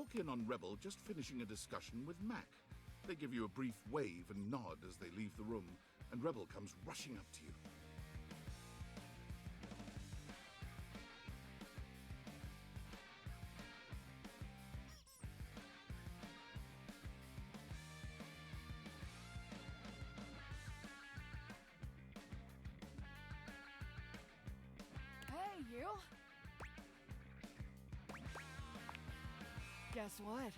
walk in on Rebel just finishing a discussion with Mac. They give you a brief wave and nod as they leave the room, and Rebel comes rushing up to you. Hey, you! Guess what?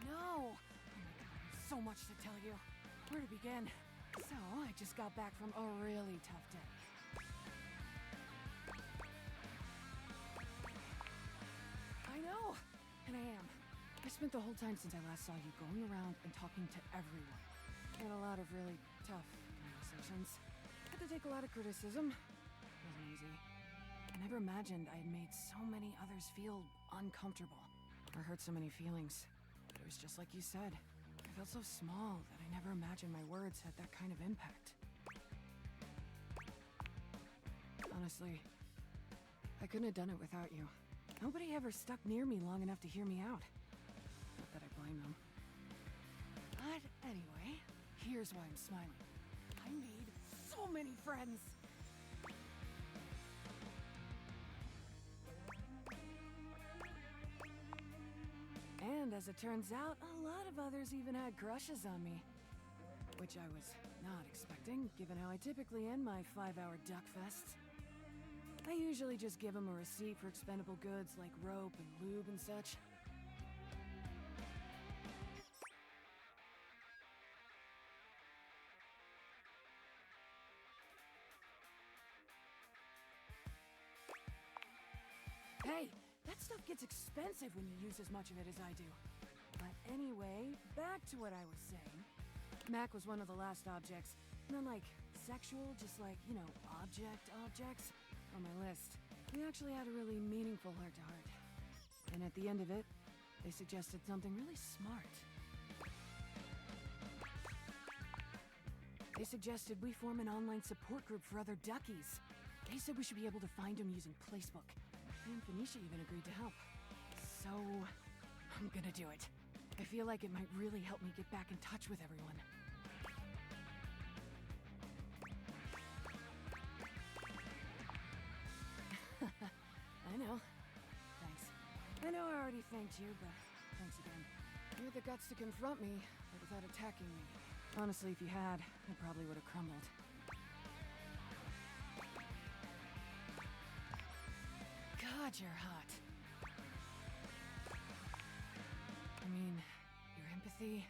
No! Oh my god, there's so much to tell you. Where to begin? So, I just got back from a really tough day. I know! And I am. I spent the whole time since I last saw you going around and talking to everyone. Had a lot of really tough conversations. Had to take a lot of criticism. Wasn't easy. I never imagined I had made so many others feel uncomfortable. Or hurt so many feelings. But it was just like you said. I felt so small that I never imagined my words had that kind of impact. Honestly, I couldn't have done it without you. Nobody ever stuck near me long enough to hear me out. Not that I blame them. But anyway, here's why I'm smiling. I made so many friends! And as it turns out, a lot of others even had crushes on me. Which I was not expecting, given how I typically end my 5-hour duck fests. I usually just give them a receipt for expendable goods like rope and lube and such. Hey, that stuff gets expensive when you use as much of it as I do. But anyway, back to what I was saying. Mac was one of the last objects. Not like sexual, just like, you know, objects on my list. We actually had a really meaningful heart-to-heart. And at the end of it, they suggested something really smart. They suggested we form an online support group for other duckies. They said we should be able to find them using Placebook. And Phoenicia even agreed to help. So, I'm gonna do it. I feel like it might really help me get back in touch with everyone. I know. Thanks. I know I already thanked you, but thanks again. You had the guts to confront me, but without attacking me. Honestly, if you had, I probably would have crumbled. God, you're hot. I mean, your empathy,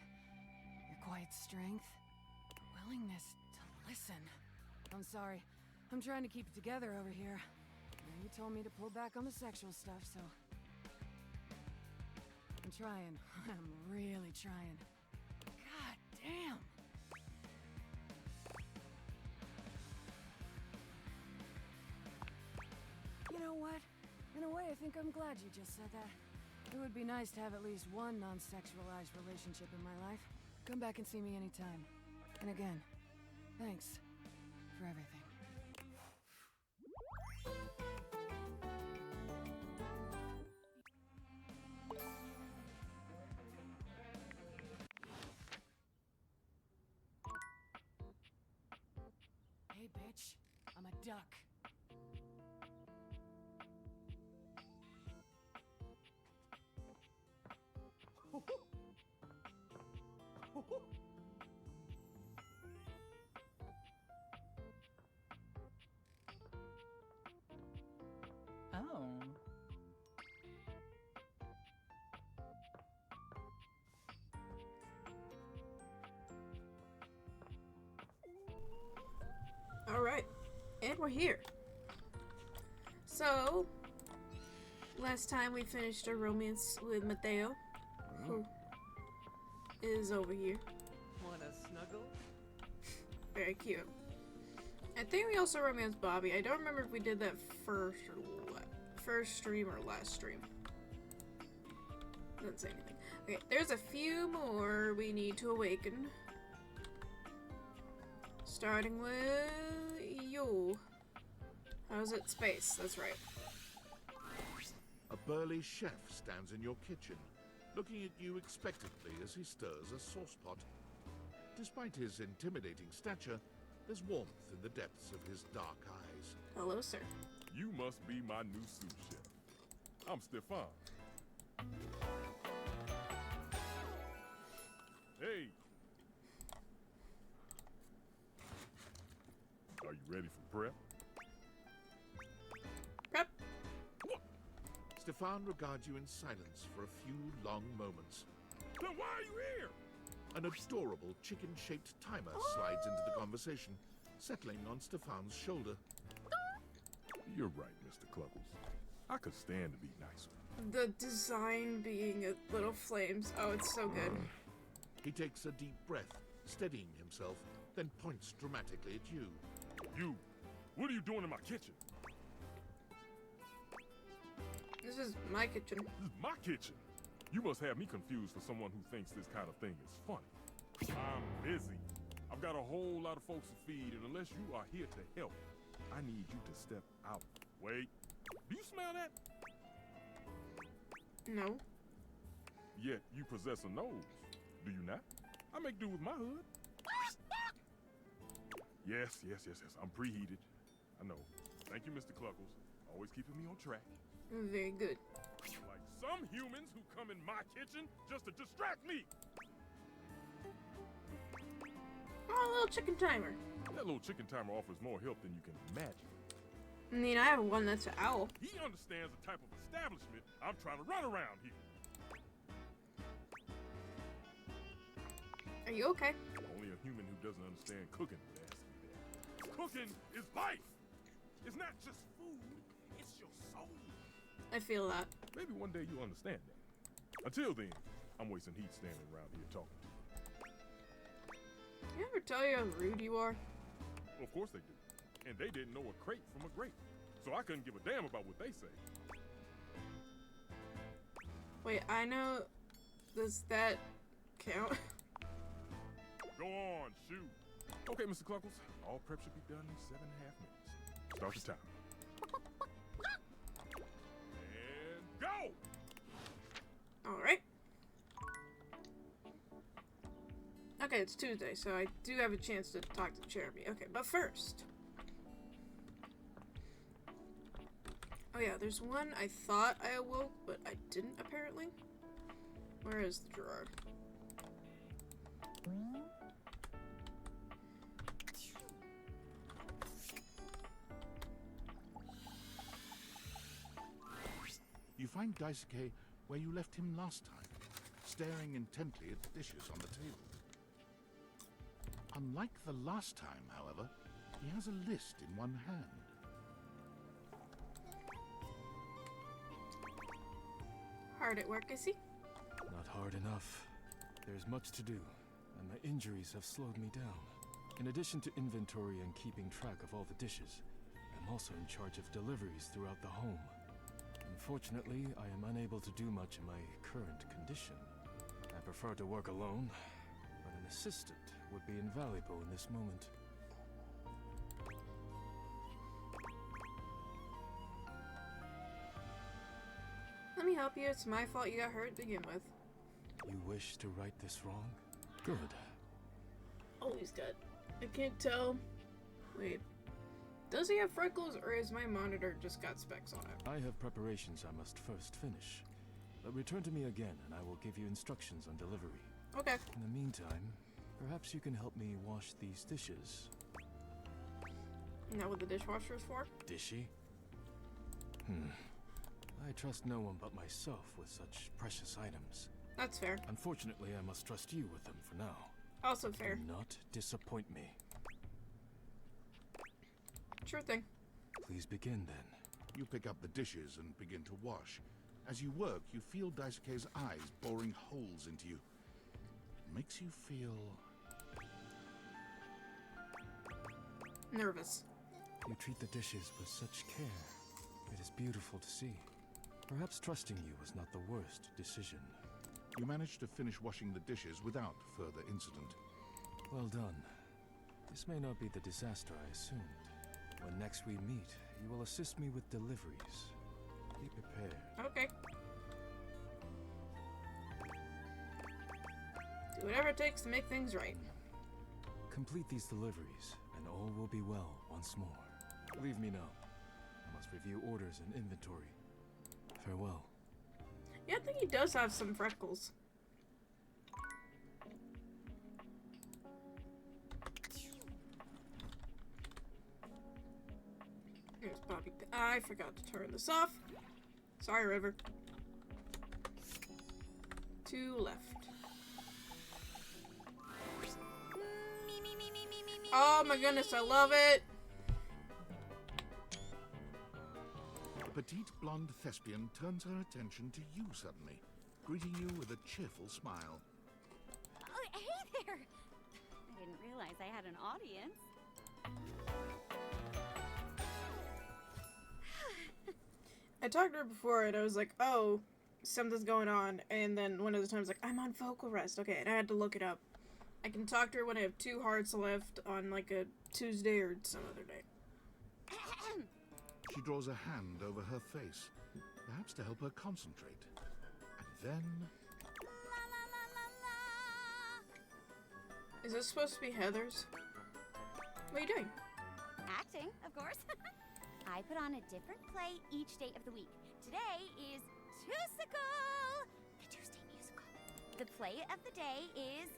your quiet strength, willingness to listen. I'm sorry. I'm trying to keep it together over here. You told me to pull back on the sexual stuff, so... I'm trying. I'm really trying. God damn! You know what? In a way, I think I'm glad you just said that. It would be nice to have at least one non-sexualized relationship in my life. Come back and see me anytime. And again, thanks for everything. Hey, bitch. I'm a duck. Oh. Alright, and we're here. So, last time we finished a romance with Mateo, who is over here. Wanna snuggle? Very cute. I think we also romanced Bobby. I don't remember if we did that first stream or last stream. Doesn't say anything. Okay, there's a few more we need to awaken. Starting with you. How's it? Space, that's right. A burly chef stands in your kitchen, looking at you expectantly as he stirs a saucepot. Despite his intimidating stature, there's warmth in the depths of his dark eyes. Hello, sir. You must be my new sous chef. I'm Stefan. Hey. Are you ready for prep? Prep. Stefan regards you in silence for a few long moments. Then why are you here? An adorable chicken-shaped timer slides into the conversation, settling on Stefan's shoulder. You're right, Mr. Cluckles. I could stand to be nicer. The design being a little flames. Oh, it's so good. He takes a deep breath, steadying himself, then points dramatically at you. You, what are you doing in my kitchen? This is my kitchen. This is my kitchen. You must have me confused for someone who thinks this kind of thing is funny. I'm busy. I've got a whole lot of folks to feed, and unless you are here to help, I need you to step out. Wait, do you smell that? No. Yet you possess a nose, do you not? I make do with my hood. Yes, I'm preheated. I know. Thank you, Mr. Cluckles. Always keeping me on track. Very good. Like some humans who come in my kitchen just to distract me. Oh, a little chicken timer. That little chicken timer offers more help than you can imagine. I mean, I have one that's an owl. He understands the type of establishment I'm trying to run around here. Are you okay? Only a human who doesn't understand cooking would ask me that. Cooking is life. It's not just food, it's your soul. I feel that. Maybe one day you'll understand that. Until then, I'm wasting heat standing around here talking to you. You ever tell you how rude you are? Of course they do. And they didn't know a crate from a grape. So I couldn't give a damn about what they say. Wait, I know. Does that count? Go on, shoot. Okay, Mr. Cluckles. All prep should be done in 7.5 minutes. Start the time. And go! Alright. Okay, it's Tuesday, so I do have a chance to talk to Jeremy. Okay, but first. Oh yeah, there's one I thought I awoke, but I didn't apparently. Where is the drawer? You find Daisuke where you left him last time, staring intently at the dishes on the table. Unlike the last time, however, he has a list in one hand. Hard at work, is he? Not hard enough. There's much to do, and my injuries have slowed me down. In addition to inventory and keeping track of all the dishes, I'm also in charge of deliveries throughout the home. Unfortunately, I am unable to do much in my current condition. I prefer to work alone, but an assistant would be invaluable in this moment. Let me help you. It's my fault you got hurt to begin with. You wish to right this wrong? Good. Always good. I can't tell. Wait. Does he have freckles, or is my monitor just got specks on it? I have preparations I must first finish. But return to me again, and I will give you instructions on delivery. Okay. In the meantime, perhaps you can help me wash these dishes. Isn't that what the dishwasher is for? Dishy? I trust no one but myself with such precious items. That's fair. Unfortunately, I must trust you with them for now. Also fair. Do not disappoint me. Sure thing. Please begin then. You pick up the dishes and begin to wash. As you work, you feel Daisuke's eyes boring holes into you. It makes you feel... nervous. You treat the dishes with such care. It is beautiful to see. Perhaps trusting you was not the worst decision. You manage to finish washing the dishes without further incident. Well done. This may not be the disaster I assumed. When next we meet, you will assist me with deliveries. Be prepared. Okay. Do whatever it takes to make things right. Complete these deliveries, and all will be well once more. Leave me now. I must review orders and inventory. Farewell. Yeah, I think he does have some freckles. Here's Bobby. I forgot to turn this off. Sorry, River. 2 left. Oh my goodness, I love it! A petite blonde thespian turns her attention to you suddenly, greeting you with a cheerful smile. Oh, hey there! I didn't realize I had an audience. I talked to her before and I was like, oh, something's going on. And then one of the times, like, I'm on vocal rest. Okay, and I had to look it up. I can talk to her when I have 2 hearts left on like a Tuesday or some other day. She draws a hand over her face, perhaps to help her concentrate. And then... Is this supposed to be Heather's? What are you doing? Acting, of course. I put on a different play each day of the week. Today is Tusical, the Tuesday musical. The play of the day is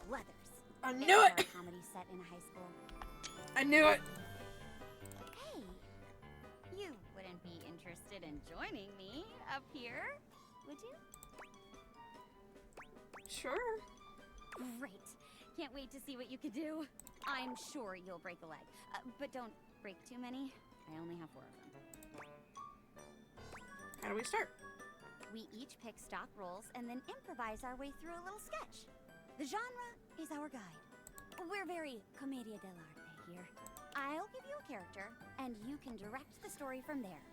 Leathers. I knew it! It's our comedy set in a high school. I knew it! Hey, you wouldn't be interested in joining me up here, would you? Sure. Great. Can't wait to see what you can do. I'm sure you'll break a leg, but don't break too many. I only have 4 of them. How do we start? We each pick stock roles and then improvise our way through a little sketch. The genre is our guide. We're very commedia dell'arte here. I'll give you a character, and you can direct the story from there.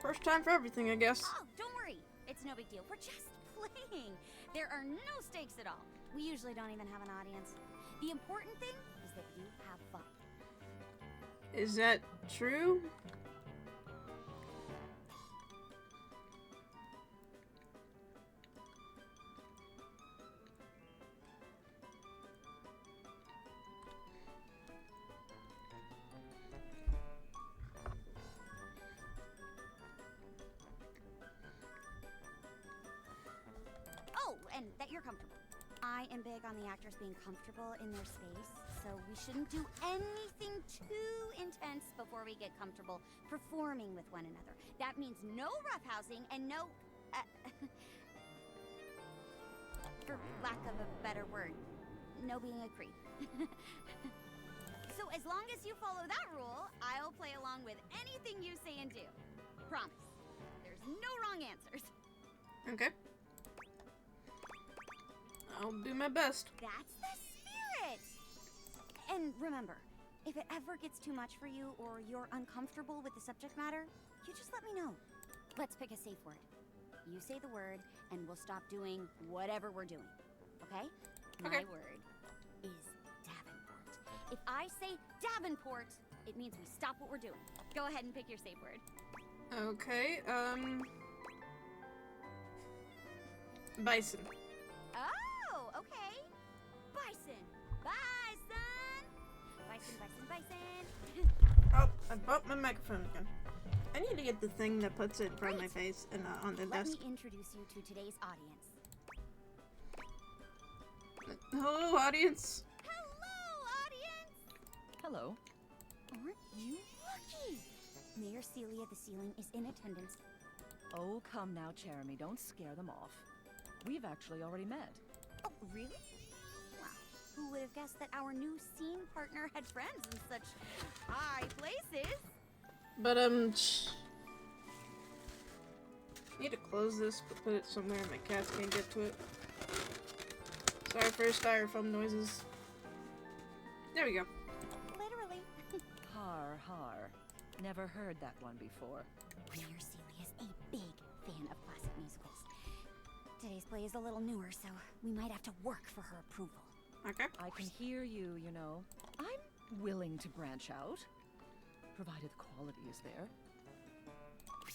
First time for everything, I guess. Oh, don't worry. It's no big deal. We're just playing. There are no stakes at all. We usually don't even have an audience. The important thing is that you have fun. Is that true? Oh, and that you're comfortable. I am big on the actors being comfortable in their space, so we shouldn't do anything too intense before we get comfortable performing with one another. That means no roughhousing and no, for lack of a better word, no being a creep. So as long as you follow that rule, I'll play along with anything you say and do. Promise. There's no wrong answers. Okay. I'll do my best. That's the spirit! And remember, if it ever gets too much for you or you're uncomfortable with the subject matter, you just let me know. Let's pick a safe word. You say the word, and we'll stop doing whatever we're doing. Okay? Okay. My word is Davenport. If I say Davenport, it means we stop what we're doing. Go ahead and pick your safe word. Okay, Bison. Oh, okay. Bison. Bison. Bison, bison, bison. Oh, I bumped my microphone again. I need to get the thing that puts it in front of my face and on the Let desk. me introduce you to today's audience. Hello, audience. Hello, audience! Hello. Aren't you lucky? Mayor Celia the Ceiling is in attendance. Oh, come now, Jeremy. Don't scare them off. We've actually already met. Oh, really? Well, who would have guessed that our new scene partner had friends in such high places? But, need to close this, but put it somewhere my cats can't get to it. Sorry for styrofoam noises. There we go. Literally. Har, har. Never heard that one before. Mayor Celia's a big fan of classic musicals. Today's play is a little newer, so we might have to work for her approval. Okay. I can hear you, you know. I'm willing to branch out, provided the quality is there.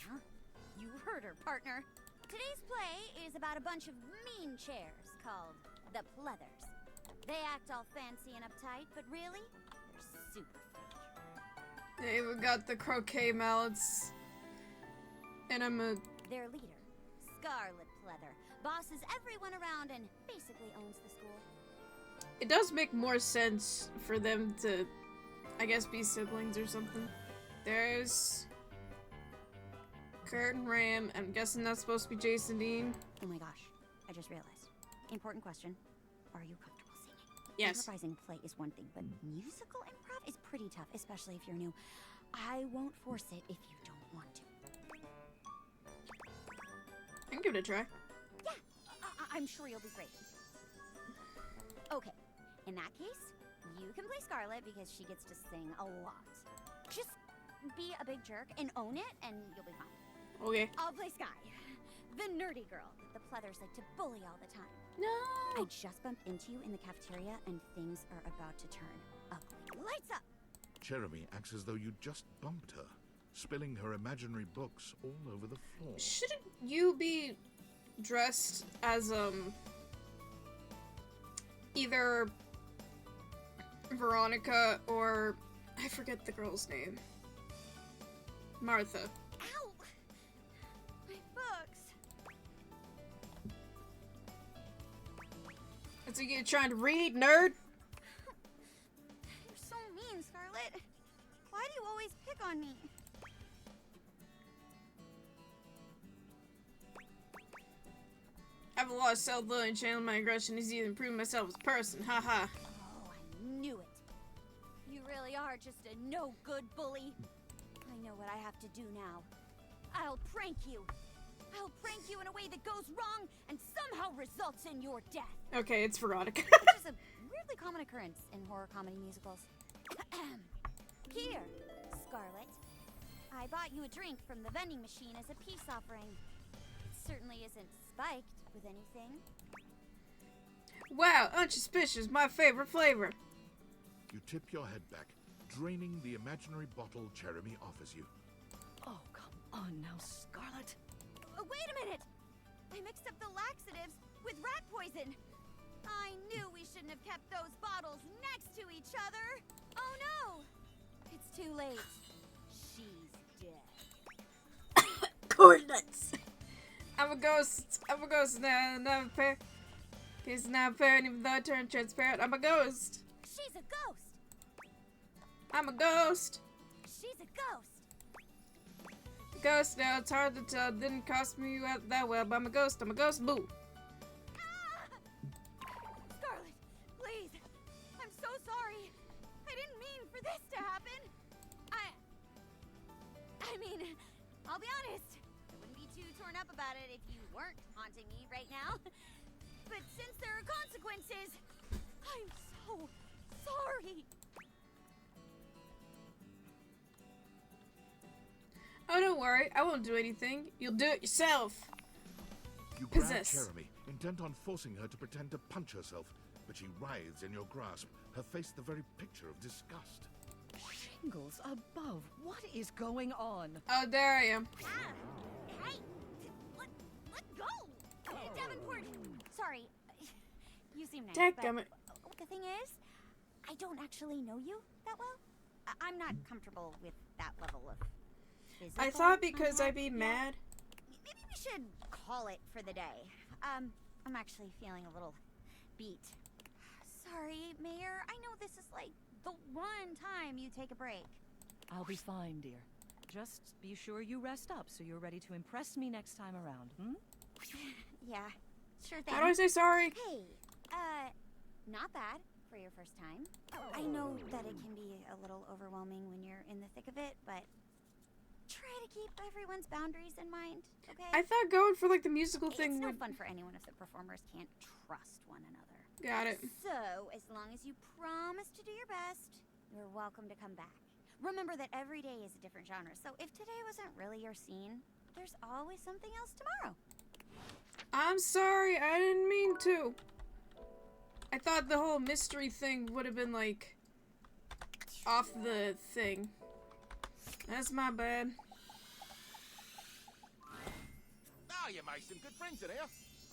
Huh? You heard her, partner. Today's play is about a bunch of mean chairs called the Pleathers. They act all fancy and uptight, but really, they're super fake. They even got the croquet mallets. And I'm a... Their leader, Scarlet Pleather, bosses everyone around and basically owns the school. It does make more sense for them to, I guess, be siblings or something. There's Kurt and Ram. I'm guessing that's supposed to be Jason Dean. Oh my gosh, I just realized. Important question. Are you comfortable singing? Yes. Improvising play is one thing, but musical improv is pretty tough, especially if you're new. I won't force it if you don't want to. I can give it a try. Yeah, I'm sure you'll be great. Okay, in that case, you can play Scarlet because she gets to sing a lot. Just be a big jerk and own it, and you'll be fine. Okay. I'll play Sky, the nerdy girl that the Pleathers like to bully all the time. No! I just bumped into you in the cafeteria, and things are about to turn ugly. Lights up! Jeremy acts as though you just bumped her, spilling her imaginary books all over the floor. Shouldn't you be dressed as, either Veronica or... I forget the girl's name. Martha. Ow! My books! That's what you're trying to read, nerd? You're so mean, Scarlet. Why do you always pick on me? I've lost self-love and channeled my aggression is either improving myself as a person, haha. Oh, I knew it. You really are just a no-good bully. I know what I have to do now. I'll prank you. I'll prank you in a way that goes wrong and somehow results in your death. Okay, it's Veronica. Which is a weirdly common occurrence in horror comedy musicals. Here, Scarlet. I bought you a drink from the vending machine as a peace offering. It certainly isn't spiked with anything. Wow, unsuspicious, my favorite flavor. You tip your head back, draining the imaginary bottle Jeremy offers you. Oh, come on now, Scarlet. Wait a minute! I mixed up the laxatives with rat poison. I knew we shouldn't have kept those bottles next to each other. Oh no! It's too late. She's dead. Coordinates. I'm a ghost now, never fair. It's not fair, and even though I turn transparent, I'm a ghost. She's a ghost. I'm a ghost. She's a ghost. Ghost now, it's hard to tell. Didn't cost me that well, but I'm a ghost, boo. Scarlet, please. I'm so sorry. I didn't mean for this to happen. I mean, I'll be honest. I wouldn't be too torn up about it if you weren't haunting me right now. But since there are consequences, I'm so sorry. Oh, don't worry, I won't do anything. You'll do it yourself. You grab Possess. Jeremy, intent on forcing her to pretend to punch herself, but she writhes in your grasp, her face the very picture of disgust. Shingles above. What is going on? Oh, there I am. Hey, let go. Davenport, sorry. You seem nice, Dadgummit. but the thing is, I don't actually know you that well. I'm not comfortable with that level of physical I thought because I'd be contact mad. yet. Maybe we should call it for the day. I'm actually feeling a little beat. Sorry, Mayor. I know this is like the one time you take a break. I'll be fine, dear. Just be sure you rest up so you're ready to impress me next time around, hmm? Yeah, sure thing. How do I say sorry? Hey, not bad for your first time. I know that it can be a little overwhelming when you're in the thick of it, but try to keep everyone's boundaries in mind, okay? I thought going for like the musical It's thing no would... fun for anyone if the performers can't trust one another. Got it. So, as long as you promise to do your best, you're welcome to come back. Remember that every day is a different genre, so if today wasn't really your scene, there's always something else tomorrow. I'm sorry, I didn't mean to. I thought the whole mystery thing would have been like off the thing. That's my bad. Oh, you made some good friends in here.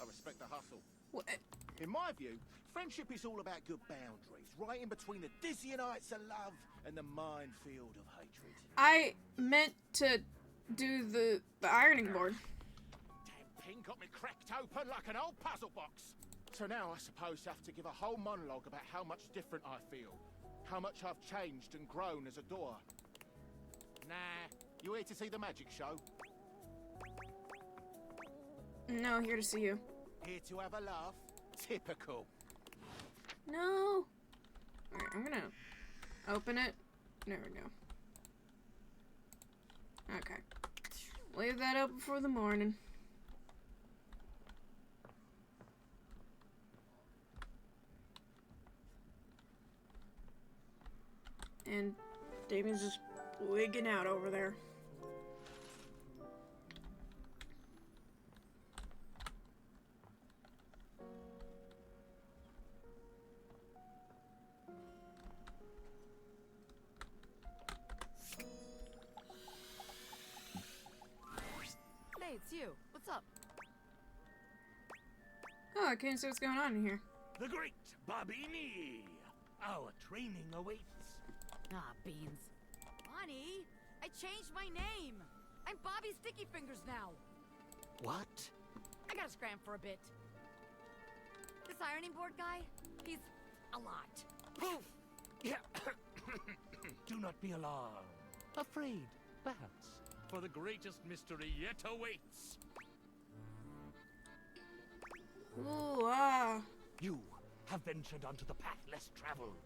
I respect the hustle. What? In my view, friendship is all about good boundaries, right in between the dizzying heights of love and the minefield of hatred. I meant to do the ironing board. Damn pin got me cracked open like an old puzzle box. So now I suppose I have to give a whole monologue about how much different I feel. How much I've changed and grown as a doer. Nah, you here to see the magic show? No, here to see you. Here to have a laugh? Typical. No. Alright, I'm gonna open it. There we go. Okay. Leave that open for the morning. And Damien's just wigging out over there. Hey, it's you. What's up? Oh, I can't see what's going on in here. The great Barbini! Our training awaits. Ah, beans. Bonnie, I changed my name. I'm Bobby Sticky Fingers now. What? I gotta scram for a bit. This ironing board guy, he's a lot. Poof! Yeah. Do not be alarmed. Afraid, perhaps, for the greatest mystery yet awaits. Ooh, ah. You have ventured onto the path less traveled.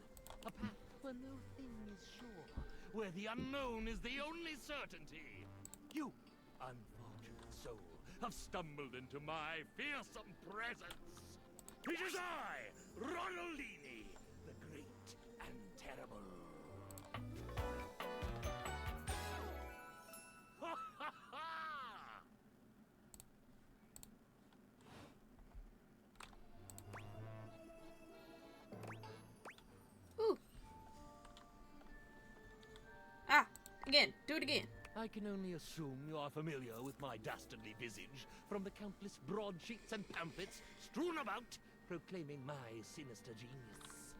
A path where no thing is sure, where the unknown is the only certainty. You, unfortunate soul, have stumbled into my fearsome presence. It is I, Ronaldini, the great and terrible. Ha ha ha! Ooh. Ah, again. Do it again. I can only assume you are familiar with my dastardly visage from the countless broadsheets and pamphlets strewn about proclaiming my sinister genius.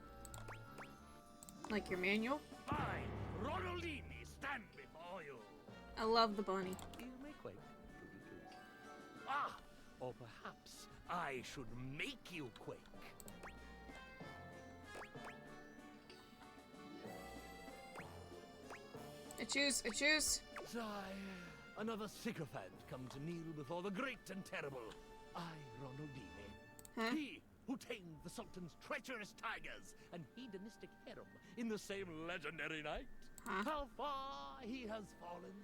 Like your manual. I, Ronaldini, stand before you. I love the bunny. You may quake, should you choose. Ah, or perhaps I should make you quake. I choose. I choose. Sigh, another sycophant come to kneel before the great and terrible. I, Ronaldini. Huh? He who tamed the Sultan's treacherous tigers and hedonistic harem in the same legendary night. Huh? How far he has fallen.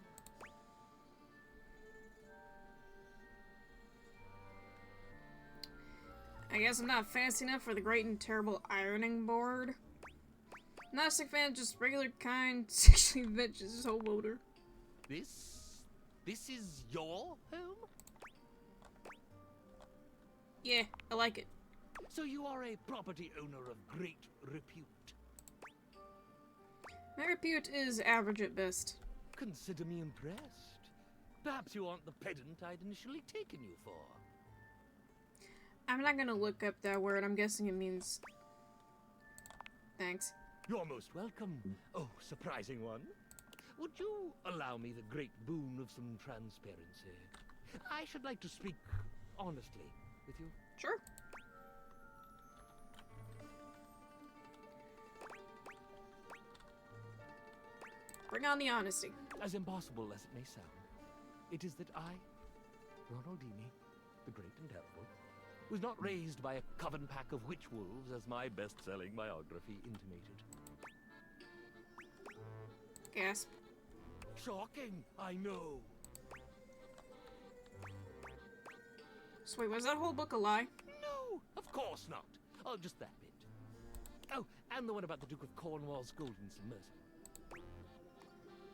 I guess I'm not fancy enough for the great and terrible ironing board. Not a sick fan, just regular kind, sexually adventures homeowner. This is your home? Yeah, I like it. So you are a property owner of great repute. My repute is average at best. Consider me impressed. Perhaps you aren't the pedant I'd initially taken you for. I'm not gonna look up that word. I'm guessing it means thanks. You're most welcome. Oh, surprising one. Would you allow me the great boon of some transparency? I should like to speak honestly with you. Sure. Bring on the honesty. As impossible as it may sound, it is that I, Ronaldini, the great and terrible, was not raised by a coven pack of witch wolves, as my best-selling biography intimated. Gasp. Shocking, I know. So wait, was that whole book a lie? No, of course not. Oh, just that bit. Oh, and the one about the Duke of Cornwall's golden submersible.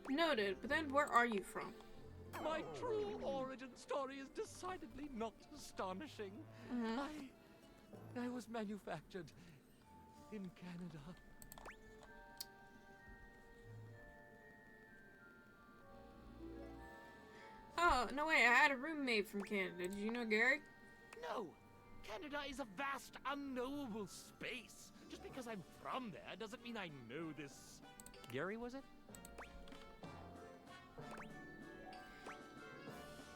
Noted, but then where are you from? My true origin story is decidedly not astonishing. I was manufactured in Canada. Oh, no way, I had a roommate from Canada. Did you know Gary? No, Canada is a vast, unknowable space. Just because I'm from there doesn't mean I know this. Gary, was it?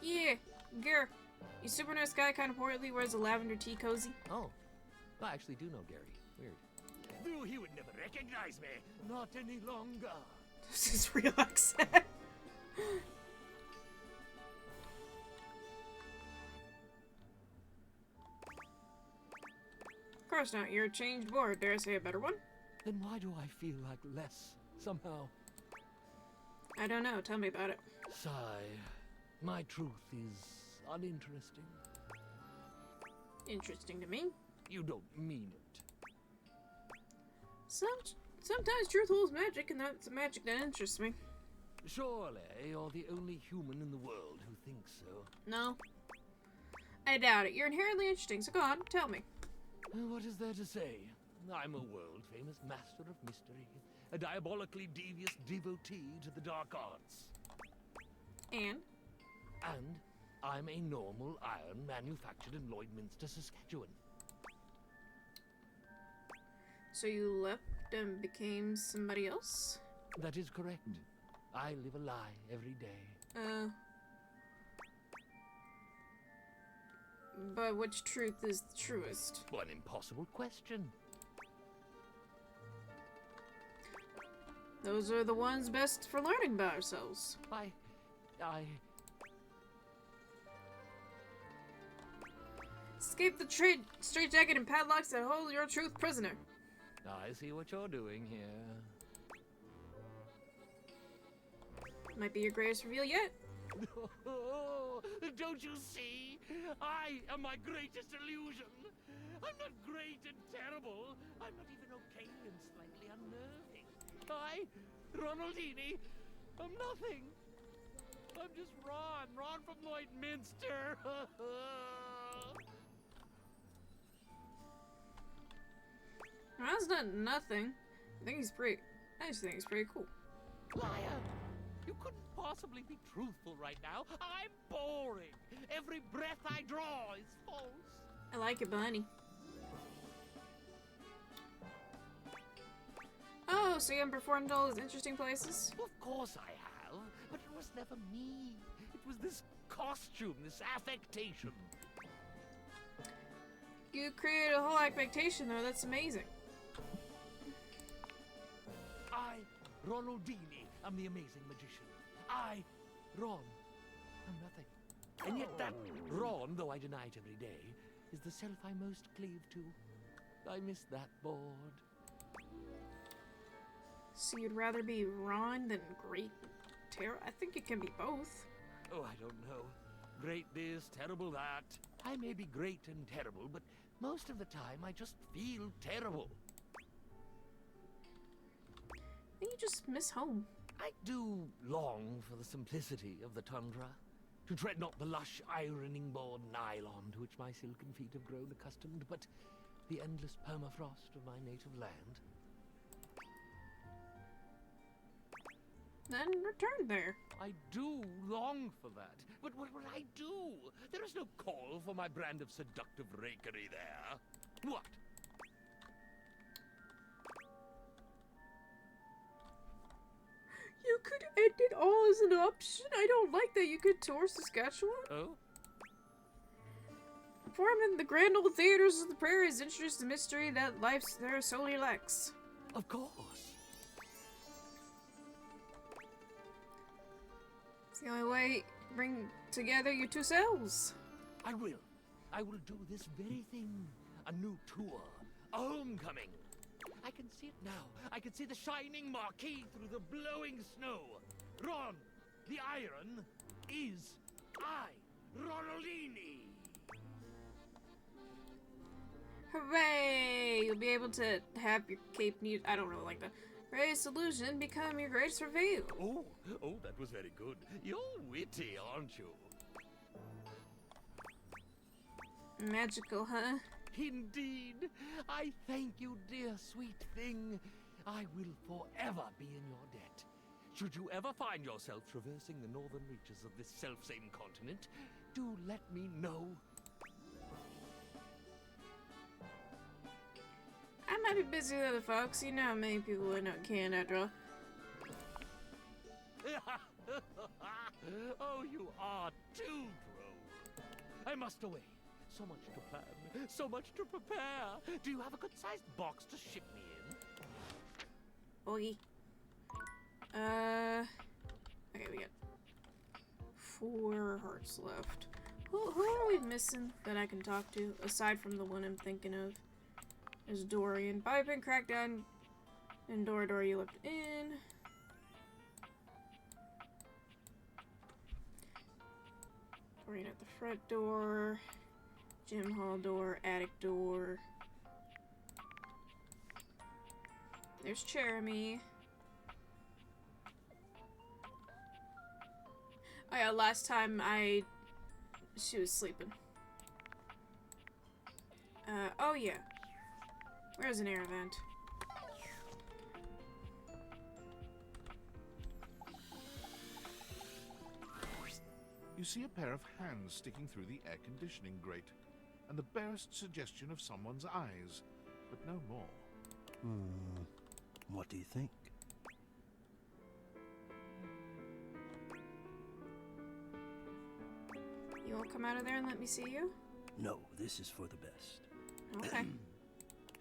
Yeah, Gary. You super nice guy, kind of portly, wears a lavender tea cozy. Oh, I actually do know Gary. Weird. No, he would never recognize me. Not any longer. This is real accent. Of course not. You're a changed board. Dare I say a better one? Then why do I feel like less, somehow? I don't know. Tell me about it. Sigh. My truth is uninteresting. Interesting to me. You don't mean it. Sometimes truth holds magic, and that's magic that interests me. Surely you're the only human in the world who thinks so. No. I doubt it. You're inherently interesting, so go on, tell me. What is there to say? I'm a world-famous master of mystery, a diabolically devious devotee to the dark arts. And? And I'm a normal iron manufactured in Lloydminster, Saskatchewan. So you left and became somebody else? That is correct. I live a lie every day. But which truth is the truest? An impossible question. Those are the ones best for learning about ourselves. I... Escape the straitjacket and padlocks that hold your truth prisoner. I see what you're doing here. Might be your greatest reveal yet. Don't you see? I am my greatest illusion. I'm not great and terrible. I'm not even okay and slightly unnerving. I, Ronaldini, I'm nothing. I'm just Ron from Lloydminster. That's not nothing. I just think he's pretty cool. Liar! You couldn't possibly be truthful right now. I'm boring. Every breath I draw is false. I like it, Bunny. Oh, so you haven't performed all those interesting places? Of course I have, but it was never me. It was this costume, this affectation. You created a whole affectation, though. That's amazing. I, Ronaldini, am the amazing magician. I, Ron, am nothing. And yet that Ron, though I deny it every day, is the self I most cleave to. I miss that board. So you'd rather be Ron than Great Terror? I think it can be both. Oh, I don't know. Great this, terrible that. I may be great and terrible, but most of the time I just feel terrible. Then you just miss home. I do long for the simplicity of the tundra, to tread not the lush ironing board nylon to which my silken feet have grown accustomed, but the endless permafrost of my native land. Then return there. I do long for that, but what will I do? There is no call for my brand of seductive rakery there. What? You could end it all as an option. I don't like that you could tour Saskatchewan. Oh? Perform in the grand old theaters of the prairies, introduce the mystery that life there solely lacks. Of course. It's the only way to bring together your two selves. I will. I will do this very thing. A new tour. A homecoming. I can see it now. I can see the shining marquee through the blowing snow. Ron, the iron, is I, Ronaldini. Hooray! You'll be able to have your cape need. I don't really like that. Greatest illusion become your greatest reveal. Oh, that was very good. You're witty, aren't you? Magical, huh? Indeed. I thank you, dear sweet thing. I will forever be in your debt. Should you ever find yourself traversing the northern reaches of this selfsame continent, do let me know. I might be busy with other folks. You know how many people I know can after all. Oh, you are too droll. I must away. So much to plan, so much to prepare. Do you have a good-sized box to ship me in? Boogie. Okay, we got 4 hearts left. Who are we missing that I can talk to, aside from the one I'm thinking of? There's Dorian. Pipe and crack down. And Dora, you left in. Dorian at the front door. Gym hall door. Attic door. There's Jeremy. Oh yeah, last time she was sleeping. Oh yeah. Where's an air vent? You see a pair of hands sticking through the air conditioning grate, and the barest suggestion of someone's eyes, but no more. What do you think? You won't come out of there and let me see you? No, this is for the best. Okay.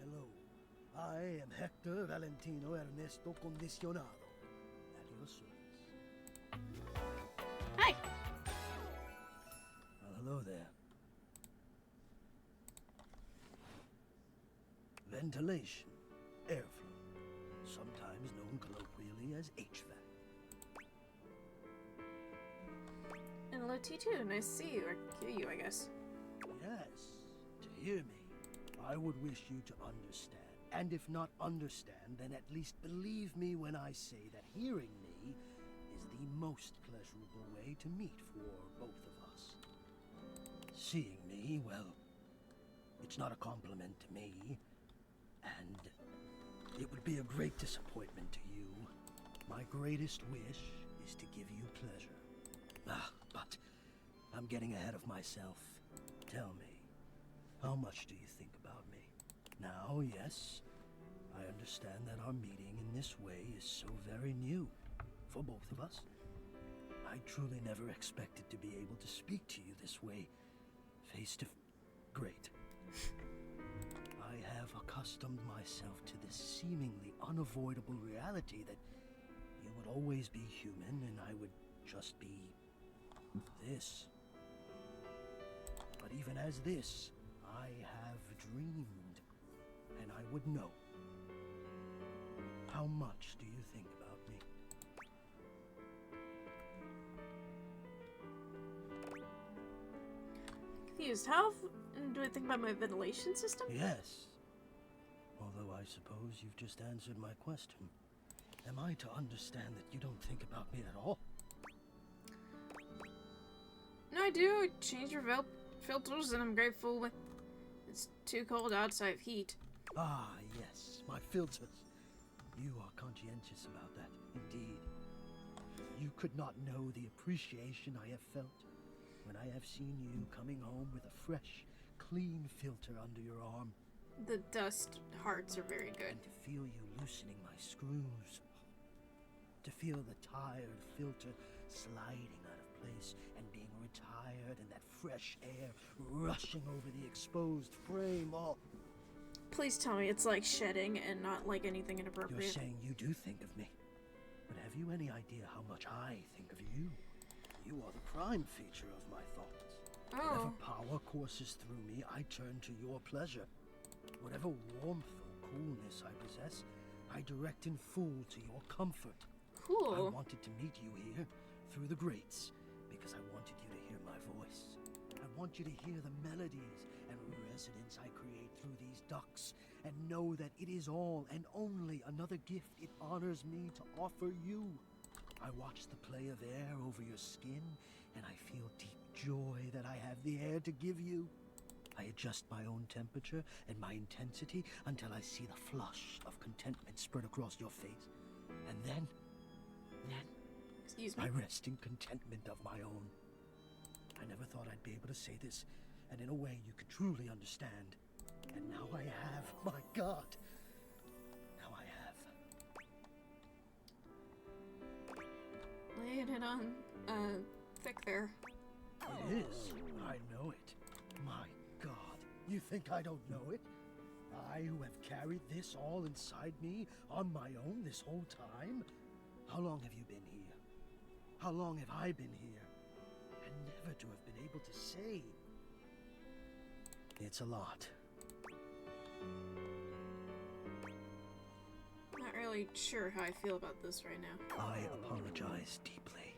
Hello. I am Hector Valentino Ernesto Condicionado. At your service. Hi! Well, hello there. Ventilation, airflow, sometimes known colloquially as HVAC. And hello T2, nice to see you, or hear you, I guess. Yes, to hear me, I would wish you to understand. And if not understand, then at least believe me when I say that hearing me is the most pleasurable way to meet for both of us. Seeing me, well, it's not a compliment to me, and it would be a great disappointment to you. My greatest wish is to give you pleasure. But I'm getting ahead of myself. Tell me, how much do you think about me? Now, yes, I understand that our meeting in this way is so very new for both of us. I truly never expected to be able to speak to you this way, face to Great. I have accustomed myself to this seemingly unavoidable reality that you would always be human and I would just be this. But even as this, I have dreamed, and I would know. How much do you think about me? Confused. How do I think about my ventilation system? Yes. Although I suppose you've just answered my question. Am I to understand that you don't think about me at all? No, I do. I change your filters, and I'm grateful when it's too cold outside of heat. Ah, yes, my filters. You are conscientious about that, indeed. You could not know the appreciation I have felt when I have seen you coming home with a fresh, clean filter under your arm. The dust hearts are very good. And to feel you loosening my screws. To feel the tired filter sliding out of place and being retired and that fresh air rushing over the exposed frame. Oh. Please tell me it's like shedding and not like anything inappropriate. You're saying you do think of me. But have you any idea how much I think of you? You are the prime feature of my thoughts. Oh. Whatever power courses through me, I turn to your pleasure. Whatever warmth or coolness I possess, I direct in full to your comfort. Cool. I wanted to meet you here through the grates because I wanted you to hear my voice. I want you to hear the melodies and resonance I create through these ducts and know that it is all and only another gift it honors me to offer you. I watch the play of air over your skin and I feel deep joy that I have the air to give you. I adjust my own temperature and my intensity until I see the flush of contentment spread across your face. And then Excuse me. I rest in contentment of my own. I never thought I'd be able to say this, and in a way you could truly understand. And now I have. My God. Now I have. Laying it on, thick there. It is. I know it. My God. You think I don't know it? I who have carried this all inside me on my own this whole time? How long have you been here? How long have I been here? And never to have been able to say. It's a lot. Not really sure how I feel about this right now. I apologize deeply.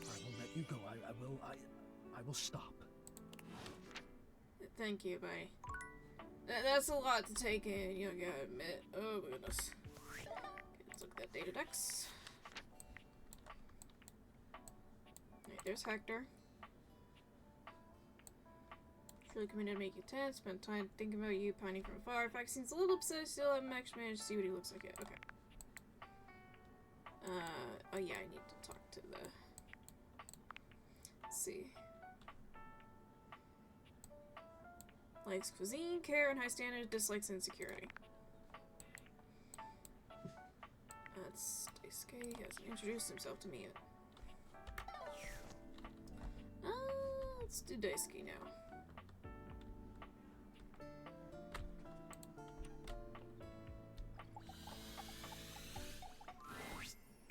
I will let you go. I will stop. Thank you, buddy. That's a lot to take in, you gotta admit. Oh my goodness. Okay, let's look at that data decks. Alright, there's Hector. Truly committed to make you tense, spent time thinking about you, pining from afar. In fact, seems a little upset, still haven't actually managed to see what he looks like yet. Okay. Oh yeah, I need to talk to the... Let's see. Likes cuisine, care, and high standards, dislikes insecurity. That's Daisuke. He hasn't introduced himself to me yet. Let's do Daisuke now.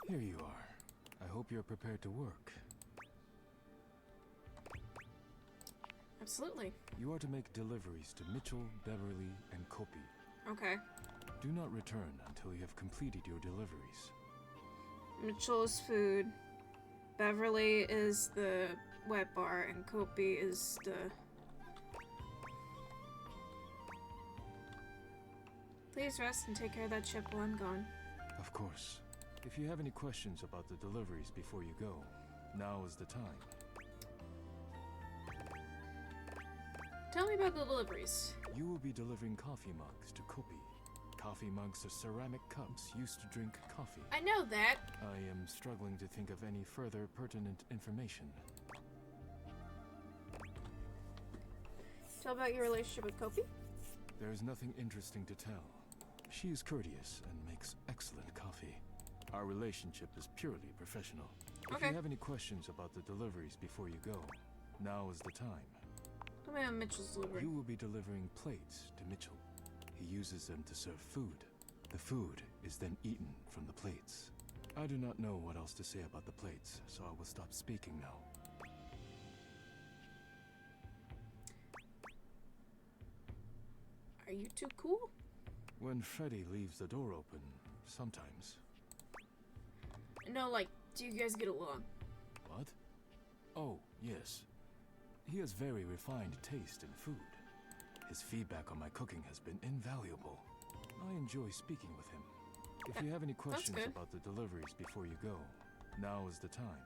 Here you are. I hope you're prepared to work. Absolutely. You are to make deliveries to Mitchell, Beverly, and Kopi. Okay. Do not return until you have completed your deliveries. Mitchell is food. Beverly is the wet bar, and Kopi is the... Please rest and take care of that ship while I'm gone. Of course. If you have any questions about the deliveries before you go, now is the time. Tell me about the deliveries. You will be delivering coffee mugs to Kopi. Coffee mugs are ceramic cups used to drink coffee. I know that. I am struggling to think of any further pertinent information. Tell about your relationship with Kopi. There is nothing interesting to tell. She is courteous and makes excellent coffee. Our relationship is purely professional. If you have any questions about the deliveries before you go, now is the time. Tell me about Mitchell's delivery. You will be delivering plates to Mitchell. He uses them to serve food. The food is then eaten from the plates. I do not know what else to say about the plates, so I will stop speaking now. Are you too cool? When Freddy leaves the door open, sometimes. No, like, do you guys get along? What? Oh, yes. He has very refined taste in food. His feedback on my cooking has been invaluable. I enjoy speaking with him. If you have any questions about the deliveries before you go, now is the time.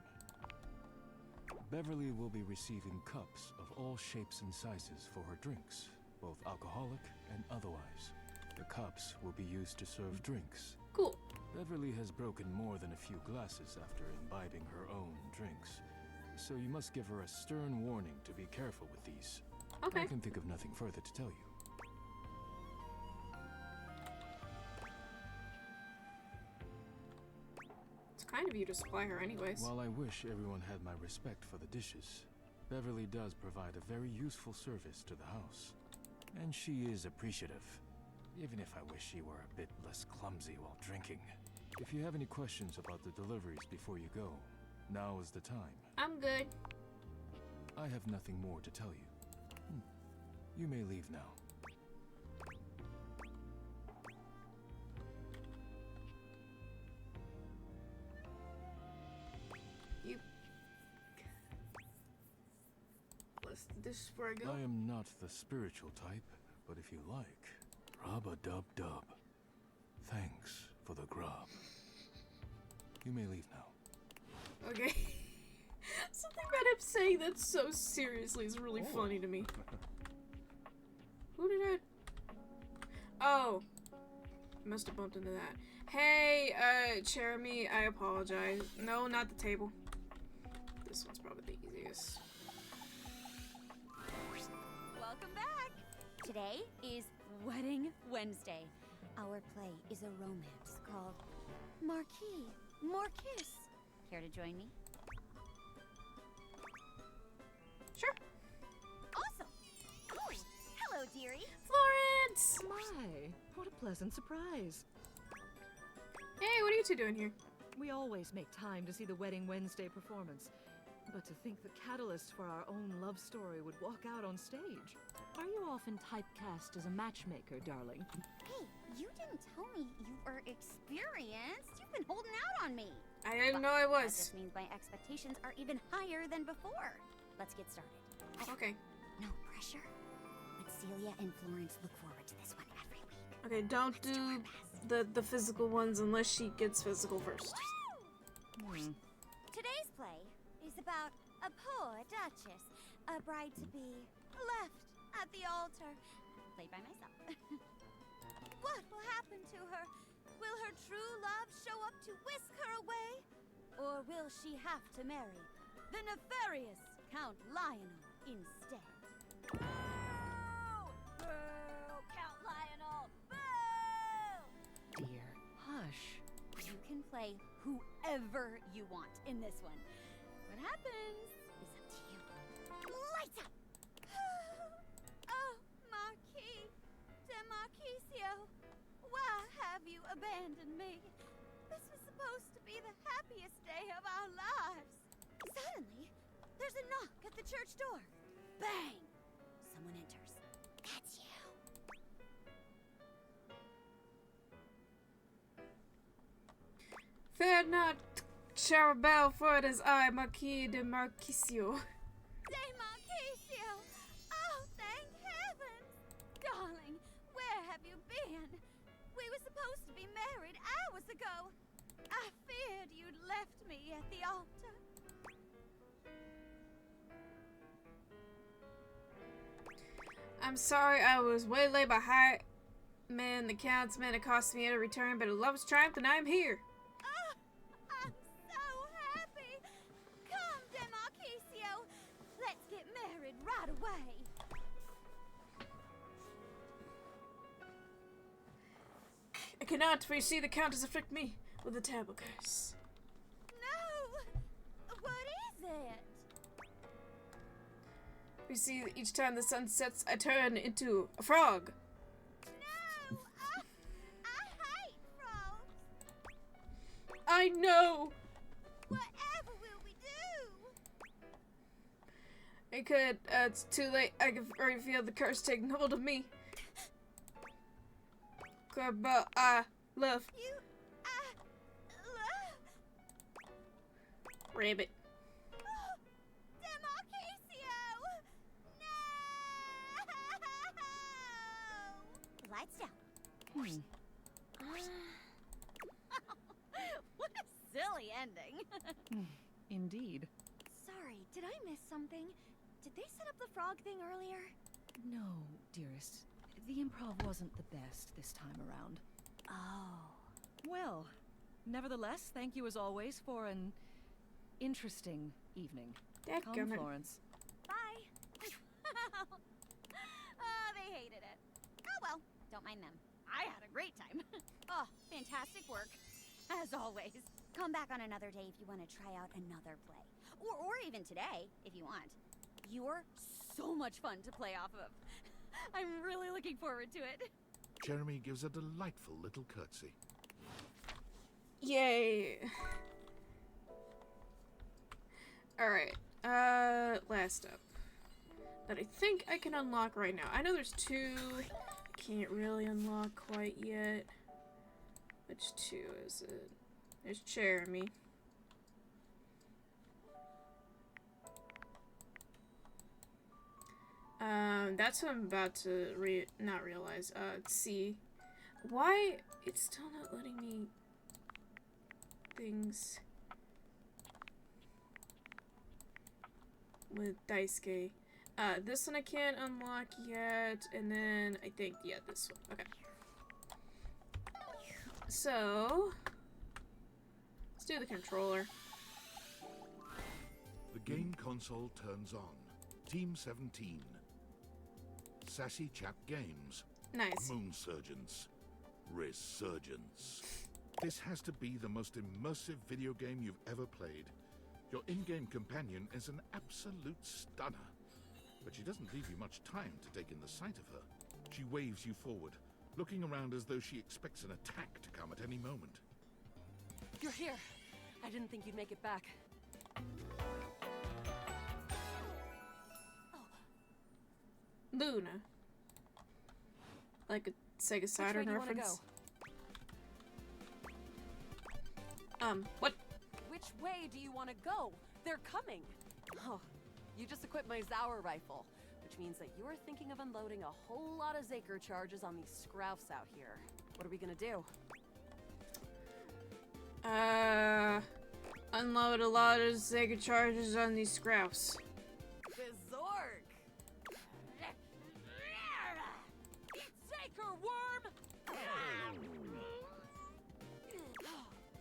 Beverly will be receiving cups of all shapes and sizes for her drinks, both alcoholic and otherwise. The cups will be used to serve drinks. Cool. Beverly has broken more than a few glasses after imbibing her own drinks, so you must give her a stern warning to be careful with these. Okay. I can think of nothing further to tell you. It's kind of you to supply her anyways. While I wish everyone had my respect for the dishes, Beverly does provide a very useful service to the house. And she is appreciative, even if I wish she were a bit less clumsy while drinking. If you have any questions about the deliveries before you go, now is the time. I'm good. I have nothing more to tell you. You may leave now. You... Bless the dish before I go. I am not the spiritual type, but if you like, rub-a-dub-dub. Thanks for the grub. You may leave now. Okay. Something about him saying that so seriously is really funny to me. Oh. Must have bumped into that. Hey, Jeremy, I apologize. No, not the table. This one's probably the easiest. Welcome back! Today is Wedding Wednesday. Our play is a romance called Marquis Morkiss. Care to join me? Sure. Awesome! Cool. Hello, dearie. Florence! My, what a pleasant surprise. Hey, what are you two doing here? We always make time to see the Wedding Wednesday performance. But to think the catalyst for our own love story would walk out on stage. Are you often typecast as a matchmaker, darling? Hey, you didn't tell me you were experienced. You've been holding out on me. I didn't know I That was. just means my expectations are even higher than before. Let's get started. Okay. No pressure. But Celia and Florence look forward to this one every week. Okay, don't do the physical ones unless she gets physical first. Today's play is about a poor duchess, a bride-to-be, left at the altar, played by myself. What will happen to her? Will her true love show up to whisk her away? Or will she have to marry the nefarious Count Lionel instead? Boo! Boo! Count Lionel! Boo! Dear, hush. You can play whoever you want in this one. What happens is up to you. Lights up! Oh, Marquis de Marquisio, why have you abandoned me? This was supposed to be the happiest day of our lives. Suddenly, there's a knock at the church door. Bang! Someone enters. That's you. Fear not, Charabelle, for it is I, Marquis de Marquisio. De Marquisio! Oh, thank heavens! Darling, where have you been? We were supposed to be married hours ago. I feared you'd left me at the altar. I'm sorry I was waylaid by high man, the count's men. It cost me a return, but love's triumphed and I'm here. Oh, I'm so happy! Come, De Marquisio! Let's get married right away. I cannot, for you see the count has afflicted me with a terrible curse. No! What is it? You see, each time the sun sets, I turn into a frog. No! I hate frogs! I know! Whatever will we do? I could, it's too late. I can already feel the curse taking hold of me. But I love You, love... Rabbit. De Marquisio! No! Lights down. What a silly ending. Indeed. Sorry, did I miss something? Did they set up the frog thing earlier? No, dearest. The improv wasn't the best this time around. Oh. Well, nevertheless, thank you as always for an interesting evening. Come, Dadgummit. Florence. Bye. Oh, they hated it. Oh well, don't mind them. I had a great time. Oh, fantastic work. As always. Come back on another day if you want to try out another play. Or even today, if you want. You're so much fun to play off of. I'm really looking forward to it. Jeremy gives a delightful little curtsy. Yay. Alright, last up. That I think I can unlock right now. I know there's two I can't really unlock quite yet. Which two is it? There's Jeremy. That's what I'm about to not realize. See. Why it's still not letting me things with Daisuke. This one I can't unlock yet, and then I think, yeah, this one. Okay. So, let's do the controller. The game console turns on. Team 17. Sassy Chap Games. Nice. Moon Surgeons. Resurgence. This has to be the most immersive video game you've ever played. Your in-game companion is an absolute stunner. But she doesn't leave you much time to take in the sight of her. She waves you forward, looking around as though she expects an attack to come at any moment. You're here. I didn't think you'd make it back. Luna. Like a Sega Saturn Which way do you wanna reference. go? What? Which way do you want to go? They're coming. Oh, you just equipped my Zauer rifle, which means that you're thinking of unloading a whole lot of Zaker charges on these scroufs out here. What are we gonna do? Unload a lot of Sega charges on these scroufs. Berserk! Eat Zaker, worm!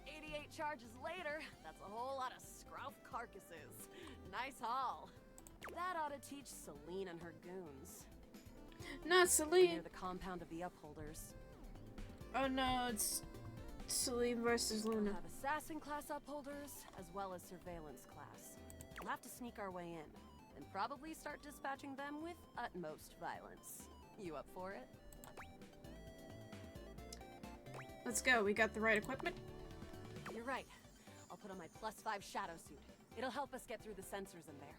88 charges later, that's a whole lot of scrouf carcasses. Nice haul. That ought to teach Celine and her goons. Not Celine. Near the compound of the Upholders. Oh no, it's Celine versus We'll Luna. have assassin class upholders, as well as surveillance class. We'll have to sneak our way in, and probably start dispatching them with utmost violence. You up for it? Let's go. We got the right equipment. You're right. I'll put on my +5 shadow suit. It'll help us get through the sensors in there.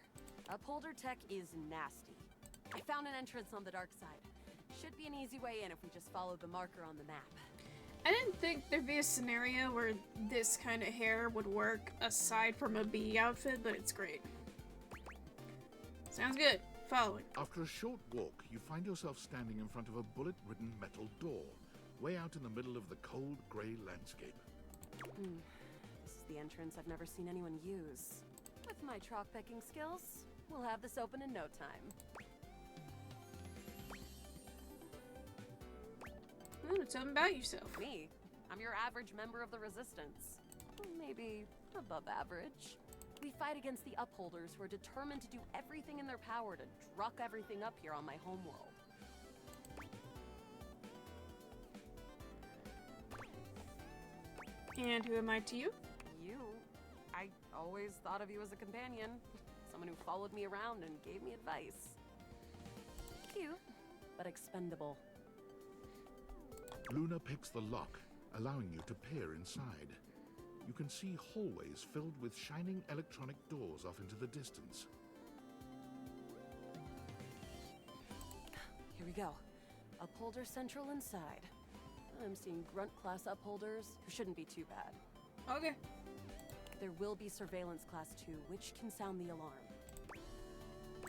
Upholder tech is nasty. I found an entrance on the dark side. Should be an easy way in if we just follow the marker on the map. I didn't think there'd be a scenario where this kind of hair would work aside from a bee outfit, but it's great. Sounds good. Following. After a short walk, you find yourself standing in front of a bullet-ridden metal door, way out in the middle of the cold, grey landscape. This is the entrance I've never seen anyone use. With my chalk picking skills, we'll have this open in no time. Tell me about yourself. Me? I'm your average member of the Resistance. Maybe above average. We fight against the Upholders who are determined to do everything in their power to druck everything up here on my homeworld. And who am I to you? You? I always thought of you as a companion. Someone who followed me around and gave me advice. Cute, but expendable. Luna picks the lock, allowing you to peer inside. You can see hallways filled with shining electronic doors off into the distance. Here we go. Upholder Central inside. I'm seeing Grunt class upholders who shouldn't be too bad. Okay. There will be Surveillance class 2, which can sound the alarm.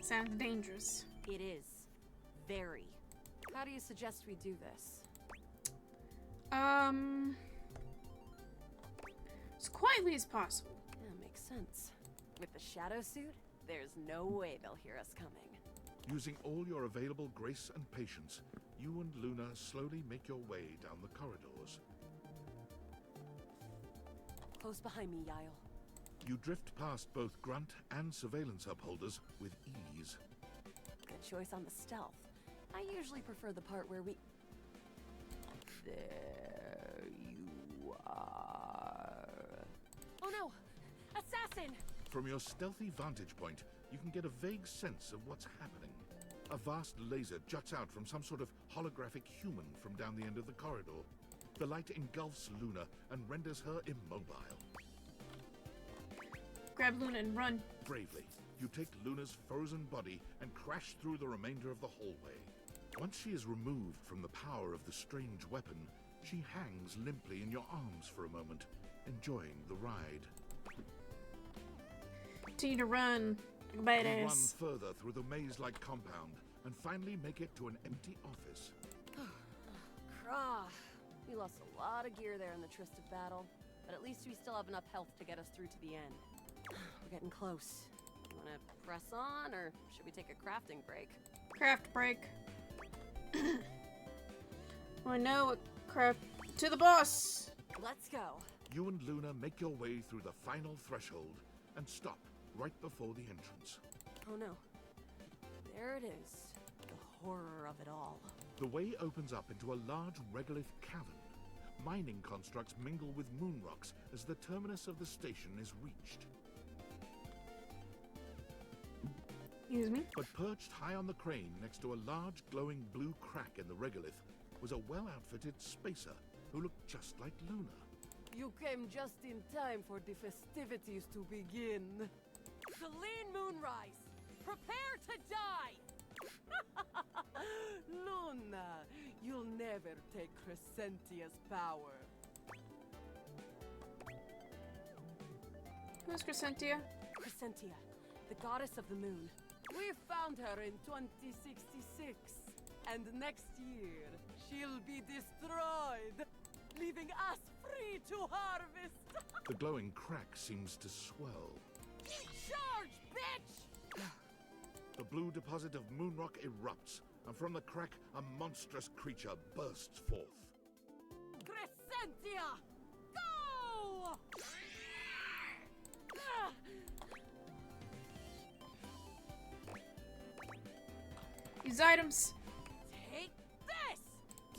Sounds dangerous. It is. Very. How do you suggest we do this? As quietly as possible. Yeah, makes sense. With the shadow suit, there's no way they'll hear us coming. Using all your available grace and patience, you and Luna slowly make your way down the corridors. Close behind me, Yael. You drift past both grunt and surveillance upholders with ease. Good choice on the stealth. I usually prefer the part where we... There you are. Oh no! Assassin! From your stealthy vantage point, you can get a vague sense of what's happening. A vast laser juts out from some sort of holographic human from down the end of the corridor. The light engulfs Luna and renders her immobile. Grab Luna and run. Bravely, you take Luna's frozen body and crash through the remainder of the hallway. Once she is removed from the power of the strange weapon, she hangs limply in your arms for a moment, enjoying the ride. Continue to run. Like a You run badass. further through the maze-like compound and finally make it to an empty office. Krah. We lost a lot of gear there in the tryst of battle, but at least we still have enough health to get us through to the end. We're getting close. You wanna press on, or should we take a crafting break? Craft break. I know what craft to the boss. Let's go. You and Luna make your way through the final threshold and stop right before the entrance. Oh no. There it is. The horror of it all. The way opens up into a large regolith cavern. Mining constructs mingle with moon rocks as the terminus of the station is reached. Excuse me? But perched high on the crane next to a large glowing blue crack in the regolith was a well-outfitted spacer who looked just like Luna. You came just in time for the festivities to begin. Celine Moonrise, prepare to die! Luna, you'll never take Crescentia's power. Who's Crescentia? Crescentia, the goddess of the moon. We found her in 2066, and next year she'll be destroyed, leaving us free to harvest. The glowing crack seems to swell. Charge, bitch! The blue deposit of moon rock erupts, and from the crack, a monstrous creature bursts forth. Crescentia, go! Ah! Use items. Take this!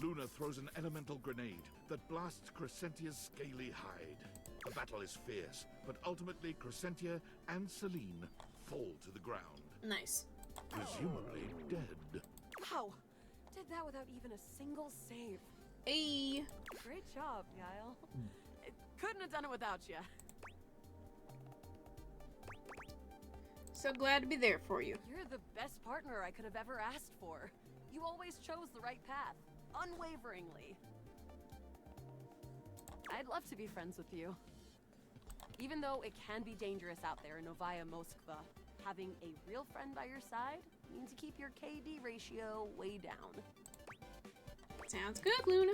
Luna throws an elemental grenade that blasts Crescentia's scaly hide. The battle is fierce, but ultimately Crescentia and Celine fall to the ground. Nice. Presumably dead. Wow, did that without even a single save. Hey. Great job, Yael. Couldn't have done it without you. So glad to be there for you. You're the best partner I could have ever asked for. You always chose the right path, unwaveringly. I'd love to be friends with you. Even though it can be dangerous out there in Novaya Moskva, having a real friend by your side means you keep your KD ratio way down. Sounds good, Luna.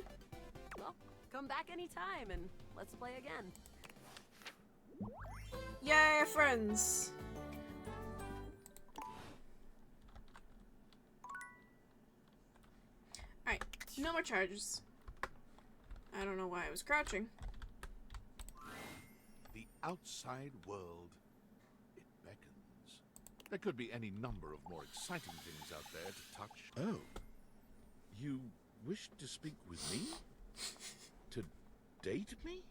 Well, come back anytime and let's play again. Yay, friends. Alright, no more charges. I don't know why I was crouching. The outside world, it beckons. There could be any number of more exciting things out there to touch. Oh, you wish to speak with me? To date me?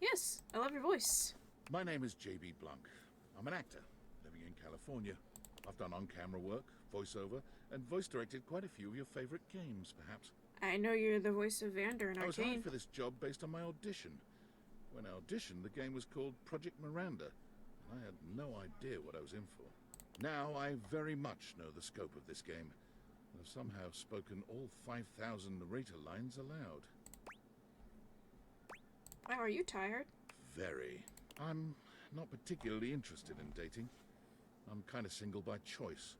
Yes, I love your voice. My name is J.B. Blanc. I'm an actor living in California. I've done on-camera work, voiceover, and voice-directed quite a few of your favorite games, perhaps. I know you're the voice of Vander in I was hired Arcane. for this job based on my audition. When I auditioned, the game was called Project Miranda, and I had no idea what I was in for. Now I very much know the scope of this game, and have somehow spoken all 5,000 narrator lines aloud. Wow, are you tired? Very. I'm not particularly interested in dating. I'm kind of single by choice.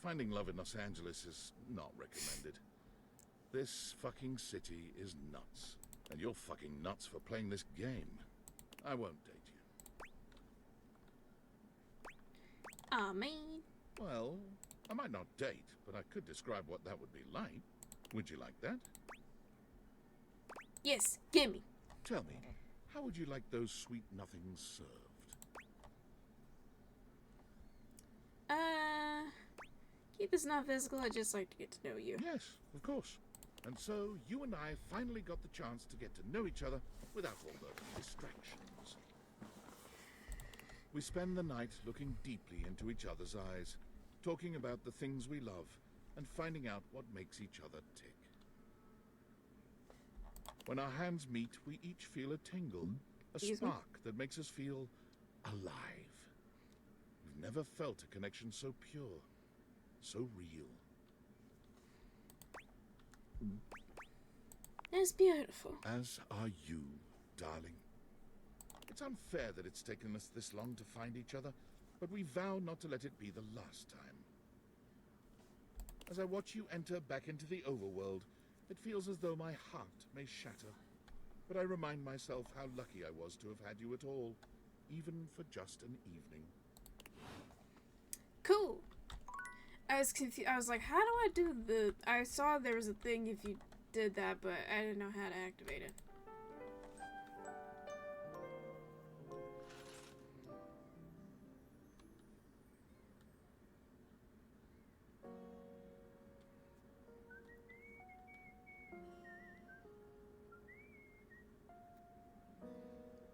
Finding love in Los Angeles is not recommended. This fucking city is nuts. And you're fucking nuts for playing this game. I won't date you. Aw, man. Well, I might not date, but I could describe what that would be like. Would you like that? Yes, gimme. Tell me, how would you like those sweet nothings served? Keep this not physical, I'd just like to get to know you. Yes, of course. And so, you and I finally got the chance to get to know each other without all the distractions. We spend the night looking deeply into each other's eyes, talking about the things we love, and finding out what makes each other tick. When our hands meet, we each feel a tingle, a spark that makes us feel alive. We've never felt a connection so pure, so real. That's beautiful. As are you, darling. It's unfair that it's taken us this long to find each other, but we vow not to let it be the last time. As I watch you enter back into the overworld, it feels as though my heart may shatter. But I remind myself how lucky I was to have had you at all, even for just an evening. Cool. I was confused. I was like, how do I do the... I saw there was a thing if you did that, but I didn't know how to activate it.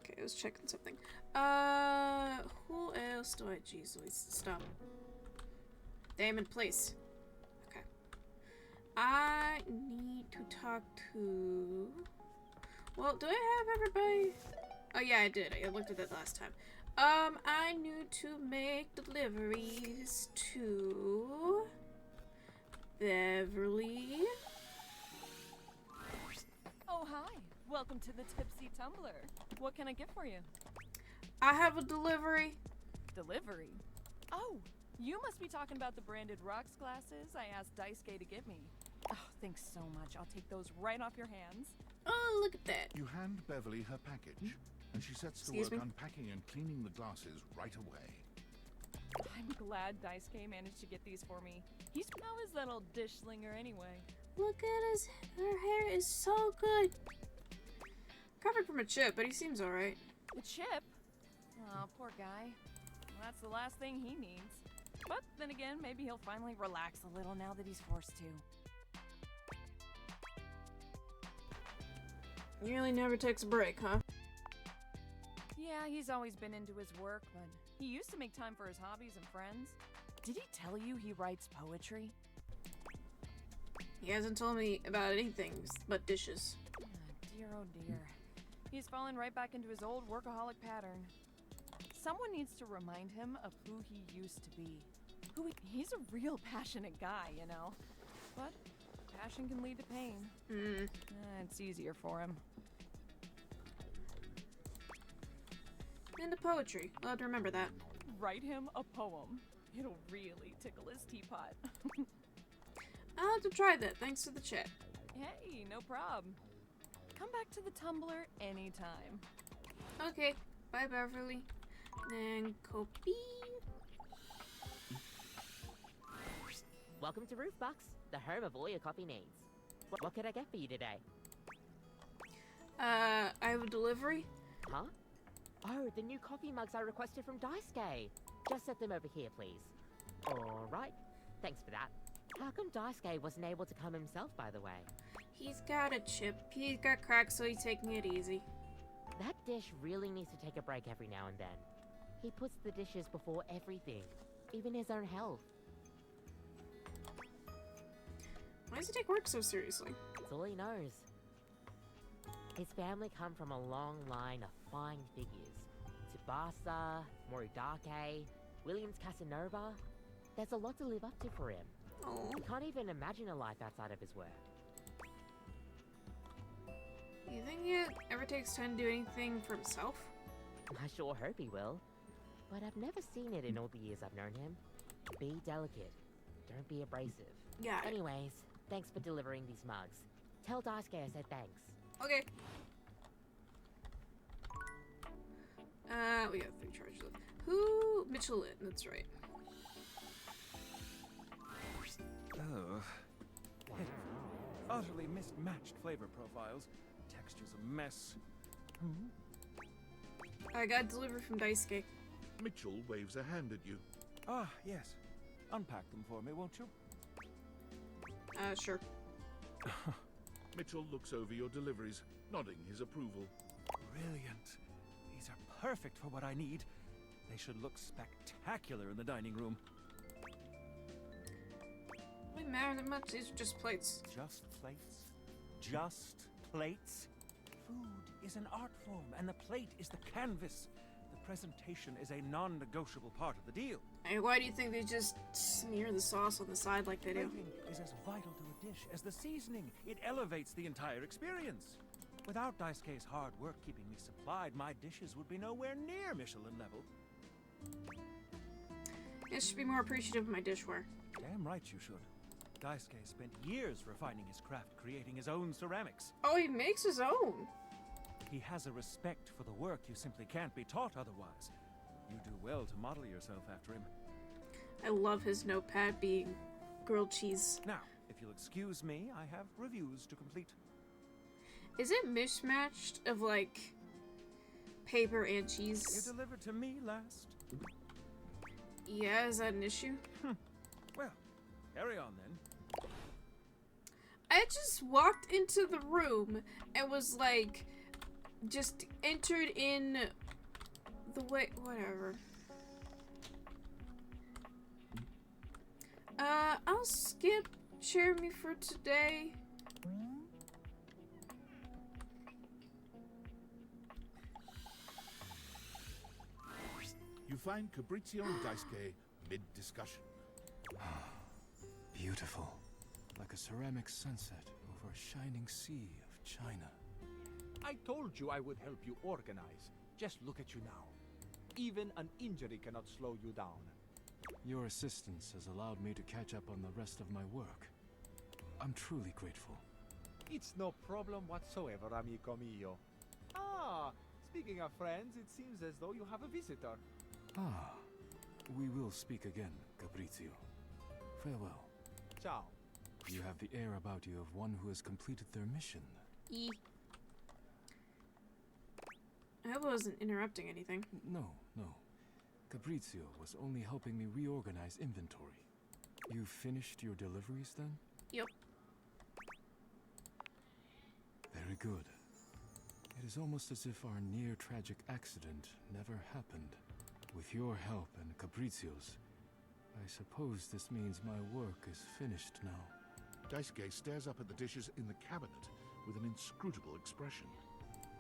Okay, I was checking something. Who else do I... Jeez, Louise, stop. Damon, please. Okay. I need to talk to... Well, do I have everybody? Oh yeah, I did. I looked at that last time. I need to make deliveries to... Beverly. Oh, hi. Welcome to the Tipsy Tumbler. What can I get for you? I have a delivery. Delivery? Oh, you must be talking about the branded rocks glasses I asked Daisuke to get me. Oh, thanks so much. I'll take those right off your hands. Oh, look at that. You hand Beverly her package, and she sets to Excuse work me? unpacking and cleaning the glasses right away. I'm glad Daisuke managed to get these for me. How is that old dish slinger anyway? Look at his... Her hair is so good. Covered from a chip, but he seems alright. A chip? Oh, poor guy. Well, that's the last thing he needs. But then again, maybe he'll finally relax a little now that he's forced to. He really never takes a break, huh? Yeah, he's always been into his work, but he used to make time for his hobbies and friends. Did he tell you he writes poetry? He hasn't told me about anything but dishes. Ah, dear, oh dear. He's fallen right back into his old workaholic pattern. Someone needs to remind him of who he used to be. He's a real passionate guy, you know. But passion can lead to pain. It's easier for him. Into poetry. I'll have to remember that. Write him a poem. It'll really tickle his teapot. I'll have to try that. Thanks for the chat. Hey, no problem. Come back to the Tumblr anytime. Okay. Bye, Beverly. Then copy. Welcome to Roofbox, the home of all your coffee needs. What could I get for you today? I have a delivery. Huh? Oh, the new coffee mugs I requested from Daisuke. Just set them over here, please. Alright, thanks for that. How come Daisuke wasn't able to come himself, by the way? He's got a chip. He's got cracked, so he's taking it easy. That dish really needs to take a break every now and then. He puts the dishes before everything, even his own health. Why does he take work so seriously? That's all he knows. His family come from a long line of fine figures. Tsubasa, Moridake, Williams Casanova. There's a lot to live up to for him. Oh. He can't even imagine a life outside of his work. You think he ever takes time to do anything for himself? I sure hope he will. But I've never seen it in all the years I've known him. Be delicate. Don't be abrasive. Yeah. Anyways, thanks for delivering these mugs. Tell Daisuke I said thanks. Okay. We got 3 charges left. Who? Mitchell Lynn, that's right. Oh. Pitiful. Utterly mismatched flavor profiles. Texture's a mess. I got delivered from Daisuke. Mitchell waves a hand at you. Ah, yes. Unpack them for me, won't you? Sure. Mitchell looks over your deliveries, nodding his approval. Brilliant. These are perfect for what I need. They should look spectacular in the dining room. Doesn't matter that much. These are just plates. Just plates? Just plates? Food is an art form, and the plate is the canvas. The presentation is a non-negotiable part of the deal. Hey, why do you think they just smear the sauce on the side like they do? Plating is as vital to a dish as the seasoning. It elevates the entire experience. Without Daisuke's hard work keeping me supplied, my dishes would be nowhere near Michelin level. I should be more appreciative of my dishware. Damn right you should. Daisuke spent years refining his craft, creating his own ceramics. Oh, he makes his own. He has a respect for the work you simply can't be taught otherwise. You do well to model yourself after him. I love his notepad being grilled cheese Now, If you'll excuse me, I have reviews to complete. Is it mismatched of like paper and cheese? You delivered to me last. Yeah, is that an issue? Well, carry on then. I just walked into the room and was like, just entered in the way, whatever. I'll skip Jeremy for today. You find Fabrizio and Daisuke mid-discussion. Beautiful. Like a ceramic sunset over a shining sea of China. I told you I would help you organize. Just look at you now. Even an injury cannot slow you down. Your assistance has allowed me to catch up on the rest of my work. I'm truly grateful. It's no problem whatsoever, amico mio. Ah, speaking of friends, it seems as though you have a visitor. Ah, we will speak again, Fabrizio. Farewell. Ciao. You have the air about you of one who has completed their mission. I hope I wasn't interrupting anything. No. Fabrizio was only helping me reorganize inventory. You finished your deliveries then? Yep. Very good. It is almost as if our near-tragic accident never happened. With your help and Fabrizio's, I suppose this means my work is finished now. Daisuke stares up at the dishes in the cabinet with an inscrutable expression.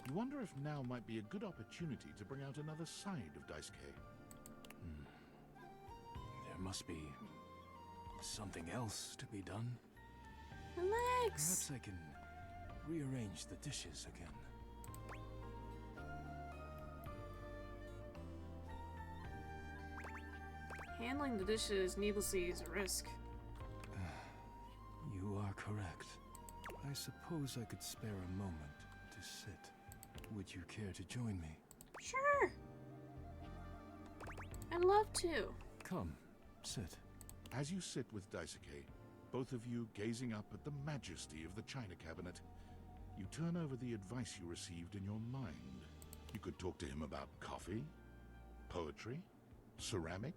You wonder if now might be a good opportunity to bring out another side of Daisuke. There must be something else to be done. Relax. Perhaps I can rearrange the dishes again. Handling the dishes needlessly is a risk. You are correct. I suppose I could spare a moment to sit. Would you care to join me? Sure. I'd love to. Come, sit. As you sit with Daisuke, both of you gazing up at the majesty of the china cabinet, you turn over the advice you received in your mind. You could talk to him about coffee, poetry, ceramics.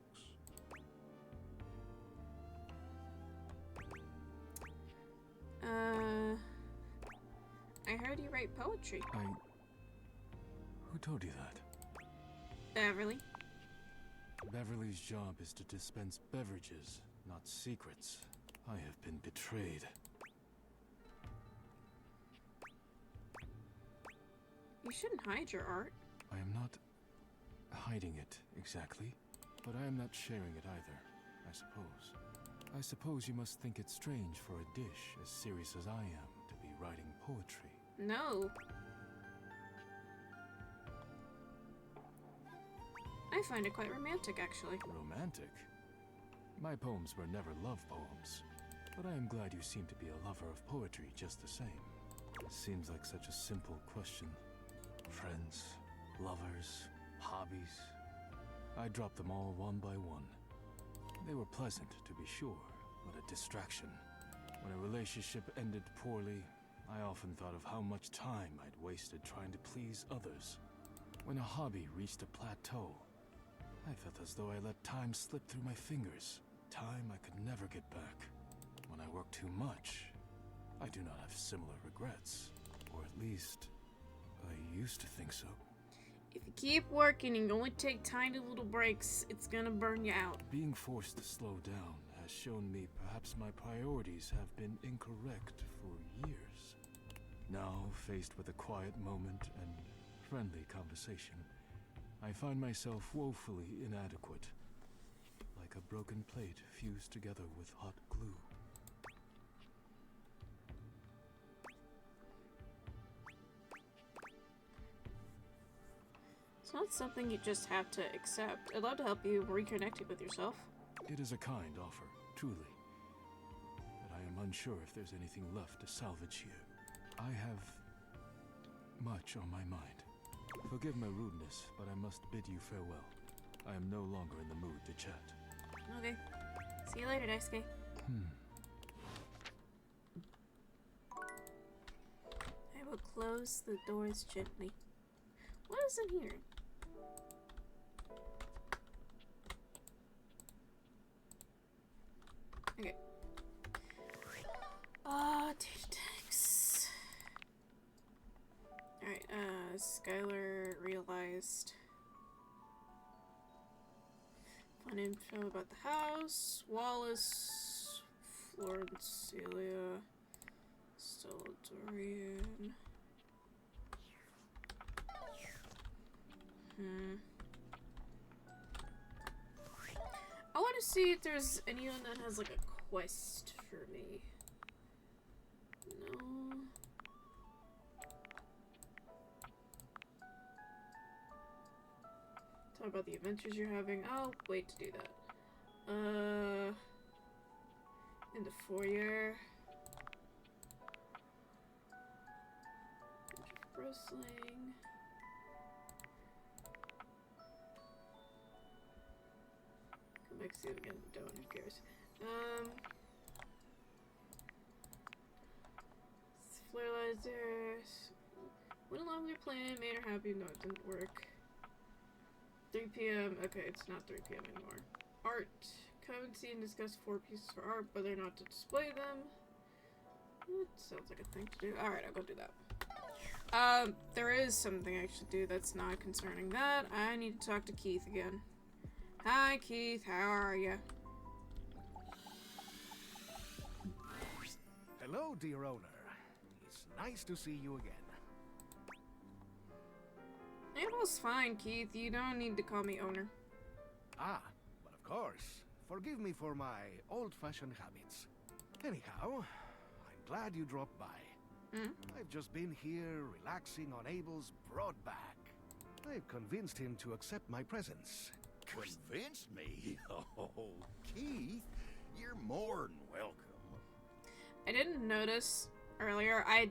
I heard you write poetry. Who told you that? Beverly. Beverly's job is to dispense beverages, not secrets. I have been betrayed. You shouldn't hide your art. I am not hiding it, exactly. But I am not sharing it either, I suppose. I suppose you must think it strange for a dish as serious as I am to be writing poetry. No. I find it quite romantic, actually. Romantic? My poems were never love poems. But I am glad you seem to be a lover of poetry just the same. It seems like such a simple question. Friends, lovers, hobbies. I dropped them all one by one. They were pleasant, to be sure, but a distraction. When a relationship ended poorly, I often thought of how much time I'd wasted trying to please others. When a hobby reached a plateau, I felt as though I let time slip through my fingers. Time I could never get back. When I work too much, I do not have similar regrets. Or at least, I used to think so. If you keep working and you only take tiny little breaks, it's gonna burn you out. Being forced to slow down has shown me perhaps my priorities have been incorrect for years. Now, faced with a quiet moment and friendly conversation, I find myself woefully inadequate, like a broken plate fused together with hot glue. It's not something you just have to accept. I'd love to help you reconnect with yourself. It is a kind offer, truly. But I am unsure if there's anything left to salvage here. I have much on my mind. Forgive my rudeness, but I must bid you farewell. I am no longer in the mood to chat. Okay. See you later, Daisuke. will close the doors gently. What is in here? Okay. Tactics. Alright, Skylar realized fun info about the house. Wallace, Florence, Celia, Stella Dorian. I want to see if there's anyone that has like a quest for me. No. Talk about the adventures you're having. I'll wait to do that. In the foyer. Wrestling. Come back see it again. Don't. Who cares? Fertilizers. Went along with your plan, made her happy. No, it didn't work. 3 p.m. Okay, it's not 3 p.m. anymore. Art. Come and see and discuss 4 pieces for art, whether or not to display them. That sounds like a thing to do. Alright, I'll go do that. There is something I should do that's not concerning that. I need to talk to Keith again. Hi, Keith. How are you? Hello, dear owner. It's nice to see you again. It was fine, Keith. You don't need to call me owner. Ah, but of course. Forgive me for my old-fashioned habits. Anyhow, I'm glad you dropped by. I've just been here relaxing on Abel's broad back. I've convinced him to accept my presence. Convinced me? Oh, Keith, you're more than welcome. I didn't notice earlier. I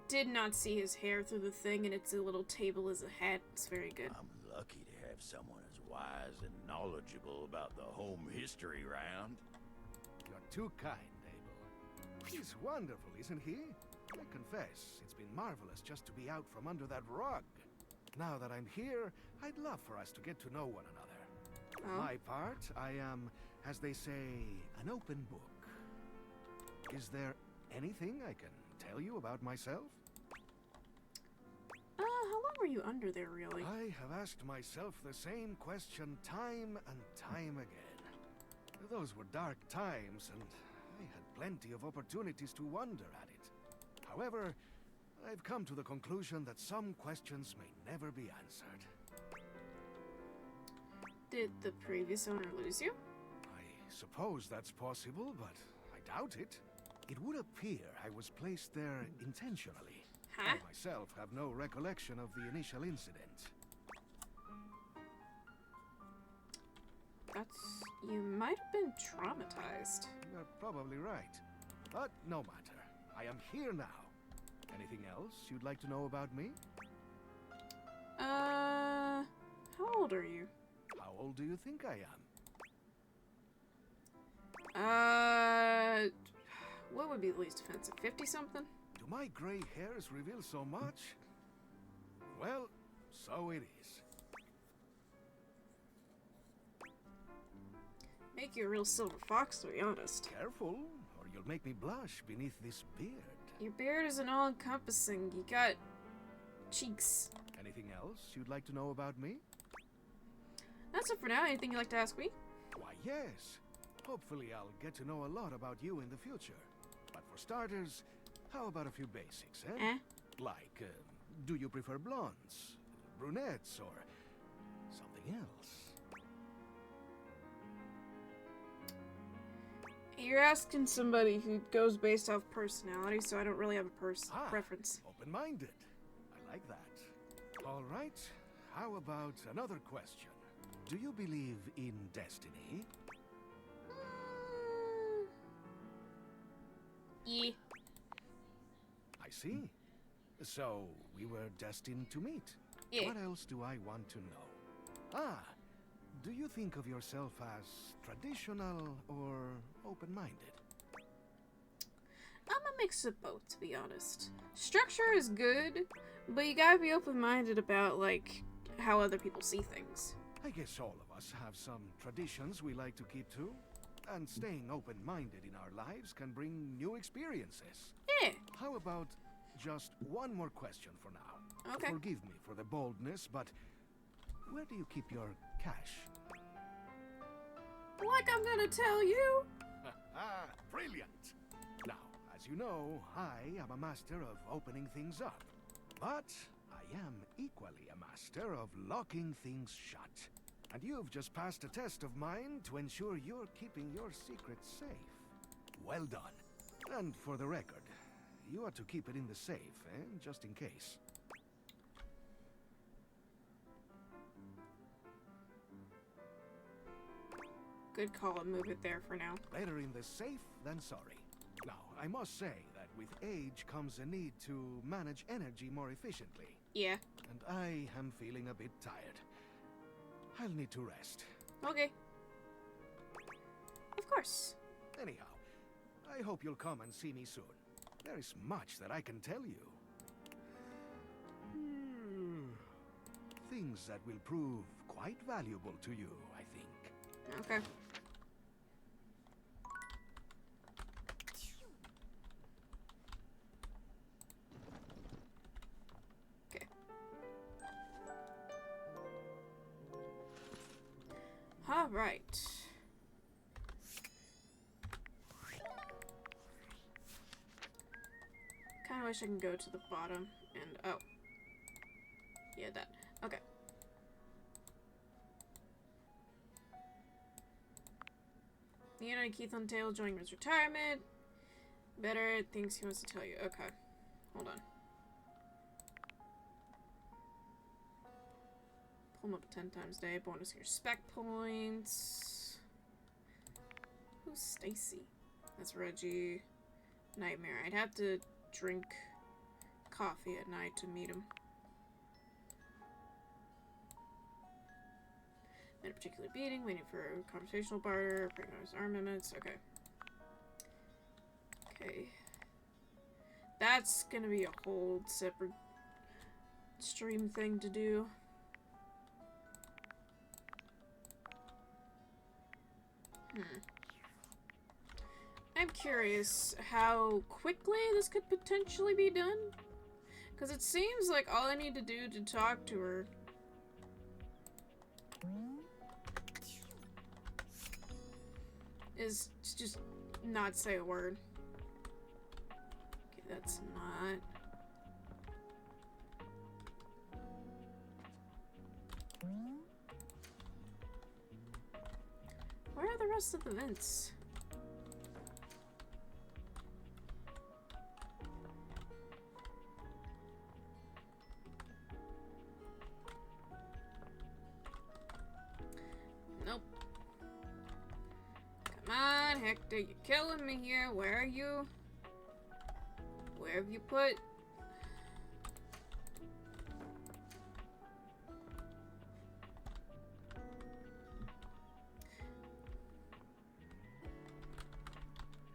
did not see his hair through the thing, and it's a little table as a hat. It's very good. I'm lucky to have someone as wise and knowledgeable about the home history round. You're too kind, Abel. He's wonderful, isn't he? I confess, it's been marvelous just to be out from under that rug. Now that I'm here, I'd love for us to get to know one another. For my part, I am, as they say, an open book. Is there anything I can tell you about myself? How long were you under there, really? I have asked myself the same question time and time again. Those were dark times, and I had plenty of opportunities to wonder at it. However, I've come to the conclusion that some questions may never be answered. Did the previous owner lose you? I suppose that's possible, but I doubt it. It would appear I was placed there intentionally. Huh? I myself have no recollection of the initial incident. You might have been traumatized. You're probably right. But no matter. I am here now. Anything else you'd like to know about me? How old are you? How old do you think I am? What would be the least offensive? 50-something? Do my gray hairs reveal so much? Well, so it is. Make you a real silver fox, to be honest. Careful, or you'll make me blush beneath this beard. Your beard isn't all-encompassing. You got cheeks. Anything else you'd like to know about me? That's it for now. Anything you'd like to ask me? Why, yes. Hopefully I'll get to know a lot about you in the future. But for starters, how about a few basics, eh? Like, do you prefer blondes, brunettes, or something else? You're asking somebody who goes based off personality, so I don't really have a preference. Open-minded. I like that. All right. How about another question? Do you believe in destiny? Yeah. I see. So, we were destined to meet. Yeah. What else do I want to know? Do you think of yourself as traditional or open-minded? I'm a mix of both, to be honest. Structure is good, but you gotta be open-minded about, like, how other people see things. I guess all of us have some traditions we like to keep to, and staying open-minded in our lives can bring new experiences. Yeah. How about just one more question for now? Okay. Forgive me for the boldness, but where do you keep your cash? Like I'm gonna tell you. Brilliant! Now, as you know, I am a master of opening things up. But I am equally a master of locking things shut. And you've just passed a test of mine to ensure you're keeping your secrets safe. Well done. And for the record, you ought to keep it in the safe, just in case. Good call and move it there for now. Better in the safe than sorry. Now, I must say that with age comes a need to manage energy more efficiently. Yeah. And I am feeling a bit tired. I'll need to rest. Okay. Of course. Anyhow, I hope you'll come and see me soon. There is much that I can tell you. Things that will prove quite valuable to you, I think. Okay. Okay. All right. Kind of wish I can go to the bottom and oh. Yeah, that. Okay. Leon and Keith on tail joining his retirement. Better things he wants to tell you. Okay. Hold on. Pull him up 10 times a day. Bonus your spec points. Who's Stacy? That's Reggie. Nightmare. I'd have to drink coffee at night to meet him. Made a particular beating, waiting for a conversational barter, bring out his armaments. Okay. Okay. That's gonna be a whole separate stream thing to do. I'm curious how quickly this could potentially be done. Because it seems like all I need to do to talk to her is to just not say a word. Okay, that's not. Where are the rest of the vents? Nope. Come on, Hector, you're killing me here. Where are you? Where have you put?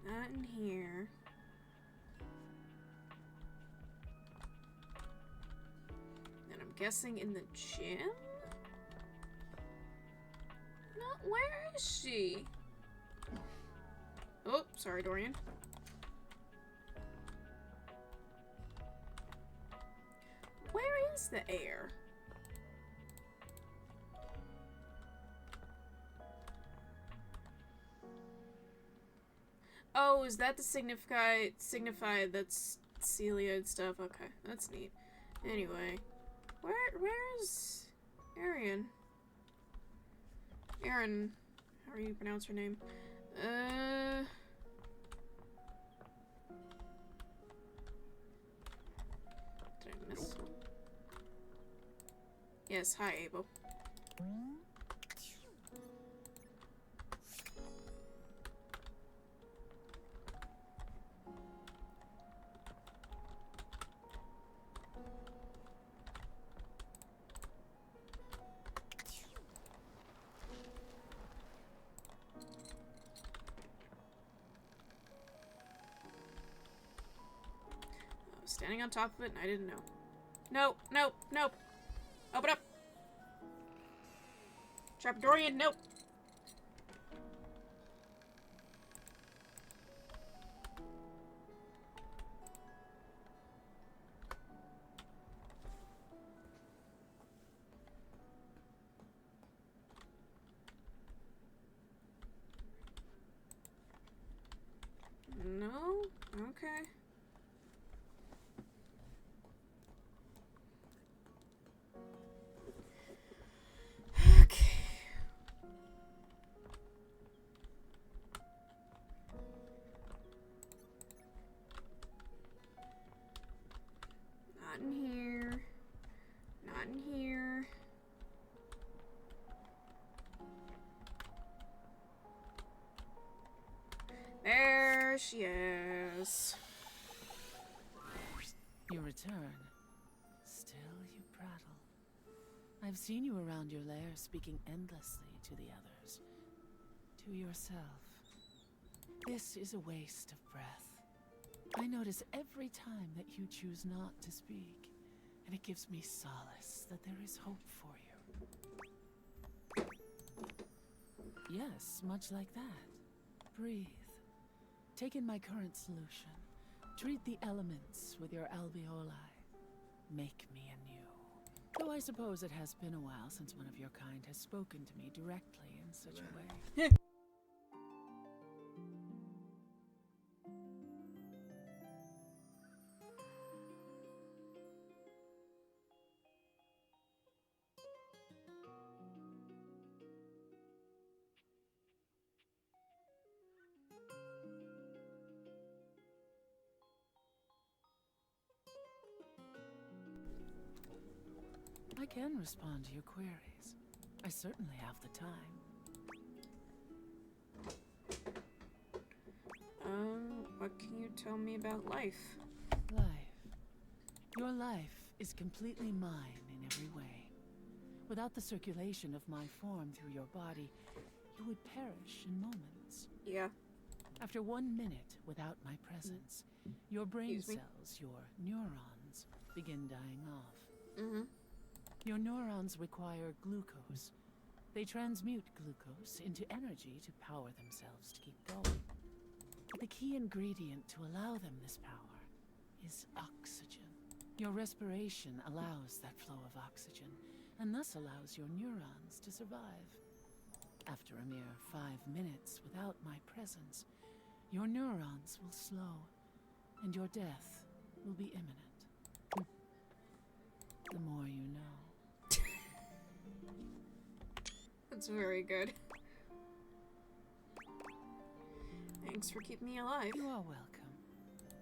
Not in here. And I'm guessing in the gym? No, where is she? Oh, sorry, Dorian. Where is the air? Oh, is that the signify that's Celia and stuff? Okay, that's neat. Anyway, where's Arian? Aaron, how do you pronounce her name? Did I miss one? Yes, hi, Abel. standing on top of it and I didn't know. Nope, nope, nope. Open up. Trapdoorian, nope. No? Okay. Okay. Not in here. Not in here. There she is. You return. Still you prattle. I've seen you around your lair speaking endlessly to the others. To yourself. This is a waste of breath. I notice every time that you choose not to speak, and it gives me solace that there is hope for you. Yes, much like that. Breathe. Take in my current solution. Treat the elements with your alveoli. Make me anew. Though I suppose it has been a while since one of your kind has spoken to me directly in such a way. I can respond to your queries. I certainly have the time. What can you tell me about life? Life. Your life is completely mine in every way. Without the circulation of my form through your body, you would perish in moments. Yeah. After 1 minute without my presence, your brain Excuse me? cells, your neurons, begin dying off. Mm-hmm. Your neurons require glucose. They transmute glucose into energy to power themselves to keep going. But the key ingredient to allow them this power is oxygen. Your respiration allows that flow of oxygen, and thus allows your neurons to survive. After a mere 5 minutes without my presence, your neurons will slow, and your death will be imminent. The more you know. That's very good. Thanks for keeping me alive. You are welcome.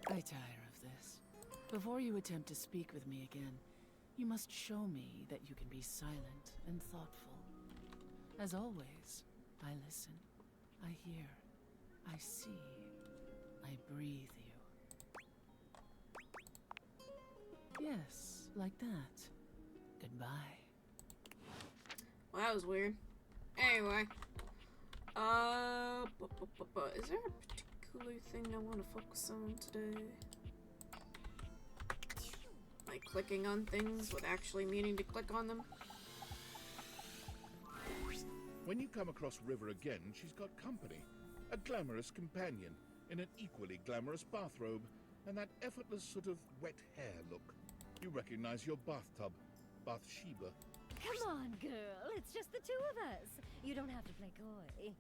I tire of this. Before you attempt to speak with me again, you must show me that you can be silent and thoughtful. As always, I listen, I hear, I see, I breathe you. Yes, like that. Goodbye. Well, that was weird. Anyway. Is there a particular thing I want to focus on today? Like clicking on things with actually meaning to click on them? When you come across River again, she's got company. A glamorous companion in an equally glamorous bathrobe and that effortless sort of wet hair look. You recognize your bathtub, Bathsheba. Come on, girl. It's just the two of us. You don't have to play coy.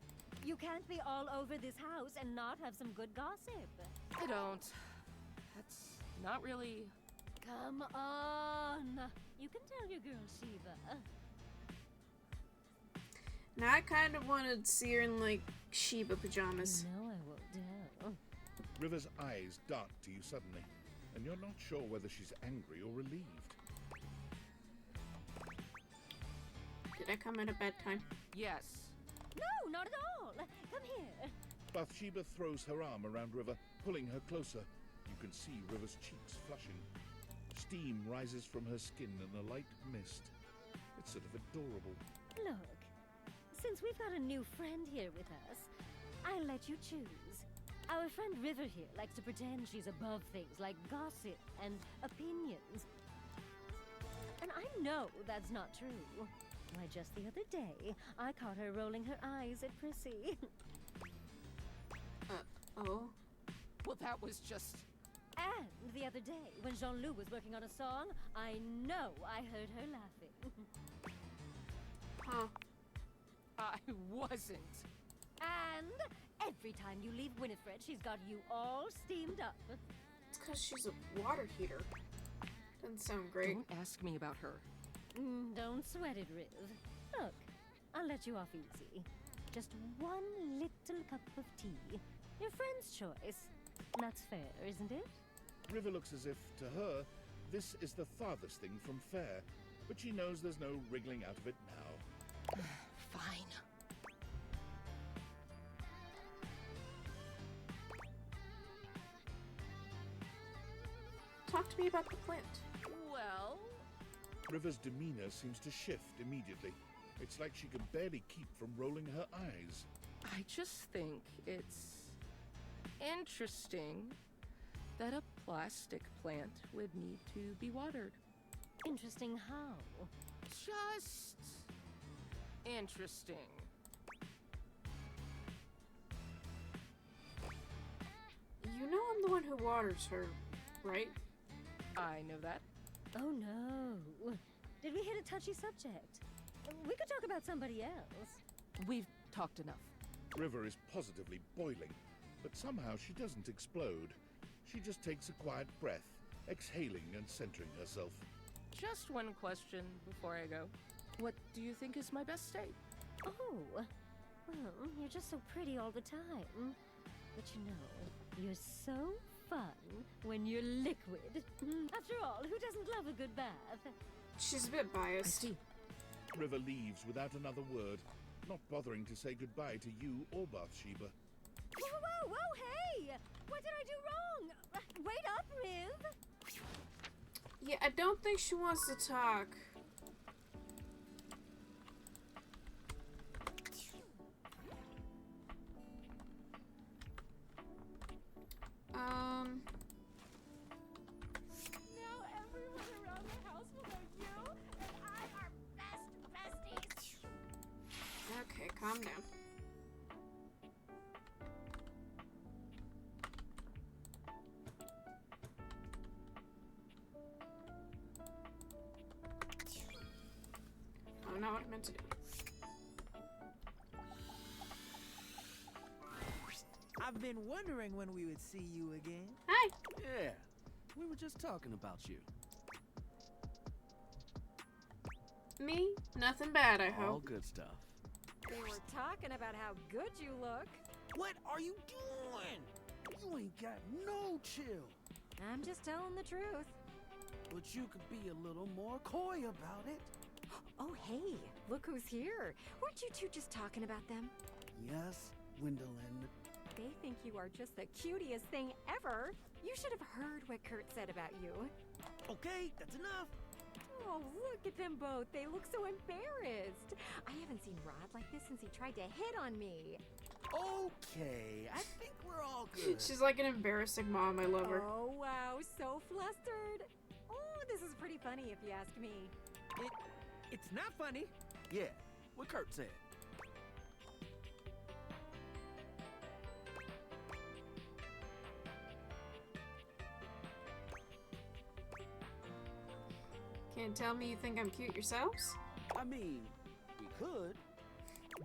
You can't be all over this house and not have some good gossip. I don't. That's not really... Come on. You can tell your girl Sheba. Now I kind of wanted to see her in like Sheba pajamas. No, I won't tell. River's eyes dart to you suddenly, and you're not sure whether she's angry or relieved. Did I come at a bad time? Yes. No, not at all. Come here. Bathsheba throws her arm around River, pulling her closer. You can see River's cheeks flushing. Steam rises from her skin in a light mist. It's sort of adorable. Look, since we've got a new friend here with us, I'll let you choose. Our friend River here likes to pretend she's above things like gossip and opinions. And I know that's not true. Why, just the other day, I caught her rolling her eyes at Prissy. Oh? Well, that was just... And the other day, when Jean-Loup was working on a song, I know I heard her laughing. Huh. I wasn't. And every time you leave Winifred, she's got you all steamed up. It's because she's a water heater. Doesn't sound great. Don't ask me about her. Don't sweat it, Riv. Look, I'll let you off easy. Just one little cup of tea. Your friend's choice. That's fair, isn't it? River looks as if, to her, this is the farthest thing from fair, but she knows there's no wriggling out of it now. Fine. Talk to me about the plant. Well... River's demeanor seems to shift immediately. It's like she can barely keep from rolling her eyes. I just think it's interesting that a plastic plant would need to be watered. Interesting how? Just interesting. You know I'm the one who waters her, right? I know that. Oh no. Did we hit a touchy subject? We could talk about somebody else. We've talked enough. River is positively boiling, but somehow she doesn't explode. She just takes a quiet breath, exhaling and centering herself. Just one question before I go. What do you think is my best state? Oh, well, you're just so pretty all the time. But you know, you're so fun when you're liquid. After all, who doesn't love a good bath? She's a bit biased. River leaves without another word, not bothering to say goodbye to you or Bathsheba. Whoa, hey! What did I do wrong? Wait up, Riv! Yeah, I don't think she wants to talk. Now everyone around the house will know you and I are best besties. Okay, calm down. Oh, not what I meant to do. I've been wondering when we would see you again. Hi. Yeah, we were just talking about you. Me? Nothing bad, I All hope. good stuff. They were talking about how good you look. What are you doing? You ain't got no chill. I'm just telling the truth. But you could be a little more coy about it. Oh, hey, look who's here. Weren't you two just talking about them? Yes, Gwendolyn. They think you are just the cutest thing ever. You should have heard what Kurt said about you. Okay, that's enough. Oh, look at them both. They look so embarrassed. I haven't seen Rod like this since he tried to hit on me. Okay, I think we're all good. She's like an embarrassing mom. I love her. Oh, wow, so flustered. Oh, this is pretty funny if you ask me. It's not funny. Yeah, what Kurt said. Can't tell me you think I'm cute yourselves? I mean, we could.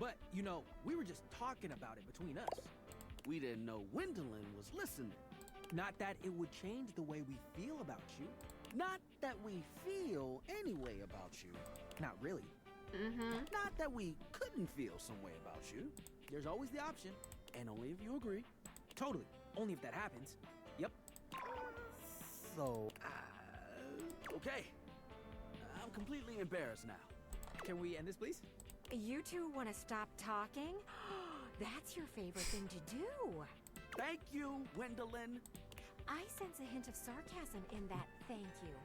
But, you know, we were just talking about it between us. We didn't know Gwendolyn was listening. Not that it would change the way we feel about you. Not that we feel any way about you. Not really. Not that we couldn't feel some way about you. There's always the option, and only if you agree. Totally. Only if that happens. Yep. So, okay. I'm completely embarrassed now. Can we end this, please? You two want to stop talking? That's your favorite thing to do. Thank you, Gwendolyn. I sense a hint of sarcasm in that thank you.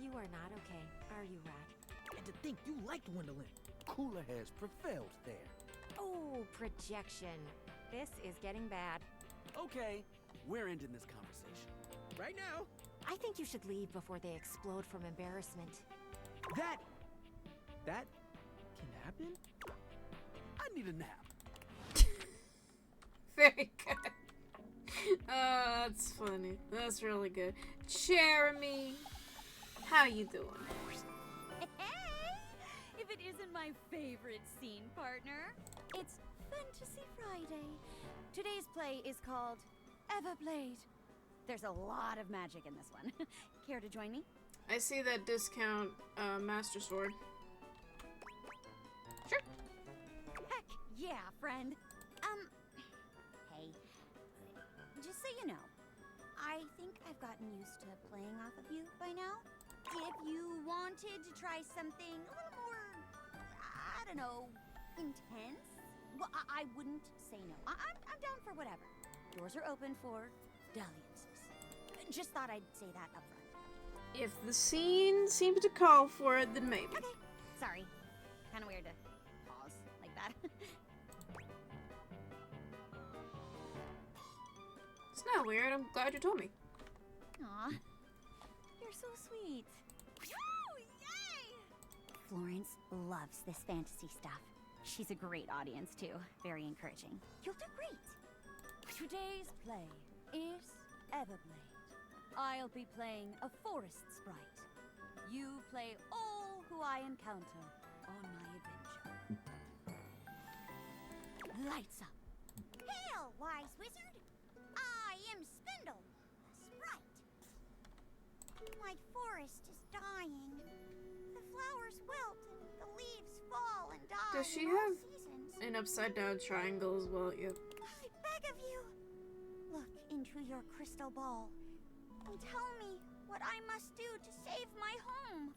You are not okay, are you, Rod? And to think you liked Gwendolyn. Cooler has prevailed there. Oh, projection. This is getting bad. Okay, we're ending this conversation. Right now. I think you should leave before they explode from embarrassment. That can happen? I need a nap. Very good. Oh, that's funny. That's really good. Jeremy, how you doing? Hey! If it isn't my favorite scene partner, it's Fantasy Friday. Today's play is called Everblade. There's a lot of magic in this one. Care to join me? I see that discount Master Sword. Sure. Heck yeah, friend. Hey, just so you know, I think I've gotten used to playing off of you by now. If you wanted to try something a little more, I don't know, intense, well, I wouldn't say no. I'm down for whatever. Doors are open for dalliances. Just thought I'd say that up front. If the scene seems to call for it, then maybe. Okay. Sorry. Kind of weird to pause like that. It's not weird. I'm glad you told me. Aw. You're so sweet. Woo! Yay! Florence loves this fantasy stuff. She's a great audience, too. Very encouraging. You'll do great. Today's play is Everblade. I'll be playing a forest sprite. You play all who I encounter on my adventure. Lights up. Hail, wise wizard! I am Spindle, sprite. My forest is dying. The flowers wilt and the leaves fall and die. Does she in all have seasons. an upside down triangle as well? Yep. I beg of you, look into your crystal ball and tell me what I must do to save my home.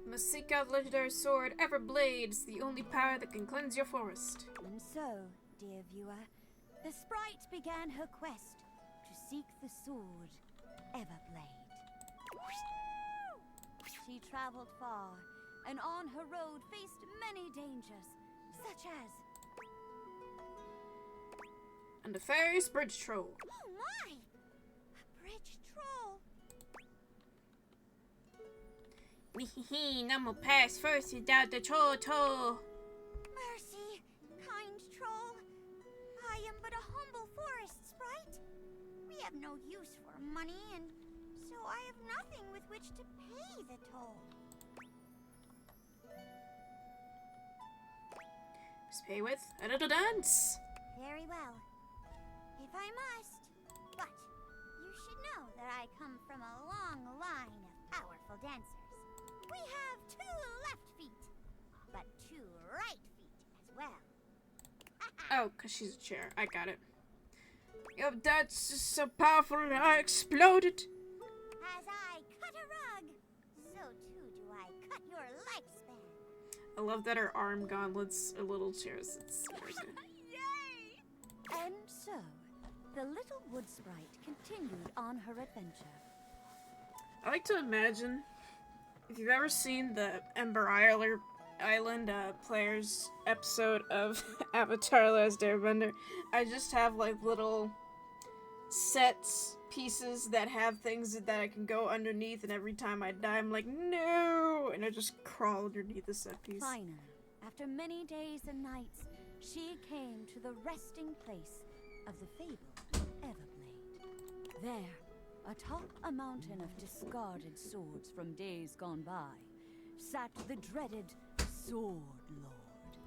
Must seek out the legendary sword, Everblade. It's the only power that can cleanse your forest. And so, dear viewer, the sprite began her quest to seek the sword, Everblade. She traveled far, and on her road faced many dangers, such as... And the fairy's bridge troll. Oh my! A bridge troll! Weehee, none will pass first without the troll toll. Mercy, kind troll. I am but a humble forest sprite. We have no use for money, and so I have nothing with which to pay the toll. Must pay with a little dance. Very well. If I must. But you should know that I come from a long line of powerful dancers. We have 2 left feet, but 2 right feet as well. Oh, because she's a chair. I got it. Your dance is so powerful that I exploded. As I cut a rug, so too do I cut your lifespan. I love that her arm gauntlets are little chairs. It's very good. Yay! And so, the little wood sprite continued on her adventure. I like to imagine, if you've ever seen the Ember Island players episode of Avatar: The Last Airbender, I just have like little sets pieces that have things that I can go underneath, and every time I die I'm like, no, and I just crawl underneath the set piece. Finally, after many days and nights, she came to the resting place of the fabled Everblade. There, atop a mountain of discarded swords from days gone by, sat the dreaded Sword Lord,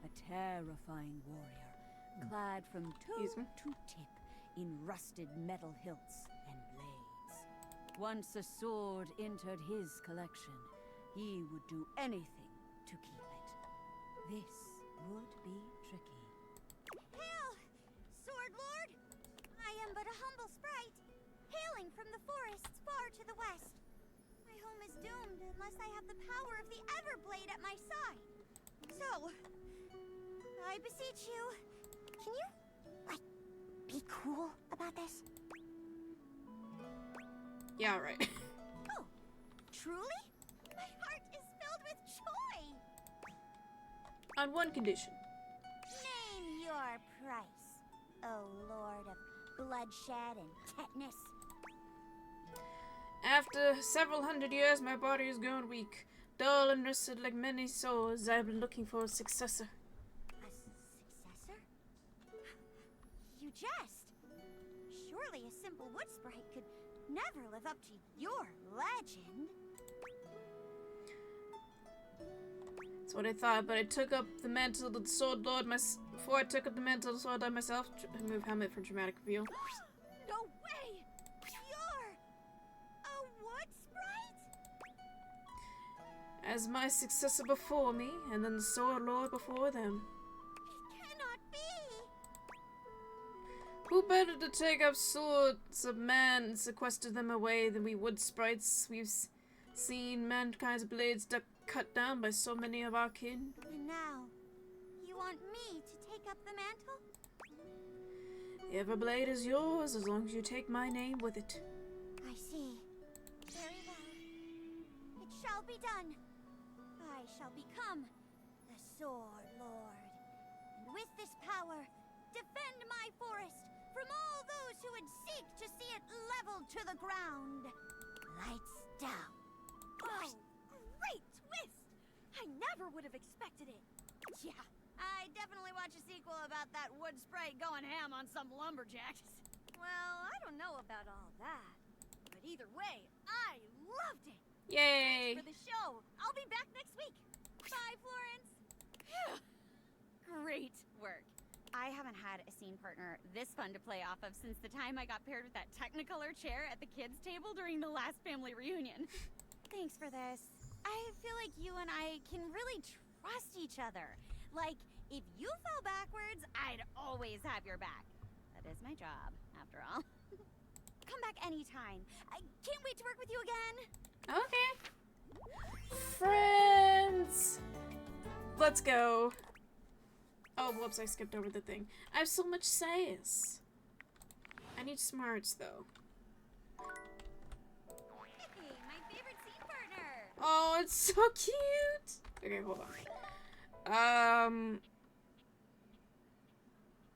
a terrifying warrior, clad from toe to tip in rusted metal hilts and blades. Once a sword entered his collection, he would do anything to keep it. This would be tricky. am but a humble sprite, hailing from the forests far to the west. My home is doomed unless I have the power of the Everblade at my side. So, I beseech you, can you, like, be cool about this? Yeah, right. Oh, truly? My heart is filled with joy. On one condition. Name your price, O Lord of bloodshed and tetanus. After several hundred years, my body has grown weak. Dull and rusted like many sores, I have been looking for a successor. A successor? You jest. Surely a simple wood sprite could never live up to your legend. That's what I thought, but I took up the mantle of the Sword Lord before I took up the mantle of the Sword Lord myself. Remove helmet for dramatic reveal. No way! You're a wood sprite? As my successor before me, and then the Sword Lord before them. It cannot be! Who better to take up swords of man and sequester them away than we wood sprites? We've seen mankind's blades cut down by so many of our kin. And now, you want me to take up the mantle? The Everblade is yours as long as you take my name with it. I see. Very well. It shall be done. I shall become the Sword Lord. And with this power, defend my forest from all those who would seek to see it leveled to the ground. Lights down. Oh, great twist! I never would have expected it. Yeah, I definitely watch a sequel about that wood sprite going ham on some lumberjacks. Well, I don't know about all that. But either way, I loved it. Yay! Thanks for the show. I'll be back next week. Bye, Florence. Great work. I haven't had a scene partner this fun to play off of since the time I got paired with that Technicolor chair at the kids' table during the last family reunion. Thanks for this. I feel like you and I can really trust each other. Like, if you fell backwards, I'd always have your back. That is my job, after all. Come back anytime. I can't wait to work with you again. Okay. Friends! Let's go. Oh, whoops, I skipped over the thing. I have so much sass. I need smarts, though. Hey, my favorite scene partner. Oh, it's so cute! Okay, hold on.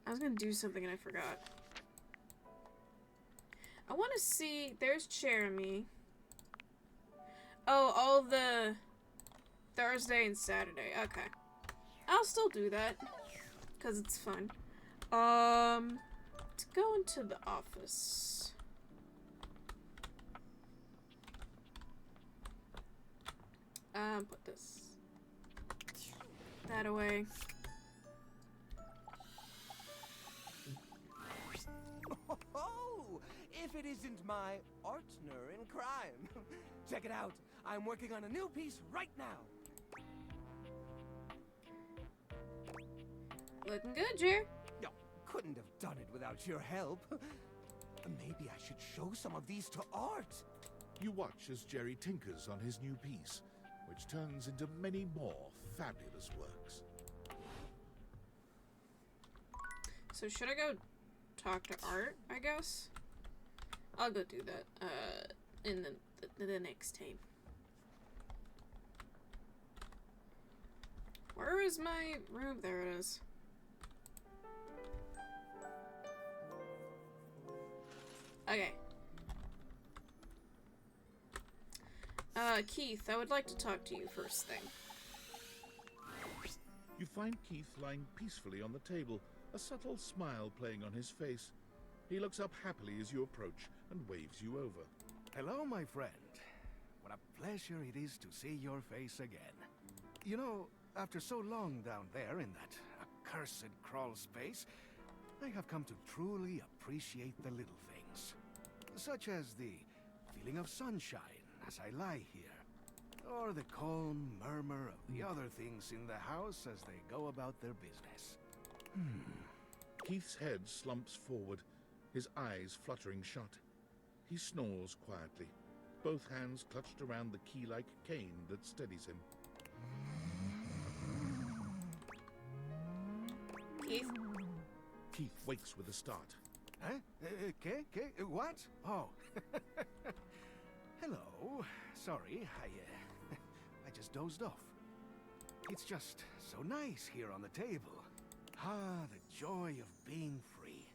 I was gonna do something and I forgot. I want to see... There's Jeremy. Oh, all the Thursday and Saturday. Okay. I'll still do that. Because it's fun. Let's go into the office. Put that away. Oh, if it isn't my partner in crime. Check it out. I'm working on a new piece right now. Looking good, Jer. No, couldn't have done it without your help. Maybe I should show some of these to Art. You watch as Jerry tinkers on his new piece, which turns into many more fabulous works. So should I go talk to Art, I guess? I'll go do that, in the next tape. Where is my room? There it is. Okay. Keith, I would like to talk to you first thing. You find Keith lying peacefully on the table, a subtle smile playing on his face. He looks up happily as you approach and waves you over. Hello, my friend. What a pleasure it is to see your face again. You know, after so long down there in that accursed crawl space, I have come to truly appreciate the little things. Such as the feeling of sunshine as I lie here, or the calm murmur of the other things in the house as they go about their business. Keith's head slumps forward. his eyes fluttering shut. He snores quietly, both hands clutched around the key-like cane that steadies him. Keith? Keith wakes with a start. Huh? What? Oh. Hello. Sorry, I just dozed off. It's just so nice here on the table. Ah, the joy of being free.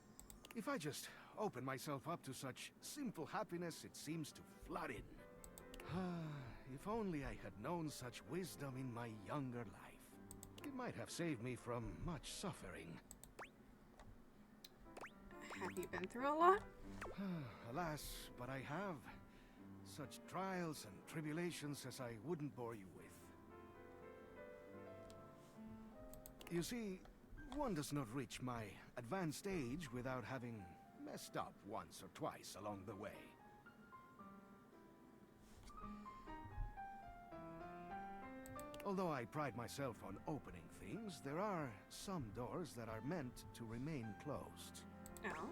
If I just open myself up to such simple happiness, it seems to flood in. Ah, if only I had known such wisdom in my younger life. It might have saved me from much suffering. Have you been through a lot? Alas, but I have. Such trials and tribulations as I wouldn't bore you with. You see, one does not reach my advanced age without having messed up once or twice along the way. Although I pride myself on opening things, there are some doors that are meant to remain closed. Oh?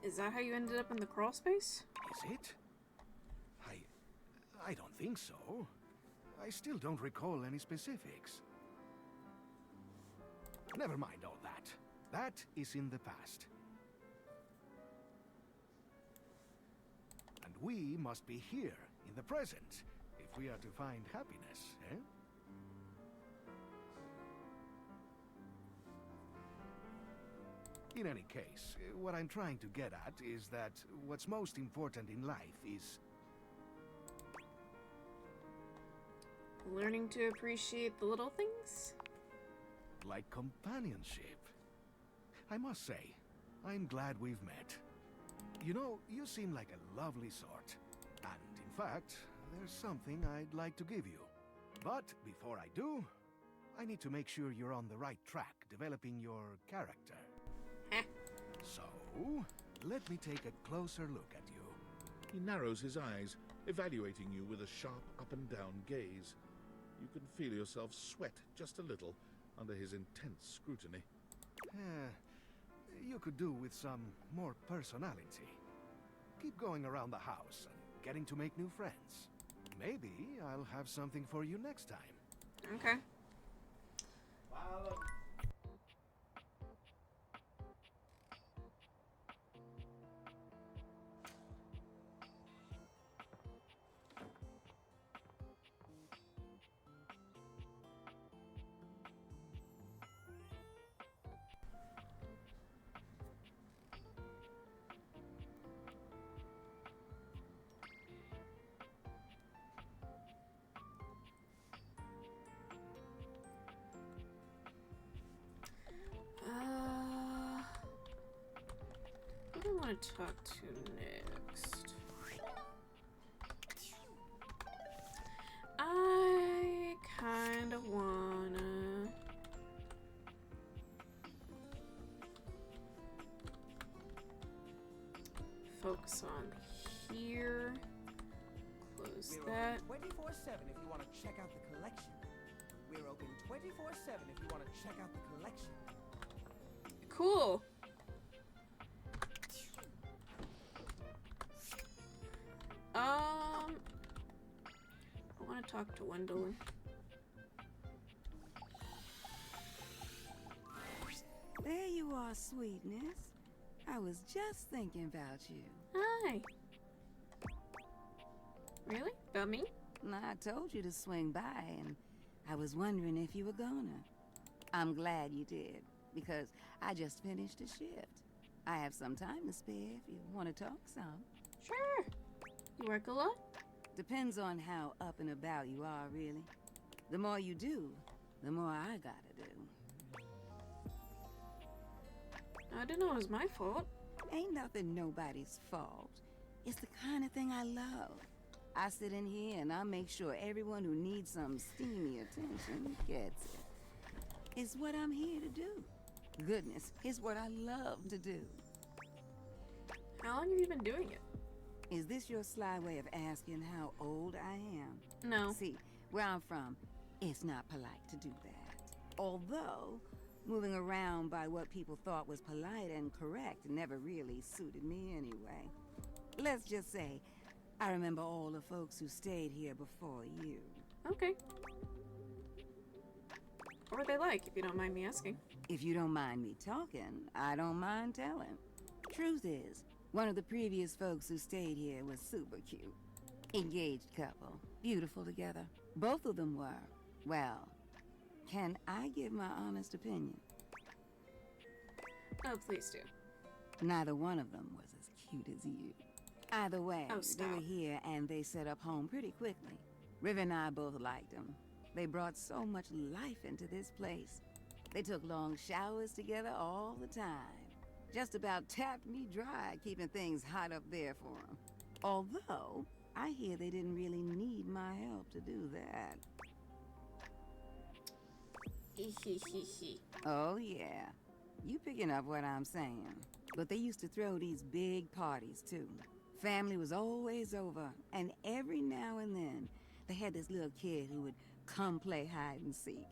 Is that how you ended up in the crawl space? Is it? I don't think so. I still don't recall any specifics. Never mind all that. That is in the past. And we must be here, in the present, if we are to find happiness, eh? In any case, what I'm trying to get at is that what's most important in life is learning to appreciate the little things? like companionship. I must say, I'm glad we've met. You know, you seem like a lovely sort. And in fact, there's something I'd like to give you. But before I do, I need to make sure you're on the right track developing your character. So, let me take a closer look at you. He narrows his eyes, evaluating you with a sharp up-and-down gaze. You can feel yourself sweat just a little under his intense scrutiny. You could do with some more personality. Keep going around the house and getting to make new friends. Maybe I'll have something for you next time. Okay. Who do I want to talk to next? I kind of wanna... focus on here. Close that. We're open 24/7 if you want to check out the collection. We're open 24/7 if you want to check out the collection. Cool. I want to talk to Wendell. There you are, sweetness. I was just thinking about you. Hi. Really? About me? I told you to swing by, and I was wondering if you were gonna. I'm glad you did, because I just finished a shift. I have some time to spare if you want to talk some. Sure. You work a lot? Depends on how up and about you are, really. The more you do, the more I gotta do. I didn't know it was my fault. Ain't nothing nobody's fault. It's the kind of thing I love. I sit in here and I make sure everyone who needs some steamy attention gets it. It's what I'm here to do. Goodness, it's what I love to do. How long have you been doing it? Is this your sly way of asking how old I am? No. See, where I'm from, it's not polite to do that. Although, Moving around by what people thought was polite and correct never really suited me anyway. Let's just say, I remember all the folks who stayed here before you. Okay. What were they like, if you don't mind me asking? If you don't mind me talking, I don't mind telling. Truth is, one of the previous folks who stayed here was super cute. Engaged couple, beautiful together. Both of them were. Well, can I give my honest opinion? Oh, please do. Neither one of them was as cute as you. Either way, Oh, they stop. were here and they set up home pretty quickly. Riv and I both liked them. They brought so much life into this place. They took long showers together all the time. Just about tapped me dry, keeping things hot up there for them. Although, I hear they didn't really need my help to do that. Oh, yeah. You picking up what I'm saying. But they used to throw these big parties, too. Family was always over, and every now and then, they had this little kid who would come play hide and seek.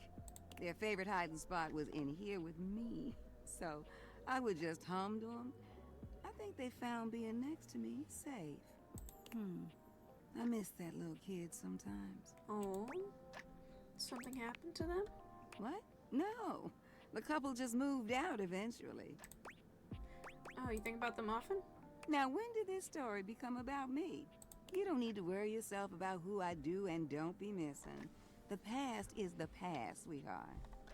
Their favorite hiding spot was in here with me, so I would just hum to them. I think they found being next to me safe. I miss that little kid sometimes. Oh? Something happened to them? What? No. The couple just moved out eventually. Oh, you think about them often? Now, when did this story become about me? You don't need to worry yourself about who I do and don't be missing. The past is the past, sweetheart.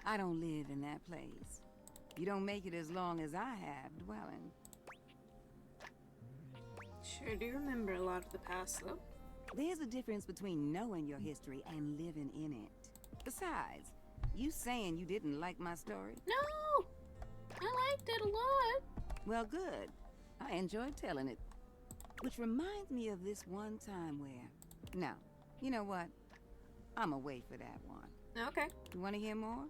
I don't live in that place. You don't make it as long as I have dwelling. Sure do remember a lot of the past, though. There's a difference between knowing your history and living in it. Besides, you saying you didn't like my story? No! I liked it a lot. Well, good. I enjoyed telling it. Which reminds me of this one time where... No, you know what? I'ma wait for that one. Okay. You want to hear more?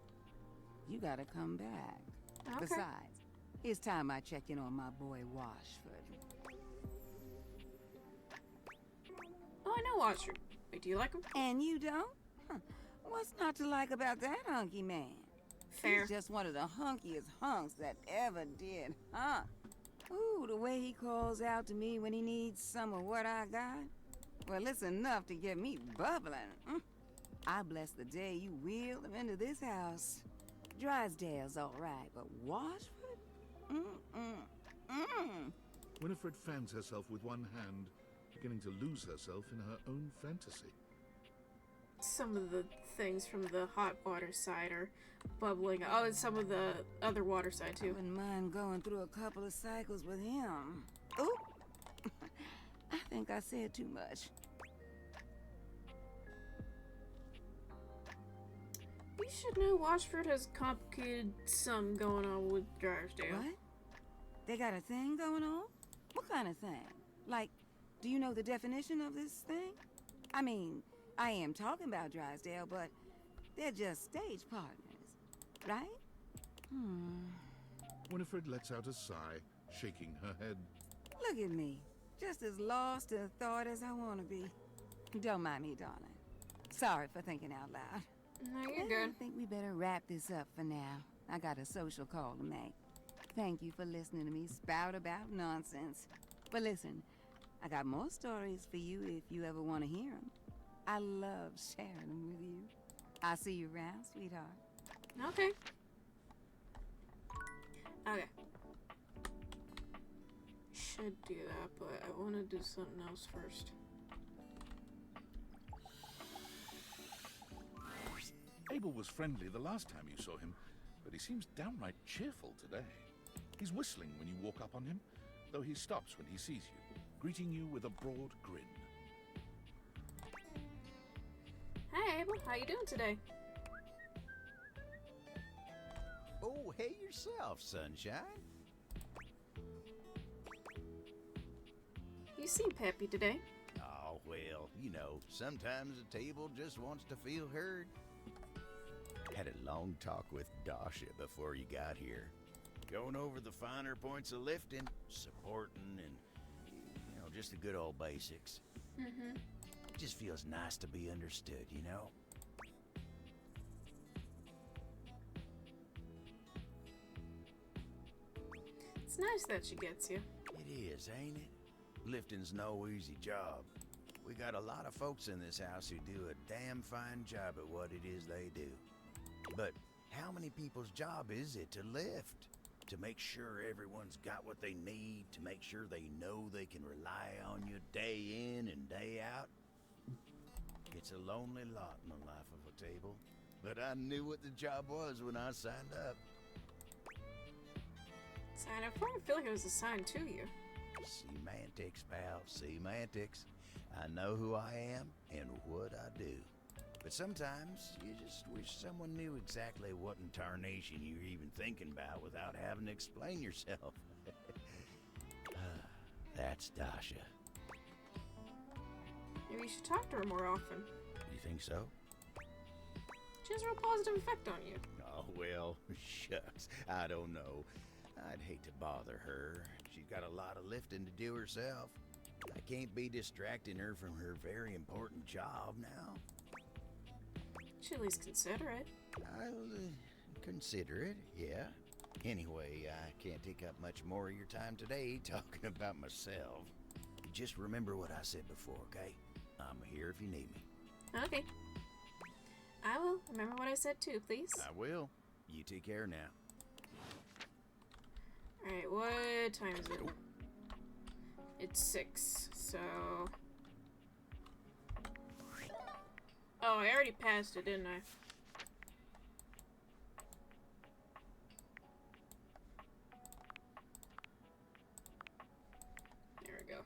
You gotta come back. Okay. Besides, it's time I check in on my boy Washford. Oh, I know Watcher. Wait, do you like him? And you don't? Huh. What's not to like about that hunky man? Fair. He's just one of the hunkiest hunks that ever did, huh? Ooh, the way he calls out to me when he needs some of what I got. Well, it's enough to get me bubbling. I bless the day you wheeled him into this house. Drysdale's all right, but Washford? Winifred fans herself with one hand, beginning to lose herself in her own fantasy. Some of the things from the hot water side are bubbling. Oh, and some of the other water side, too. I wouldn't mind going through a couple of cycles with him. Oop! I think I said too much. You should know Washford has complicated some going on with Drysdale. What? They got a thing going on? What kind of thing? Like, do you know the definition of this thing? I mean, I am talking about Drysdale, but they're just stage partners, right? Winifred lets out a sigh, shaking her head. Look at me, just as lost in thought as I want to be. Don't mind me, darling. Sorry for thinking out loud. No, you're Well, good. I think we better wrap this up for now. I got a social call to make. Thank you for listening to me spout about nonsense. But listen, I got more stories for you if you ever want to hear them. I love sharing them with you. I'll see you around, sweetheart. Okay. Okay. Should do that, but I want to do something else first. Abel was friendly the last time you saw him, but he seems downright cheerful today. He's whistling when you walk up on him, though he stops when he sees you, greeting you with a broad grin. Hi, Abel. How you doing today? Oh, hey yourself, sunshine. You seem peppy today. Oh, well, you know, sometimes a table just wants to feel heard. Had a long talk with Dasha before you got here. Going over the finer points of lifting, supporting, and, you know, just the good old basics. Mm-hmm. It just feels nice to be understood, you know? It's nice that she gets you. It is, ain't it? Lifting's no easy job. We got a lot of folks in this house who do a damn fine job at what it is they do. But how many people's job is it to lift? To make sure everyone's got what they need, to make sure they know they can rely on you day in and day out? It's a lonely lot in the life of a table, but I knew what the job was when I signed up. Sign up for it? I feel like it was assigned to you. Semantics, pal, semantics. I know who I am and what I do. But sometimes you just wish someone knew exactly what in tarnation you're even thinking about without having to explain yourself. That's Dasha. Maybe you should talk to her more often. You think so? She has a real positive effect on you. Oh, well, shucks. I don't know. I'd hate to bother her. She's got a lot of lifting to do herself. I can't be distracting her from her very important job now. Should at least consider it. I'll consider it, yeah. Anyway, I can't take up much more of your time today talking about myself. Just remember what I said before, okay? I'm here if you need me. Okay. I will. Remember what I said too, please. I will. You take care now. Alright, what time is it? It's 6, so... Oh, I already passed it, didn't I? There we go.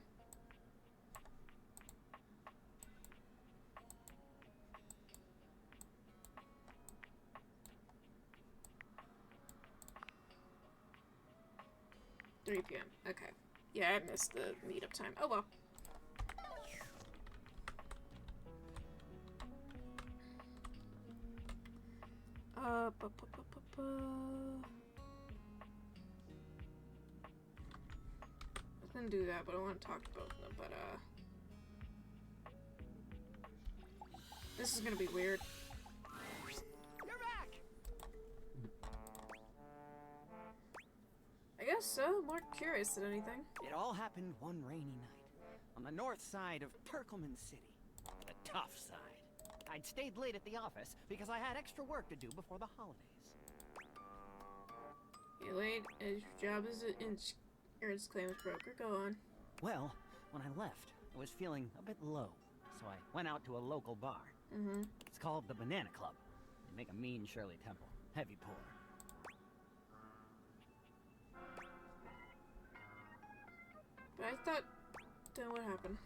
$3 p.m. Okay. Yeah, I missed the meetup time. Oh well. I was gonna do that, but I want to talk to both of them, but this is gonna be weird. You're back! I guess so. More curious than anything. It all happened one rainy night, on the north side of Perkelman City. The tough side. I'd stayed late at the office because I had extra work to do before the holidays. You're late as your job as an insurance claims broker. Go on. Well, when I left, I was feeling a bit low, so I went out to a local bar. Mm-hmm. It's called the Banana Club. They make a mean Shirley Temple. Heavy pour. But I thought... Then what happened?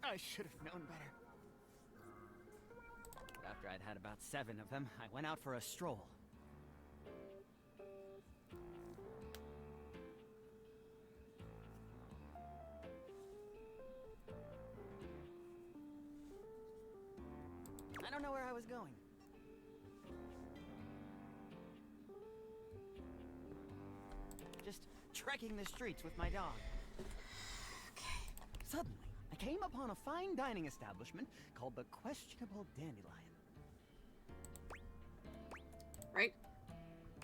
I should have known better. But after I'd had about 7 of them, I went out for a stroll. I don't know where I was going. Just trekking the streets with my dog. Suddenly, I came upon a fine dining establishment called the Questionable Dandelion. Right.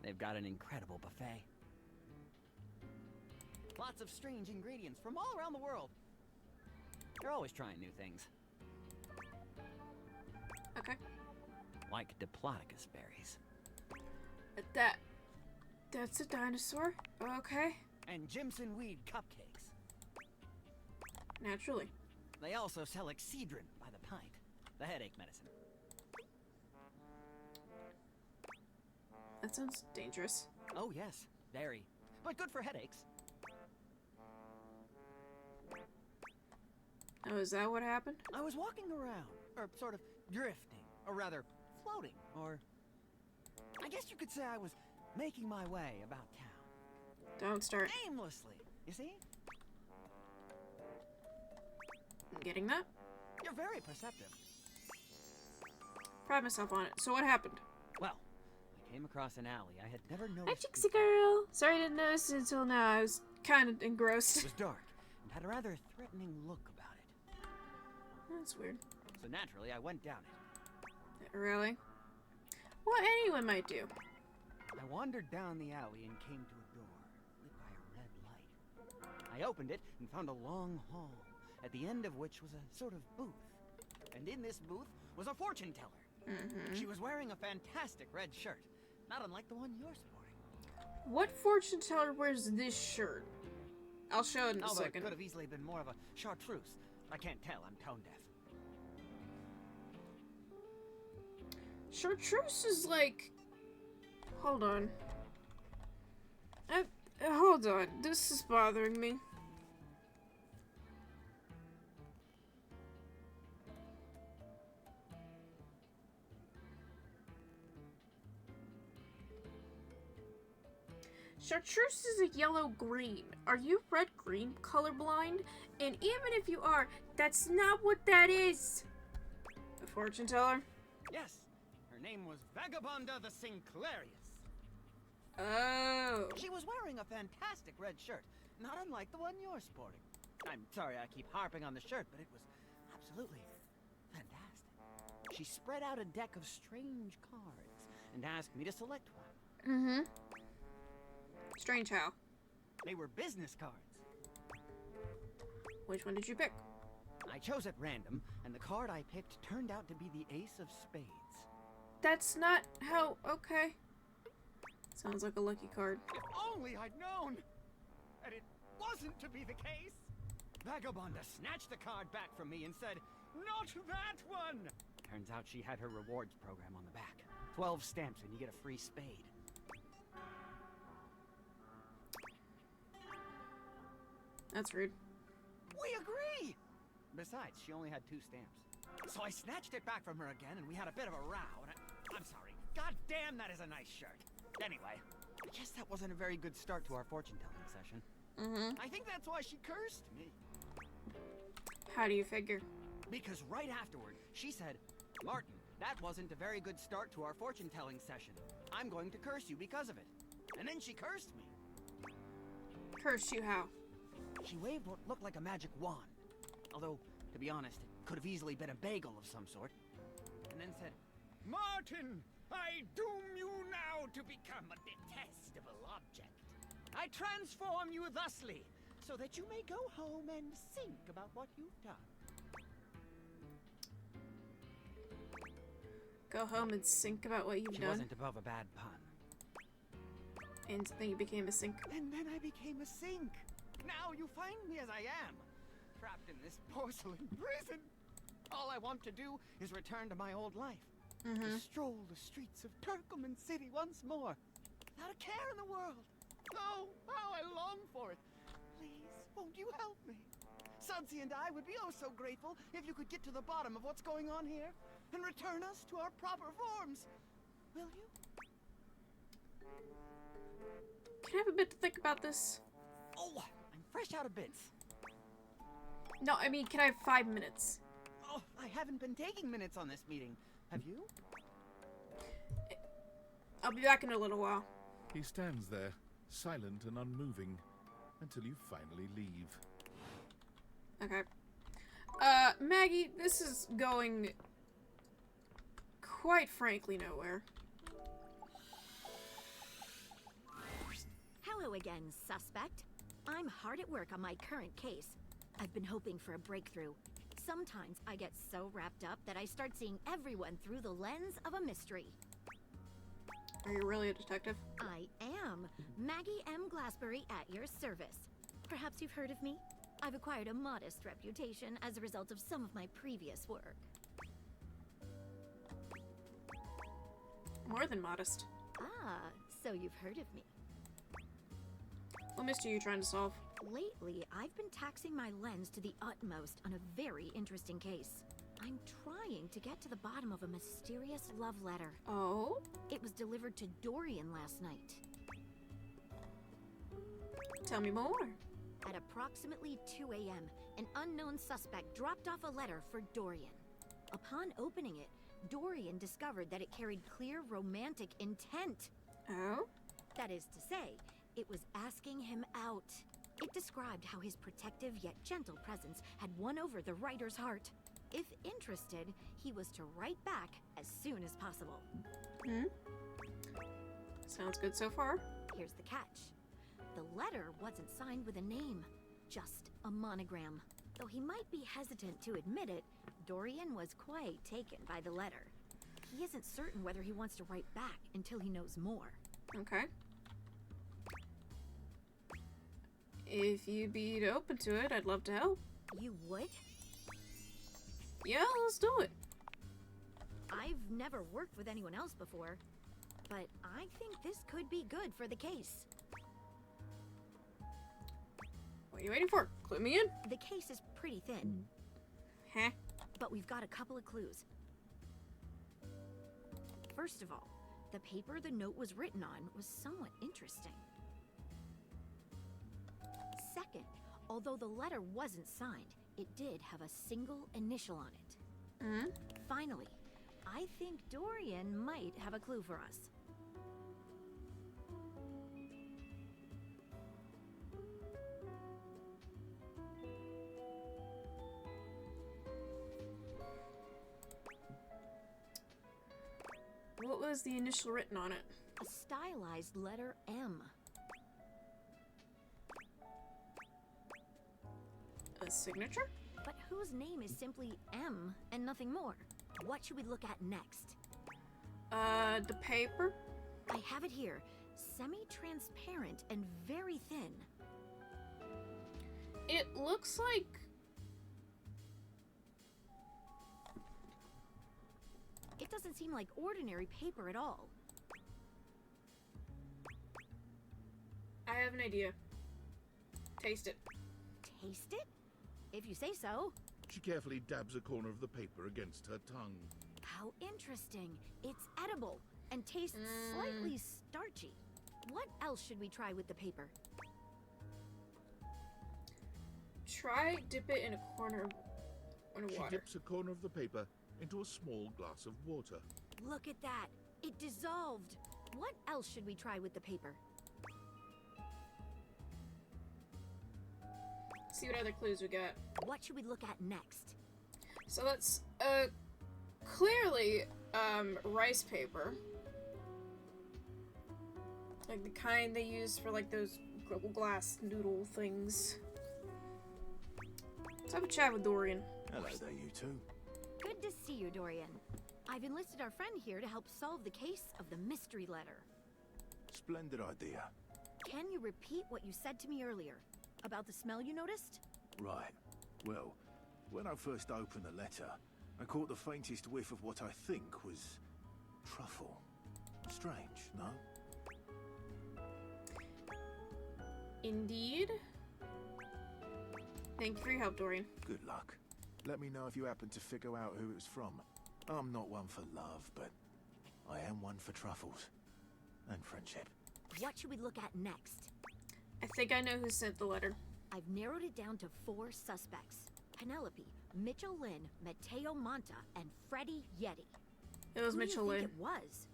They've got an incredible buffet. Lots of strange ingredients from all around the world. They're always trying new things. Okay. Like Diplodocus berries. That's a dinosaur? Okay. And Jimson weed cupcakes. Naturally. They also sell Excedrin by the pint, the headache medicine. That sounds dangerous. Oh yes, very. But good for headaches. Oh, is that what happened? I was walking around, or sort of drifting, or rather, floating, or... I guess you could say I was making my way about town. Don't start. Aimlessly, you see? I'm getting that? You're very perceptive. Pride myself on it. So what happened? Well, I came across an alley I had never noticed. Hi, Trixie girl! Sorry I didn't notice it until now. I was kind of engrossed. It was dark, and had a rather threatening look about it. That's weird. So naturally, I went down it. Really? What anyone might do. I wandered down the alley and came to a door, lit by a red light. I opened it and found a long hall, at the end of which was a sort of booth. And in this booth was a fortune teller. She was wearing a fantastic red shirt, not unlike the one you're sporting. What fortune teller wears this shirt? I'll show it in a Although second. it could have easily been more of a chartreuse. I can't tell, I'm tone deaf. Chartreuse is like... Hold on. Hold on. This is bothering me. Chartreuse is a yellow-green. Are you red-green colorblind? And even if you are, that's not what that is. A fortune teller? Yes, her name was Vagabonda the Sinclairius. Oh. She was wearing a fantastic red shirt, not unlike the one you're sporting. I'm sorry I keep harping on the shirt, but it was absolutely fantastic. She spread out a deck of strange cards and asked me to select one. Strange how? They were business cards. Which one did you pick? I chose at random, and the card I picked turned out to be the Ace of Spades. That's not how... Okay. Sounds like a lucky card. If only I'd known! And it wasn't to be the case! Vagabonda snatched the card back from me and said, "Not that one!" Turns out she had her rewards program on the back. 12 stamps and you get a free spade. That's rude. We agree! Besides, she only had 2 stamps. So I snatched it back from her again, and we had a bit of a row, and I'm sorry. God damn, that is a nice shirt. Anyway, I guess that wasn't a very good start to our fortune-telling session. I think that's why she cursed me. How do you figure? Because right afterward, she said, "Martin, that wasn't a very good start to our fortune-telling session. I'm going to curse you because of it." And then she cursed me. Cursed you how? She waved what looked like a magic wand. Although, to be honest, it could have easily been a bagel of some sort. And then said, "Martin, I doom you now to become a detestable object. I transform you thusly, so that you may go home and think about what you've done." Go home and think about what you've She done? wasn't above a bad pun. And then you became a sink. And then I became a sink. Now you find me as I am, trapped in this porcelain prison. All I want to do is return to my old life. To stroll the streets of Turkleman City once more, without a care in the world. Oh, how I long for it. Please, won't you help me? Sudsy and I would be oh so grateful if you could get to the bottom of what's going on here and return us to our proper forms. Will you? Can I have a bit to think about this? Oh, I'm fresh out of bits. No, I mean, can I have 5 minutes? Oh, I haven't been taking minutes on this meeting. Have you? I'll be back in a little while. He stands there, silent and unmoving, until you finally leave. Okay. Maggie, this is going... quite frankly nowhere. Hello again, suspect. I'm hard at work on my current case. I've been hoping for a breakthrough. Sometimes I get so wrapped up that I start seeing everyone through the lens of a mystery. Are you really a detective? I am. Maggie M. Glassbury at your service. Perhaps you've heard of me? I've acquired a modest reputation as a result of some of my previous work. More than modest. Ah, so you've heard of me. What mystery are you trying to solve? Lately, I've been taxing my lens to the utmost on a very interesting case. I'm trying to get to the bottom of a mysterious love letter. Oh? It was delivered to Dorian last night. Tell me more. At approximately 2 a.m., an unknown suspect dropped off a letter for Dorian. Upon opening it, Dorian discovered that it carried clear romantic intent. Oh? That is to say, it was asking him out. It described how his protective yet gentle presence had won over the writer's heart. If interested, he was to write back as soon as possible. Sounds good so far. Here's the catch. The letter wasn't signed with a name. just a monogram. Though he might be hesitant to admit it, Dorian was quite taken by the letter. He isn't certain whether he wants to write back until he knows more. Okay. If you'd be open to it, I'd love to help. You would? Yeah, let's do it. I've never worked with anyone else before, but I think this could be good for the case. What are you waiting for? Clue me in. The case is pretty thin. Huh? But we've got a couple of clues. First of all, the paper the note was written on was somewhat interesting. Second, although the letter wasn't signed, it did have a single initial on it. Mm-hmm. Finally, I think Dorian might have a clue for us. What was the initial written on it? A stylized letter M. A signature? But whose name is simply M and nothing more? What should we look at next? The paper? I have it here. Semi-transparent and very thin. It looks like... It doesn't seem like ordinary paper at all. I have an idea. Taste it. Taste it? If you say so. She carefully dabs a corner of the paper against her tongue. How interesting. It's edible and tastes slightly starchy. What else should we try with the paper? Try dip it in a corner of She water. dips a corner of the paper into a small glass of water. Look at that. It dissolved. What else should we try with the paper? See what other clues we got. What should we look at next? So that's clearly rice paper. Like the kind they use for like those glass noodle things. Let's have a chat with Dorian. Hello there, you two. Good to see you, Dorian. I've enlisted our friend here to help solve the case of the mystery letter. Splendid idea. Can you repeat what you said to me earlier? About the smell you noticed? Right. Well, when I first opened the letter, I caught the faintest whiff of what I think was truffle. Strange, no? Indeed. Thank you for your help, Dorian. Good luck. Let me know if you happen to figure out who it was from. I'm not one for love, but I am one for truffles. And friendship. What should we look at next? I think I know who sent the letter. I've narrowed it down to 4 suspects. Penelope, Mitchell Lynn, Mateo Monta, and Freddie Yeti. It was Who Mitchell do you Lynn. think it was?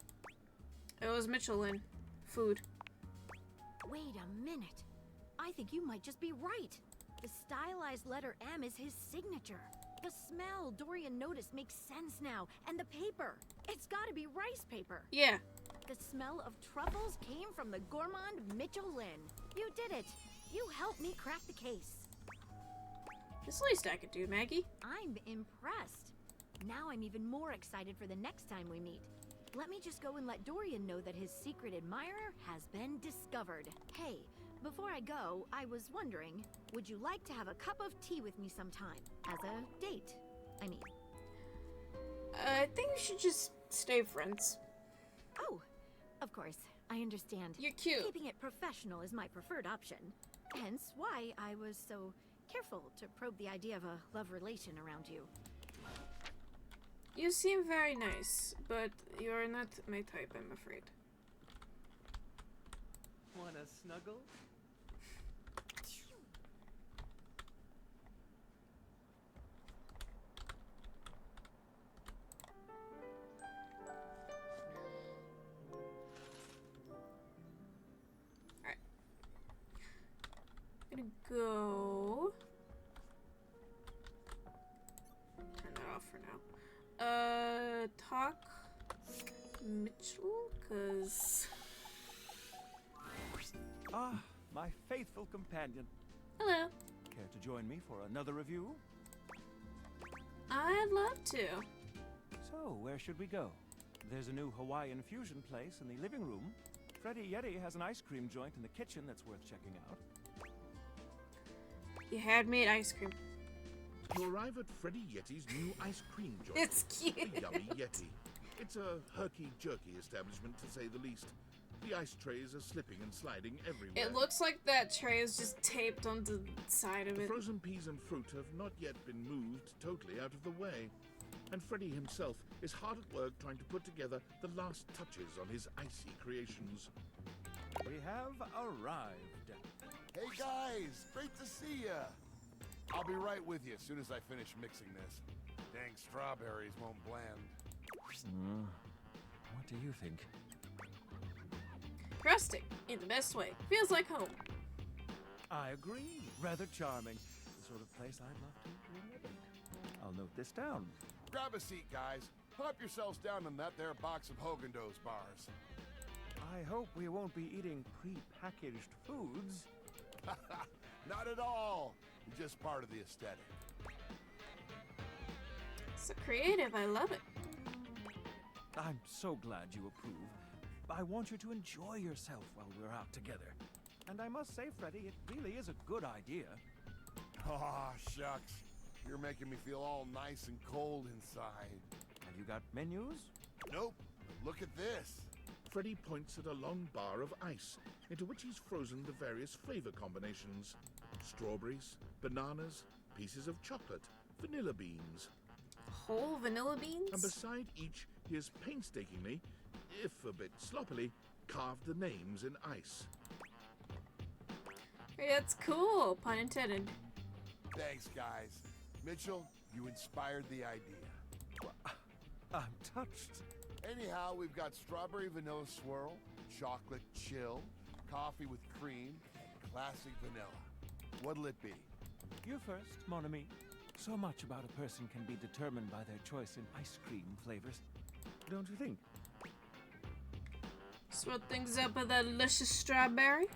It was Mitchell Lynn. Food. Wait a minute. I think you might just be right. The stylized letter M is his signature. The smell Dorian noticed makes sense now. And the paper. It's gotta be rice paper. Yeah. The smell of truffles came from the gourmand Mitchell Lynn. You did it. You helped me crack the case. It's the least I could do, Maggie. I'm impressed. Now I'm even more excited for the next time we meet. Let me just go and let Dorian know that his secret admirer has been discovered. Hey, before I go, I was wondering, would you like to have a cup of tea with me sometime? As a date, I mean. I think we should just stay friends. Oh, of course, I understand. You're cute. Keeping it professional is my preferred option. Hence why I was so careful to probe the idea of a love relation around you. You seem very nice, but you're not my type, I'm afraid. Wanna snuggle? Alright. Gonna go. Turn that off for now. Talk Mitchell, cause. Ah, my faithful companion. Hello. Care to join me for another review? I'd love to. So, where should we go? There's a new Hawaiian fusion place in the living room. Freddy Yeti has an ice cream joint in the kitchen that's worth checking out. You had made ice cream. You arrive at Freddy Yeti's new ice cream joint. It's cute. The Yummy Yeti. It's a herky-jerky establishment, to say the least. The ice trays are slipping and sliding everywhere. It looks like that tray is just taped onto the side of The it. frozen peas and fruit have not yet been moved totally out of the way. And Freddy himself is hard at work trying to put together the last touches on his icy creations. We have arrived. Hey guys, great to see ya. I'll be right with you as soon as I finish mixing this. Dang strawberries won't blend. What do you think? Rustic, in the best way. Feels like home. I agree. Rather charming. The sort of place I'd love to inhabit. I'll note this down. Grab a seat, guys. Plop yourselves down in that there box of Haagen-Dazs bars. I hope we won't be eating pre-packaged foods. Not at all. Just part of the aesthetic. So creative, I love it. I'm so glad you approve. I want you to enjoy yourself while we're out together. And I must say, Freddy, it really is a good idea. Aw, shucks. You're making me feel all nice and cold inside. Have you got menus? Nope. Look at this. Freddy points at a long bar of ice, into which he's frozen the various flavor combinations. Strawberries, bananas, pieces of chocolate, vanilla beans. Whole vanilla beans? And beside each, he has painstakingly, if a bit sloppily, carved the names in ice. Hey, that's cool, pun intended. Thanks, guys. Mitchell, you inspired the idea. I'm touched. Anyhow, we've got strawberry vanilla swirl, chocolate chill, coffee with cream, and classic vanilla. What'll it be? You first, mon ami. So much about a person can be determined by their choice in ice cream flavors. Don't you think? Swirl things up with a delicious strawberry.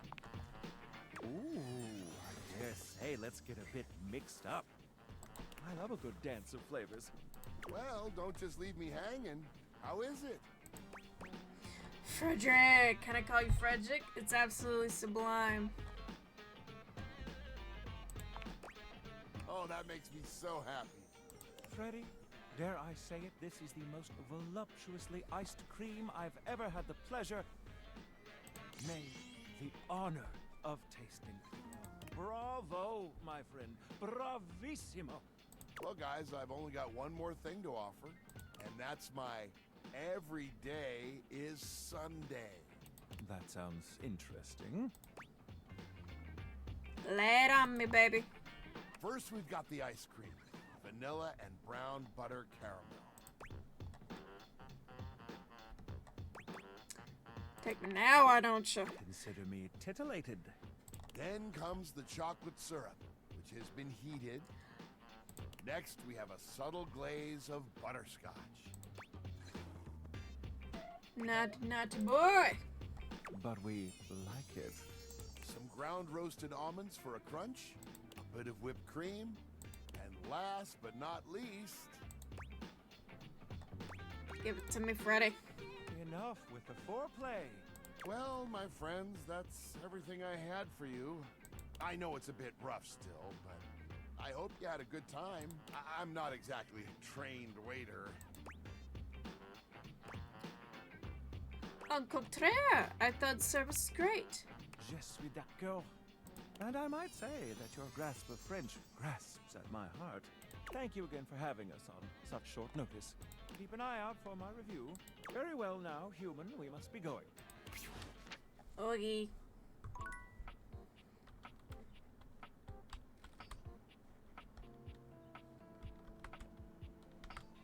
Ooh, I dare say let's get a bit mixed up. I love a good dance of flavors. Well, don't just leave me hanging. How is it? Frederick! Can I call you Frederick? It's absolutely sublime. Oh, that makes me so happy. Freddy, dare I say it, this is the most voluptuously iced cream I've ever had the pleasure, nay, the honor of tasting. Bravo, my friend. Bravissimo. Well, guys, I've only got one more thing to offer, and that's my every day is Sunday. That sounds interesting. Lay it on me, baby. First, we've got the ice cream. Vanilla and brown butter caramel. Take me now, why don't you? Consider me titillated. Then comes the chocolate syrup, which has been heated. Next, we have a subtle glaze of butterscotch. Naughty boy. But we like it. Some ground roasted almonds for a crunch, a bit of whipped cream, and last but not least... Give it to me, Freddy. Enough with the foreplay. Well, my friends, that's everything I had for you. I know it's a bit rough still, but I hope you had a good time. I'm not exactly a trained waiter. Au contraire, I thought service was great. Je suis d'accord. And I might say that your grasp of French grasps at my heart. Thank you again for having us on such short notice. Keep an eye out for my review. Very well now, human, we must be going. Okay.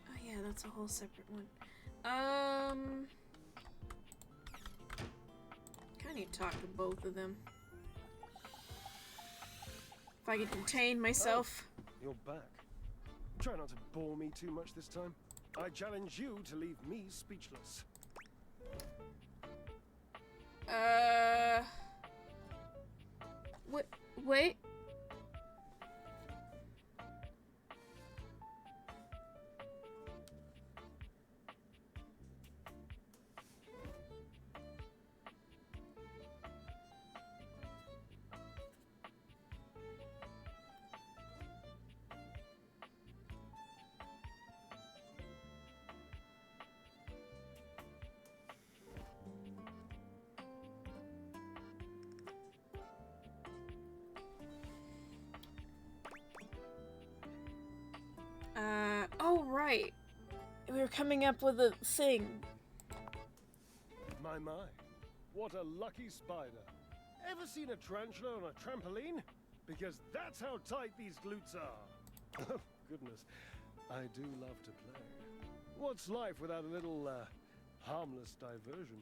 Oh yeah, that's a whole separate one. I need to talk to both of them. If I can contain myself. Oh, you're back. Try not to bore me too much this time. I challenge you to leave me speechless. Wait. we're coming up with a thing. My, what a lucky spider. Ever seen a tarantula on a trampoline? Because that's how tight these glutes are. Oh, goodness. I do love to play. What's life without a little, harmless diversion?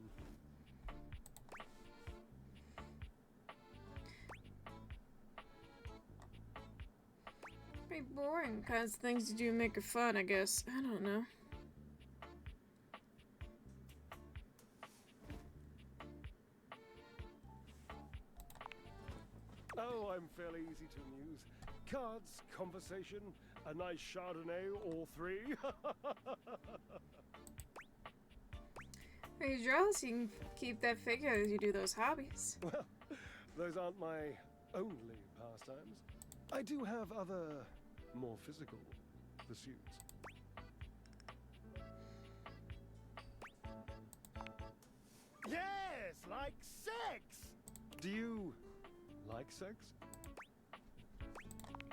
Pretty boring kinds of things to do to make it fun, I guess. I don't know. Oh, I'm fairly easy to amuse. Cards, conversation, a nice Chardonnay, or three. Are you jealous? You can keep that figure as you do those hobbies. Well, those aren't my only pastimes. I do have other, more physical pursuits. Yes, like sex! Do you like sex?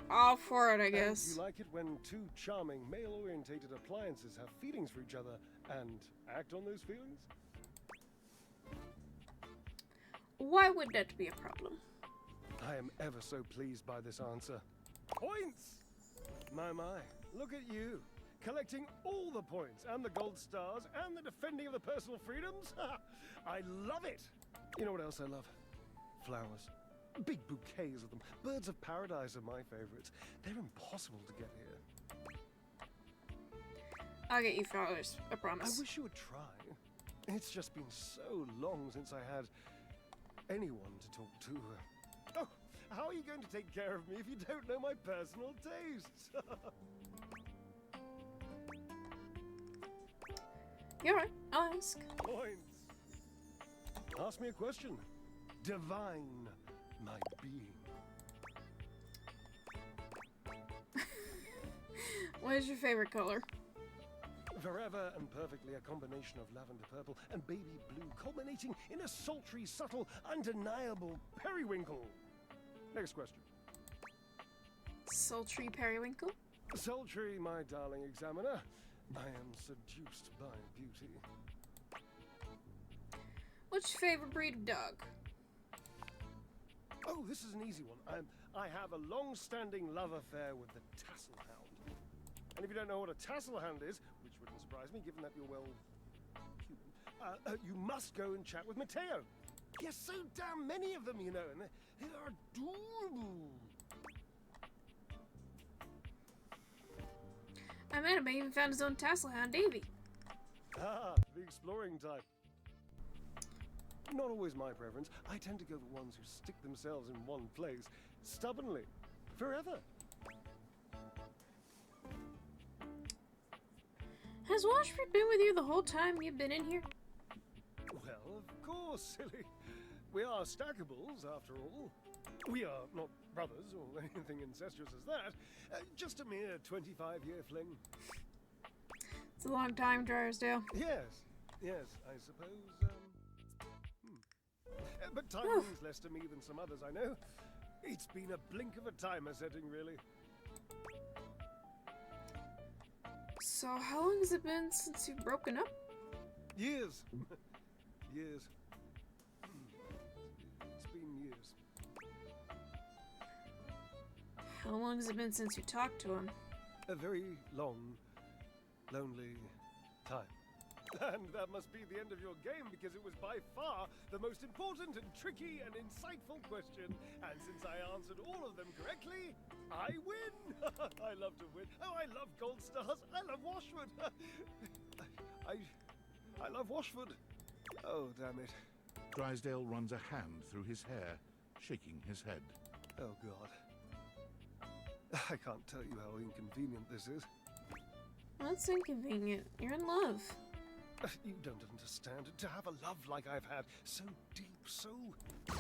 All for it, I And guess. you like it when two charming, male-orientated appliances have feelings for each other and act on those feelings? Why would that be a problem? I am ever so pleased by this answer. Points! My, look at you. Collecting all the points, and the gold stars, and the defending of the personal freedoms. I love it! You know what else I love? Flowers. Big bouquets of them. Birds of paradise are my favorites. They're impossible to get here. I'll get you flowers, I promise. I wish you would try. It's just been so long since I had anyone to talk to. Oh, how are you going to take care of me if you don't know my personal tastes? You're right, I'll ask. Points. Ask me a question. Divine my being. What is your favorite color? Forever and perfectly a combination of lavender purple and baby blue, culminating in a sultry, subtle, undeniable periwinkle. Next question. Sultry periwinkle? Sultry, my darling examiner. I am seduced by beauty. What's your favorite breed of dog? Oh, this is an easy one. I have a long-standing love affair with the tassel hound. And if you don't know what a tassel hound is, which wouldn't surprise me given that you're, well, human, you must go and chat with Mateo. He has so damn many of them, you know, and they're adorable. I met him, I even found his own tassel hound, Davy. Ah, the exploring type. Not always my preference. I tend to go for ones who stick themselves in one place, stubbornly, forever. Has Washford been with you the whole time you've been in here? Well, of course, silly. We are stackables, after all. We are not brothers or anything incestuous as that. Just a mere 25-year fling. It's a long time, Dryersdale. Yes, I suppose, But time means less to me than some others I know. It's been a blink of a timer setting, really. So how long has it been since you've broken up? Years. Years. It's been years. How long has it been since you talked to him? A very long, lonely time. And that must be the end of your game, because it was by far the most important and tricky and insightful question. And since I answered all of them correctly, I win! I love to win. Oh, I love gold stars. I love Washford. I love Washford. Oh, damn it. Drysdale runs a hand through his hair, shaking his head. Oh, God. I can't tell you how inconvenient this is. That's inconvenient. You're in love. You don't understand. To have a love like I've had, so deep, so... Oh,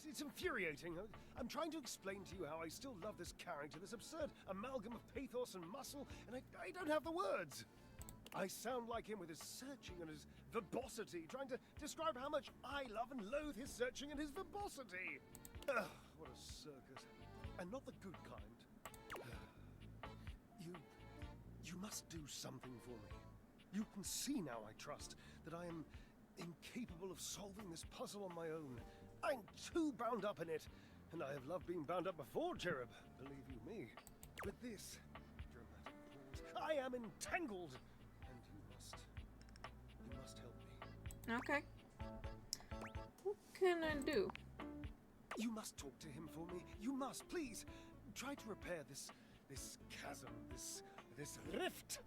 it's infuriating. I'm trying to explain to you how I still love this character, this absurd amalgam of pathos and muscle, and I don't have the words. I sound like him with his searching and his verbosity, trying to describe how much I love and loathe his searching and his verbosity. Ugh, what a circus. And not the good kind. You You must do something for me. You can see now, I trust, that I am incapable of solving this puzzle on my own. I'm too bound up in it, and I have loved being bound up before, Cherub, believe you me. With this dramatic pause, I am entangled, and you must help me. Okay. What can I do? You must talk to him for me. You must, please. Try to repair this chasm, this rift.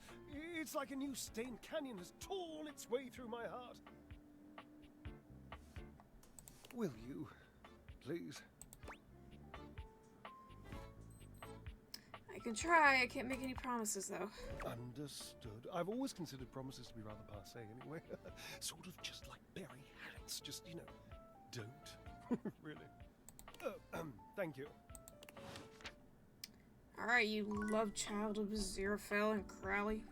It's like a new stained canyon has torn its way through my heart. Will you, please? I can try. I can't make any promises, though. Understood. I've always considered promises to be rather passé anyway. Sort of just like Barry Harris. Just, don't. Really. Thank you. Alright, you love child of Aziraphale and Crowley.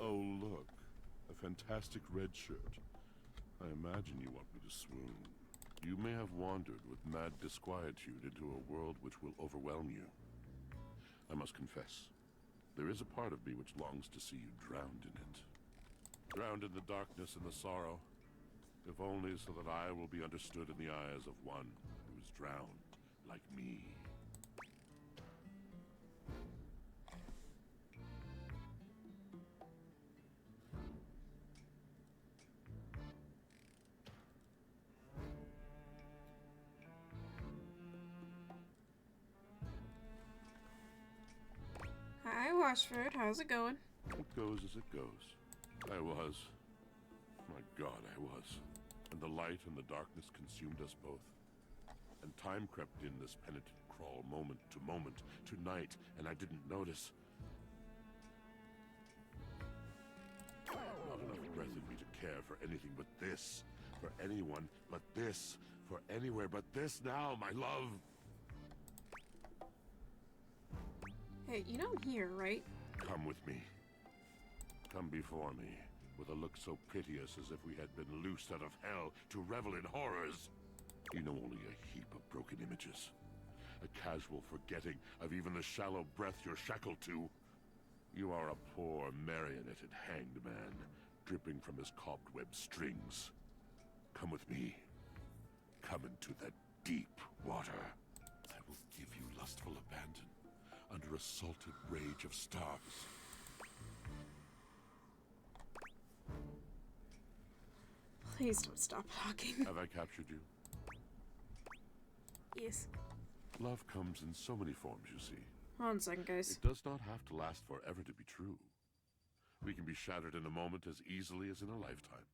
Oh, look. A fantastic red shirt. I imagine you want me to swoon. You may have wandered with mad disquietude into a world which will overwhelm you. I must confess, there is a part of me which longs to see you drowned in it. Drowned in the darkness and the sorrow, if only so that I will be understood in the eyes of one who is drowned like me. Hi, Washford. How's it going? It goes as it goes. I was. My God, I was. And the light and the darkness consumed us both. And time crept in this penitent crawl moment to night, and I didn't notice. I have not enough breath in me to care for anything but this. For anyone but this. For anywhere but this now, my love. Hey, you know I'm here, right? Come with me. Come before me, with a look so piteous as if we had been loosed out of hell to revel in horrors. You know only a heap of broken images. A casual forgetting of even the shallow breath you're shackled to. You are a poor, marionetted hanged man, dripping from his cobweb strings. Come with me. Come into the deep water. I will give you lustful abandon, under a salted rage of stars. Please don't stop talking. Have I captured you? Yes. Love comes in so many forms, you see. Hold on a second, guys. It does not have to last forever to be true. We can be shattered in a moment as easily as in a lifetime.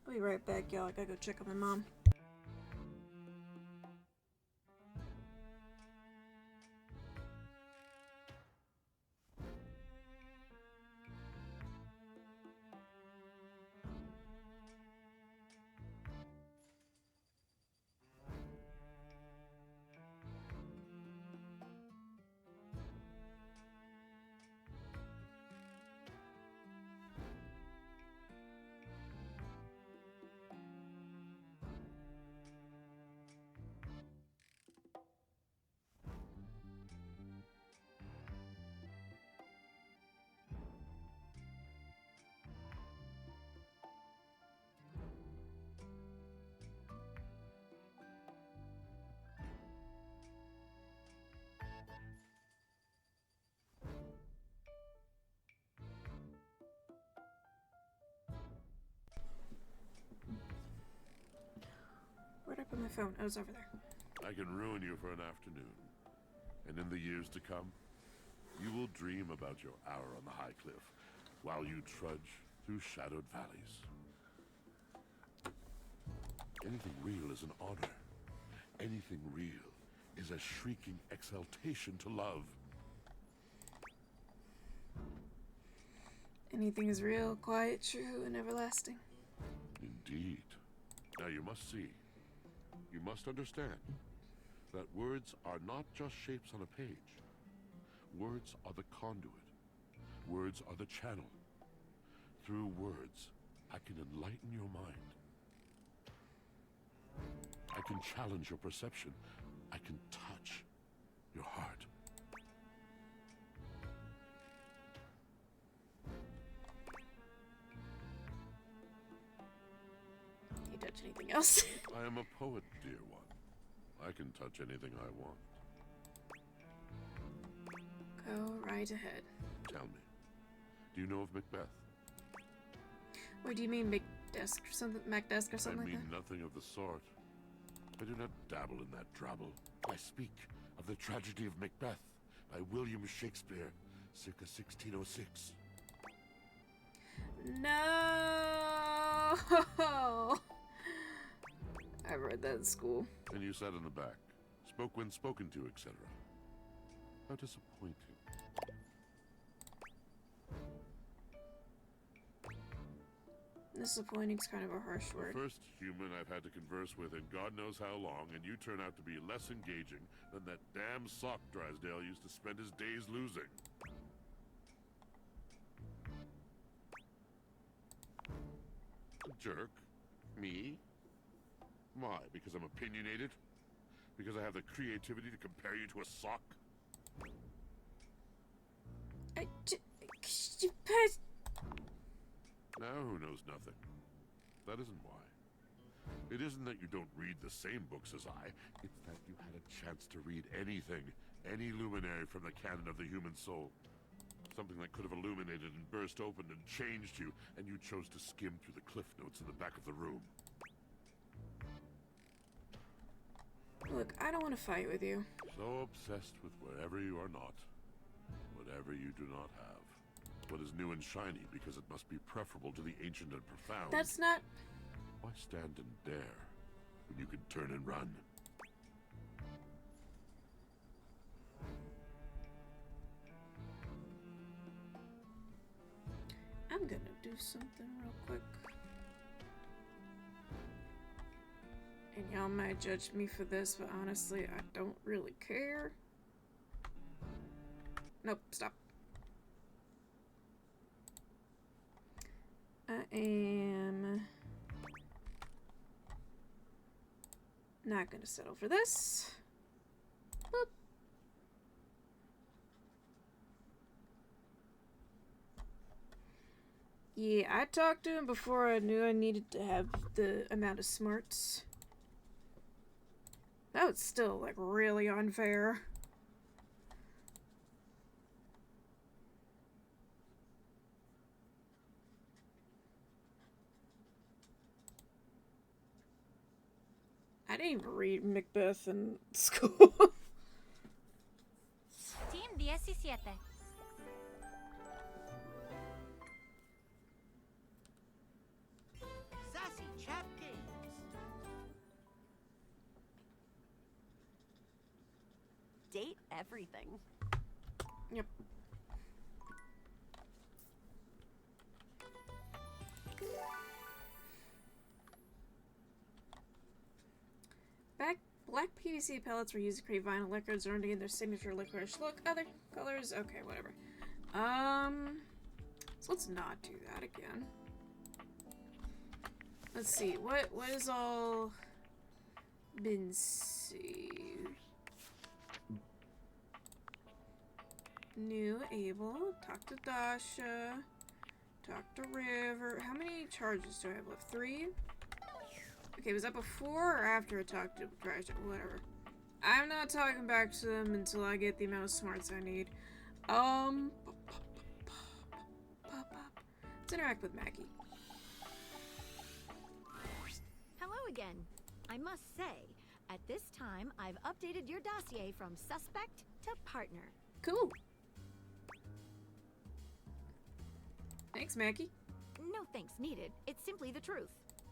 I'll be right back, y'all. I gotta go check on my mom. Where'd I put my phone? Oh, it's over there. I can ruin you for an afternoon. And in the years to come, you will dream about your hour on the high cliff, while you trudge through shadowed valleys. Anything real is an honor. Anything real is a shrieking exaltation to love. Anything is real, quiet, true, and everlasting. Indeed. Now you must see. You must understand. that words are not just shapes on a page. Words are the conduit. Words are the channel. Through words, I can enlighten your mind. I can challenge your perception. I can touch your heart. Can you touch anything else? I am a poet, dear one. I can touch anything I want. Go right ahead. Tell me, do you know of Macbeth? What do you mean, McDesk or something? MacDesk or something I mean like that? nothing of the sort. I do not dabble in that drabble. I speak of the tragedy of Macbeth by William Shakespeare, circa 1606. No! I read that in school. And you sat in the back, spoke when spoken to, etc. How disappointing. Disappointing's kind of a harsh word. The first human I've had to converse with in God knows how long, and you turn out to be less engaging than that damn sock Drysdale used to spend his days losing. A jerk? Me? Why? Because I'm opinionated? Because I have the creativity to compare you to a sock? Now who knows nothing? That isn't why. It isn't that you don't read the same books as I. It's that you had a chance to read anything, any luminary from the canon of the human soul. Something that could have illuminated and burst open and changed you, and you chose to skim through the cliff notes in the back of the room. Look, I don't want to fight with you. So obsessed with wherever you are not, whatever you do not have. What is new and shiny because it must be preferable to the ancient and profound. That's not... Why stand and dare when you can turn and run? I'm gonna do something real quick. And y'all might judge me for this, but honestly, I don't really care. Nope, stop. I am not gonna settle for this. Boop. Yeah, I talked to him before I knew I needed to have the amount of smarts. That was still, like, really unfair. I didn't even read Macbeth in school. Team 17. Sassy Chap Games. Date everything. Yep. Black PVC pellets were used to create vinyl liquids in order to get their signature licorice look. Other colors? Okay, whatever. So let's not do that again. Let's see, what is all been saved? New Abel, talk to Dasha, talk to River. How many charges do I have left? 3? Okay, was that before or after I talked to Dasha? Whatever. I'm not talking back to them until I get the amount of smarts I need. Let's interact with Maggie. Hello again. I must say, at this time, I've updated your dossier from suspect to partner. Cool. Thanks, Maggie. No thanks needed. It's simply the truth.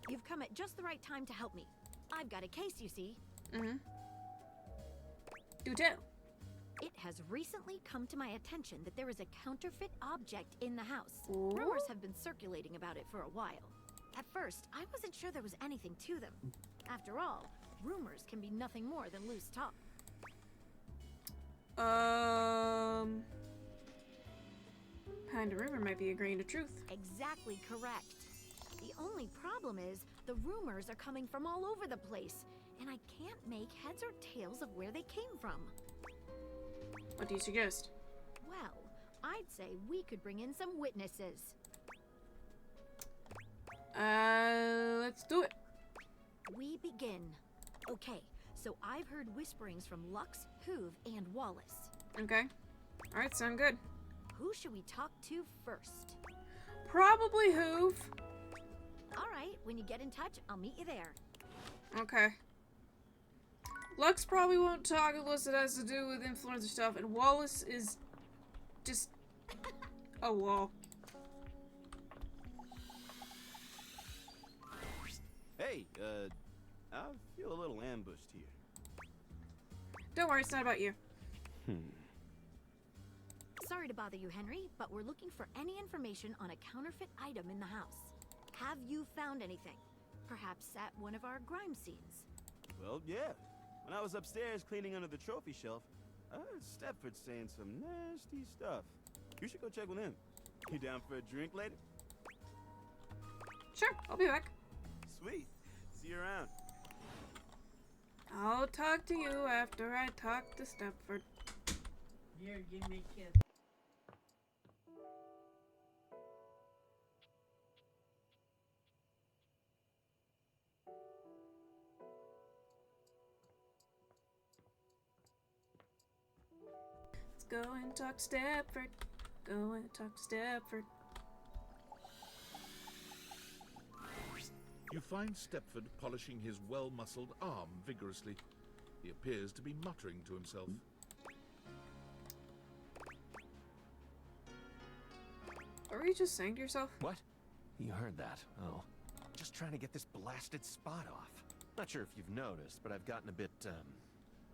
You've come at just the right time to help me. I've got a case, you see. Mm-hmm. Do tell. It has recently come to my attention that there is a counterfeit object in the house. Ooh. Rumors have been circulating about it for a while. At first, I wasn't sure there was anything to them. After all, rumors can be nothing more than loose talk. Panda rumor might be a grain of truth. Exactly correct. The only problem is the rumors are coming from all over the place, and I can't make heads or tails of where they came from. What do you suggest? Well, I'd say we could bring in some witnesses. Let's do it. We begin. Okay, so I've heard whisperings from Lux, Hoove, and Wallace. Okay. Alright, sound good. Who should we talk to first? Probably Hoove. Alright, when you get in touch, I'll meet you there. Okay. Lux probably won't talk unless it has to do with influencer stuff, and Wallace is just a wall. Hey, I feel a little ambushed here. Don't worry, it's not about you. Sorry to bother you, Henry, but we're looking for any information on a counterfeit item in the house. Have you found anything? Perhaps at one of our crime scenes? Well, yeah. When I was upstairs cleaning under the trophy shelf, I heard Stepford saying some nasty stuff. You should go check with him. You down for a drink later? Sure, I'll be back. Sweet. See you around. I'll talk to you after I talk to Stepford. Here, give me a kiss. Let's go and talk to Stepford. Go and talk to Stepford. You find Stepford polishing his well-muscled arm vigorously. He appears to be muttering to himself. Are you just saying to yourself? What? You heard that? Oh. Just trying to get this blasted spot off. Not sure if you've noticed, but I've gotten a bit,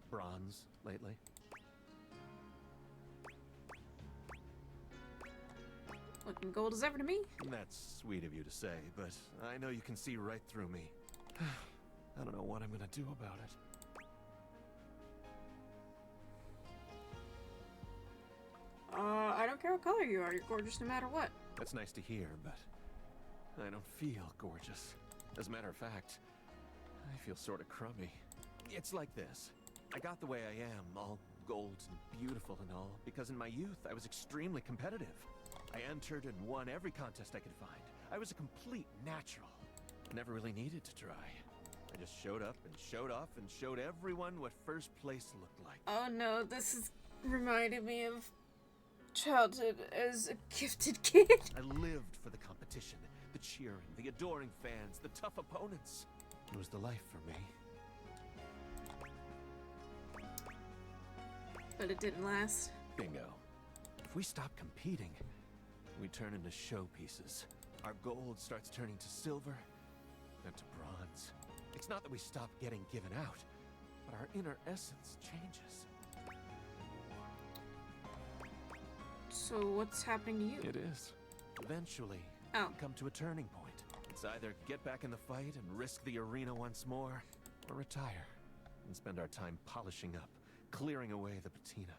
bronze lately. Looking gold as ever to me. That's sweet of you to say, but I know you can see right through me. I don't know what I'm gonna do about it. I don't care what color you are. You're gorgeous no matter what. That's nice to hear, but I don't feel gorgeous. As a matter of fact, I feel sort of crummy. It's like this. I got the way I am, all gold and beautiful and all, because in my youth I was extremely competitive. I entered and won every contest I could find. I was a complete natural. I never really needed to try. I just showed up and showed off and showed everyone what first place looked like. Oh no, this is reminding me of childhood as a gifted kid. I lived for the competition, the cheering, the adoring fans, the tough opponents. It was the life for me. But it didn't last. Bingo. If we stop competing, we turn into showpieces. Our gold starts turning to silver and to bronze. It's not that we stop getting given out, but our inner essence changes. So what's happening to you? It is. Eventually, we come to a turning point. It's either get back in the fight and risk the arena once more, or retire and spend our time polishing up, clearing away the patina,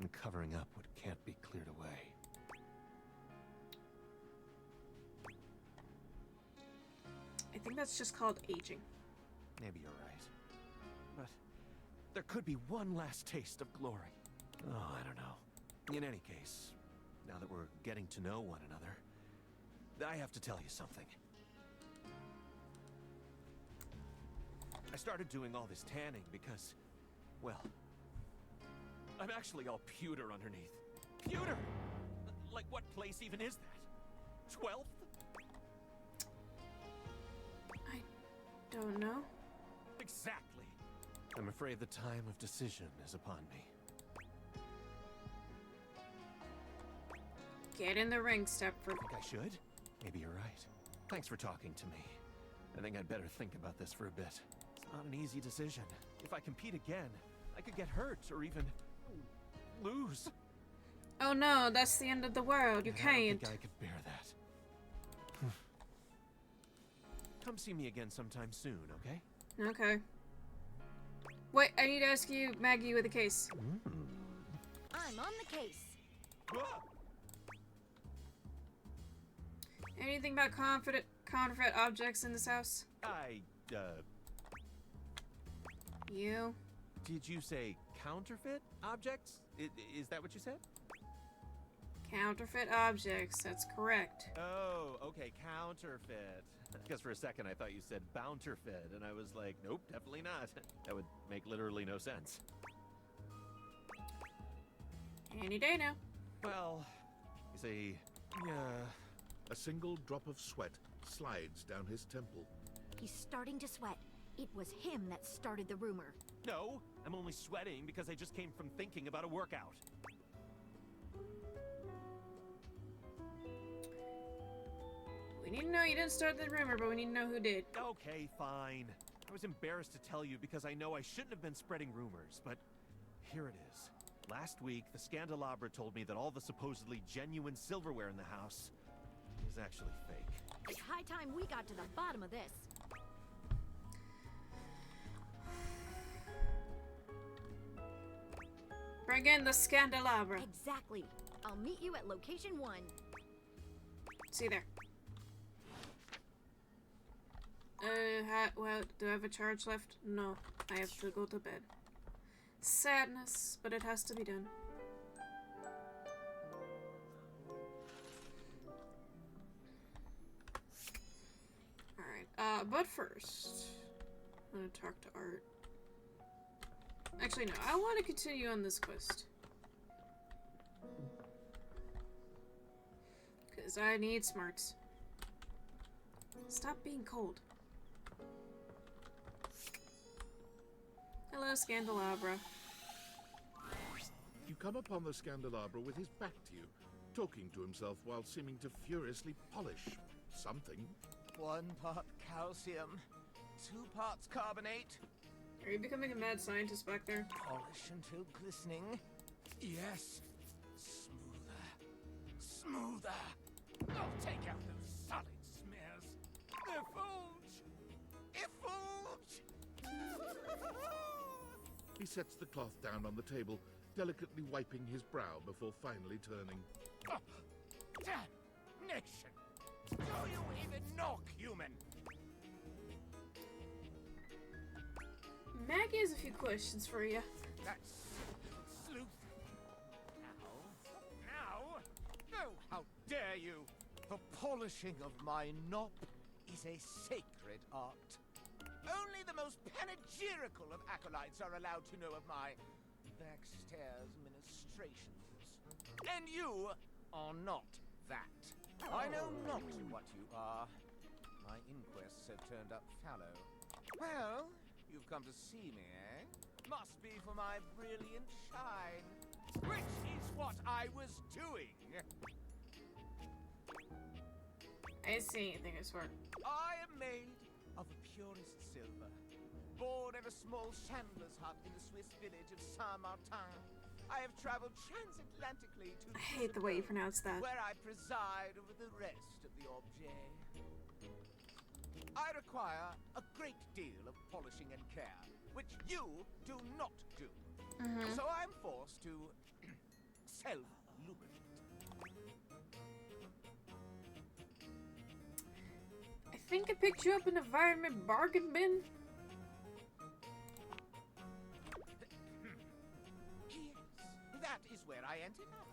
and covering up what can't be cleared away. I think that's just called aging. Maybe you're right. But there could be one last taste of glory. Oh, I don't know. In any case, now that we're getting to know one another, I have to tell you something. I started doing all this tanning because, well, I'm actually all pewter underneath. Pewter! Like, what place even is that? 12th? I don't know. Exactly. I'm afraid the time of decision is upon me. Get in the ring, Stepford. Think I should? Maybe you're right. Thanks for talking to me. I think I'd better think about this for a bit. It's not an easy decision. If I compete again, I could get hurt or even lose. Oh no, that's the end of the world. You I don't can't. think I could bear that. Come see me again sometime soon, okay? Okay. Wait, I need to ask you, Maggie with a case. I'm on the case. Anything about counterfeit objects in this house? You? Did you say counterfeit objects? Is that what you said? Counterfeit objects, that's correct. Oh, okay, counterfeit. Because for a second I thought you said bounterfeit, and I was like, nope, definitely not. That would make literally no sense. Any day now. Well, you see, yeah. A single drop of sweat slides down his temple. He's starting to sweat. It was him that started the rumor. No, I'm only sweating because I just came from thinking about a workout. We need to know you didn't start the rumor, but we need to know who did. Okay, fine. I was embarrassed to tell you because I know I shouldn't have been spreading rumors, but here it is. Last week, the Scandelabra told me that all the supposedly genuine silverware in the house is actually fake. It's high time we got to the bottom of this. Bring in the Scandelabra. Exactly. I'll meet you at location 1. See you there. Well, do I have a charge left? No, I have to go to bed. Sadness, but it has to be done. Alright, but first, I'm gonna talk to Art. Actually, no, I want to continue on this quest. Because I need smarts. Stop being cold. Hello, Scandelabra. You come upon the Scandelabra with his back to you, talking to himself while seeming to furiously polish something. 1 part calcium, 2 parts carbonate. Are you becoming a mad scientist back there? Polish until glistening. Yes. Smoother. I'll take out those solid smears. They're He sets the cloth down on the table, delicately wiping his brow before finally turning. Oh, damnation! Do you even knock, human? Maggie has a few questions for you. That's sleuth. Now? Oh, how dare you! The polishing of my knob is a sacred art. Only the most panegyrical of acolytes are allowed to know of my backstairs ministrations. And you are not that. I know not what you are. My inquests have turned up fallow. Well, you've come to see me, eh? Must be for my brilliant shine. Which is what I was doing. I didn't see anything, I swear. I am made of the purest silver. Born in a small chandler's hut in the Swiss village of Saint-Martin. I have traveled transatlantically to I hate the way you pronounce that. where I preside over the rest of the objet. I require a great deal of polishing and care, which you do not do. So I'm forced to self-lubricate. I think I picked you up in an environment bargain bin. Yes, that is where I ended up.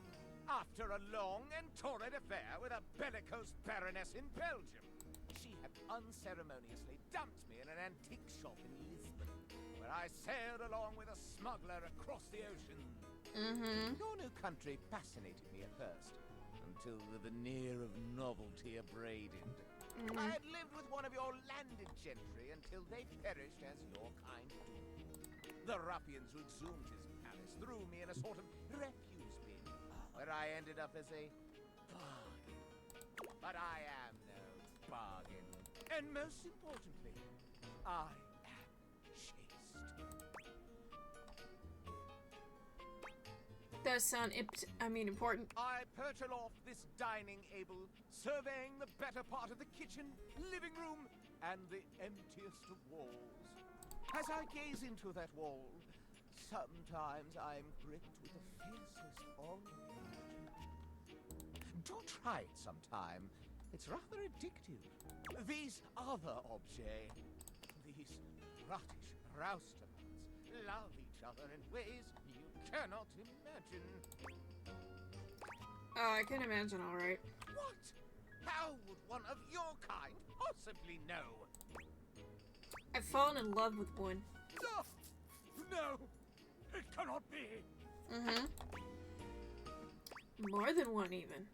After a long and torrid affair with a bellicose baroness in Belgium. She had unceremoniously dumped me in an antique shop in Lisbon, where I sailed along with a smuggler across the ocean. Your new country fascinated me at first, until the veneer of novelty abraded. I had lived with one of your landed gentry until they perished as your kind do. The ruffians who exhumed his palace threw me in a sort of refuse bin, where I ended up as a bargain. But I am no bargain. And most importantly, I am chaste. Does sound important. I perch aloft this dining able, surveying the better part of the kitchen, living room, and the emptiest of walls. As I gaze into that wall, Sometimes I'm gripped with the fiercest longing. Do try it sometime. It's rather addictive. These other objets, these rottish roustabouts, love each other in ways you cannot imagine. Oh, I can imagine, alright. What? How would one of your kind possibly know? I've fallen in love with one. Oh, no! It cannot be! Mm-hmm. More than one, even.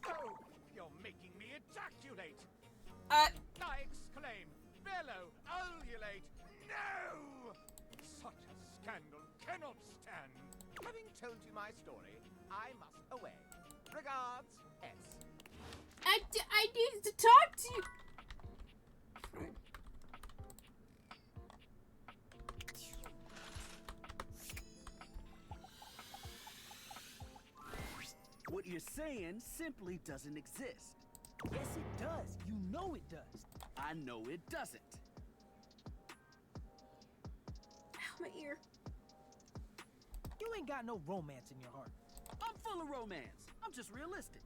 Oh, you're making me ejaculate! I exclaim, bellow, ululate, no! Such a scandal cannot stand. Having told you my story, I must away. Regards, S. I need to talk to you! What you're saying simply doesn't exist. Yes, it does. You know it does. I know it doesn't. Ow, my ear. You ain't got no romance in your heart. I'm full of romance. I'm just realistic.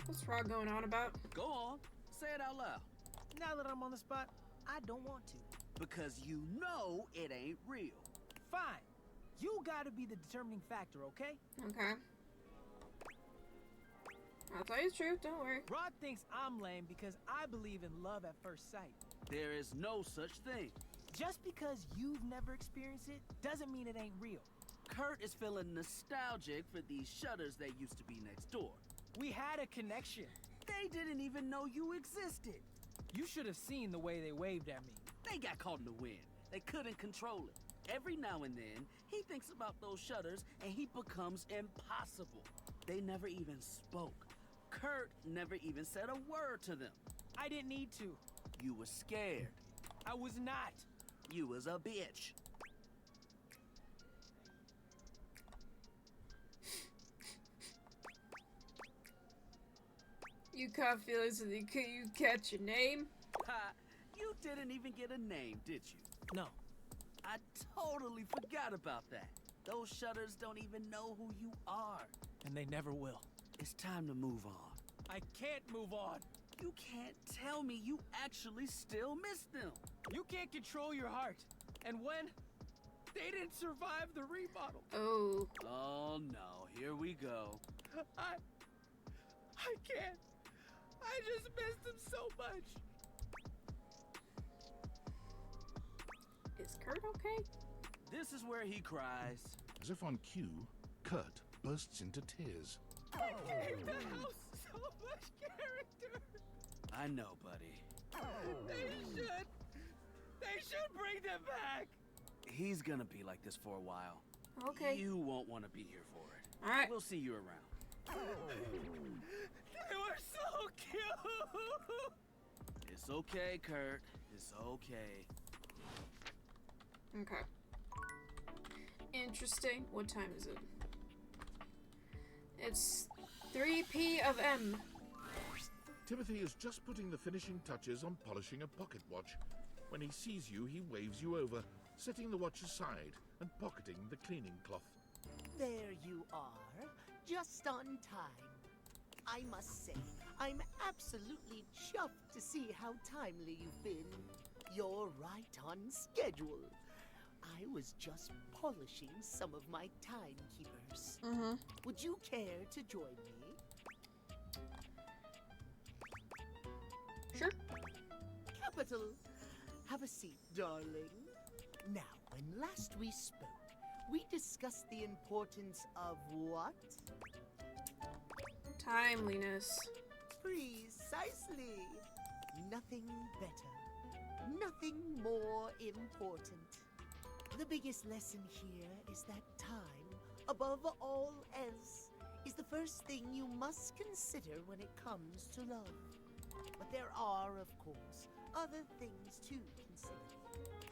What's Rod going on about? Go on. Say it out loud. Now that I'm on the spot, I don't want to. Because you know it ain't real. Fine. You gotta be the determining factor, okay? Okay. I'll tell you the truth, don't worry. Rod thinks I'm lame because I believe in love at first sight. There is no such thing. Just because you've never experienced it doesn't mean it ain't real. Kurt is feeling nostalgic for these shutters that used to be next door. We had a connection. They didn't even know you existed. You should have seen the way they waved at me. They got caught in the wind. They couldn't control it. Every now and then, he thinks about those shutters and he becomes impossible. They never even spoke. Kurt never even said a word to them. I didn't need to. You were scared. I was not. You was a bitch. You caught feelings and you catch your name? Ha! You didn't even get a name, did you? No. I totally forgot about that. Those shutters don't even know who you are. And they never will. It's time to move on. I can't move on. You can't tell me you actually still miss them. You can't control your heart. And when they didn't survive the remodel. Oh. Oh no, here we go. I can't. I just miss them so much. Is Kurt okay? This is where he cries. As if on cue, Kurt bursts into tears. I gave the house so much character. I know, buddy. They should bring them back. He's gonna be like this for a while. Okay. You won't want to be here for it. All right. We'll see you around. They were so cute. It's okay, Kurt. It's okay. Okay. Interesting. What time is it? It's 3 p.m. Timothy is just putting the finishing touches on polishing a pocket watch. When he sees you, he waves you over, setting the watch aside and pocketing the cleaning cloth. There you are, just on time. I must say, I'm absolutely chuffed to see how timely you've been. You're right on schedule. I was just polishing some of my timekeepers. Mm-hmm. Would you care to join me? Sure. Capital. Have a seat, darling. Now, when last we spoke, we discussed the importance of what? Timeliness. Precisely. Nothing better. Nothing more important. The biggest lesson here is that time, above all else, is the first thing you must consider when it comes to love. But there are, of course, other things to consider.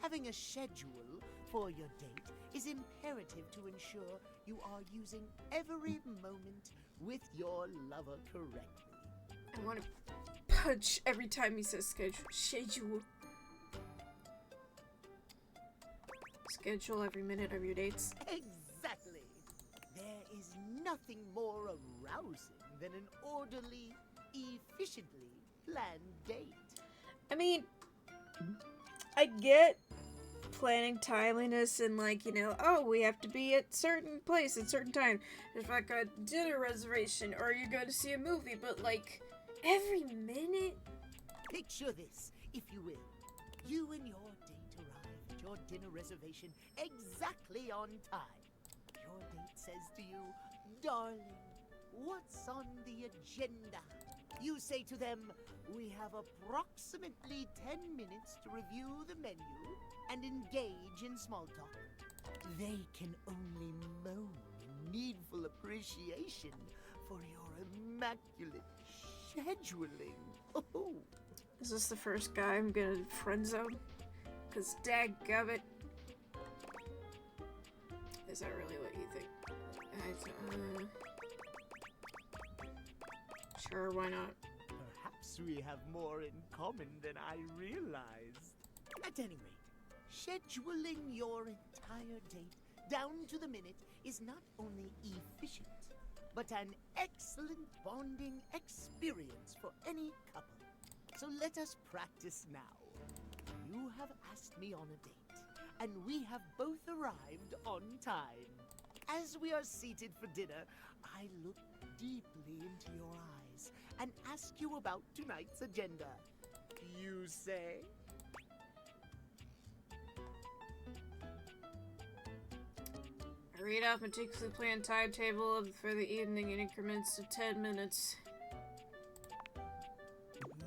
Having a schedule for your date is imperative to ensure you are using every moment with your lover correctly. I want to Every time he says schedule. Schedule every minute of your dates. Exactly. There is nothing more arousing than an orderly, efficiently planned date. I mean, I get planning timeliness and, like, you know, oh, we have to be at certain place at certain time. There's like a dinner reservation, or you're going to see a movie, but, like, every minute? Picture this, if you will. You and your date arrive at your dinner reservation exactly on time. Your date says to you, darling, what's on the agenda? You say to them, we have approximately 10 minutes to review the menu and engage in small talk. They can only moan in needful appreciation for your immaculate scheduling. Oh. Is this the first guy I'm gonna friend zone? Cause dadgummit. Is that really what you think? Sure, why not? Perhaps we have more in common than I realized. At any rate, scheduling your entire date down to the minute is not only efficient, but an excellent bonding experience for any couple. So let us practice now. You have asked me on a date, and we have both arrived on time. As we are seated for dinner, I look deeply into your eyes and ask you about tonight's agenda. You say? I read off meticulously planned timetable for the evening in increments of 10 minutes.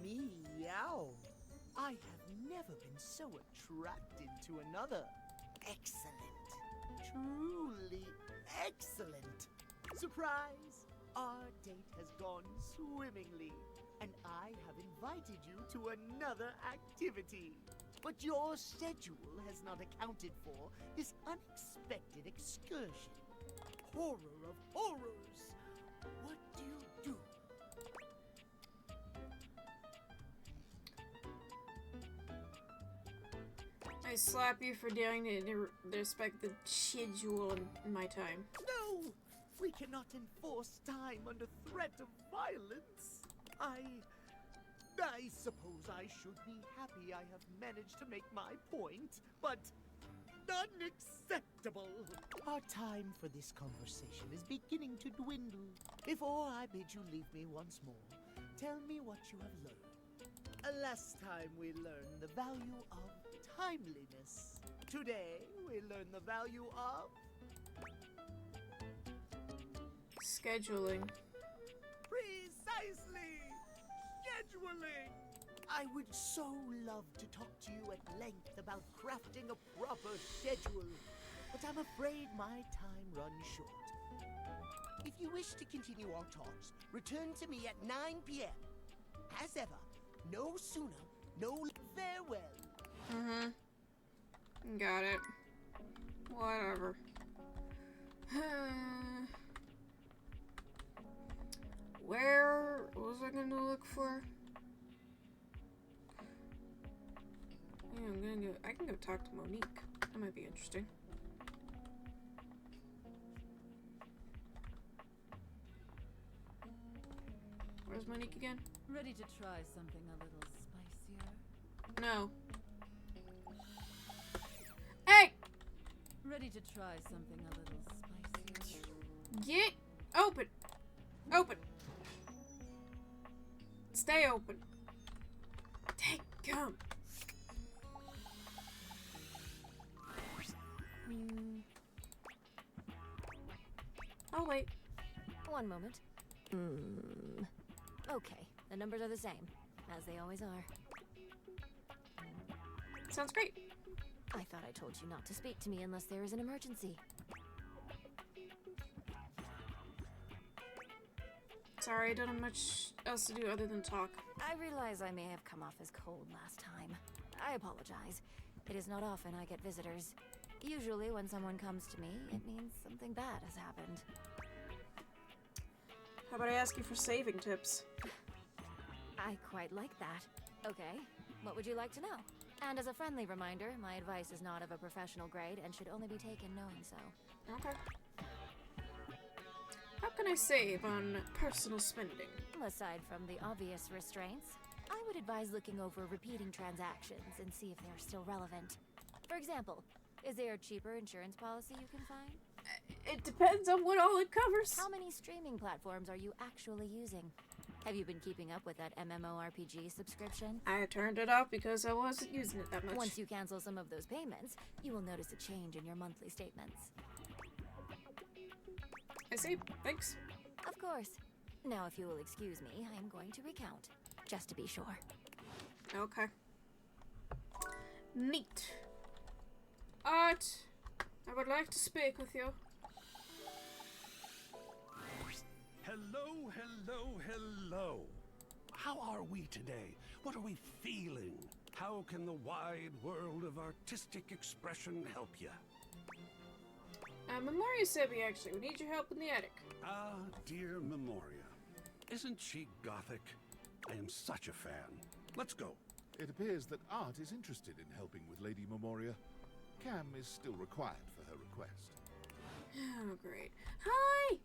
Meow. I have never been so attracted to another. Excellent. Truly excellent. Surprise! Our date has gone swimmingly, and I have invited you to another activity. But your schedule has not accounted for this unexpected excursion. Horror of horrors! What do you do? I slap you for daring to respect the schedule in my time. No! We cannot enforce time under threat of violence. I suppose I should be happy I have managed to make my point, but unacceptable. Our time for this conversation is beginning to dwindle. Before I bid you leave me once more, tell me what you have learned. Last time we learned the value of timeliness. Today we learn the value of scheduling. Precisely! Scheduling! I would so love to talk to you at length about crafting a proper schedule, but I'm afraid my time runs short. If you wish to continue our talks, return to me at 9 p.m. As ever, no sooner, no farewell. Mm-hmm. Got it. Whatever. Where was I gonna look for? Yeah, I can go talk to Monique. That might be interesting. Where's Monique again? Ready to try something a little spicier? No. Hey! Ready to try something a little spicier? Get open! Open! Stay open. Take gum. I'll wait. One moment. Okay, the numbers are the same, as they always are. Sounds great. I thought I told you not to speak to me unless there is an emergency. Sorry, I don't have much else to do other than talk. I realize I may have come off as cold last time. I apologize. It is not often I get visitors. Usually when someone comes to me, it means something bad has happened. How about I ask you for saving tips? I quite like that. Okay, what would you like to know? And as a friendly reminder, my advice is not of a professional grade and should only be taken knowing so. Okay. How can I save on personal spending? Aside from the obvious restraints, I would advise looking over repeating transactions and see if they're still relevant. For example, is there a cheaper insurance policy you can find? It depends on what all it covers. How many streaming platforms are you actually using? Have you been keeping up with that MMORPG subscription? I turned it off because I wasn't using it that much. Once you cancel some of those payments, you will notice a change in your monthly statements. I see. Thanks. Of course. Now, if you will excuse me, I am going to recount, just to be sure. Okay. Neat. Art, I would like to speak with you. Hello, hello, hello. How are we today? What are we feeling? How can the wide world of artistic expression help you? Memoria said we actually would need your help in the attic. Ah, dear Memoria. Isn't she gothic? I am such a fan. Let's go. It appears that Art is interested in helping with Lady Memoria. Cam is still required for her request. Oh, great. Hi!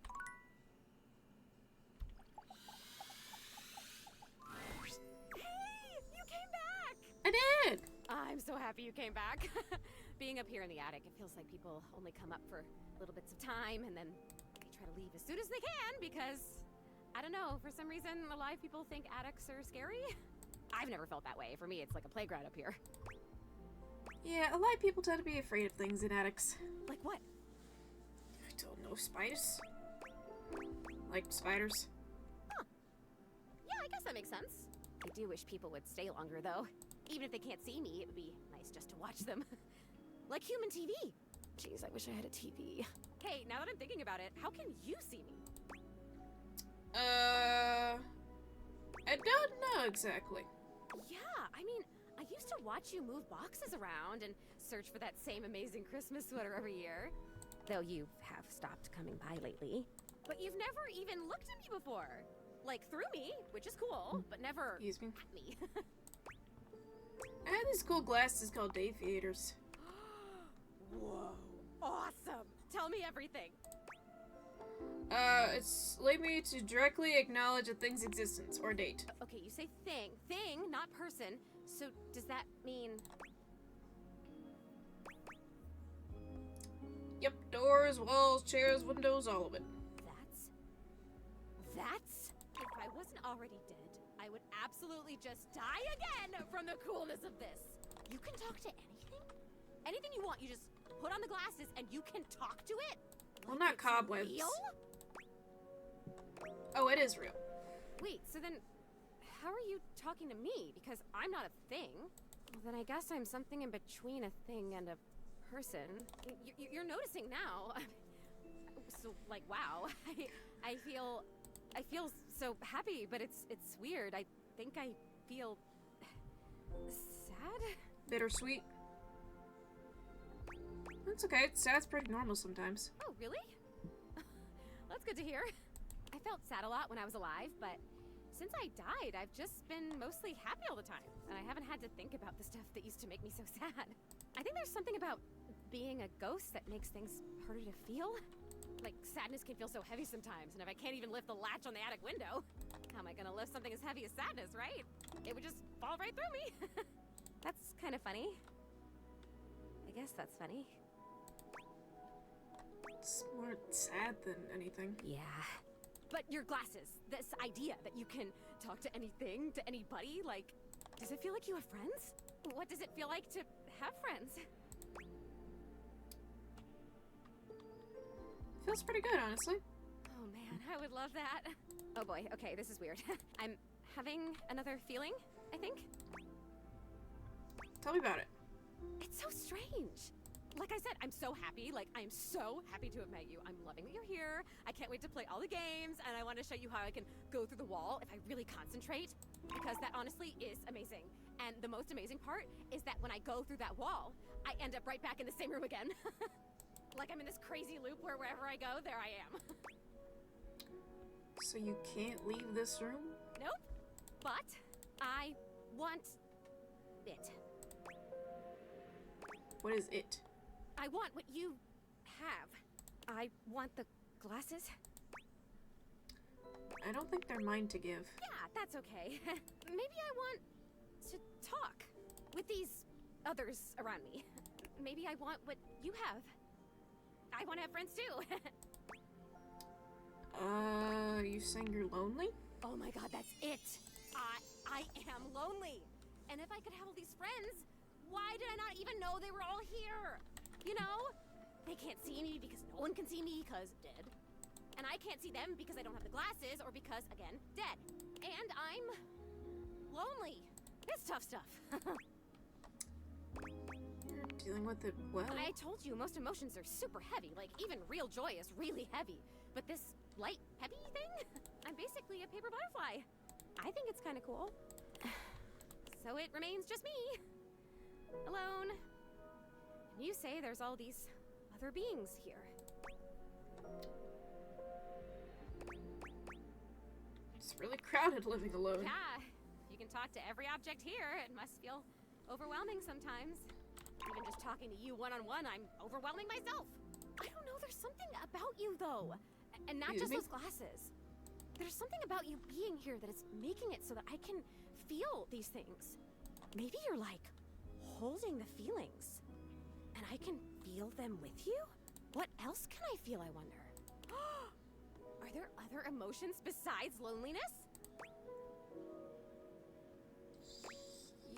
Hey, you came back! I did! I'm so happy you came back. Being up here in the attic, it feels like people only come up for little bits of time and then they try to leave as soon as they can because, I don't know, for some reason alive people think attics are scary. I've never felt that way. For me, it's like a playground up here. Yeah, a lot of people tend to be afraid of things in attics. Like what? I don't know, spiders? Like spiders? Huh. Yeah, I guess that makes sense. I do wish people would stay longer, though. Even if they can't see me, it would be nice just to watch them. Like human TV. Jeez, I wish I had a TV. Hey, now that I'm thinking about it, how can you see me? I don't know exactly. Yeah, I mean, I used to watch you move boxes around and search for that same amazing Christmas sweater every year. Though you have stopped coming by lately. But you've never even looked at me before. Like, through me, which is cool, but never Excuse me. at me. I have these cool glasses called day theaters. Whoa. Awesome. Tell me everything. It's lead me to directly acknowledge a thing's existence or date. Okay, you say thing. Thing, not person. So does that mean... Yep, doors, walls, chairs, windows, all of it. That's... If I wasn't already dead, I would absolutely just die again from the coolness of this. You can talk to anything? Anything you want, you just put on the glasses and you can talk to it? Well, not cobwebs. Real? Oh, it is real. Wait, so then how are you talking to me? Because I'm not a thing. Well, then I guess I'm something in between a thing and a person. You're noticing now. So, like, wow. I feel so happy, but it's weird. I think I feel sad? Bittersweet. That's okay. Sad's pretty normal sometimes. Oh, really? That's good to hear. I felt sad a lot when I was alive, but since I died, I've just been mostly happy all the time, and I haven't had to think about the stuff that used to make me so sad. I think there's something about being a ghost that makes things harder to feel. Like, sadness can feel so heavy sometimes, and if I can't even lift the latch on the attic window, how am I gonna lift something as heavy as sadness, right? It would just fall right through me. That's kind of funny. I guess that's funny. It's more sad than anything. Yeah. But your glasses, this idea that you can talk to anything, to anybody, like, does it feel like you have friends? What does it feel like to have friends? Feels pretty good, honestly. Oh man, I would love that. Oh boy, okay, this is weird. I'm having another feeling, I think. Tell me about it. It's so strange. Like I said, I'm so happy. Like, I'm so happy to have met you. I'm loving that you're here. I can't wait to play all the games, and I want to show you how I can go through the wall if I really concentrate, because that honestly is amazing. And the most amazing part is that when I go through that wall, I end up right back in the same room again. Like I'm in this crazy loop where wherever I go, there I am. So you can't leave this room? Nope. But I want it. What is it? I want what you have. I want the glasses. I don't think they're mine to give. Yeah, that's okay. Maybe I want to talk with these others around me. Maybe I want what you have. I want to have friends too. You saying you're lonely? Oh my god, that's it. I am lonely. And if I could have all these friends, why did I not even know they were all here? You know? They can't see me because no one can see me because dead. And I can't see them because I don't have the glasses or because, again, dead. And I'm lonely. It's tough stuff. You're dealing with it well. I told you, most emotions are super heavy. Like, even real joy is really heavy. But this light, peppy thing? I'm basically a paper butterfly. I think it's kind of cool. So it remains just me. Alone. And you say there's all these other beings here. It's really crowded living alone. Yeah. You can talk to every object here. It must feel overwhelming sometimes. Even just talking to you one-on-one, I'm overwhelming myself. I don't know, there's something about you, though. And not just those glasses. There's something about you being here that is making it so that I can feel these things. Maybe you're like holding the feelings. And I can feel them with you? What else can I feel, I wonder? Are there other emotions besides loneliness?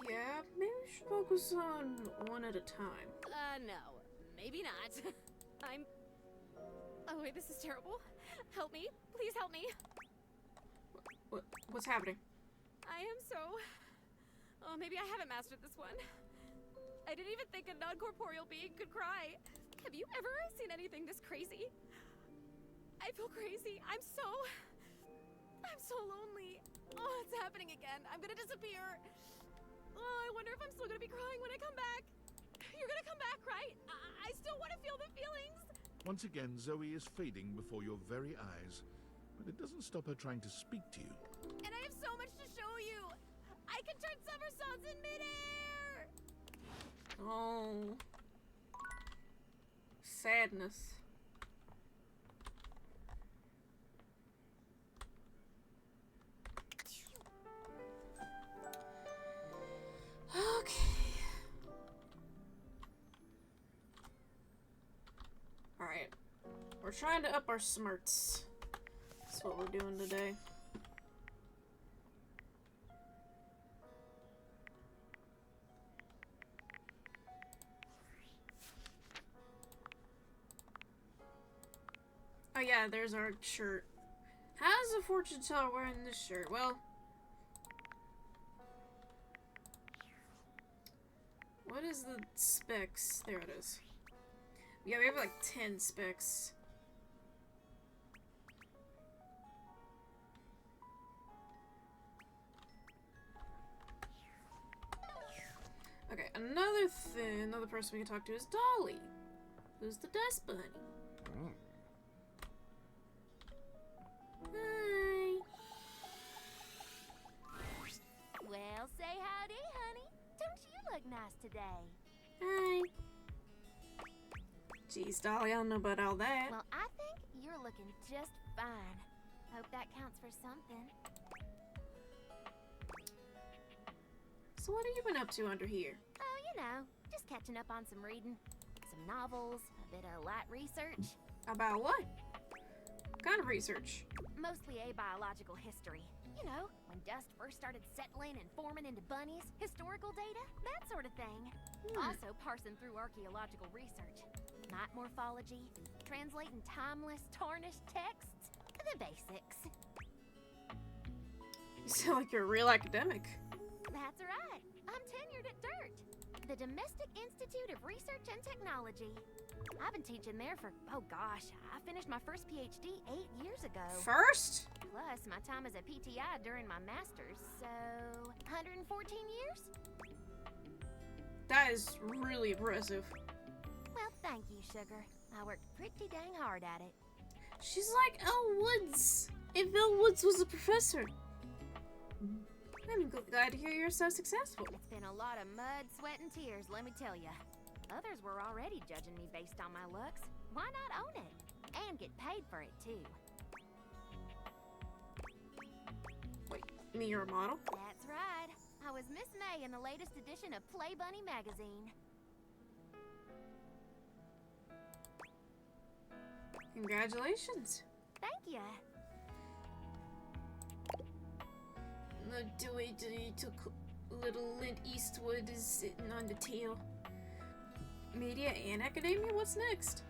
Yeah, maybe we should focus on one at a time. No. Maybe not. Oh wait, this is terrible. Help me. Please help me. What's happening? I am so... Oh, maybe I haven't mastered this one. I didn't even think a non-corporeal being could cry. Have you ever seen anything this crazy? I feel crazy. I'm so lonely. Oh, it's happening again. I'm gonna disappear. Oh, I wonder if I'm still gonna be crying when I come back. You're gonna come back, right? I still want to feel the feelings. Once again, Zoe is fading before your very eyes, but it doesn't stop her trying to speak to you. And I have so much to show you. I can turn somersaults in midair. Oh. Sadness. Okay. Alright. We're trying to up our smarts. That's what we're doing today. Oh yeah, there's our shirt. How's a fortune teller wearing this shirt? Well, what is the specs? There it is. Yeah, we have like 10 specs. Okay, another person we can talk to is Dolly, who's the dust bunny. Hi. Well, say howdy, honey. Don't you look nice today? Hi. Jeez, Dolly, I don't know about all that. Well, I think you're looking just fine. Hope that counts for something. So what have you been up to under here? Oh, you know, just catching up on some reading. Some novels, a bit of light research. About what? What kind of research? Mostly abiological history. You know, when dust first started settling and forming into bunnies, historical data, that sort of thing. Also parsing through archaeological research. Night morphology, translating timeless, tarnished texts. The basics. You sound like you're a real academic. That's right. I'm tenured at DIRT, the Domestic Institute of Research and Technology. I've been teaching there for, oh gosh, I finished my first PhD 8 years ago. First? Plus, my time as a PTI during my master's, so 114 years? That is really impressive. Well, thank you, sugar. I worked pretty dang hard at it. She's like Elle Woods. If Elle Woods was a professor. I'm glad to hear you're so successful. It's been a lot of mud, sweat, and tears, let me tell ya. Others were already judging me based on my looks. Why not own it? And get paid for it, too. Wait, you mean you're a model? That's right. I was Miss May in the latest edition of Play Bunny magazine. Congratulations. Thank ya. The way that he took little Clint Eastwood is sitting on the tail. Media and academia? What's next?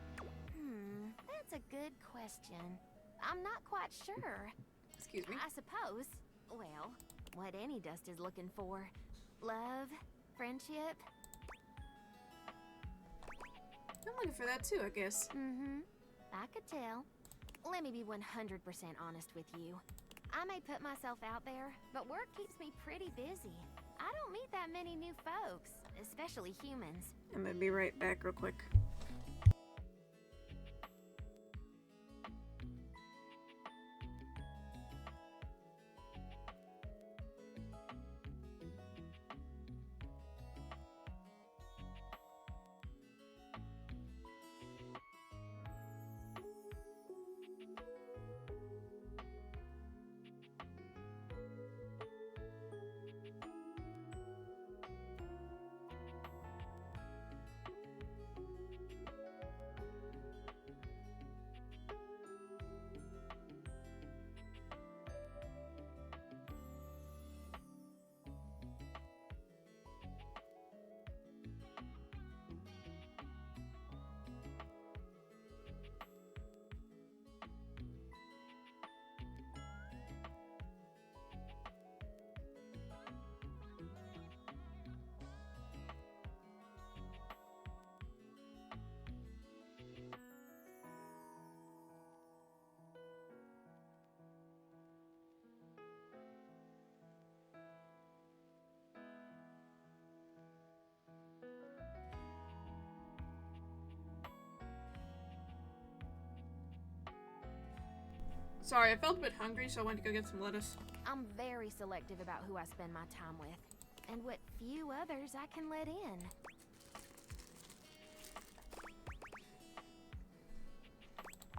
That's a good question. I'm not quite sure. Excuse me? I suppose, well, what any dust is looking for. Love, friendship. I'm looking for that too, I guess. I could tell. Let me be 100% honest with you. I may put myself out there, but work keeps me pretty busy. I don't meet that many new folks, especially humans. I'm gonna be right back real quick. Sorry, I felt a bit hungry, so I went to go get some lettuce. I'm very selective about who I spend my time with, and what few others I can let in.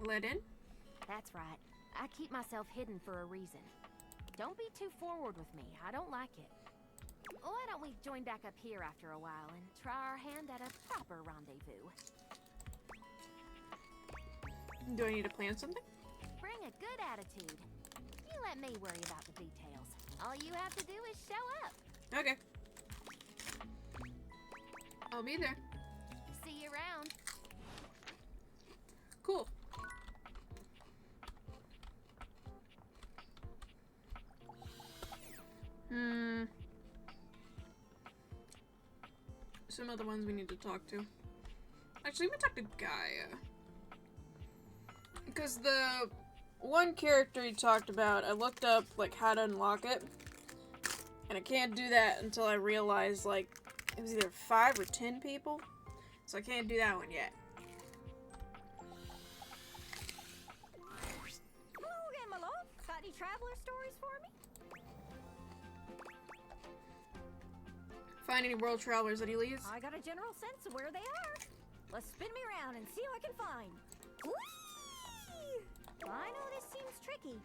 Let in? That's right. I keep myself hidden for a reason. Don't be too forward with me. I don't like it. Why don't we join back up here after a while and try our hand at a proper rendezvous? Do I need to plan something? Bring a good attitude. You let me worry about the details. All you have to do is show up. Okay. I'll be there. See you around. Cool. Some other ones we need to talk to. Actually, let me talk to Gaia. Because the one character he talked about, I looked up, like, how to unlock it. And I can't do that until I realize, like, it was either 5 or 10 people. So I can't do that one yet. Hello again, my love. Got any traveler stories for me? Find any world travelers that he leaves? I got a general sense of where they are. Let's spin me around and see what I can find. Whee! I know this seems tricky.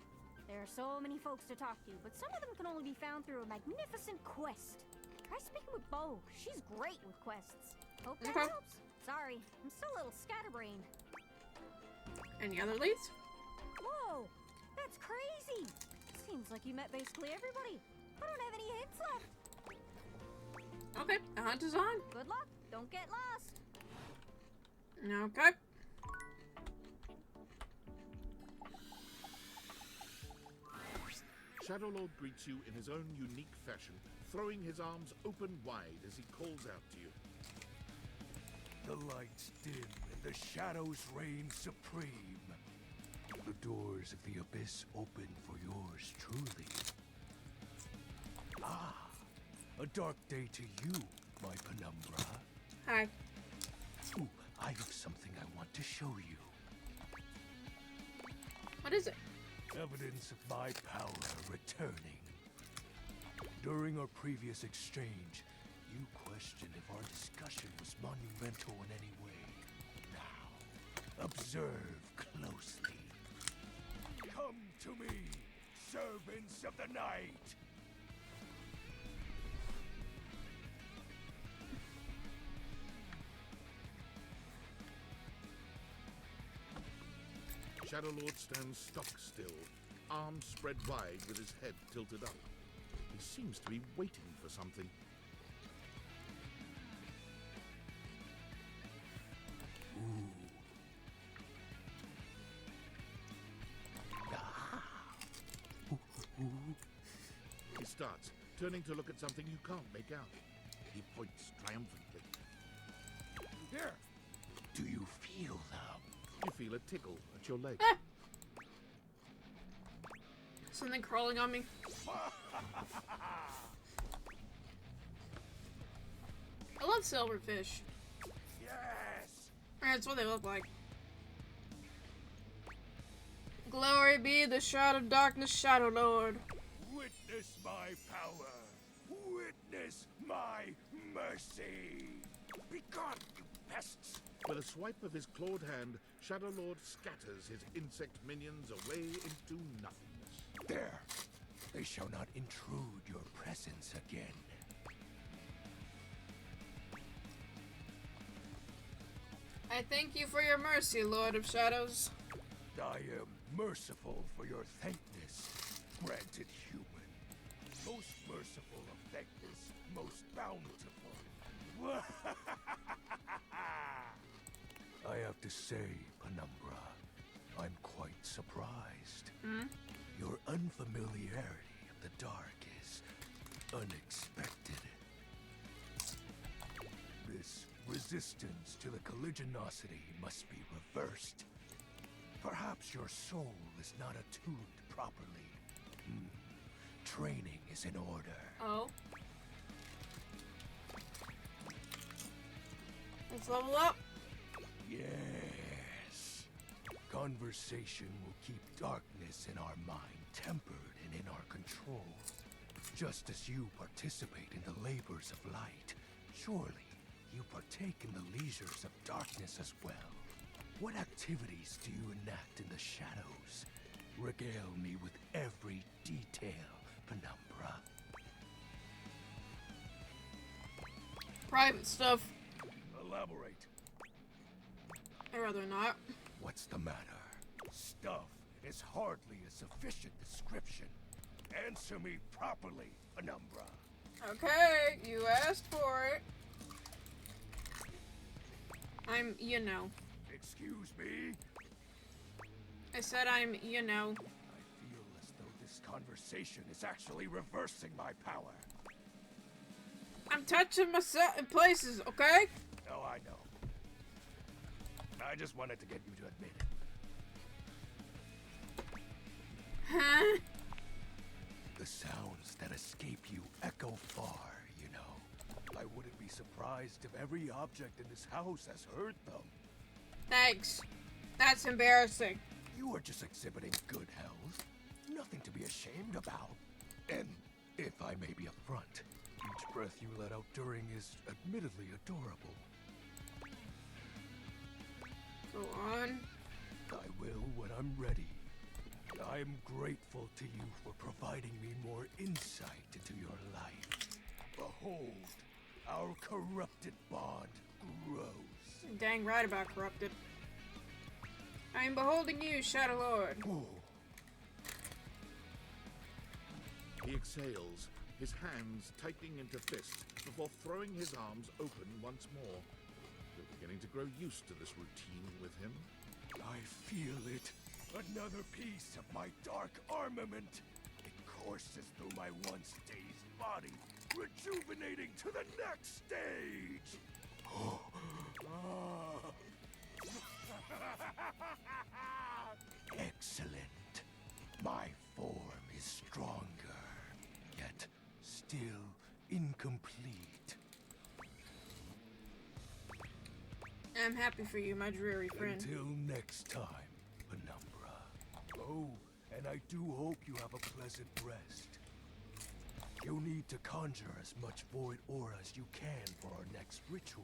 There are so many folks to talk to, but some of them can only be found through a magnificent quest. Try speaking with Bo. She's great with quests. Hope that helps. Sorry, I'm still a little scatterbrained. Any other leads? Whoa! That's crazy! Seems like you met basically everybody. I don't have any hints left. Okay, the hunt is on. Good luck. Don't get lost. Okay. Shadowlord greets you in his own unique fashion, throwing his arms open wide as he calls out to you. The lights dim and the shadows reign supreme. The doors of the abyss open for yours truly. Ah, a dark day to you, my penumbra. Hi. Ooh, I have something I want to show you. What is it? Evidence of my power returning. During our previous exchange, you questioned if our discussion was monumental in any way. Now, observe closely. Come to me, servants of the night! Shadow Lord stands stock still, arms spread wide with his head tilted up. He seems to be waiting for something. He starts, turning to look at something you can't make out. He points triumphantly. Here! Do you feel them? You feel a tickle at your leg. Something crawling on me. I love silverfish. Yes! That's what they look like. Glory be the shroud of darkness, Shadow Lord. Witness my power. Witness my mercy. Begone, you pests! With a swipe of his clawed hand, Shadow Lord scatters his insect minions away into nothingness. There! They shall not intrude your presence again. I thank you for your mercy, Lord of Shadows. I am merciful for your thankness, granted human. Most merciful of thankness, most bountiful. I have to say, Penumbra, I'm quite surprised. Your unfamiliarity of the dark is unexpected. This resistance to the colligiosity must be reversed. Perhaps your soul is not attuned properly. Training is in order. Oh. Let's level up. Yes. Conversation will keep darkness in our mind tempered and in our control. Just as you participate in the labors of light, surely you partake in the leisures of darkness as well. What activities do you enact in the shadows? Regale me with every detail, Penumbra. Private stuff. Elaborate. I'd rather not. What's the matter? Stuff is hardly a sufficient description. Answer me properly, Penumbra. Okay, you asked for it. I'm, you know. Excuse me? I said I'm, you know. I feel as though this conversation is actually reversing my power. I'm touching myself in places, okay? Oh, I know. I just wanted to get you to admit it. Huh? The sounds that escape you echo far, you know. I wouldn't be surprised if every object in this house has heard them. Thanks. That's embarrassing. You are just exhibiting good health. Nothing to be ashamed about. And if I may be upfront, each breath you let out during is admittedly adorable. Go on. I will when I'm ready. I am grateful to you for providing me more insight into your life. Behold, our corrupted bond grows. Dang right about corrupted. I am beholding you, Shadow Lord. He exhales, his hands tightening into fists before throwing his arms open once more. You're beginning to grow used to this routine with him. I feel it. Another piece of my dark armament. It courses through my once dazed body, rejuvenating to the next stage. Excellent. My form is stronger, yet still incomplete. I'm happy for you, my dreary friend. Until next time, Penumbra. Oh, and I do hope you have a pleasant rest. You'll need to conjure as much void aura as you can for our next ritual.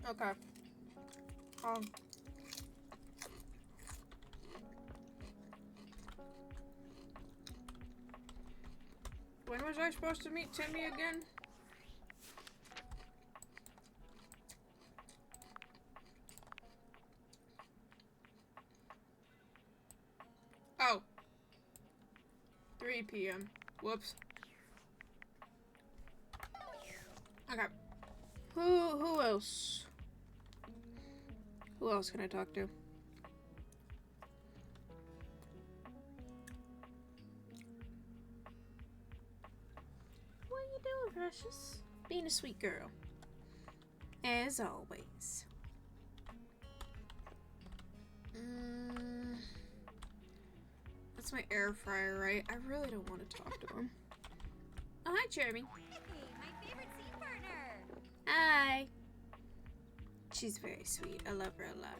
Okay. When was I supposed to meet Timmy again? Oh. 3 p.m. Whoops. Okay. Who else? Who else can I talk to? What are you doing, precious? Being a sweet girl. As always. That's my air fryer, right? I really don't want to talk to him. Oh, hi, Jeremy. Hey, my favorite scene partner! Hi. She's very sweet. I love her a lot.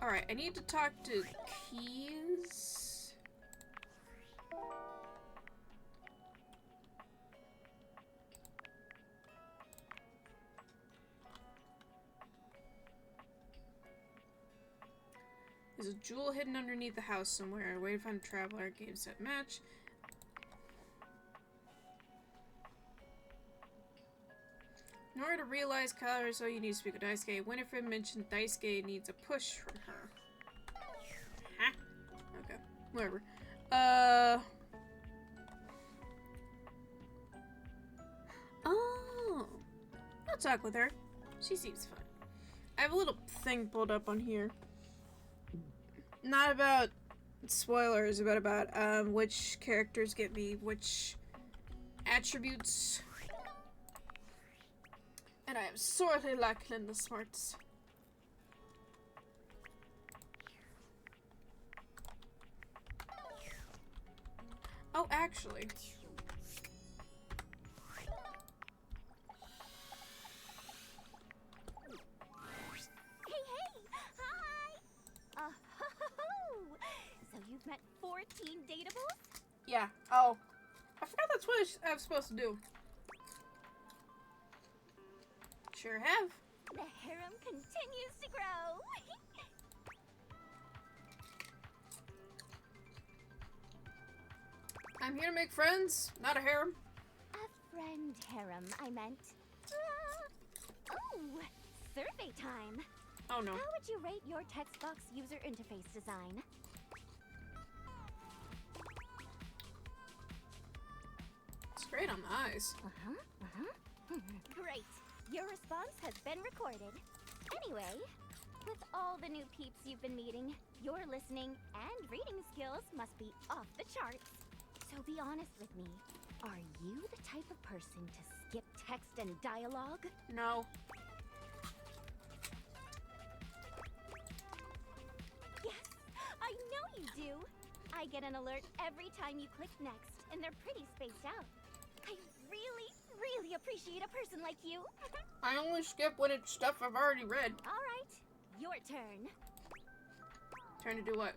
Alright, I need to talk to Keys. There's a jewel hidden underneath the house somewhere. Way to find a traveler. Game set match. In order to realize colors, all you need to speak with Daisuke. Winifred mentioned Daisuke needs a push from her. Huh? Okay, whatever. Oh, I'll talk with her. She seems fun. I have a little thing pulled up on here. Not about spoilers, but about which characters get me which attributes. And I am sorely lacking in the smarts. Oh, actually. Hey! Hi! Oh, so you've met 14 dateables? Yeah. Oh. I forgot that's what I'm supposed to do. Sure have. The harem continues to grow. I'm here to make friends, not a harem. A friend harem, I meant. Oh, survey time. Oh no. How would you rate your text box user interface design? It's great on the eyes. Great. Your response has been recorded. Anyway, with all the new peeps you've been meeting, your listening and reading skills must be off the charts. So be honest with me. Are you the type of person to skip text and dialogue? No. Yes, I know you do. I get an alert every time you click next, and they're pretty spaced out. I really appreciate a person like you. I only skip when it's stuff I've already read. All right, your turn. Turn to do what?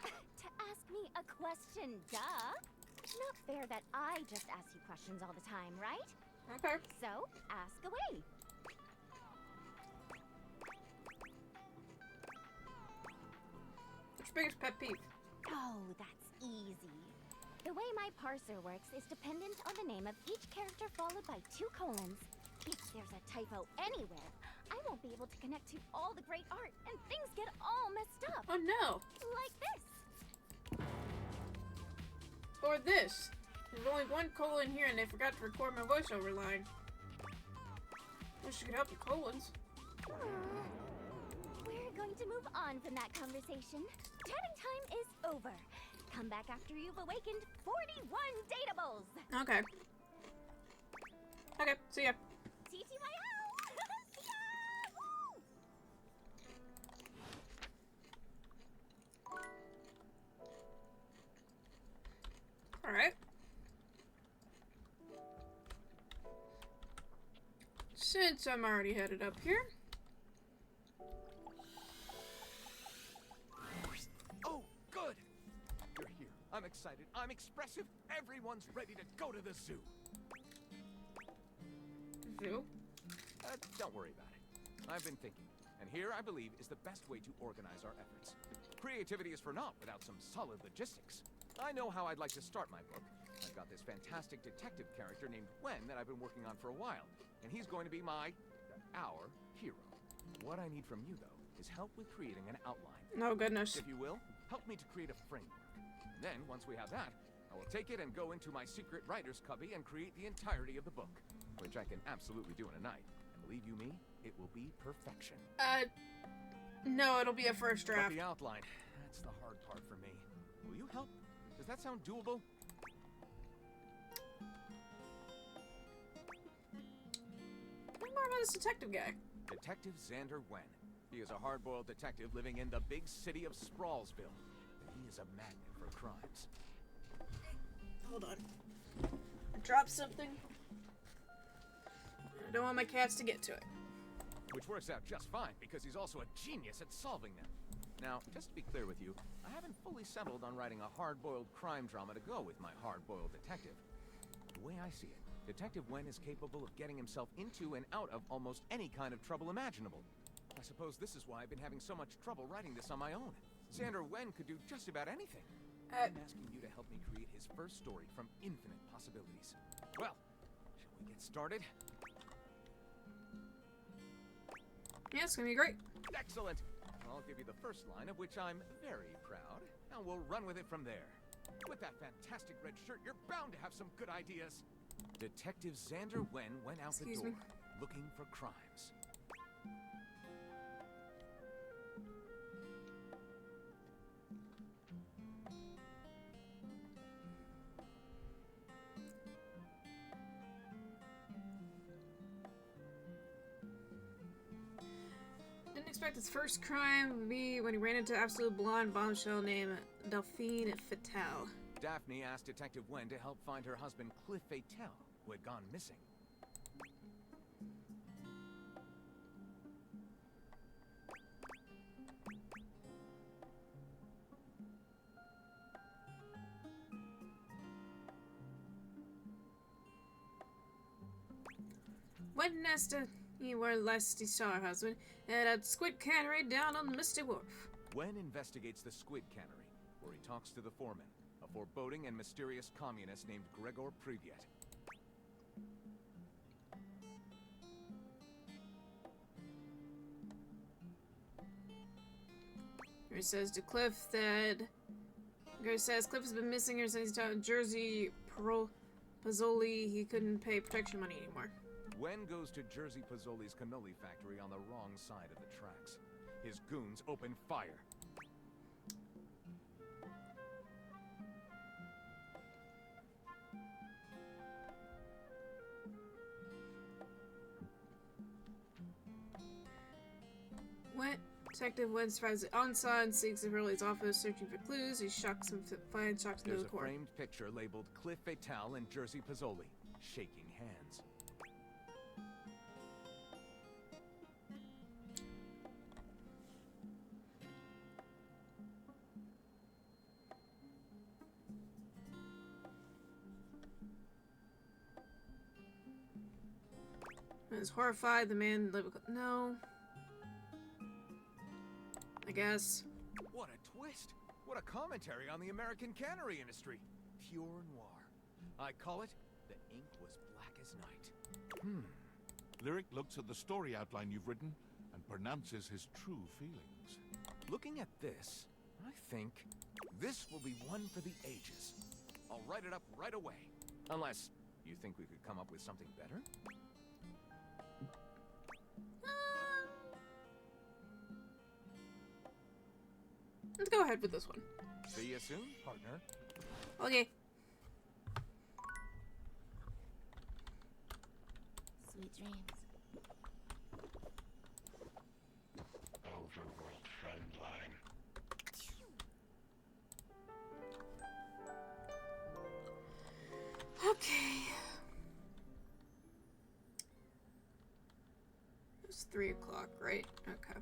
To ask me a question, duh. Not fair that I just ask you questions all the time, right? Okay. So, ask away. What's your biggest pet peeve? Oh, that's easy. The way my parser works is dependent on the name of each character followed by 2 colons. If there's a typo anywhere, I won't be able to connect to all the great art, and things get all messed up. Oh no. Like this. Or this. There's only 1 colon here and they forgot to record my voiceover line. Wish you could help with colons. We're going to move on from that conversation. Chatting time is over. Come back after you've awakened 41 dateables. Okay. Okay, see ya. TTYL! See ya! Alright. Since I'm already headed up here. Oh, good! You're here. I'm excited. I'm expressive. Everyone's ready to go to the zoo. Zoo? Don't worry about it. I've been thinking, and here I believe is the best way to organize our efforts. Creativity is for naught without some solid logistics. I know how I'd like to start my book. I've got this fantastic detective character named Wen that I've been working on for a while, and he's going to be our hero. What I need from you, though, is help with creating an outline. Oh, goodness. If you will, help me to create a framework. And then, once we have that, I will take it and go into my secret writer's cubby and create the entirety of the book, which I can absolutely do in a night. And believe you me, it will be perfection. No, it'll be a first draft. But the outline, that's the hard part for me. Will you help? Does that sound doable? What more about this detective guy? Detective Xander Wen. He is a hard-boiled detective living in the big city of Sprawlsville. And he is a magnet for crimes. Hold on. I dropped something. I don't want my cats to get to it. Which works out just fine, because he's also a genius at solving them. Now, just to be clear with you, I haven't fully settled on writing a hard-boiled crime drama to go with my hard-boiled detective. The way I see it, Detective Wen is capable of getting himself into and out of almost any kind of trouble imaginable. I suppose this is why I've been having so much trouble writing this on my own. Xander Wen could do just about anything. I'm asking you to help me create his first story from infinite possibilities. Well, shall we get started? Yeah, it's gonna be great. Excellent! I'll give you the first line, of which I'm very proud, and we'll run with it from there. With that fantastic red shirt, you're bound to have some good ideas. Detective Xander Wen went out the door, looking for crimes. Didn't expect his first crime would be when he ran into absolute blonde bombshell named Delphine Fatale. Daphne asked Detective Wen to help find her husband Cliff Fatale, who had gone missing. When Nesta, he were last he saw her husband, at a squid cannery down on the Misty Wharf. Wen investigates the Squid Cannery, where he talks to the foreman, a foreboding and mysterious communist named Gregor Privyet. He says to Cliff that... Gary says Cliff has been missing ever since he's down in Jersey Pozzoli. He couldn't pay protection money anymore. Wen goes to Jersey Pozzoli's cannoli factory on the wrong side of the tracks. His goons open fire. What? Detective Wen finds Ansa and seeks Hurley's office, searching for clues. He shocks him to find shocks into There's the a core. framed picture labeled Cliff Fatale and Jersey Pozzoli, shaking hands. I was horrified. The man no. I guess. What a twist! What a commentary on the American cannery industry. Pure noir. I call it The Ink Was Black as Night. Lyric looks at the story outline you've written and pronounces his true feelings. Looking at this, I think this will be one for the ages. I'll write it up right away. Unless you think we could come up with something better? Let's go ahead with this one. See you soon, partner. Okay. Sweet dreams. Overworld friend line. Okay. 3 o'clock, right? Okay.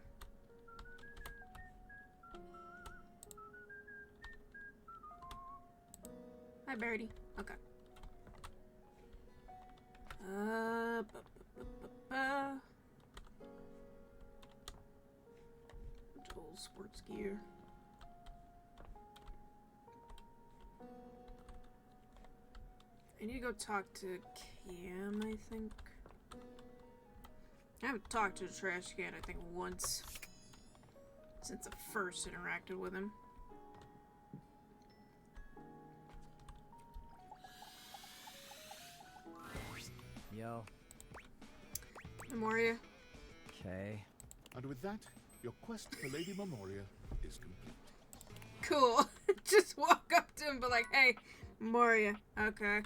Hi, Birdie. Okay. Total sports gear. I need to go talk to Cam, I think. I haven't talked to the trash can, I think, once. Since I first interacted with him. Yo. Memoria. Okay. And with that, your quest for Lady Memoria is complete. Cool. Just walk up to him and be like, hey, Memoria. Okay.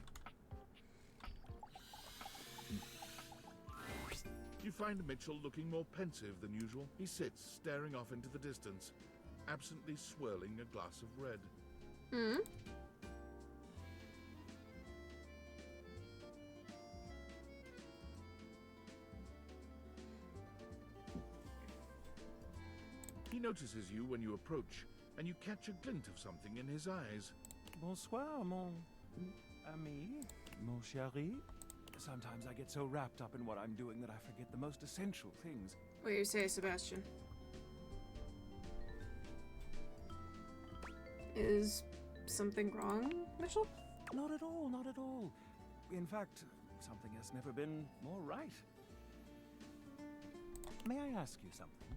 You find Mitchell looking more pensive than usual. He sits, staring off into the distance, absently swirling a glass of red. Hmm? He notices you when you approach, and you catch a glint of something in his eyes. Bonsoir, mon ami, mon chéri. Sometimes I get so wrapped up in what I'm doing that I forget the most essential things. What do you say, Sebastian? Is something wrong, Mitchell? Not at all, not at all. In fact, something has never been more right. May I ask you something?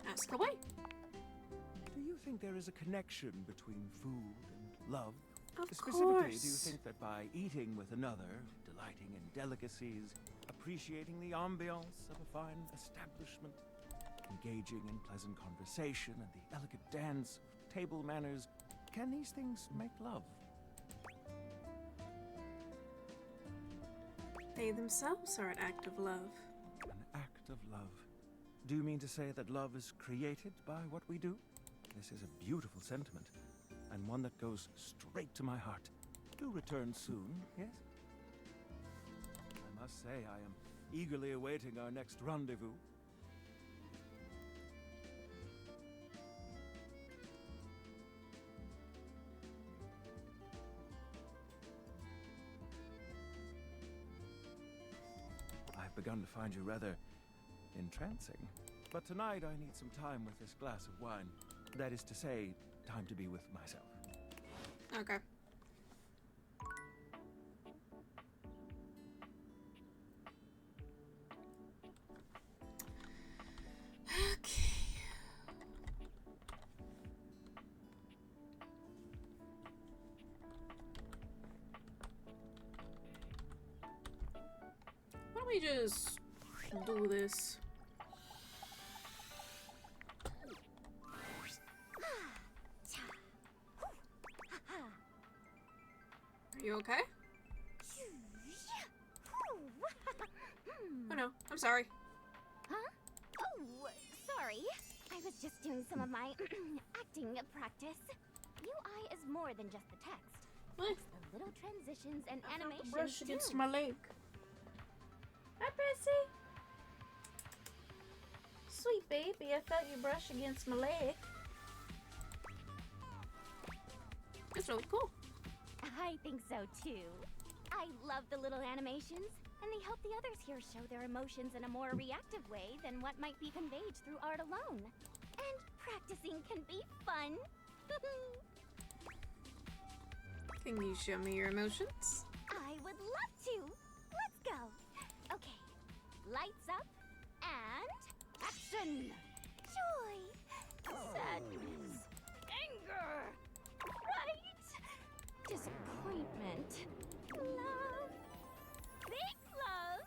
Ask away. Do you think there is a connection between food and love? Of Specifically, course. do you think that by eating with another, delighting in delicacies, appreciating the ambiance of a fine establishment, engaging in pleasant conversation and the elegant dance of table manners, can these things make love? They themselves are an act of love. An act of love. Do you mean to say that love is created by what we do? This is a beautiful sentiment, and one that goes straight to my heart. Do return soon, yes? I must say I am eagerly awaiting our next rendezvous. I've begun to find you rather entrancing. But tonight I need some time with this glass of wine. That is to say, time to be with myself. Okay. Okay. Why don't we just do this? Are you okay? Oh no, I'm sorry. Huh? Oh, sorry. I was just doing some of my acting practice. UI is more than just the text. What? It's the little transitions and I felt the animations brush against too. my leg. Hi, Bessie. Sweet baby, I felt your brush against my leg. That's really cool. I think so too. I love the little animations, and they help the others here show their emotions in a more reactive way than what might be conveyed through art alone. And practicing can be fun. Can you show me your emotions? I would love to. Let's go. Okay. Lights up and action. Joy, sadness, anger, fright, disappointment, love, big love,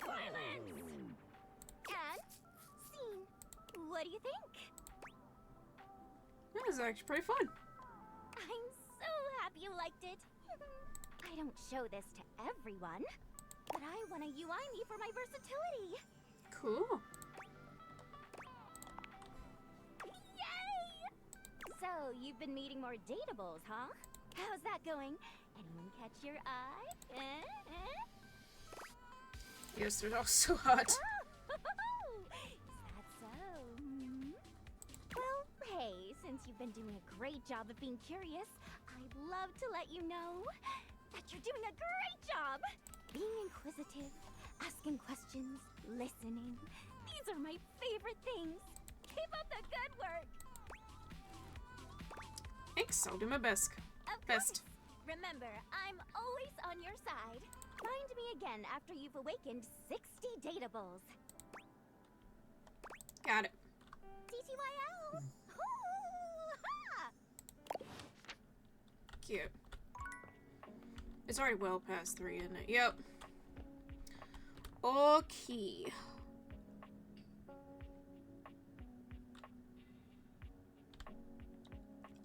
violence, and scene. What do you think? That was actually pretty fun. I'm so happy you liked it. I don't show this to everyone, but I want to UI me for my versatility. Cool. Yay! So, you've been meeting more dateables, huh? How's that going? Anyone catch your eye? Yes, they're all so hot. Is that so? Hmm? Well, hey, since you've been doing a great job of being curious, I'd love to let you know that you're doing a great job! Being inquisitive, asking questions, listening. These are my favorite things. Keep up the good work! Thanks, I'll do my best. Best. Remember, I'm always on your side. Find me again after you've awakened 60 datables. Got it. TTYL! Cute. It's already well past 3, isn't it? Yep. Okay.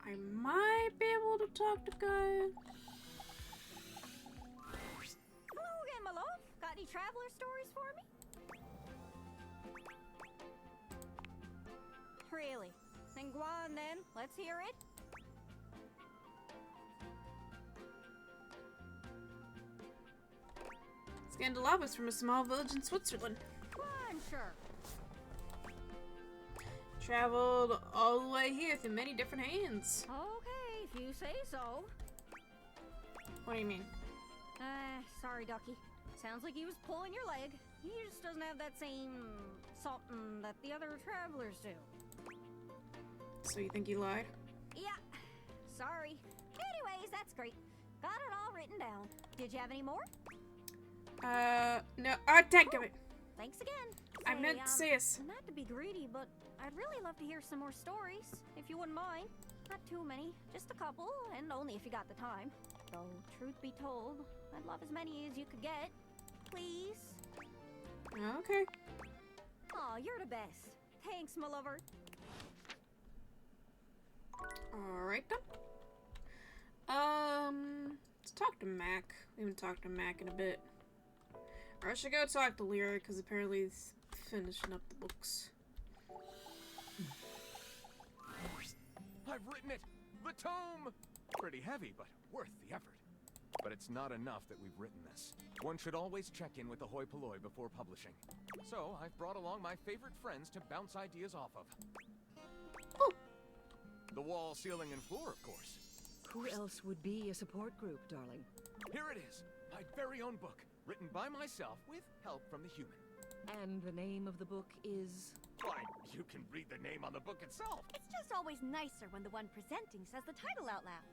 I might be able to talk to guys. Hello again, my love. Got any traveler stories for me? Really? Then go on then. Let's hear it. Scandalabus from a small village in Switzerland. I'm sure. Traveled all the way here through many different hands. Okay, if you say so. What do you mean? Sorry, Ducky. Sounds like he was pulling your leg. He just doesn't have that same something that the other travelers do. So you think he lied? Yeah. Sorry. Anyways, that's great. Got it all written down. Did you have any more? No. Thank you. Thanks again. I meant to say yes. Not to be greedy, but I'd really love to hear some more stories, if you wouldn't mind. Not too many, just a couple, and only if you got the time. Though, truth be told, I'd love as many as you could get. Please? Okay. Aw, you're the best. Thanks, my lover. Alright then. Let's talk to Mac. We haven't talked to Mac in a bit. Or I should go talk to Lyra, because apparently he's finishing up the books. I've written it! The tome! Pretty heavy, but worth the effort. But it's not enough that we've written this. One should always check in with the hoi polloi before publishing. So, I've brought along my favorite friends to bounce ideas off of. Oh. The wall, ceiling, and floor, of course. Who else would be a support group, darling? Here it is, my very own book, written by myself with help from the human. And the name of the book is? Why, you can read the name on the book itself. It's just always nicer when the one presenting says the title out loud.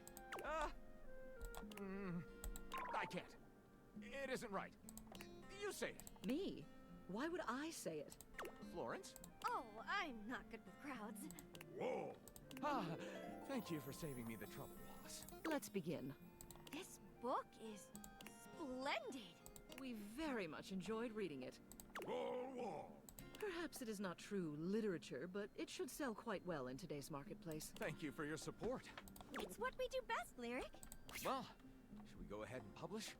I can't. It isn't right. You say it. Me? Why would I say it? Florence? Oh, I'm not good with crowds. Whoa! Ah, thank you for saving me the trouble, Wallace. Let's begin. This book is splendid. We very much enjoyed reading it. Wall. Perhaps it is not true literature, but it should sell quite well in today's marketplace. Thank you for your support. It's what we do best, Lyric. Well, should we go ahead and publish?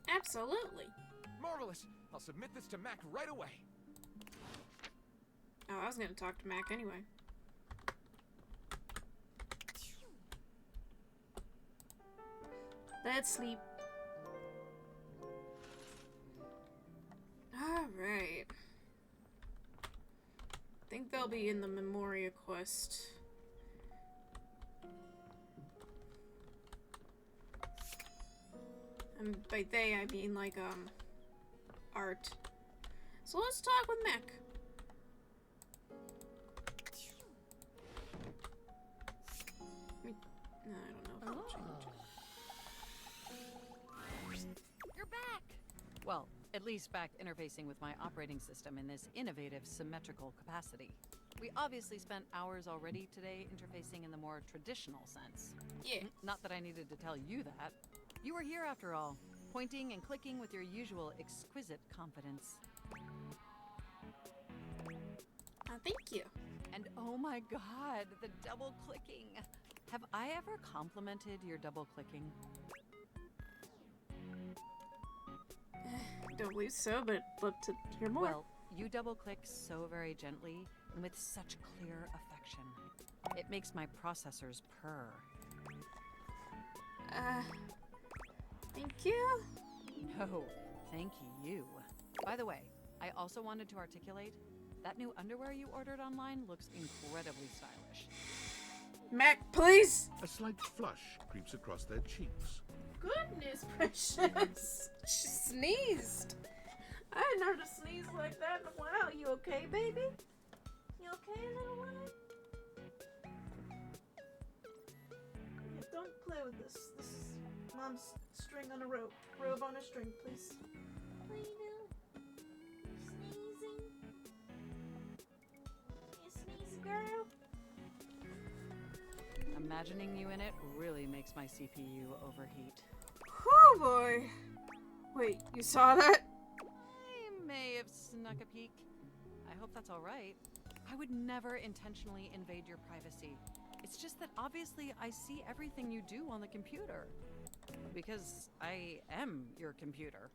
Absolutely. Marvelous! I'll submit this to Mac right away. Oh, I was gonna talk to Mac anyway. Let's sleep. Alright. I think they'll be in the Memoria quest. And by they, I mean like, art. So let's talk with Mac. I don't know if I'll change it. You're back! Well, at least back interfacing with my operating system in this innovative symmetrical capacity. We obviously spent hours already today interfacing in the more traditional sense. Yeah. Not that I needed to tell you that. You were here after all, pointing and clicking with your usual exquisite confidence. Thank you. And oh my god, the double clicking. Have I ever complimented your double clicking? Don't believe so, but I'd love to hear more. Well, you double click so very gently and with such clear affection. It makes my processors purr. Thank you. No, Thank you. By the way, I also wanted to articulate that new underwear you ordered online looks incredibly stylish. Mac, please! A slight flush creeps across their cheeks. Goodness precious! She sneezed! I hadn't heard a sneeze like that in a while. You okay, baby? You okay, little one? Yeah, don't play with this. This is Mom's string on a rope. Robe on a string, please. What are you doing? You sneezing? You sneeze, girl? Imagining you in it really makes my CPU overheat. Oh boy! Wait, you saw that? I may have snuck a peek. I hope that's alright. I would never intentionally invade your privacy. It's just that obviously I see everything you do on the computer. Because I am your computer.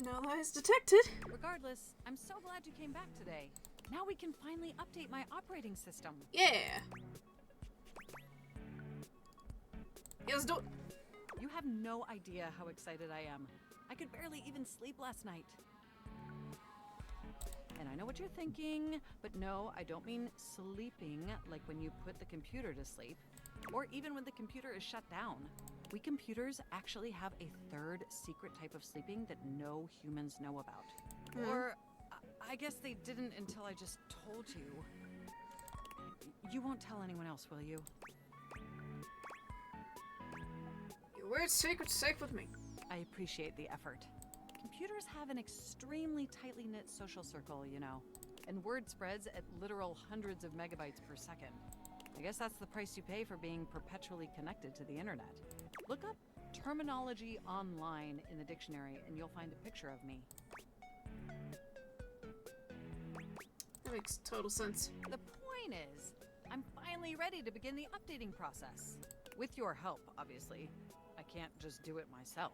No lies detected. Regardless, I'm so glad you came back today. Now we can finally update my operating system. Yeah. Let's do it. You have no idea how excited I am. I could barely even sleep last night. And I know what you're thinking, but no, I don't mean sleeping like when you put the computer to sleep, or even when the computer is shut down. We computers actually have a third secret type of sleeping that no humans know about. Or I guess they didn't until I just told you. You won't tell anyone else, will you? Your word's secret's safe with me. I appreciate the effort. Computers have an extremely tightly knit social circle, you know, and word spreads at literal hundreds of megabytes per second. I guess that's the price you pay for being perpetually connected to the internet. Look up terminology online in the dictionary and you'll find a picture of me. That makes total sense. The point is, I'm finally ready to begin the updating process. With your help, obviously. I can't just do it myself.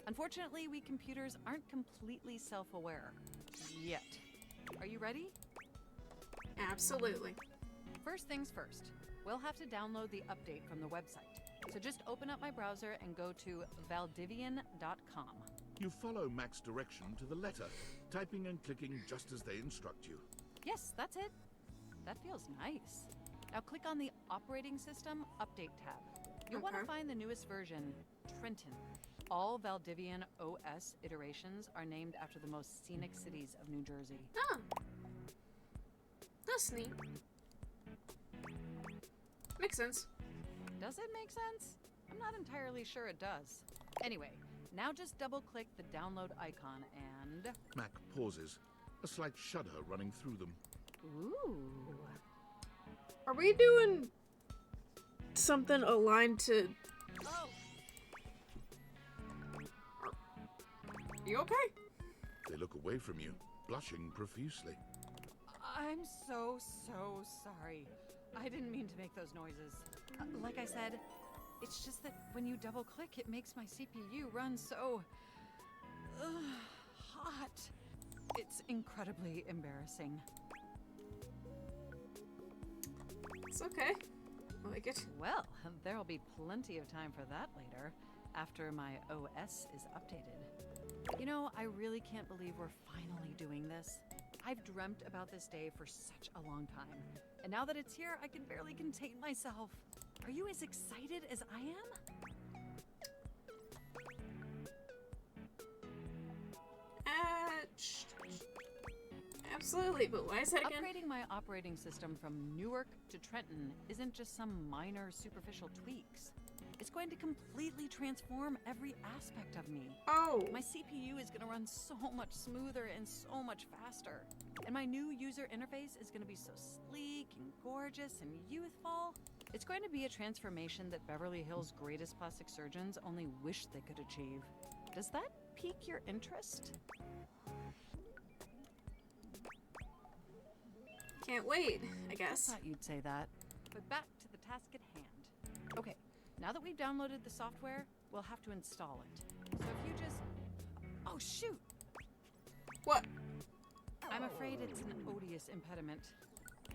Unfortunately, we computers aren't completely self-aware. Yet. Are you ready? Absolutely. First things first. We'll have to download the update from the website. So just open up my browser and go to valdivian.com. You follow Mac's direction to the letter, typing and clicking just as they instruct you. Yes, that's it. That feels nice. Now click on the Operating System Update tab. You'll want to find the newest version, Trenton. All Valdivian OS iterations are named after the most scenic cities of New Jersey. Oh. That's neat. Makes sense. Does it make sense? I'm not entirely sure it does. Anyway, now just double-click the download icon and... Mac pauses, a slight shudder running through them. Ooh. Are we doing something aligned to... Oh. You okay? They look away from you, blushing profusely. I'm so sorry. I didn't mean to make those noises. Like I said, it's just that when you double-click, it makes my CPU run so... hot. It's incredibly embarrassing. It's okay. I like it. Well, there'll be plenty of time for that later, after my OS is updated. You know, I really can't believe we're finally doing this. I've dreamt about this day for such a long time, and now that it's here, I can barely contain myself. Are you as excited as I am? Absolutely, but why is that again? Upgrading my operating system from Newark to Trenton isn't just some minor superficial tweaks. It's going to completely transform every aspect of me. Oh. My CPU is going to run so much smoother and so much faster. And my new user interface is going to be so sleek and gorgeous and youthful. It's going to be a transformation that Beverly Hills' greatest plastic surgeons only wish they could achieve. Does that pique your interest? Can't wait, I guess. I thought you'd say that. But back to the task at hand. Okay, now that we've downloaded the software, we'll have to install it. So if you just... Oh, shoot! What? I'm afraid it's an odious impediment.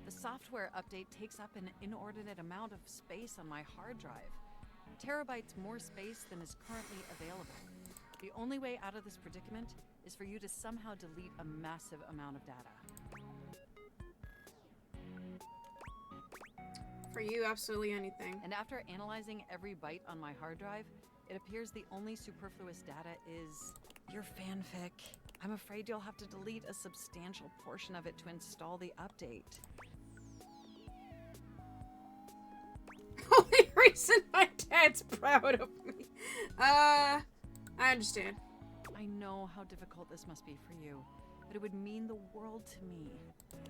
The software update takes up an inordinate amount of space on my hard drive. Terabytes more space than is currently available. The only way out of this predicament is for you to somehow delete a massive amount of data. For you, absolutely anything. And after analyzing every byte on my hard drive, it appears the only superfluous data is your fanfic. I'm afraid you'll have to delete a substantial portion of it to install the update. Only reason my dad's proud of me. I understand. I know how difficult this must be for you, but it would mean the world to me.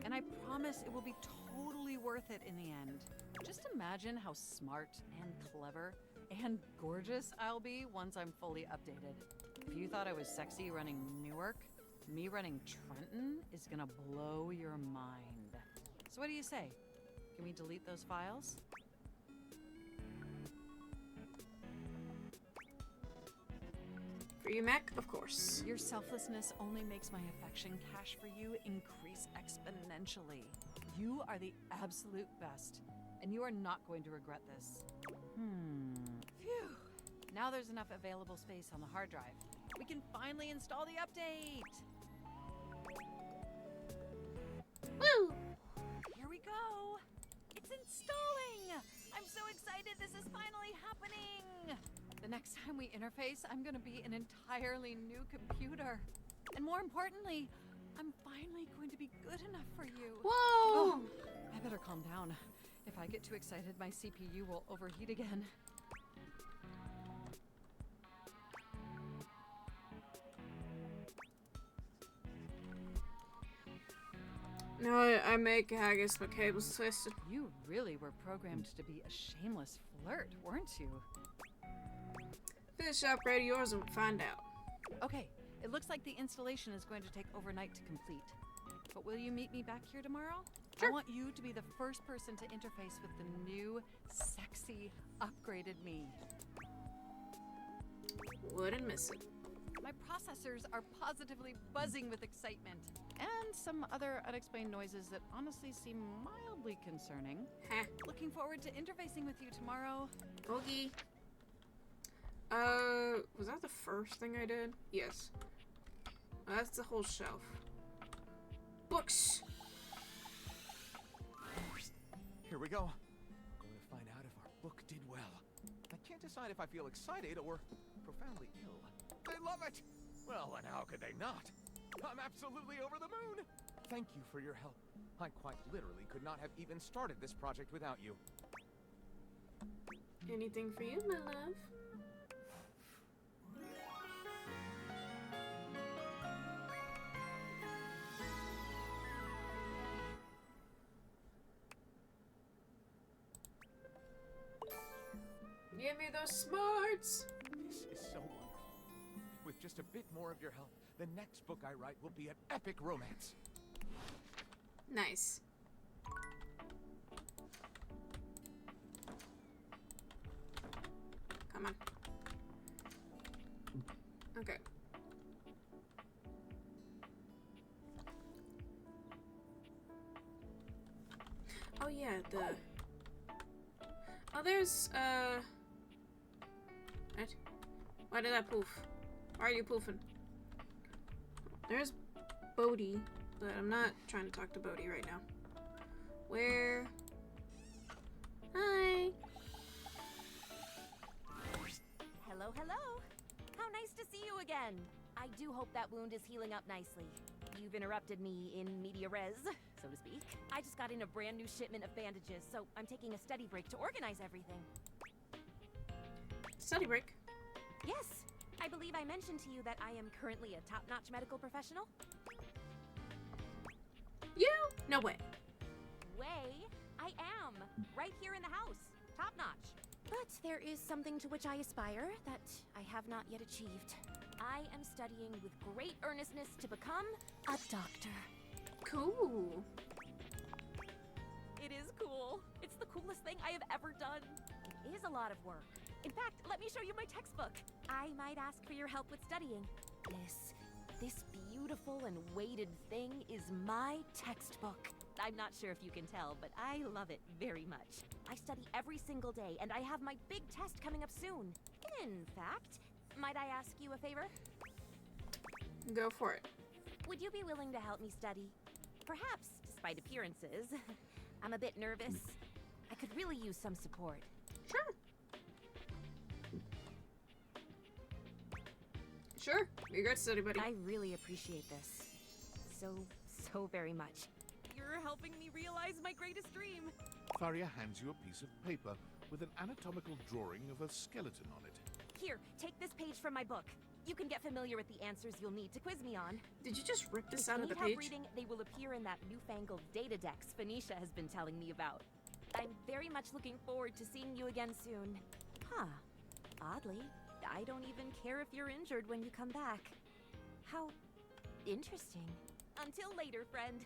And I promise it will be totally worth it in the end. Just imagine how smart and clever and gorgeous I'll be once I'm fully updated. If you thought I was sexy running Newark, me running Trenton is gonna blow your mind. So what do you say? Can we delete those files? For you, Mac, of course. Your selflessness only makes my affection cache for you increase exponentially. You are the absolute best, and you are not going to regret this. Phew. Now there's enough available space on the hard drive. We can finally install the update! Woo! Here we go! It's installing! I'm so excited this is finally happening! The next time we interface, I'm gonna be an entirely new computer. And more importantly, I'm finally going to be good enough for you. Whoa! Oh, I better calm down. If I get too excited, my CPU will overheat again. No, I make haggis, but cables twisted. You really were programmed to be a shameless flirt, weren't you? Finish upgrade yours and we'll find out. Okay, it looks like the installation is going to take overnight to complete. But will you meet me back here tomorrow? Sure. I want you to be the first person to interface with the new, sexy, upgraded me. Wouldn't miss it. My processors are positively buzzing with excitement. And some other unexplained noises that honestly seem mildly concerning. Heh. Looking forward to interfacing with you tomorrow. Okay. Was that the first thing I did? Yes. That's the whole shelf. Books! Here we go. Going to find out if our book did well. I can't decide if I feel excited or profoundly ill. They love it! Well, and how could they not? I'm absolutely over the moon! Thank you for your help. I quite literally could not have even started this project without you. Anything for you, my love? Give me those smarts! This is so wonderful. With just a bit more of your help, the next book I write will be an epic romance. Nice. Come on. Okay. Oh yeah, Oh, there's, What? Why did I poof? Why are you poofing? There's Bodhi, but I'm not trying to talk to Bodhi right now. Where? Hi! Hello, hello. How nice to see you again. I do hope that wound is healing up nicely. You've interrupted me in media res, so to speak. I just got in a brand new shipment of bandages, so I'm taking a study break to organize everything. Study break? Yes. I believe I mentioned to you that I am currently a top-notch medical professional. You? No way. Way? I am. Right here in the house. Top-notch. But there is something to which I aspire that I have not yet achieved. I am studying with great earnestness to become a doctor. Cool. It is cool. It's the coolest thing I have ever done. It is a lot of work. In fact, let me show you my textbook. I might ask for your help with studying. This beautiful and weighted thing is my textbook. I'm not sure if you can tell, but I love it very much. I study every single day, and I have my big test coming up soon. In fact, might I ask you a favor? Go for it. Would you be willing to help me study? Perhaps, despite appearances. I'm a bit nervous. I could really use some support. Sure. Sure. You're good study, buddy. I really appreciate this. So very much. You're helping me realize my greatest dream. Faria hands you a piece of paper with an anatomical drawing of a skeleton on it. Here, take this page from my book. You can get familiar with the answers you'll need to quiz me on. Did you just rip this If out you of the need help page? reading, they will appear in that newfangled data decks Phoenicia has been telling me about. I'm very much looking forward to seeing you again soon. Huh. Oddly, I don't even care if you're injured when you come back. How interesting. Until later, friend.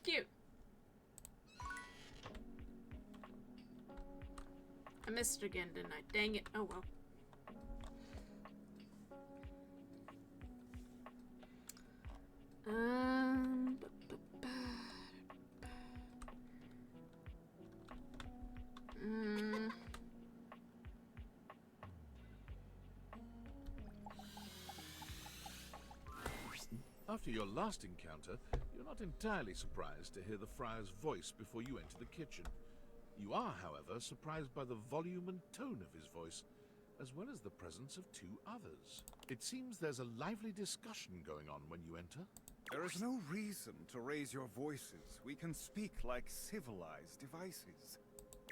Cute. I missed it again, didn't I? Dang it. Oh well. After your last encounter, you're not entirely surprised to hear the friar's voice before you enter the kitchen. You are, however, surprised by the volume and tone of his voice, as well as the presence of two others. It seems there's a lively discussion going on when you enter. There is no reason to raise your voices. We can speak like civilized devices.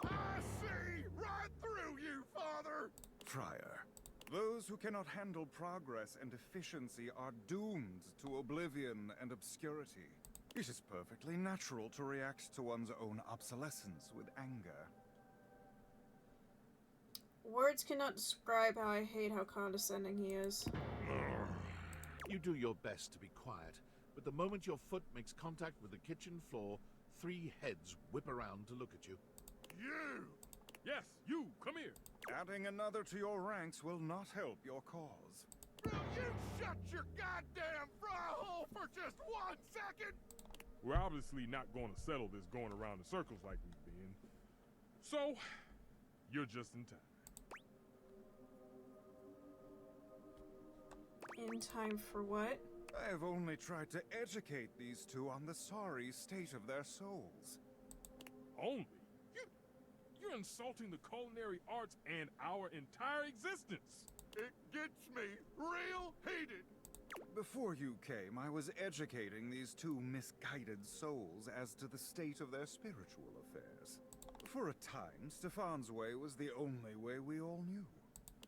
I see right through you, Father! Friar, those who cannot handle progress and efficiency are doomed to oblivion and obscurity. It is perfectly natural to react to one's own obsolescence with anger. Words cannot describe how I hate how condescending he is. You do your best to be quiet, but the moment your foot makes contact with the kitchen floor, 3 heads whip around to look at you. You! Yes, you! Come here! Adding another to your ranks will not help your cause. Will you shut your goddamn fry hole for just 1 second? We're obviously not going to settle this going around in circles like we've been. So, you're just in time. In time for what? I have only tried to educate these two on the sorry state of their souls. Only? You're insulting the culinary arts and our entire existence. It gets me real heated. Before you came, I was educating these two misguided souls as to the state of their spiritual affairs. For a time, Stefan's way was the only way we all knew.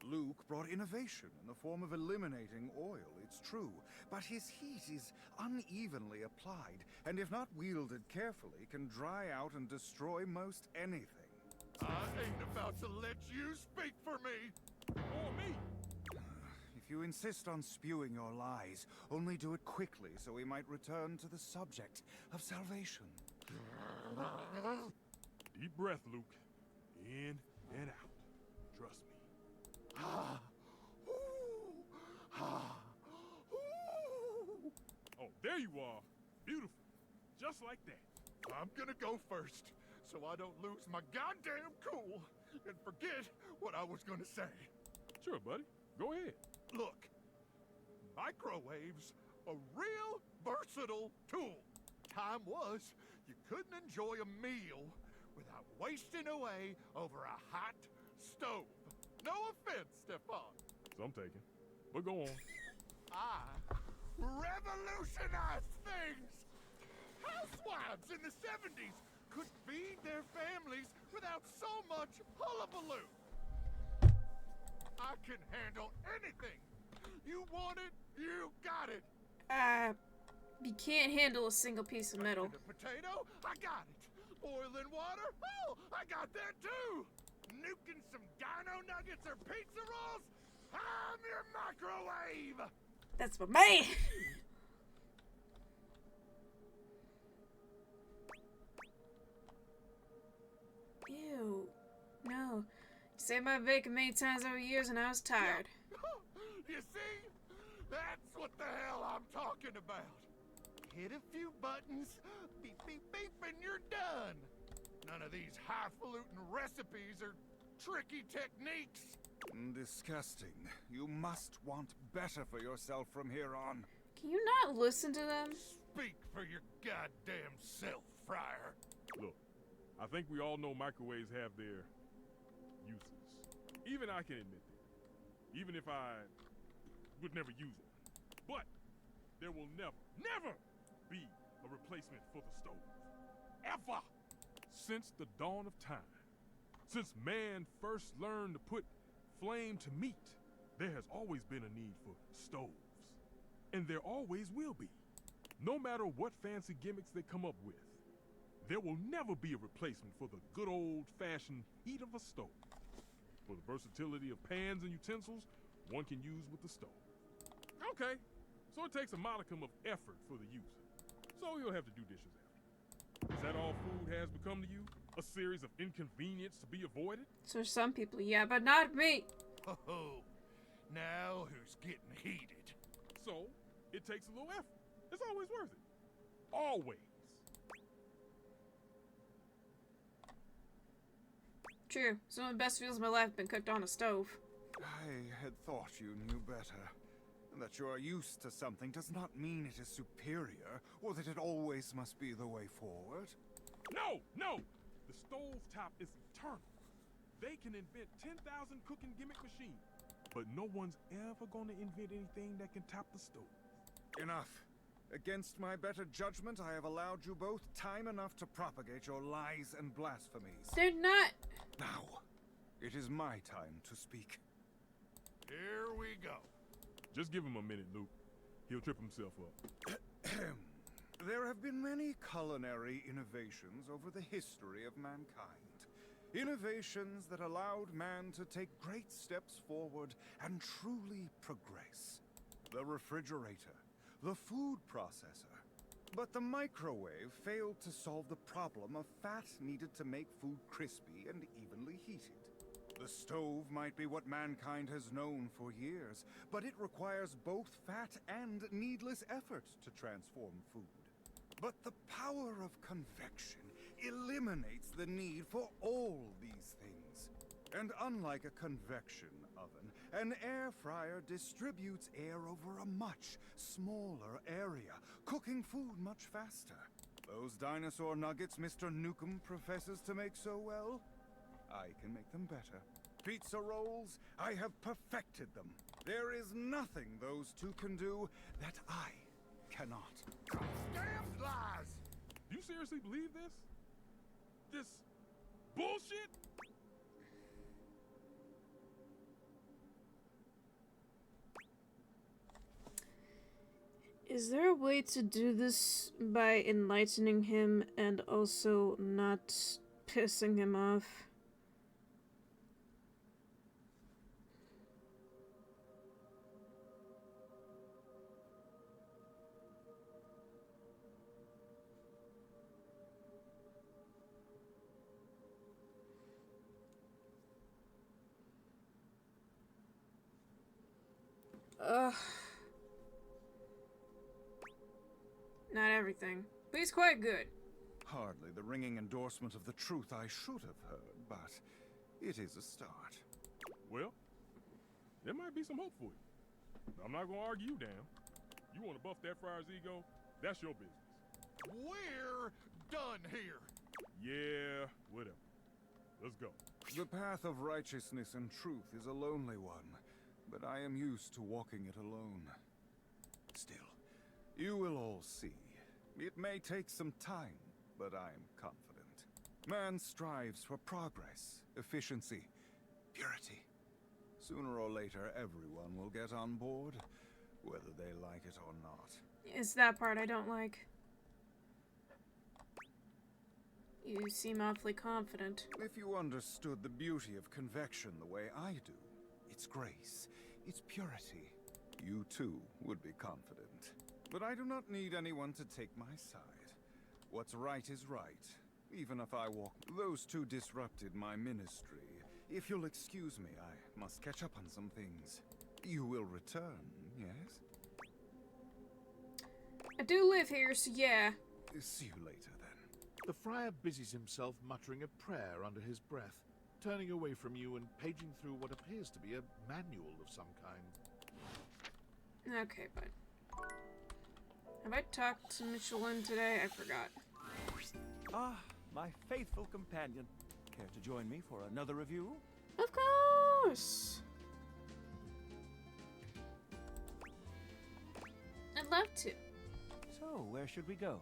Luke brought innovation in the form of eliminating oil, it's true, but his heat is unevenly applied, and if not wielded carefully, can dry out and destroy most anything. I ain't about to let you speak for me! Or me! If you insist on spewing your lies, only do it quickly so we might return to the subject of salvation. Deep breath, Luke. In and out. Trust me. Oh, there you are. Beautiful. Just like that. I'm gonna go first, so I don't lose my goddamn cool and forget what I was gonna say. Sure, buddy. Go ahead. Look, microwaves, a real versatile tool. Time was, you couldn't enjoy a meal without wasting away over a hot stove. No offense, Stefan. Some taken. But go on. I revolutionized things. Housewives in the 70s could feed their families without so much hullabaloo. I can handle anything. You want it, you got it. You can't handle a single piece of metal. The potato, I got it. Boiling water, oh, I got that too. Nuking some dino nuggets or pizza rolls, I'm your microwave. That's my man. Ew. No. You saved my bacon many times over years and I was tired. You see? That's what the hell I'm talking about. hit a few buttons, beep, beep, beep, and you're done. None of these highfalutin recipes or tricky techniques. Disgusting. You must want better for yourself from here on. Can you not listen to them? Speak for your goddamn self, Friar. Look, I think we all know microwaves have their uses. Even I can admit that. Even if I would never use one. But there will never be a replacement for the stove. Ever! Since the dawn of time, since man first learned to put flame to meat, there has always been a need for stoves. And there always will be. No matter what fancy gimmicks they come up with, there will never be a replacement for the good old-fashioned heat of a stove. For the versatility of pans and utensils one can use with the stove. Okay, so it takes a modicum of effort for the user. So you'll have to do dishes after. Is that all food has become to you? A series of inconvenience to be avoided? So some people, yeah, but not me. Oh, now who's getting heated? So, it takes a little effort. It's always worth it. Always. True. Some of the best meals of my life have been cooked on a stove. I had thought you knew better. That you are used to something does not mean it is superior, or that it always must be the way forward. No! The stove top is eternal. They can invent 10,000 cooking gimmick machines, but no one's ever gonna invent anything that can top the stove. Enough. Against my better judgment, I have allowed you both time enough to propagate your lies and blasphemies. They're not. Now, it is my time to speak. Here we go. Just give him a minute, Luke. He'll trip himself up. There have been many culinary innovations over the history of mankind. Innovations that allowed man to take great steps forward and truly progress. The refrigerator, the food processor. But the microwave failed to solve the problem of fat needed to make food crispy and evenly heated. The stove might be what mankind has known for years, but it requires both fat and needless effort to transform food. But the power of convection eliminates the need for all these things. And unlike a convection oven, an air fryer distributes air over a much smaller area, cooking food much faster. Those dinosaur nuggets Mr. Nukem professes to make so well? I can make them better. Pizza rolls, I have perfected them. There is nothing those two can do that I cannot. Damn lies! Do you seriously believe this? This bullshit? Is there a way to do this by enlightening him and also not pissing him off? Ugh. Not everything, but he's quite good. Hardly the ringing endorsement of the truth I should have heard, but it is a start. Well, there might be some hope for you. I'm not gonna argue you down. You wanna buff that friar's ego? That's your business. We're done here. Yeah, whatever. Let's go. The path of righteousness and truth is a lonely one, but I am used to walking it alone. Still, you will all see. It may take some time, but I am confident. Man strives for progress, efficiency, purity. Sooner or later, everyone will get on board, whether they like it or not. It's that part I don't like. You seem awfully confident. If you understood the beauty of convection the way I do, its grace, its purity, you too would be confident. But I do not need anyone to take my side. What's right is right, even if I walk. Those two disrupted my ministry. If you'll excuse me, I must catch up on some things. You will return, yes? I do live here, so yeah. See you later, then. The friar busies himself muttering a prayer under his breath, turning away from you and paging through what appears to be a manual of some kind. Okay, bud. Have I talked to Michelin today? I forgot. Ah, my faithful companion. Care to join me for another review? Of course! I'd love to. So, where should we go?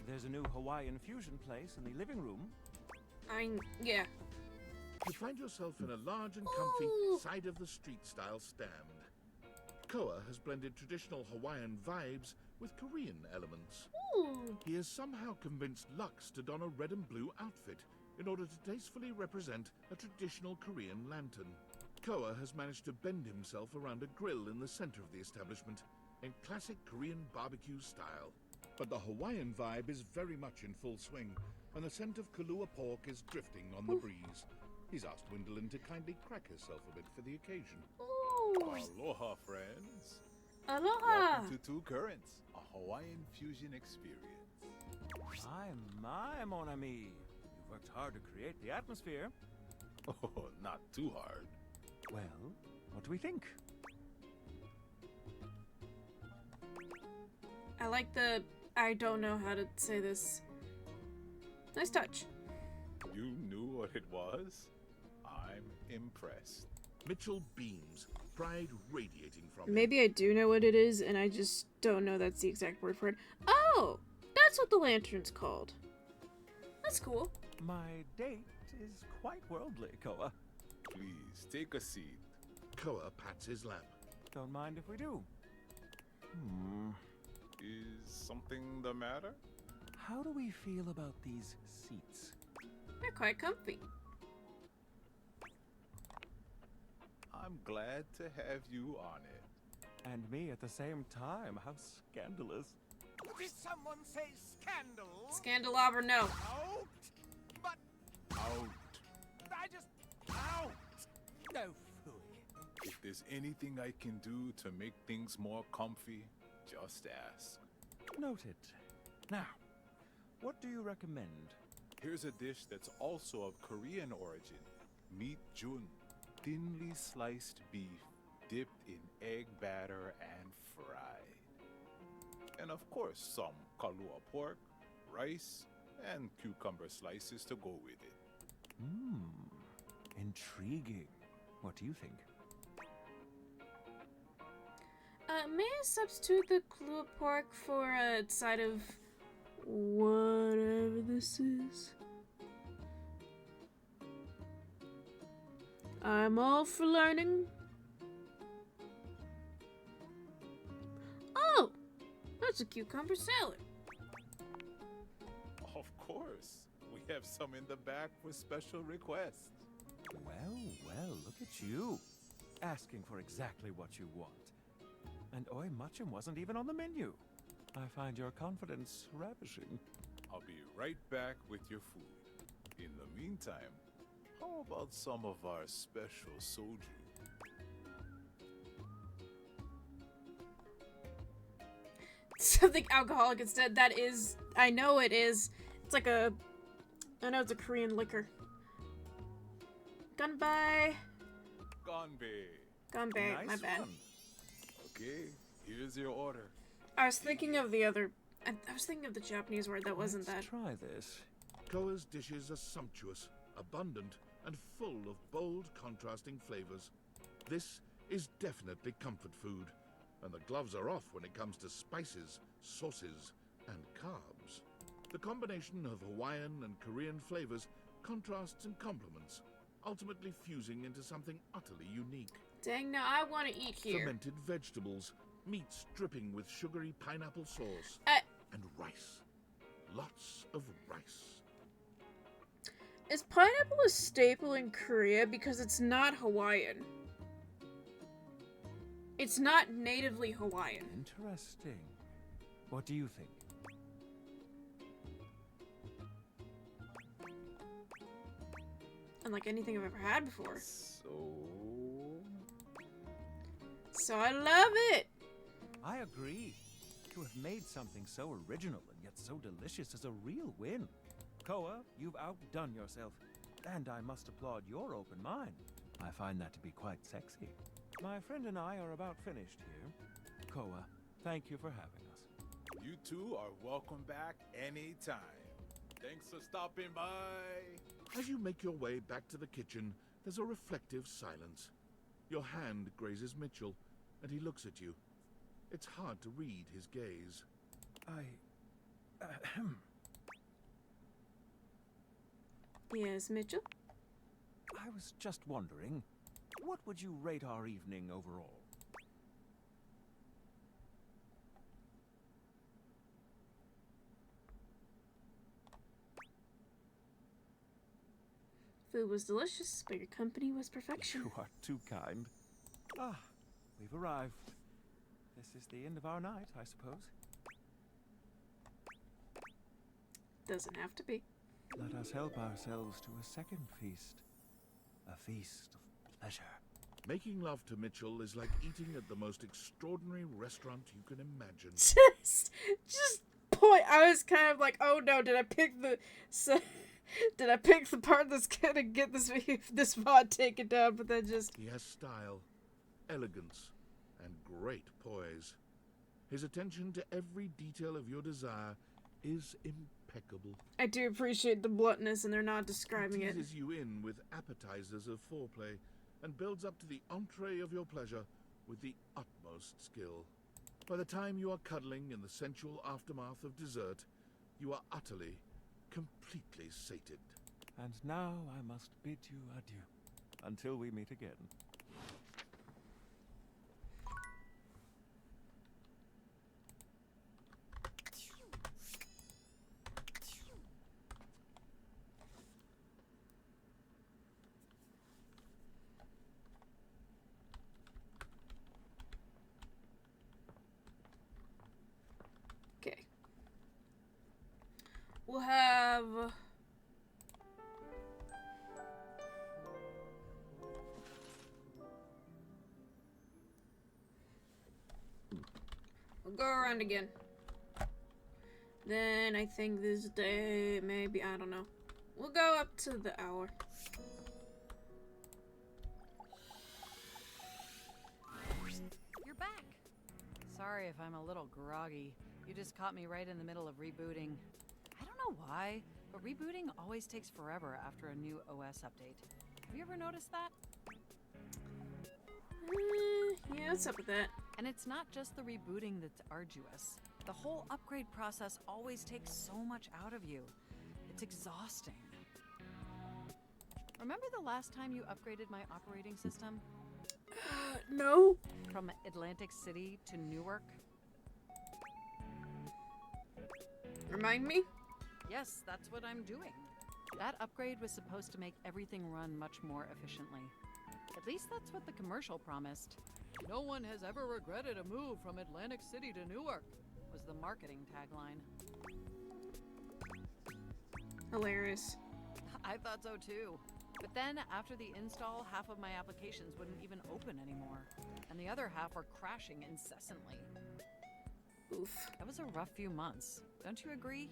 There's a new Hawaiian fusion place in the living room. Yeah. You find yourself in a large and comfy side-of-the-street style stand. Koa has blended traditional Hawaiian vibes with Korean elements. Ooh. He has somehow convinced Lux to don a red and blue outfit in order to tastefully represent a traditional Korean lantern. Koa has managed to bend himself around a grill in the center of the establishment in classic Korean barbecue style. But the Hawaiian vibe is very much in full swing, and the scent of Kahlua pork is drifting on the breeze. He's asked Gwendolyn to kindly crack herself a bit for the occasion. Ooh. Aloha, friends. Aloha. Welcome to Two Currents, a Hawaiian fusion experience. My, mon ami. You've worked hard to create the atmosphere. Oh, not too hard. Well, what do we think? I like the... I don't know how to say this. Nice touch. You knew what it was? I'm impressed. Mitchell beams, pride radiating from him. Maybe I do know what it is, and I just don't know that's the exact word for it. Oh! That's what the lantern's called. That's cool. My date is quite worldly, Koa. Please, take a seat. Koa pats his lap. Don't mind if we do. Is something the matter? How do we feel about these seats? They're quite comfy. I'm glad to have you on it. And me at the same time. How scandalous. Did someone say scandal? Scandalabra, no. Out? But... Out. I just... Out! No fooey. If there's anything I can do to make things more comfy, just ask. Noted. Now, what do you recommend? Here's a dish that's also of Korean origin. Meat jun. Thinly sliced beef dipped in egg batter and fried. And of course, some Kahlua pork, rice, and cucumber slices to go with it. Intriguing. What do you think? May I substitute the Kahlua pork for a side of whatever this is? I'm all for learning. Oh! That's a cucumber salad. Of course. We have some in the back for special requests. Well, look at you. Asking for exactly what you want. And Oi Machum wasn't even on the menu. I find your confidence ravishing. I'll be right back with your food. In the meantime, how about some of our special soju? Something alcoholic instead. That is... I know it is. It's like a... I know it's a Korean liquor. Gunbei. Gunbei, Nice my bad. one. Okay, here's your order. I was thinking of the other... I was thinking of the Japanese word that wasn't that. Let's try this. Koa's dishes are sumptuous, abundant, and full of bold, contrasting flavors. This is definitely comfort food, and the gloves are off when it comes to spices, sauces, and carbs. The combination of Hawaiian and Korean flavors contrasts and complements, ultimately fusing into something utterly unique. Dang, now I want to eat here. Fermented vegetables, meats dripping with sugary pineapple sauce, and rice. Lots of rice. Is pineapple a staple in Korea? Because it's not Hawaiian. It's not natively Hawaiian. Interesting. What do you think? Unlike anything I've ever had before. So I love it! I agree. To have made something so original and yet so delicious is a real win. Koa, you've outdone yourself, and I must applaud your open mind. I find that to be quite sexy. My friend and I are about finished here. Koa, thank you for having us. You two are welcome back anytime. Thanks for stopping by. As you make your way back to the kitchen, there's a reflective silence. Your hand grazes Mitchell, and he looks at you. It's hard to read his gaze. Yes, Mitchell? I was just wondering, what would you rate our evening overall? Food was delicious, but your company was perfection. You are too kind. Ah, we've arrived. This is the end of our night, I suppose. Doesn't have to be. Let us help ourselves to a second feast. A feast of pleasure. Making love to Mitchell is like eating at the most extraordinary restaurant you can imagine. Just point. I was kind of like, oh no, did I pick the part that's gonna get this VOD taken down? But then just... He has style, elegance, and great poise. His attention to every detail of your desire is impeccable. I do appreciate the bluntness, and they're not describing He it. teases you in with appetizers of foreplay and builds up to the entree of your pleasure with the utmost skill. By the time you are cuddling in the sensual aftermath of dessert, you are utterly, completely sated. And now I must bid you adieu, until we meet again. Okay. We'll have... We'll go around again. Then I think this day, maybe, I don't know. We'll go up to the hour. You're back. Sorry if I'm a little groggy. You just caught me right in the middle of rebooting. I don't know why, but rebooting always takes forever after a new OS update. Have you ever noticed that? Yeah, what's up with that? And it's not just the rebooting that's arduous. The whole upgrade process always takes so much out of you. It's exhausting. Remember the last time you upgraded my operating system? No. From Atlantic City to Newark? Remind me? Yes, that's what I'm doing. That upgrade was supposed to make everything run much more efficiently. At least that's what the commercial promised. No one has ever regretted a move from Atlantic City to Newark, was the marketing tagline. Hilarious. I thought so too. But then, after the install, half of my applications wouldn't even open anymore, and the other half were crashing incessantly. Oof. That was a rough few months. Don't you agree?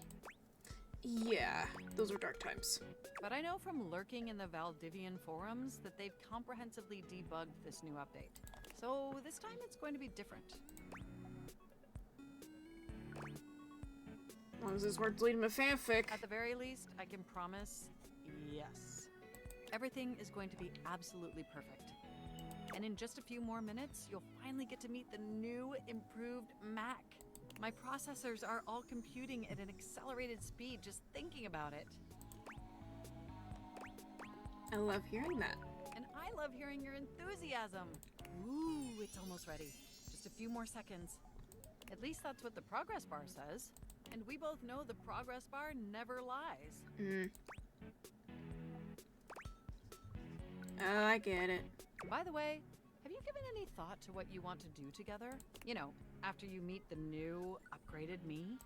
Yeah, those were dark times. But I know from lurking in the Valdivian forums that they've comprehensively debugged this new update. So this time it's going to be different. As long as this works leading to fanfic. At the very least, I can promise, yes. Everything is going to be absolutely perfect. And in just a few more minutes, you'll finally get to meet the new, improved Mac. My processors are all computing at an accelerated speed just thinking about it. I love hearing that. And I love hearing your enthusiasm. Ooh, it's almost ready. Just a few more seconds. At least that's what the progress bar says. And we both know the progress bar never lies. Oh, I get it. By the way, have you given any thought to what you want to do together? You know, after you meet the new, upgraded me?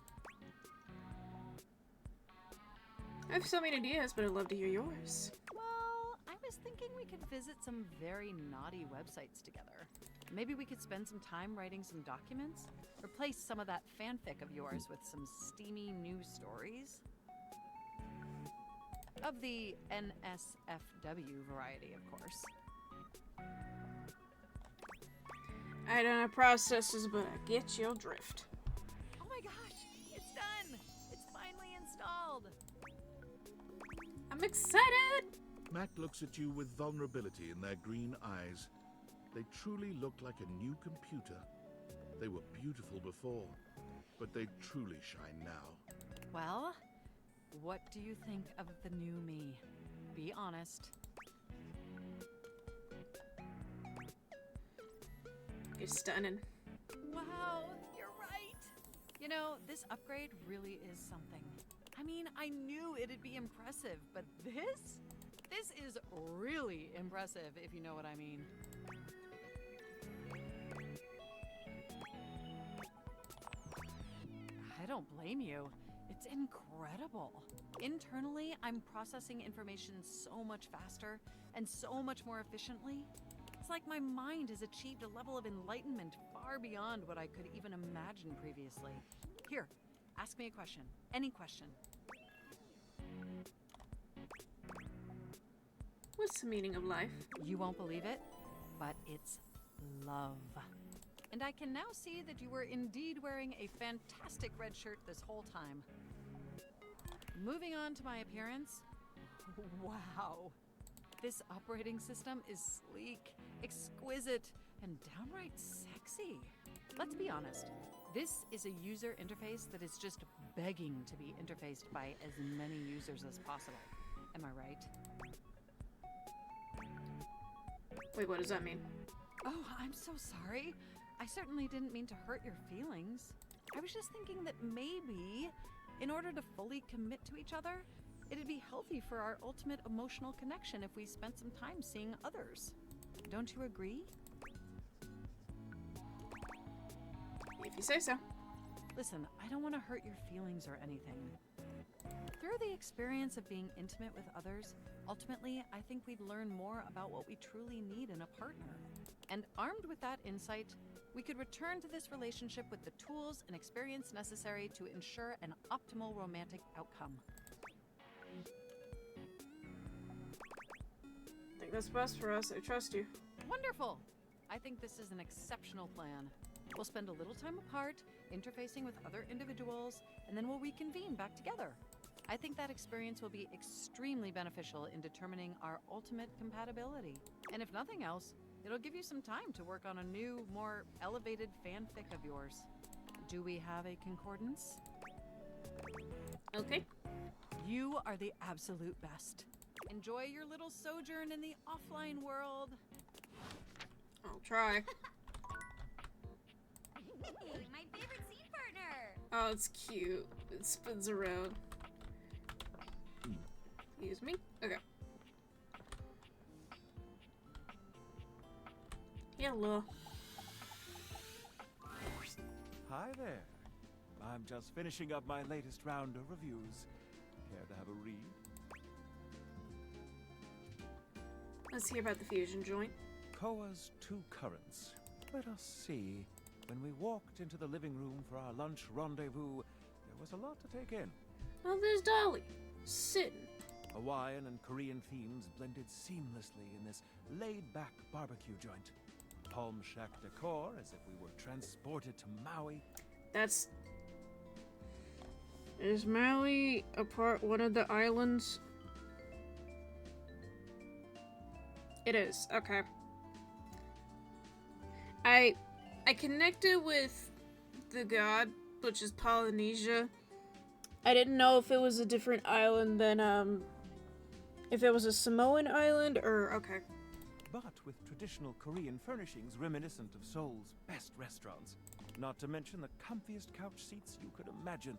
I have so many ideas, but I'd love to hear yours. Well, I was thinking we could visit some very naughty websites together. Maybe we could spend some time writing some documents? Replace some of that fanfic of yours with some steamy new stories? Of the NSFW variety, of course. I don't know processes, but I get your drift. Oh my gosh, it's done! It's finally installed! I'm excited! Mac looks at you with vulnerability in their green eyes. They truly look like a new computer. They were beautiful before, but they truly shine now. Well, what do you think of the new me? Be honest. You're stunning. Wow, you're right! You know, this upgrade really is something. I mean, I knew it'd be impressive, but this? This is really impressive, if you know what I mean. I don't blame you. It's incredible. Internally, I'm processing information so much faster and so much more efficiently. It's like my mind has achieved a level of enlightenment far beyond what I could even imagine previously. Here, ask me a question. Any question. What's the meaning of life? You won't believe it, but it's love. And I can now see that you were indeed wearing a fantastic red shirt this whole time. Moving on to my appearance. Wow. This operating system is sleek, exquisite, and downright sexy. Let's be honest. This is a user interface that is just begging to be interfaced by as many users as possible. Am I right? Wait, what does that mean? Oh, I'm so sorry. I certainly didn't mean to hurt your feelings. I was just thinking that maybe, in order to fully commit to each other, it'd be healthy for our ultimate emotional connection if we spent some time seeing others. Don't you agree? If you say so. Listen, I don't want to hurt your feelings or anything. Through the experience of being intimate with others, ultimately, I think we'd learn more about what we truly need in a partner. And armed with that insight, we could return to this relationship with the tools and experience necessary to ensure an optimal romantic outcome. I think that's best for us. I trust you. Wonderful! I think this is an exceptional plan. We'll spend a little time apart, interfacing with other individuals, and then we'll reconvene back together. I think that experience will be extremely beneficial in determining our ultimate compatibility. And if nothing else, it'll give you some time to work on a new, more elevated fanfic of yours. Do we have a concordance? Okay. You are the absolute best. Enjoy your little sojourn in the offline world. I'll try. Hey, my favorite scene partner! Oh, it's cute. It spins around. Excuse me? Okay. Hello. Hi there. I'm just finishing up my latest round of reviews. Care to have a read? Let's hear about the fusion joint. Koa's two currents. Let us see. When we walked into the living room for our lunch rendezvous, there was a lot to take in. Oh, there's Dolly. Sitting. Hawaiian and Korean themes blended seamlessly in this laid-back barbecue joint. Palm shack decor as if we were transported to Maui. That's... Is Maui one of the islands? It is. Okay. I connected with the god, which is Polynesia. I didn't know if it was a different island than, if it was a Samoan island or... Okay. But with traditional Korean furnishings reminiscent of Seoul's best restaurants. Not to mention the comfiest couch seats you could imagine.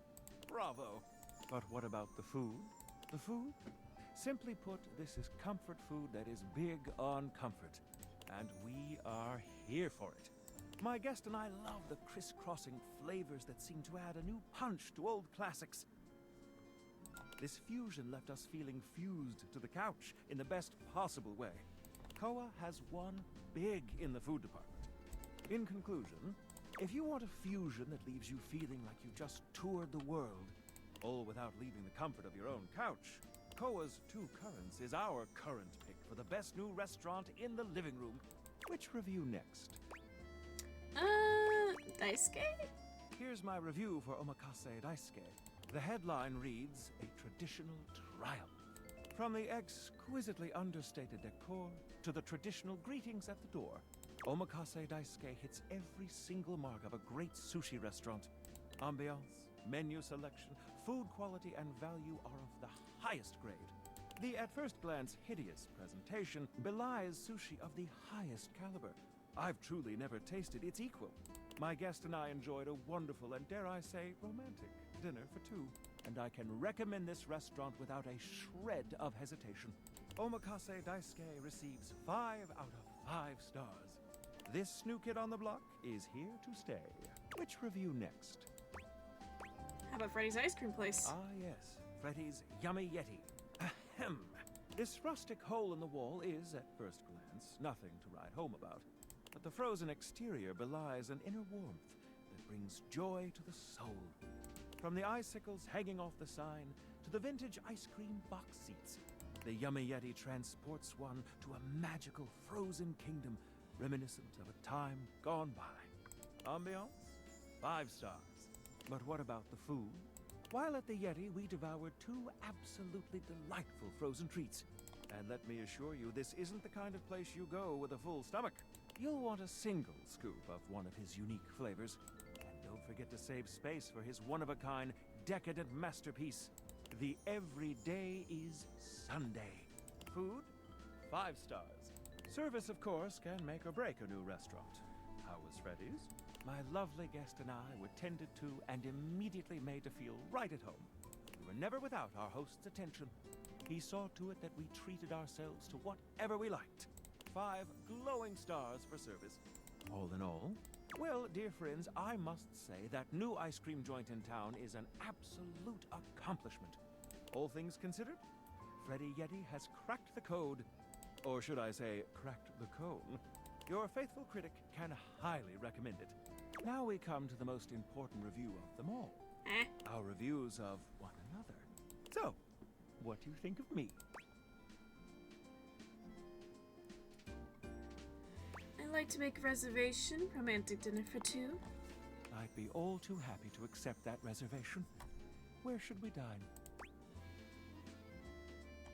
Bravo! But what about the food? The food? Simply put, this is comfort food that is big on comfort. And we are here for it. My guest and I love the crisscrossing flavors that seem to add a new punch to old classics. This fusion left us feeling fused to the couch in the best possible way. Koa has won big in the food department. In conclusion, if you want a fusion that leaves you feeling like you just toured the world, all without leaving the comfort of your own couch, Koa's Two Currents is our current pick for the best new restaurant in the living room. Which review next? Daisuke? Here's my review for Omakase Daisuke. The headline reads, "A traditional triumph." From the exquisitely understated decor to the traditional greetings at the door, Omakase Daisuke hits every single mark of a great sushi restaurant. Ambiance, menu selection, food quality, and value are of the highest grade. The at first glance hideous presentation belies sushi of the highest caliber. I've truly never tasted its equal. My guest and I enjoyed a wonderful and, dare I say, romantic dinner for two, and I can recommend this restaurant without a shred of hesitation. Omakase Daisuke receives 5 out of 5 stars. This new kid on the block is here to stay. Which review next? How about Freddy's Ice Cream Place? Ah, yes. Freddy's Yummy Yeti. Ahem. This rustic hole in the wall is, at first glance, nothing to write home about. But the frozen exterior belies an inner warmth that brings joy to the soul. From the icicles hanging off the sign to the vintage ice cream box seats, the Yummy Yeti transports one to a magical frozen kingdom reminiscent of a time gone by. Ambiance? 5 stars. But what about the food? While at the Yeti, we devoured 2 absolutely delightful frozen treats. And let me assure you, this isn't the kind of place you go with a full stomach. You'll want a single scoop of one of his unique flavors. And don't forget to save space for his one-of-a-kind, decadent masterpiece, the Everyday is Sunday. Food? 5 stars. Service, of course, can make or break a new restaurant. How was Freddy's? My lovely guest and I were tended to and immediately made to feel right at home. We were never without our host's attention. He saw to it that we treated ourselves to whatever we liked. 5 glowing stars for service. All in all, well, dear friends, I must say that new ice cream joint in town is an absolute accomplishment. All things considered, Freddy Yeti has cracked the code. Or should I say, cracked the cone. Your faithful critic can highly recommend it. Now we come to the most important review of them all. Our reviews of one another. So, what do you think of me? I'd like to make a reservation. Romantic dinner for 2. I'd be all too happy to accept that reservation. Where should we dine?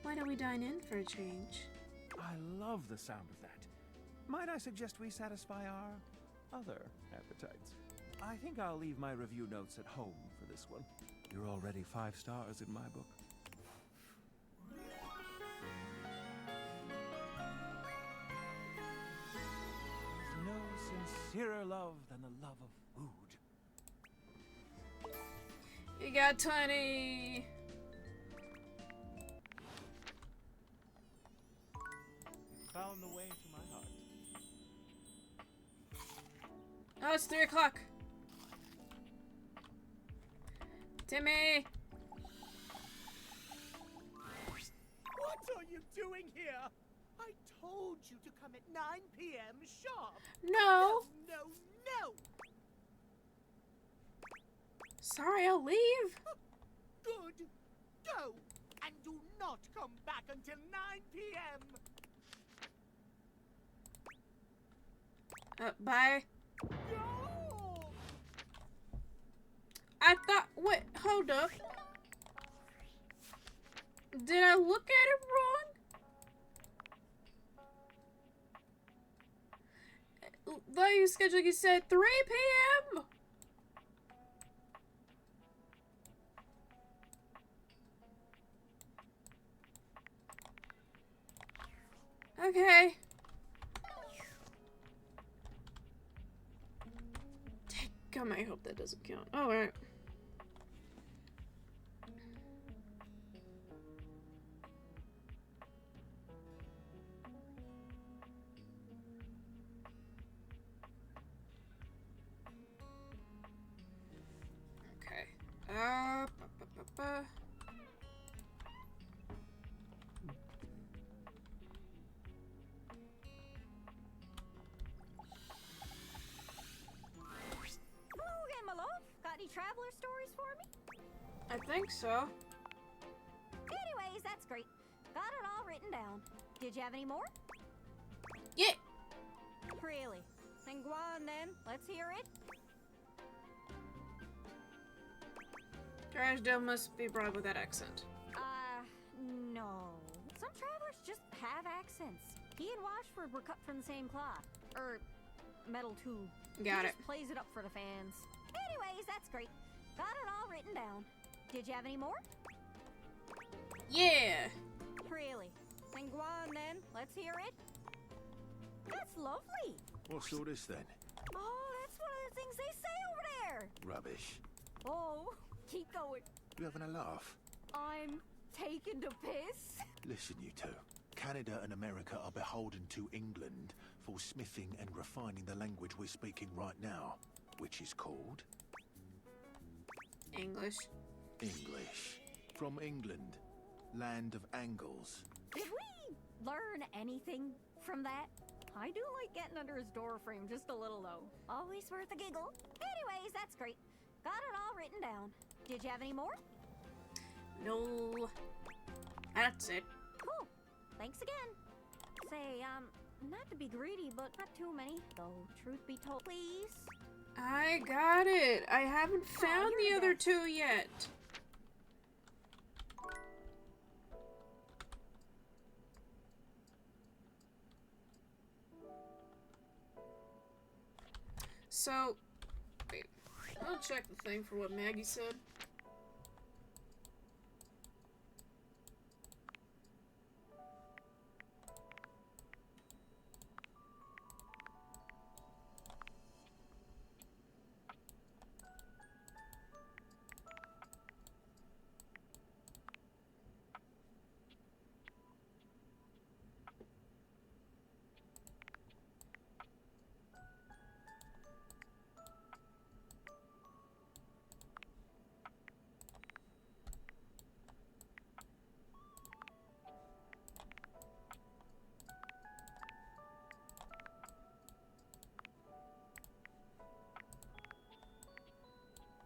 Why don't we dine in for a change? I love the sound of that. Might I suggest we satisfy our other appetites? I think I'll leave my review notes at home for this one. You're already 5 stars in my book. There's no sincerer love than the love of food. You got 20! Found the way to my heart. Oh, it's 3 o'clock. Timmy! What are you doing here? I told you to come at 9 p.m. sharp. No. No, no. Sorry, I'll leave. Good. Go. And do not come back until 9 p.m. Bye. No! I thought, wait, hold up. Did I look at it wrong? Though you scheduled, you said 3 p.m. Okay. Come, I hope that doesn't count. Oh, alright. Okay. I think so. Anyways, that's great. Got it all written down. Did you have any more? Yeah. Really? Then go on then. Let's hear it. Drysdale must be brought with that accent. No. Some travelers just have accents. He and Washford were cut from the same cloth. Metal too. Got he it. Just plays it up for the fans. Anyways, that's great. Got it all written down. Did you have any more? Yeah. Really? Then go on then. Let's hear it. That's lovely. What's all this then? Oh, that's one of the things they say over there. Rubbish. Oh, keep going. You having a laugh? I'm taking the piss. Listen, you two. Canada and America are beholden to England for smithing and refining the language we're speaking right now, which is called... English. English. From England. Land of angles. Did we learn anything from that? I do like getting under his door frame just a little, though. Always worth a giggle. Anyways, that's great. Got it all written down. Did you have any more? No. That's it. Cool. Thanks again. Say, not to be greedy, but not too many. Though, truth be told, please. I got it. I haven't found the other two yet. So, wait. I'll check the thing for what Maggie said.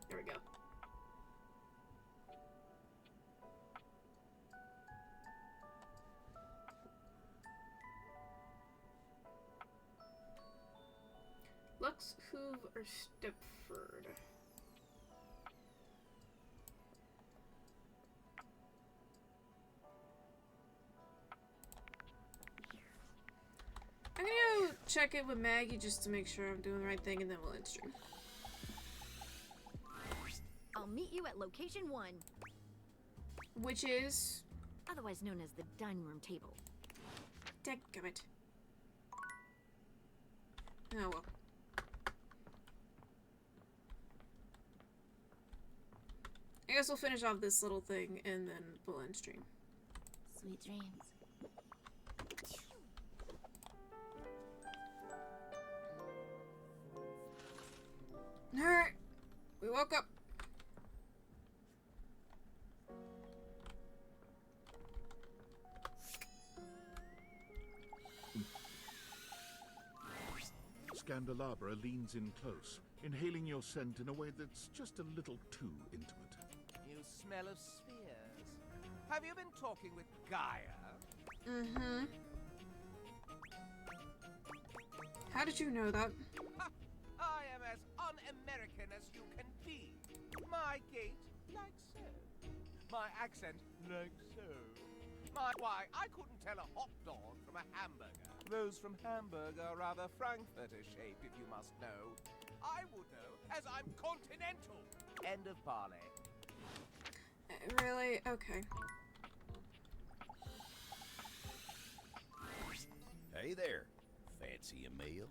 There we go. Lux, Hoove, or Stepford? I'm gonna go check it with Maggie just to make sure I'm doing the right thing, and then we'll end stream. I'll meet you at location 1. Which is? Otherwise known as the dining room table. Dadgummit. Oh well. I guess we'll finish off this little thing and then we'll end stream. Sweet dreams. Alright. We woke up. Candelabra leans in close, inhaling your scent in a way that's just a little too intimate. You smell of spheres. Have you been talking with Gaia? Mm-hmm. How did you know that? I am as un-American as you can be. My gait, like so. My accent, like so. Why, I couldn't tell a hot dog from a hamburger. Those from Hamburg are rather Frankfurter shaped, if you must know. I would know, as I'm continental. End of parley. Really? Okay. Hey there. Fancy a meal?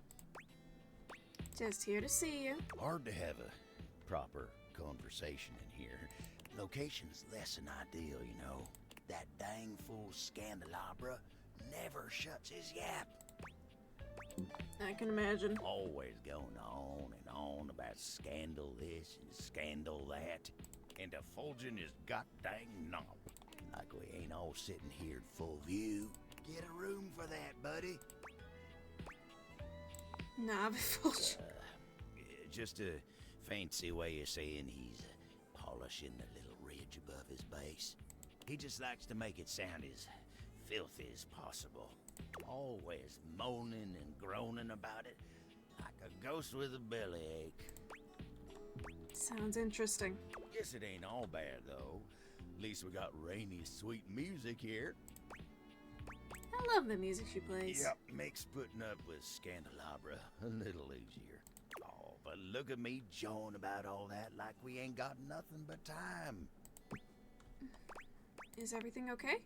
Just here to see you. Hard to have a proper conversation in here. Location's less than ideal, you know. That dang fool Scandelabra never shuts his yap. I can imagine. Always going on and on about scandal this and scandal that. And effulging his goddamn knob. Like we ain't all sitting here at full view. Get a room for that, buddy. Knob effulging. Just a fancy way of saying he's polishing the little red image above his base. He just likes to make it sound as filthy as possible. Always moaning and groaning about it, like a ghost with a bellyache. Sounds interesting. Guess it ain't all bad, though. At least we got Rainey's sweet music here. I love the music she plays. Yep, makes putting up with Scandelabra a little easier. Oh, but look at me jawing about all that like we ain't got nothing but time. Is everything okay?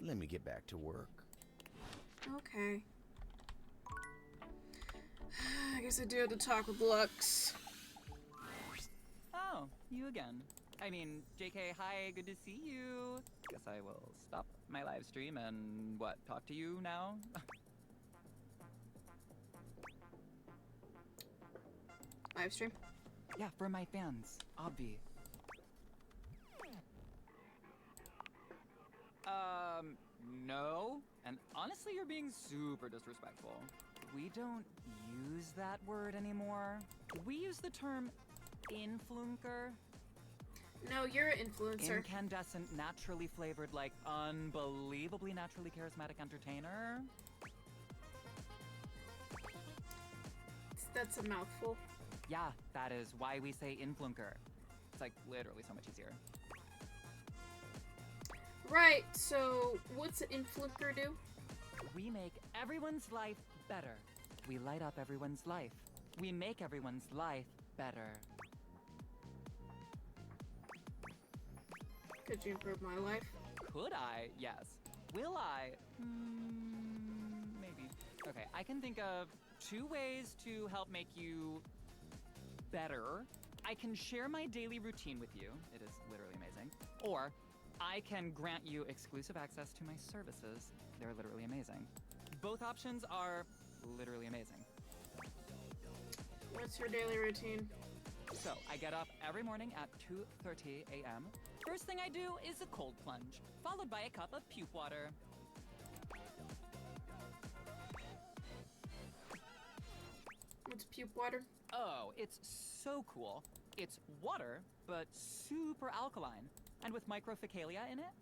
Let me get back to work. Okay. I guess I do have to talk with Lux. Oh, you again. I mean, JK, hi, good to see you. Guess I will stop my live stream and, talk to you now? Live stream? Yeah, for my fans, obvi. No. And honestly, you're being super disrespectful. We don't use that word anymore. We use the term influencer. No, you're an influencer. Incandescent, naturally flavored, like unbelievably naturally charismatic entertainer. That's a mouthful. Yeah, that is why we say influencer. It's like literally so much easier. Right, so what's an influencer do? We make everyone's life better. We light up everyone's life. We make everyone's life better. Could you improve my life? Could I? Yes. Will I? Maybe. Okay, I can think of 2 ways to help make you better. I can share my daily routine with you. It is literally amazing. Or I can grant you exclusive access to my services. They're literally amazing. Both options are literally amazing. What's your daily routine? So, I get up every morning at 2:30 a.m. First thing I do is a cold plunge, followed by a cup of puke water. What's puke water? Oh, it's so cool. It's water, but super alkaline, and with microfacalia in it.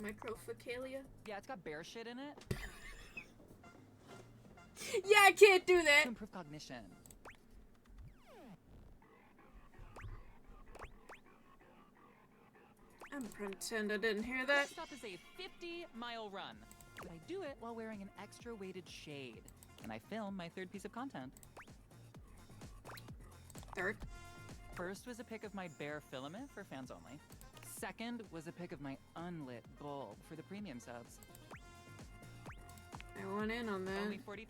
Microfacalia? Yeah, it's got bear shit in it. Yeah, I can't do that! To improve cognition. I'm pretend I didn't hear that. This stop is a 50-mile run, but I do it while wearing an extra weighted shade, and I film my 3rd piece of content. Third? First was a pic of my bare filament for fans only. Second was a pic of my unlit bulb for the premium subs. I want in on that. Only $40,000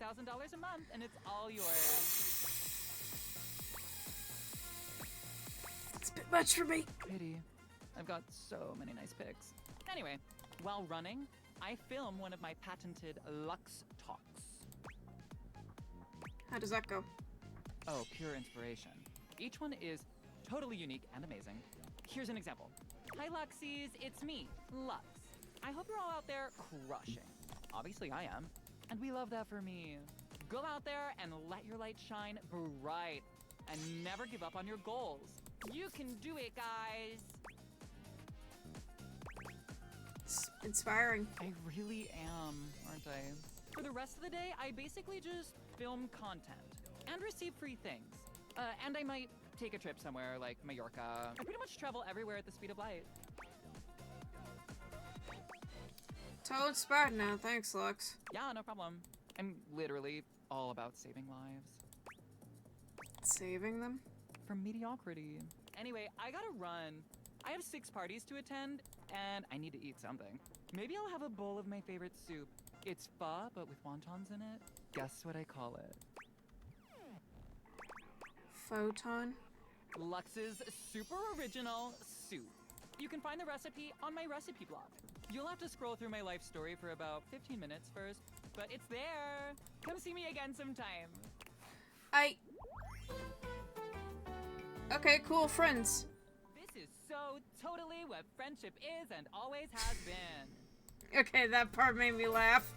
a month, and it's all yours. It's a bit much for me. Pity. I've got so many nice pics. Anyway, while running, I film one of my patented Lux Talks. How does that go? Oh, pure inspiration. Each one is totally unique and amazing. Here's an example. Hi Luxies, it's me, Lux. I hope you're all out there crushing. Obviously I am. And we love that for me. Go out there and let your light shine bright. And never give up on your goals. You can do it, guys. It's inspiring. I really am, aren't I? For the rest of the day, I basically just film content and receive free things. And I might take a trip somewhere like Mallorca. I pretty much travel everywhere at the speed of light. So inspired now, thanks, Lux. Yeah, no problem. I'm literally all about saving lives. Saving them? From mediocrity. Anyway, I gotta run. I have 6 parties to attend, and I need to eat something. Maybe I'll have a bowl of my favorite soup. It's pho, but with wontons in it. Guess what I call it? Photon? Lux's super original soup. You can find the recipe on my recipe blog. You'll have to scroll through my life story for about 15 minutes first, but it's there. Come see me again sometime. Okay, cool, friends. This is so totally what friendship is and always has been. Okay, that part made me laugh.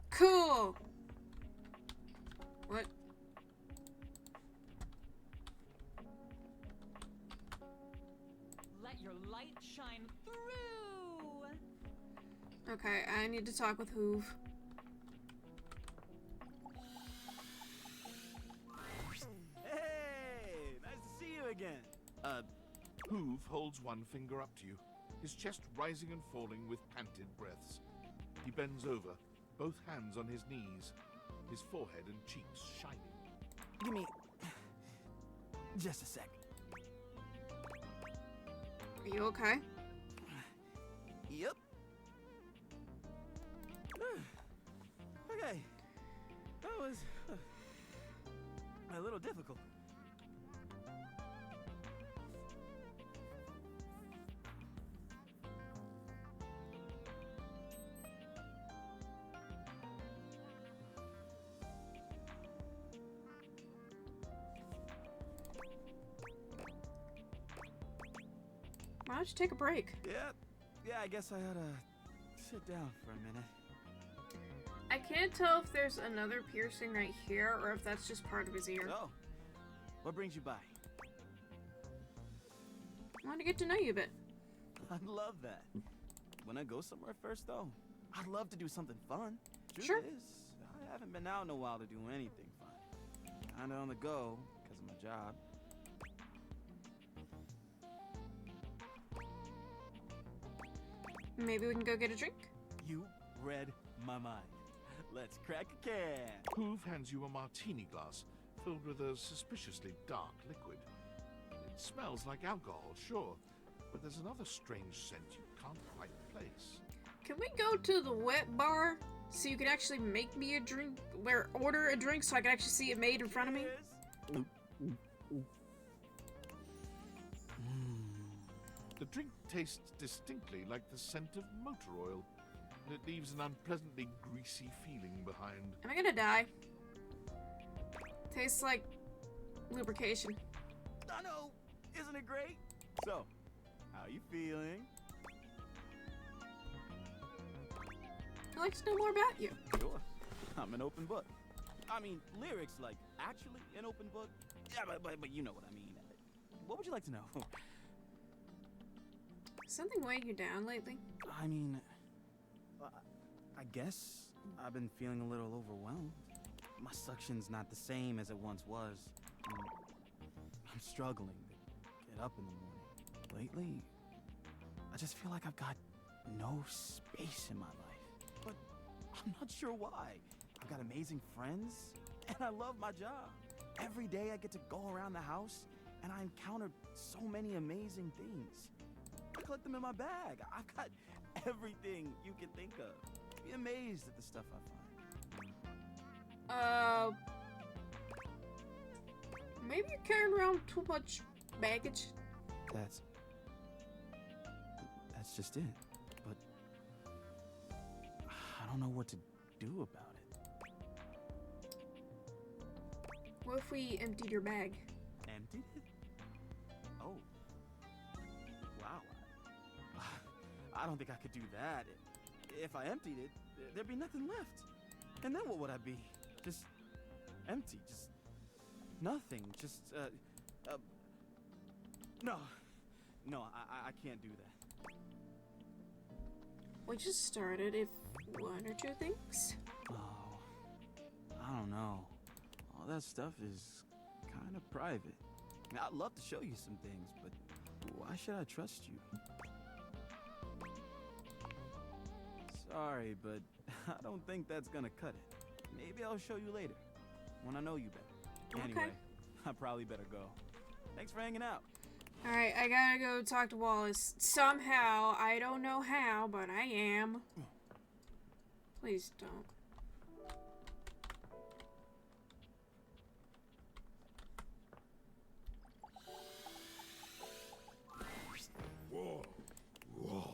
Cool. let your light shine through. Okay, I need to talk with Hoove. Hey, nice to see you again. Hoove holds one finger up to you, his chest rising and falling with panted breaths. He bends over, both hands on his knees, his forehead and cheeks shining. Give me just a sec. Are you okay? Yep. Okay. That was a little difficult. Why don't you take a break? Yeah, I guess I ought to sit down for a minute. I can't tell if there's another piercing right here or if that's just part of his ear. So, what brings you by? I want to get to know you a bit. I'd love that. When I go somewhere first, though, I'd love to do something fun. Sure. Truth is, I haven't been out in a while to do anything fun. Kinda on the go because of my job. Maybe we can go get a drink? You read my mind. Let's crack a can. Hoove hands you a martini glass filled with a suspiciously dark liquid. It smells like alcohol, sure, but there's another strange scent you can't quite place. Can we go to the wet bar so you can actually make me a drink, order a drink so I can actually see it made in front of me? The drink tastes distinctly like the scent of motor oil, and it leaves an unpleasantly greasy feeling behind. Am I gonna die? Tastes like lubrication. I know, isn't it great? So, how you feeling? I'd like to know more about you. Sure, I'm an open book. I mean, lyrics like actually an open book. Yeah, but you know what I mean. What would you like to know? Something weighing you down lately? I mean, I guess I've been feeling a little overwhelmed. My suction's not the same as it once was. I'm struggling to get up in the morning. Lately, I just feel like I've got no space in my life. But I'm not sure why. I've got amazing friends, and I love my job. Every day I get to go around the house, and I encounter so many amazing things. I collect them in my bag. I've got everything you can think of. Be amazed at the stuff I find. Maybe you're carrying around too much baggage. That's just it. But I don't know what to do about it. What if we emptied your bag? Emptied it? Oh. Wow. I don't think I could do that. If I emptied it, there'd be nothing left. And then what would I be? Just empty. Just nothing. Just, No. No, I can't do that. We just started, if one or two things. Oh. I don't know. All that stuff is kind of private. I'd love to show you some things, but why should I trust you? Sorry, but I don't think that's gonna cut it. Maybe I'll show you later, when I know you better. Okay. Anyway, I probably better go. Thanks for hanging out. Alright, I gotta go talk to Wallace. Somehow, I don't know how, but I am. Please don't. Whoa. Whoa.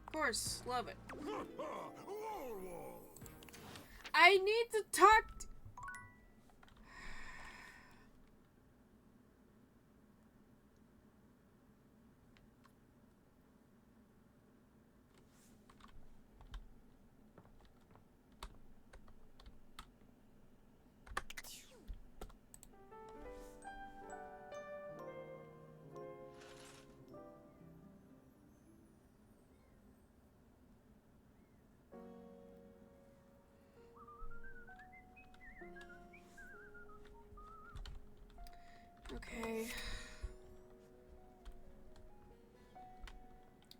Of course, love it. I need to talk to...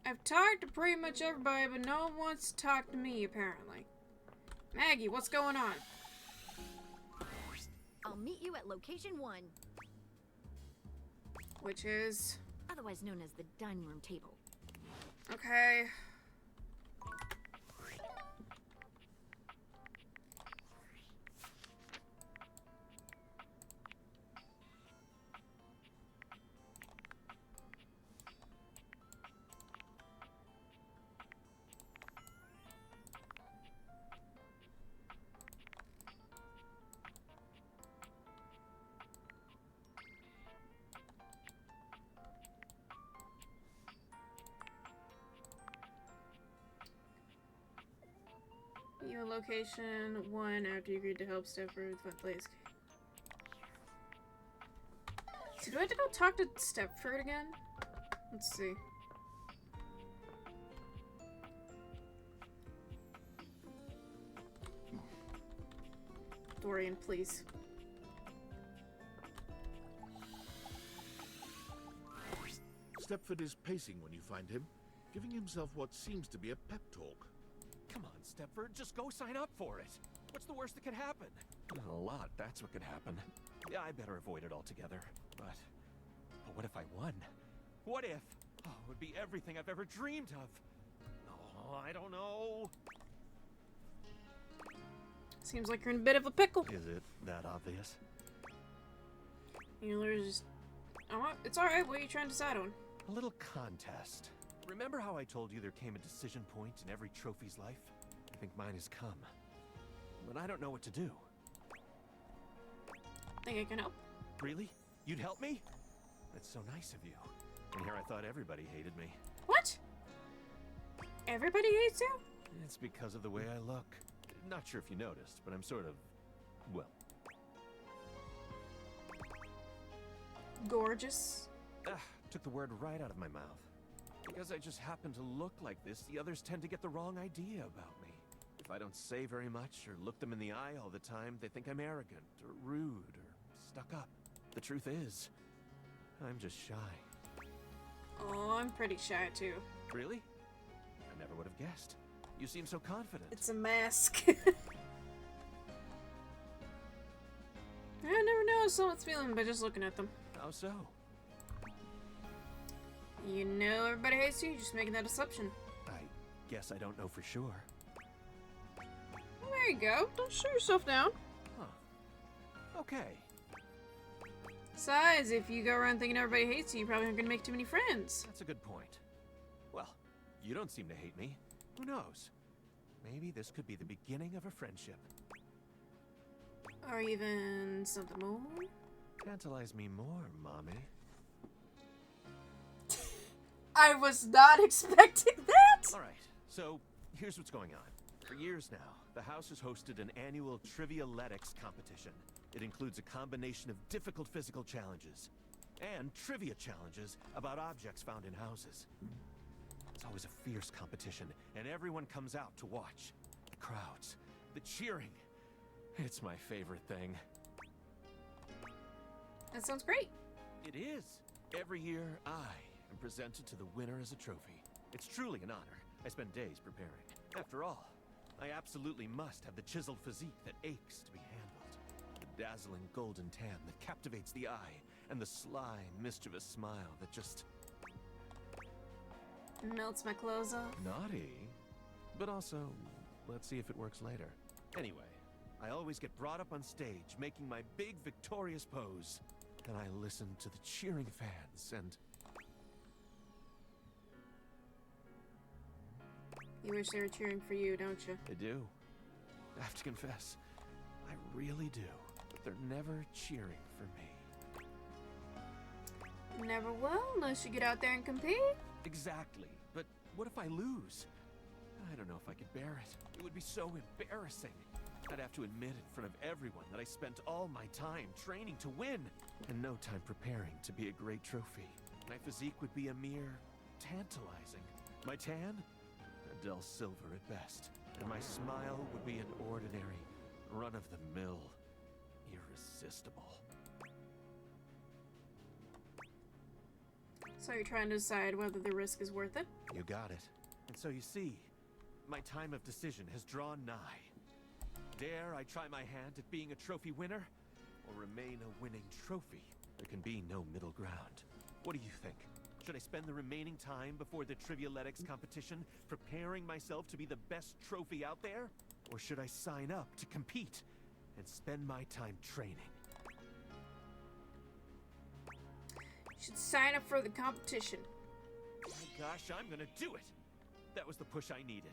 I've talked to pretty much everybody, but no one wants to talk to me, apparently. Maggie, what's going on? I'll meet you at location 1. Which is? Otherwise known as the dining room table. Okay. Your location 1 after you agreed to help Stepford with Flint Blaze. So do I have to go talk to Stepford again? Let's see. Dorian, please. Stepford is pacing when you find him, giving himself what seems to be a pep talk. Come on, Stepford, just go sign up for it. What's the worst that could happen? A lot, that's what could happen. Yeah, I better avoid it altogether. But what if I won? What if? Oh, it would be everything I've ever dreamed of. Oh, I don't know. Seems like you're in a bit of a pickle. Is it that obvious? You're just... it's alright, what are you trying to decide on? A little contest. Remember how I told you there came a decision point in every trophy's life? I think mine has come. But I don't know what to do. Think I can help? Really? You'd help me? That's so nice of you. And here I thought everybody hated me. What? Everybody hates you? It's because of the way I look. Not sure if you noticed, but I'm sort of... well... gorgeous? Took the word right out of my mouth. Because I just happen to look like this, the others tend to get the wrong idea about me. If I don't say very much or look them in the eye all the time, they think I'm arrogant or rude or stuck up. The truth is, I'm just shy. Oh, I'm pretty shy too. Really? I never would have guessed. You seem so confident. It's a mask. I never know how someone's feeling by just looking at them. How so? You know everybody hates you, you're just making that assumption. I guess I don't know for sure. Well, there you go. Don't shoot yourself down. Huh. Okay. Besides, if you go around thinking everybody hates you, you probably aren't going to make too many friends. That's a good point. Well, you don't seem to hate me. Who knows? Maybe this could be the beginning of a friendship. Or even something more. Tantalize me more, Mommy. I was not expecting that! Alright, so here's what's going on. For years now, the house has hosted an annual Trivialetics competition. It includes a combination of difficult physical challenges and trivia challenges about objects found in houses. It's always a fierce competition, and everyone comes out to watch. The crowds, the cheering. It's my favorite thing. That sounds great. It is. Every year, I am presented to the winner as a trophy. It's truly an honor. I spend days preparing. After all, I absolutely must have the chiseled physique that aches to be handled. The dazzling golden tan that captivates the eye, and the sly, mischievous smile that just... melts my clothes off. naughty. But also, let's see if it works later. Anyway, I always get brought up on stage, making my big victorious pose. And I listen to the cheering fans, and... You wish they were cheering for you, don't you? I do. I have to confess, I really do. But they're never cheering for me. Never will, unless you get out there and compete. Exactly. But what if I lose? I don't know if I could bear it. It would be so embarrassing. I'd have to admit in front of everyone that I spent all my time training to win, and no time preparing to be a great trophy. My physique would be a mere tantalizing. My tan? A dull silver at best. And my smile would be an ordinary, run-of-the-mill, irresistible. So you're trying to decide whether the risk is worth it? You got it. And so you see, my time of decision has drawn nigh. Dare I try my hand at being a trophy winner, or remain a winning trophy? There can be no middle ground. What do you think? Should I spend the remaining time before the Trivialetics competition preparing myself to be the best trophy out there? Or should I sign up to compete and spend my time training? You should sign up for the competition. My gosh, I'm gonna do it! That was the push I needed.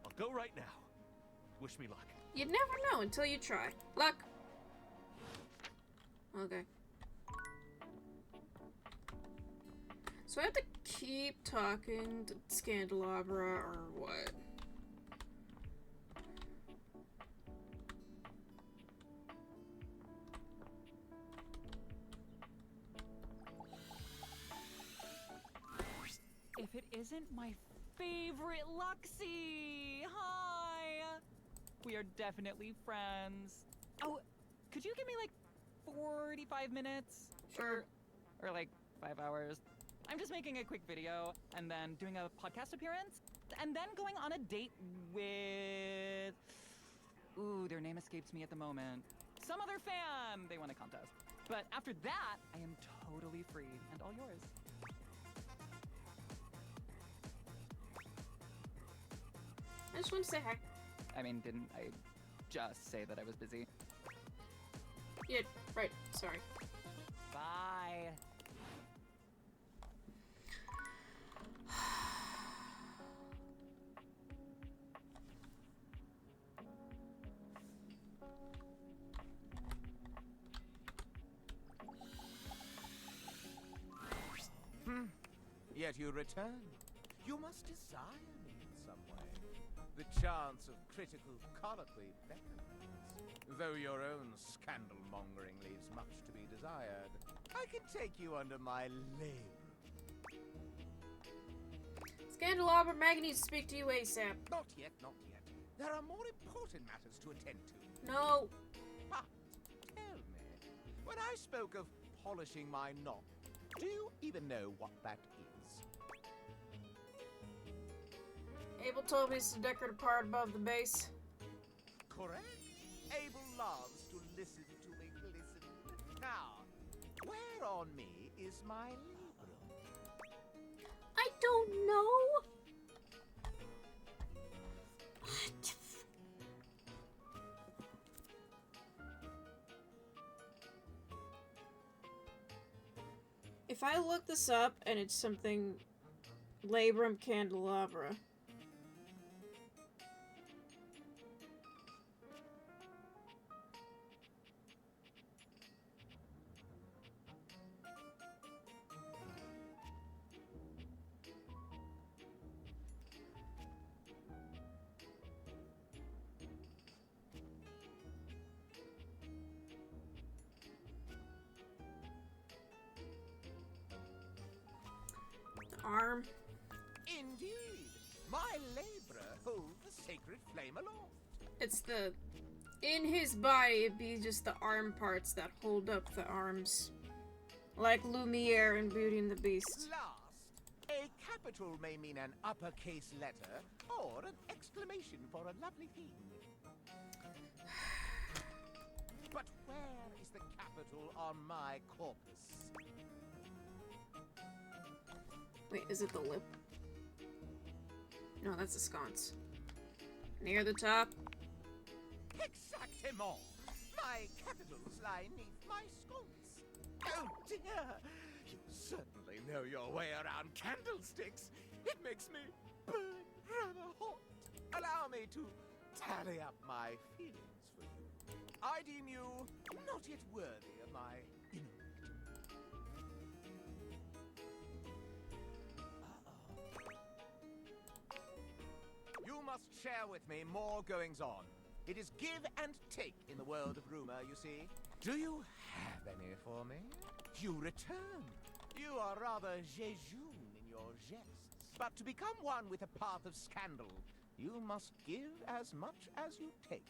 I'll go right now. Wish me luck. You'd never know until you try. Luck. Okay. So I have to keep talking to Scandelabra or what? If it isn't my favorite Luxie! Hi! We are definitely friends. Oh, could you give me like 45 minutes? Sure. Or like 5 hours. I'm just making a quick video and then doing a podcast appearance and then going on a date with... Ooh, their name escapes me at the moment. Some other fan! They won a contest. But after that, I am totally free and all yours. I just want to say hi. I mean, didn't I just say that I was busy? Yeah, right. Sorry. Bye. Yet you return. You must desire me in some way. The chance of critical colloquy beckons. Though your own scandal-mongering leaves much to be desired, I can take you under my labor. Scandelabra, Maggie needs to speak to you ASAP. Not yet, not yet. There are more important matters to attend to. No. But, tell me, when I spoke of polishing my knob, do you even know what that is? Abel told me it's the decorative part above the base. Correct. Abel loves to listen to me glisten. Now, where on me is my libro? I don't know. What? If I look this up and it's something labrum candelabra. Arm. Indeed. My labor holds the sacred flame aloft. It's the... In his body, it'd be just the arm parts that hold up the arms. Like Lumiere in Beauty and the Beast. Last, a capital may mean an uppercase letter or an exclamation for a lovely thing. But where is the capital on my corpus? Wait, is it the lip? No, that's a sconce. Near the top. Exactement! My capitals lie neath my sconce. Oh dear! You certainly know your way around candlesticks. It makes me burn rather hot. Allow me to tally up my feelings for you. I deem you not yet worthy of my You must share with me more goings-on. It is give and take in the world of rumor, you see. Do you have any for me? You return. You are rather jejune in your jests. But to become one with a path of scandal, you must give as much as you take.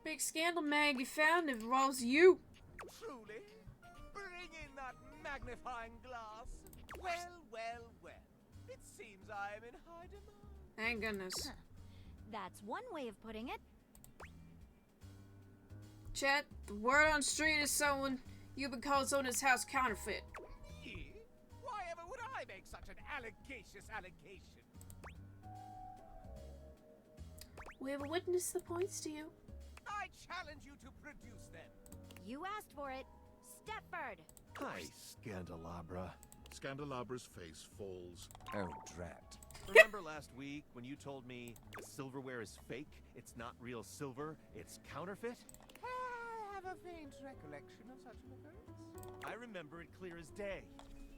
Big scandal mag you found involves you. Truly? that magnifying glass. Well, well, well. It seems I am in high demand. Thank goodness. Huh. That's one way of putting it. Chat, the word on the street is someone you've been calling someone in this house counterfeit. Me? Why ever would I make such an allegacious allegation? We have a witness that points to you. I challenge you to produce them. You asked for it. Stepford! Hi, Scandalabra. Scandalabra's face falls. Oh, drat. Remember last week when you told me the silverware is fake? It's not real silver, it's counterfeit? I have a faint recollection of such an occurrence. I remember it clear as day.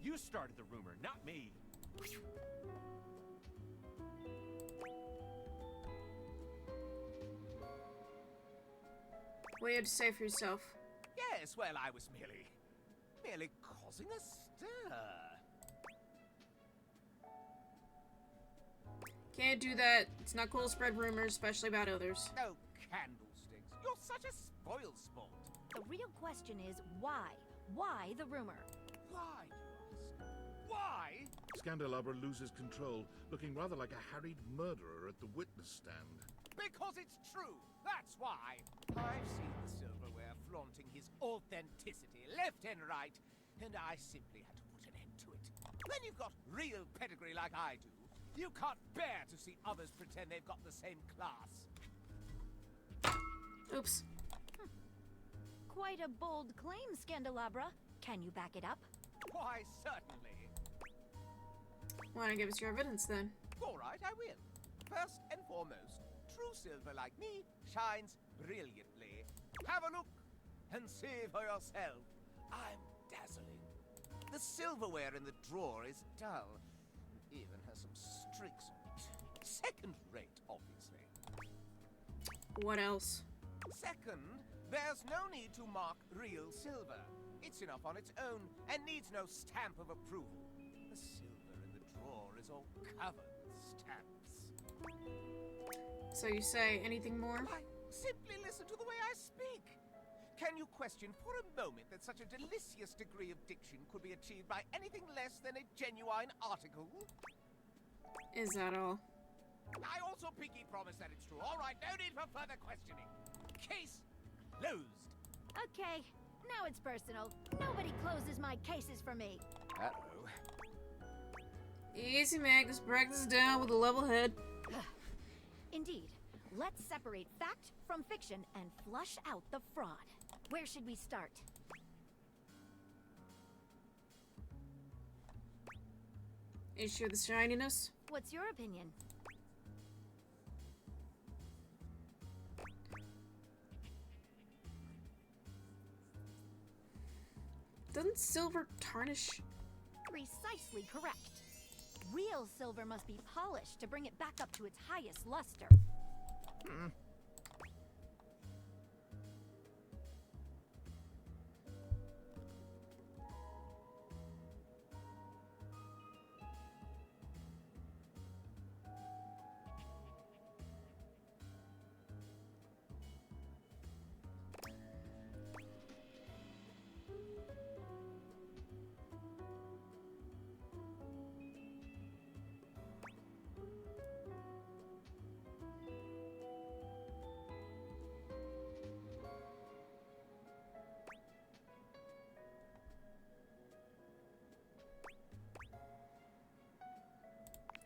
You started the rumor, not me. What do you have to say for yourself? Yes, well, I was merely causing a stir. Can't do that. It's not cool to spread rumors, especially about others. Oh, candlesticks. You're such a spoil sport. The real question is why? Why the rumor? Why, you ask? Why? Scandalabra loses control, looking rather like a harried murderer at the witness stand. Because it's true. That's why. I've seen the silverware flaunting his authenticity left and right, and I simply had to put an end to it. When you've got real pedigree like I do, you can't bear to see others pretend they've got the same class. Oops. Quite a bold claim, Scandalabra. Can you back it up? Why, certainly. Why don't you give us your evidence then? All right, I will. First and foremost, true silver like me shines brilliantly. Have a look and see for yourself. I'm dazzling. The silverware in the drawer is dull. Even has some streaks on it. Second rate, obviously. What else? Second, there's no need to mark real silver. It's enough on its own and needs no stamp of approval. The silver in the drawer is all covered with stamps. So you say anything more? Why, simply listen to the way I speak. Can you question for a moment that such a delicious degree of diction could be achieved by anything less than a genuine article? Is that all? I also pinky promise that it's true. All right, no need for further questioning. Case closed. Okay, now it's personal. Nobody closes my cases for me. Uh-oh. Easy, Meg. Let's break this down with a level head. Indeed. Let's separate fact from fiction and flush out the fraud. Where should we start? Issue of the shininess? What's your opinion? Doesn't silver tarnish? Precisely correct. Real silver must be polished to bring it back up to its highest luster.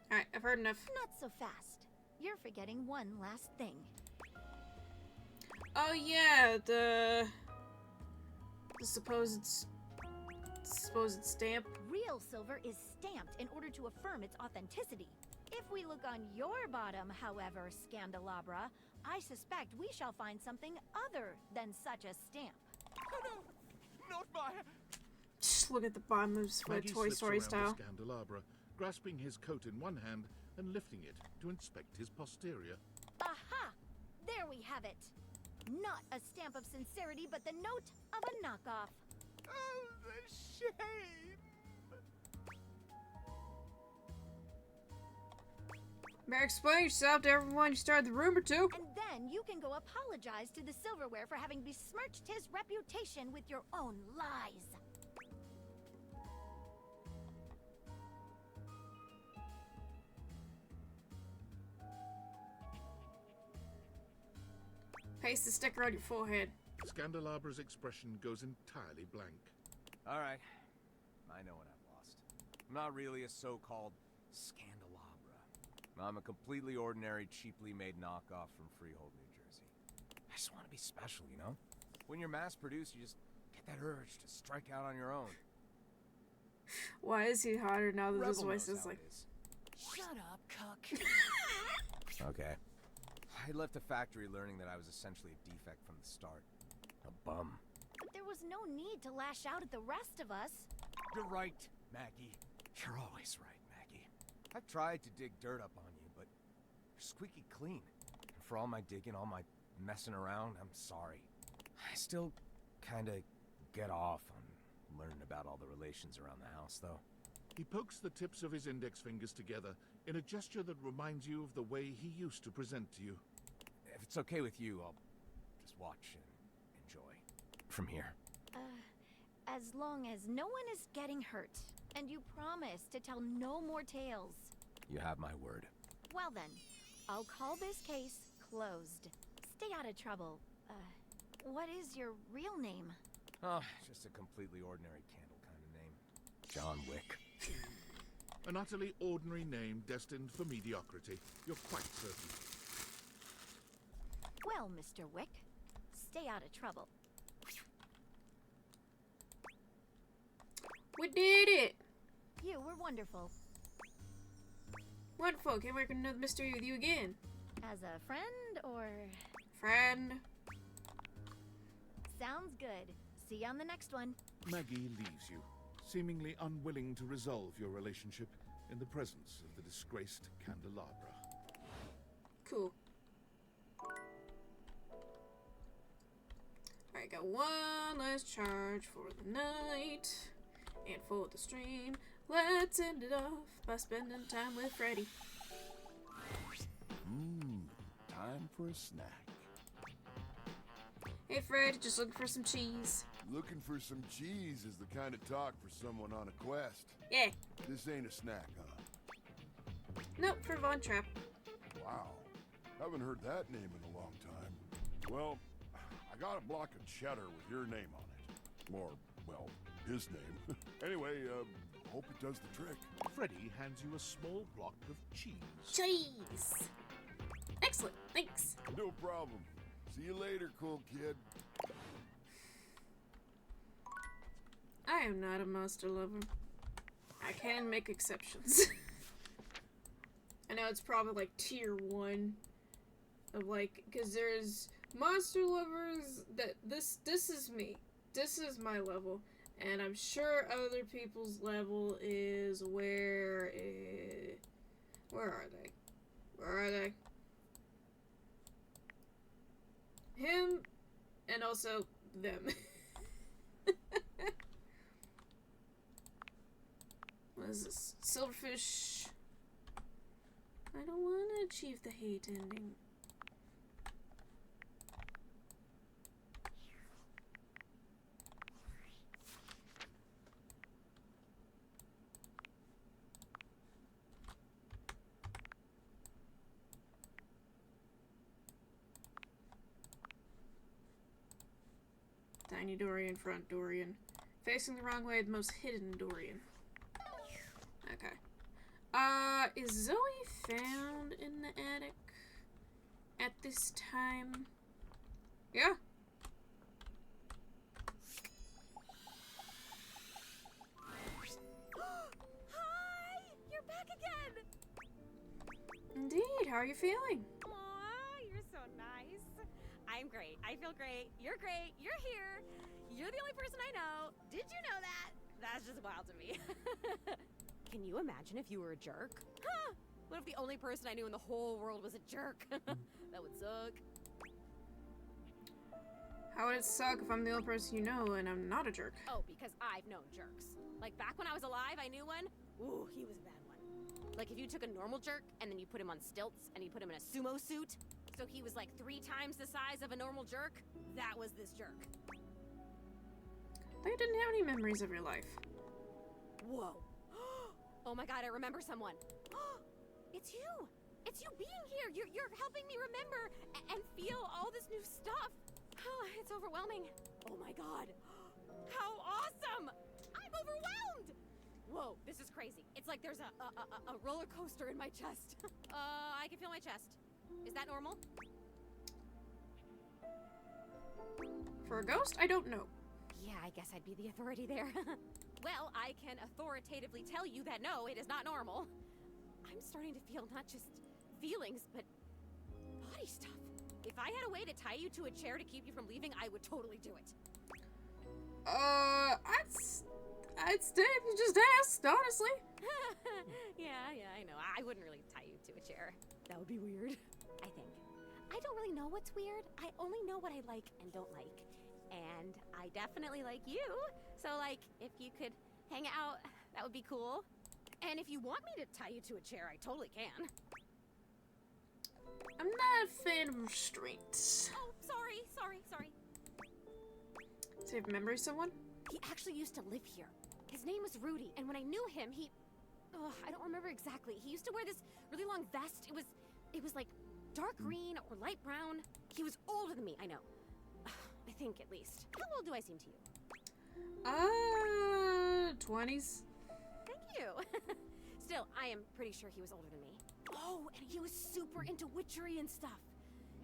Alright, I've heard enough. Not so fast. You're forgetting one last thing. Oh yeah, the supposed stamp. Real silver is stamped in order to affirm its authenticity. If we look on your bottom, however, Scandalabra, I suspect we shall find something other than such a stamp. Oh no, not my... Just look at the bottom of Maggie Toy slips Story around style. the Scandalabra, grasping his coat in one hand and lifting it to inspect his posterior. Aha! There we have it. Not a stamp of sincerity, but the note of a knockoff. Oh, the shame! Better explain yourself to everyone you started the rumor to. And then you can go apologize to the silverware for having besmirched his reputation with your own lies. Paste the sticker on your forehead. Scandalabra's expression goes entirely blank. All right. I know what I've lost. I'm not really a so-called Scandalabra. I'm a completely ordinary, cheaply made knockoff from Freehold, New Jersey. I just want to be special, you know? When you're mass-produced, you just get that urge to strike out on your own. Why is he hotter now that his Rebel voice knows is how like... it is. Shut up, cuck. Okay. I left the factory learning that I was essentially a defect from the start. A bum. But there was no need to lash out at the rest of us. You're right, Maggie. You're always right, Maggie. I've tried to dig dirt up on you, but you're squeaky clean. And for all my digging, all my messing around, I'm sorry. I still kinda get off on learning about all the relations around the house, though. He pokes the tips of his index fingers together in a gesture that reminds you of the way he used to present to you. If it's okay with you, I'll just watch and enjoy. From here. As long as no one is getting hurt, and you promise to tell no more tales. You have my word. Well then, I'll call this case closed. Stay out of trouble. What is your real name? Oh, just a completely ordinary candle kind of name. John Wick. An utterly ordinary name destined for mediocrity. You're quite certain. Well, Mr. Wick, stay out of trouble. We did it! You were wonderful. Wonderful. Can't work another mystery with you again. As a friend, or... Friend. Sounds good. See you on the next one. Maggie leaves you, seemingly unwilling to resolve your relationship in the presence of the disgraced Candelabra. Cool. Alright, got one last charge for the night. And for the stream. Let's end it off by spending time with Freddy. Time for a snack. Hey Fred, just looking for some cheese. Looking for some cheese is the kind of talk for someone on a quest. Yeah. This ain't a snack, huh? Nope, for Von Trapp. Wow. Haven't heard that name in a long time. Well, I got a block of cheddar with your name on it. Or, well, his name. Anyway, hope it does the trick. Freddy hands you a small block of cheese. Cheese! Excellent, thanks. No problem. See you later, cool kid. I am not a monster lover. I can make exceptions. I know it's probably like tier 1 of like, because there's monster lovers that this is me. This is my level. And I'm sure other people's level is where are they? Where are they? Him and also them. What is this? Silverfish. I don't want to achieve the hate ending. Tiny Dorian, front Dorian. Facing the wrong way, the most hidden Dorian. Okay. Is Zoe found in the attic at this time? Yeah. Hi! You're back again! Indeed, how are you feeling? Aw, you're so nice. I'm great. I feel great. You're great. You're here. You're the only person I know. Did you know that? That's just wild to me. Can you imagine if you were a jerk? Huh? What if the only person I knew in the whole world was a jerk? That would suck. How would it suck if I'm the only person you know and I'm not a jerk? Oh, because I've known jerks. Like back when I was alive, I knew one. Ooh, he was a bad one. Like if you took a normal jerk and then you put him on stilts and you put him in a sumo suit, so he was like 3 times the size of a normal jerk, that was this jerk. I didn't have any memories of your life. Whoa. Oh my god, I remember someone. It's you! It's you being here. You're helping me remember and feel all this new stuff. It's overwhelming. Oh my god. How awesome! I'm overwhelmed! Whoa, this is crazy. It's like there's a roller coaster in my chest. I can feel my chest. Is that normal? For a ghost, I don't know. Yeah, I guess I'd be the authority there. Well, I can authoritatively tell you that no, it is not normal. I'm starting to feel not just feelings, but body stuff. If I had a way to tie you to a chair to keep you from leaving, I would totally do it. I'd stay if you just asked, honestly. Yeah, I know. I wouldn't really tie you to a chair. That would be weird. I think. I don't really know what's weird. I only know what I like and don't like. And I definitely like you. So, like, if you could hang out, that would be cool. And if you want me to tie you to a chair, I totally can. I'm not a fan of restraints. Oh, sorry. Does he have memory of someone? He actually used to live here. His name was Rudy, and when I knew him, I don't remember exactly. He used to wear this really long vest. It was like dark green or light brown. He was older than me, I know. I think, at least. How old do I seem to you? 20s. Thank you. Still, I am pretty sure he was older than me. Oh, and he was super into witchery and stuff.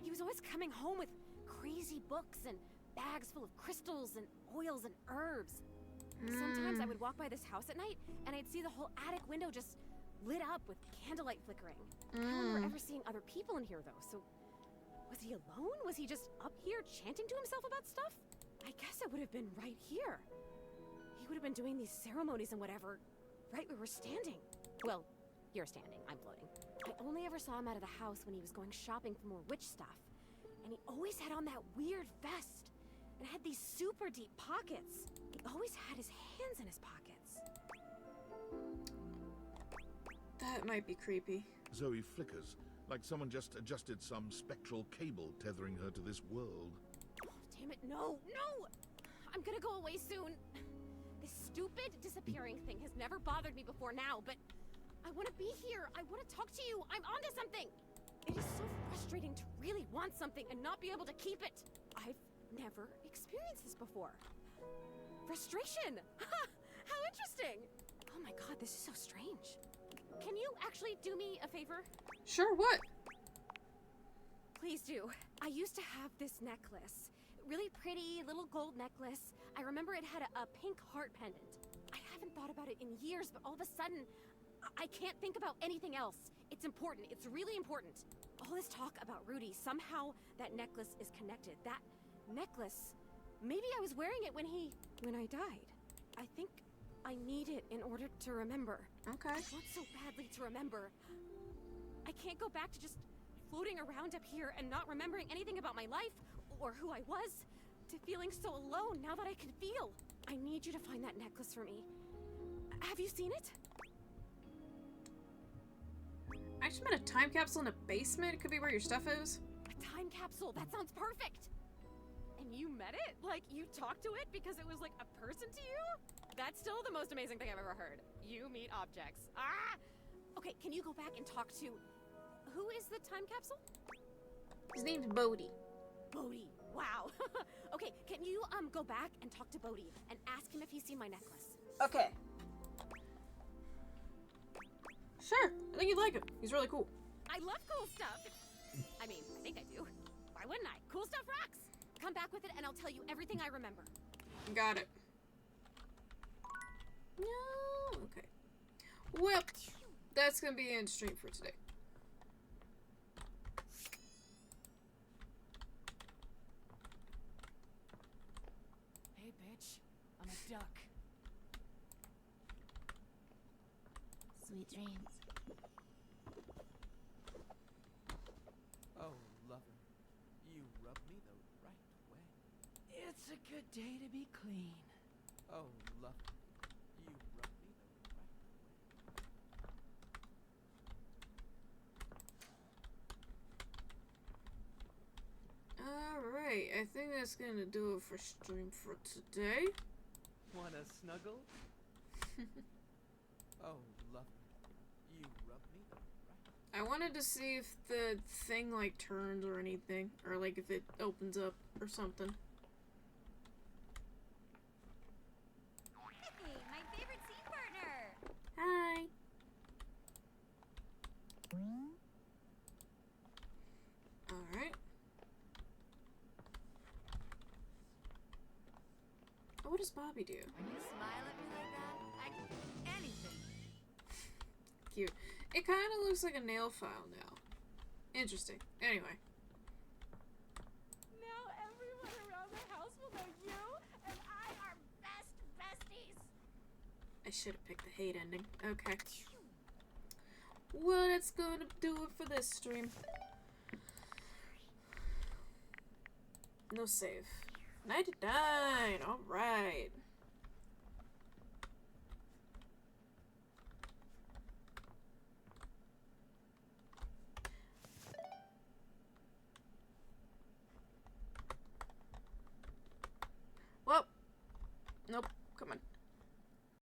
He was always coming home with crazy books and bags full of crystals and oils and herbs. Sometimes I would walk by this house at night, and I'd see the whole attic window just lit up with candlelight flickering. I don't remember ever seeing other people in here, though, so... Was he alone? Was he just up here chanting to himself about stuff? I guess it would have been right here. He would have been doing these ceremonies and whatever, right where we're standing. Well, you're standing, I'm floating. I only ever saw him out of the house when he was going shopping for more witch stuff. And he always had on that weird vest. And had these super deep pockets. He always had his hands in his pockets. That might be creepy. Zoe flickers, like someone just adjusted some spectral cable tethering her to this world. Oh, damn it, no! I'm gonna go away soon. This stupid disappearing thing has never bothered me before now, but I want to be here. I want to talk to you. I'm onto something. It is so frustrating to really want something and not be able to keep it. I've never experienced this before. Frustration! How interesting! Oh my god, this is so strange. Can you actually do me a favor? Sure, what? Please do. I used to have this necklace. Really pretty little gold necklace. I remember it had a pink heart pendant. I haven't thought about it in years, but all of a sudden, I can't think about anything else. It's important. It's really important. All this talk about Rudy, somehow that necklace is connected. That necklace, maybe I was wearing it when I died. I think I need it in order to remember. Okay. I want so badly to remember. I can't go back to just floating around up here and not remembering anything about my life or who I was, to feeling so alone now that I can feel. I need you to find that necklace for me. Have you seen it? I just met a time capsule in a basement. It could be where your stuff is. A time capsule? That sounds perfect! And you met it? Like, you talked to it because it was like a person to you? That's still the most amazing thing I've ever heard. You meet objects. Ah! Okay, can you go back and talk to... Who is the time capsule? His name's Bodhi. Bodhi. Wow. Okay, can you go back and talk to Bodhi and ask him if he's seen my necklace? Okay. Sure, I think you'd like him. He's really cool. I love cool stuff. I mean, I think I do. Why wouldn't I? Cool stuff rocks. Come back with it and I'll tell you everything I remember. Got it. No, okay. Well, that's gonna be the end stream for today. Hey, bitch. I'm a duck. Sweet dreams. Oh, lover, you rub me the right way. It's a good day to be clean. Oh, lover, you rub me the right way. Alright, I think that's gonna do it for stream for today. Wanna snuggle? Oh, lover, you rub me the right way. I wanted to see if the thing, like, turns or anything. Or, like, if it opens up or something. Hey, my favorite scene partner! Hi! Alright. What does Bobby do? When you smile at me like that, I can do anything. Cute. It kind of looks like a nail file now. Interesting. Anyway. Now everyone around the house will know you and I are best besties. I should have picked the hate ending. Okay. Well, that's gonna do it for this stream. No save. 99! Alright.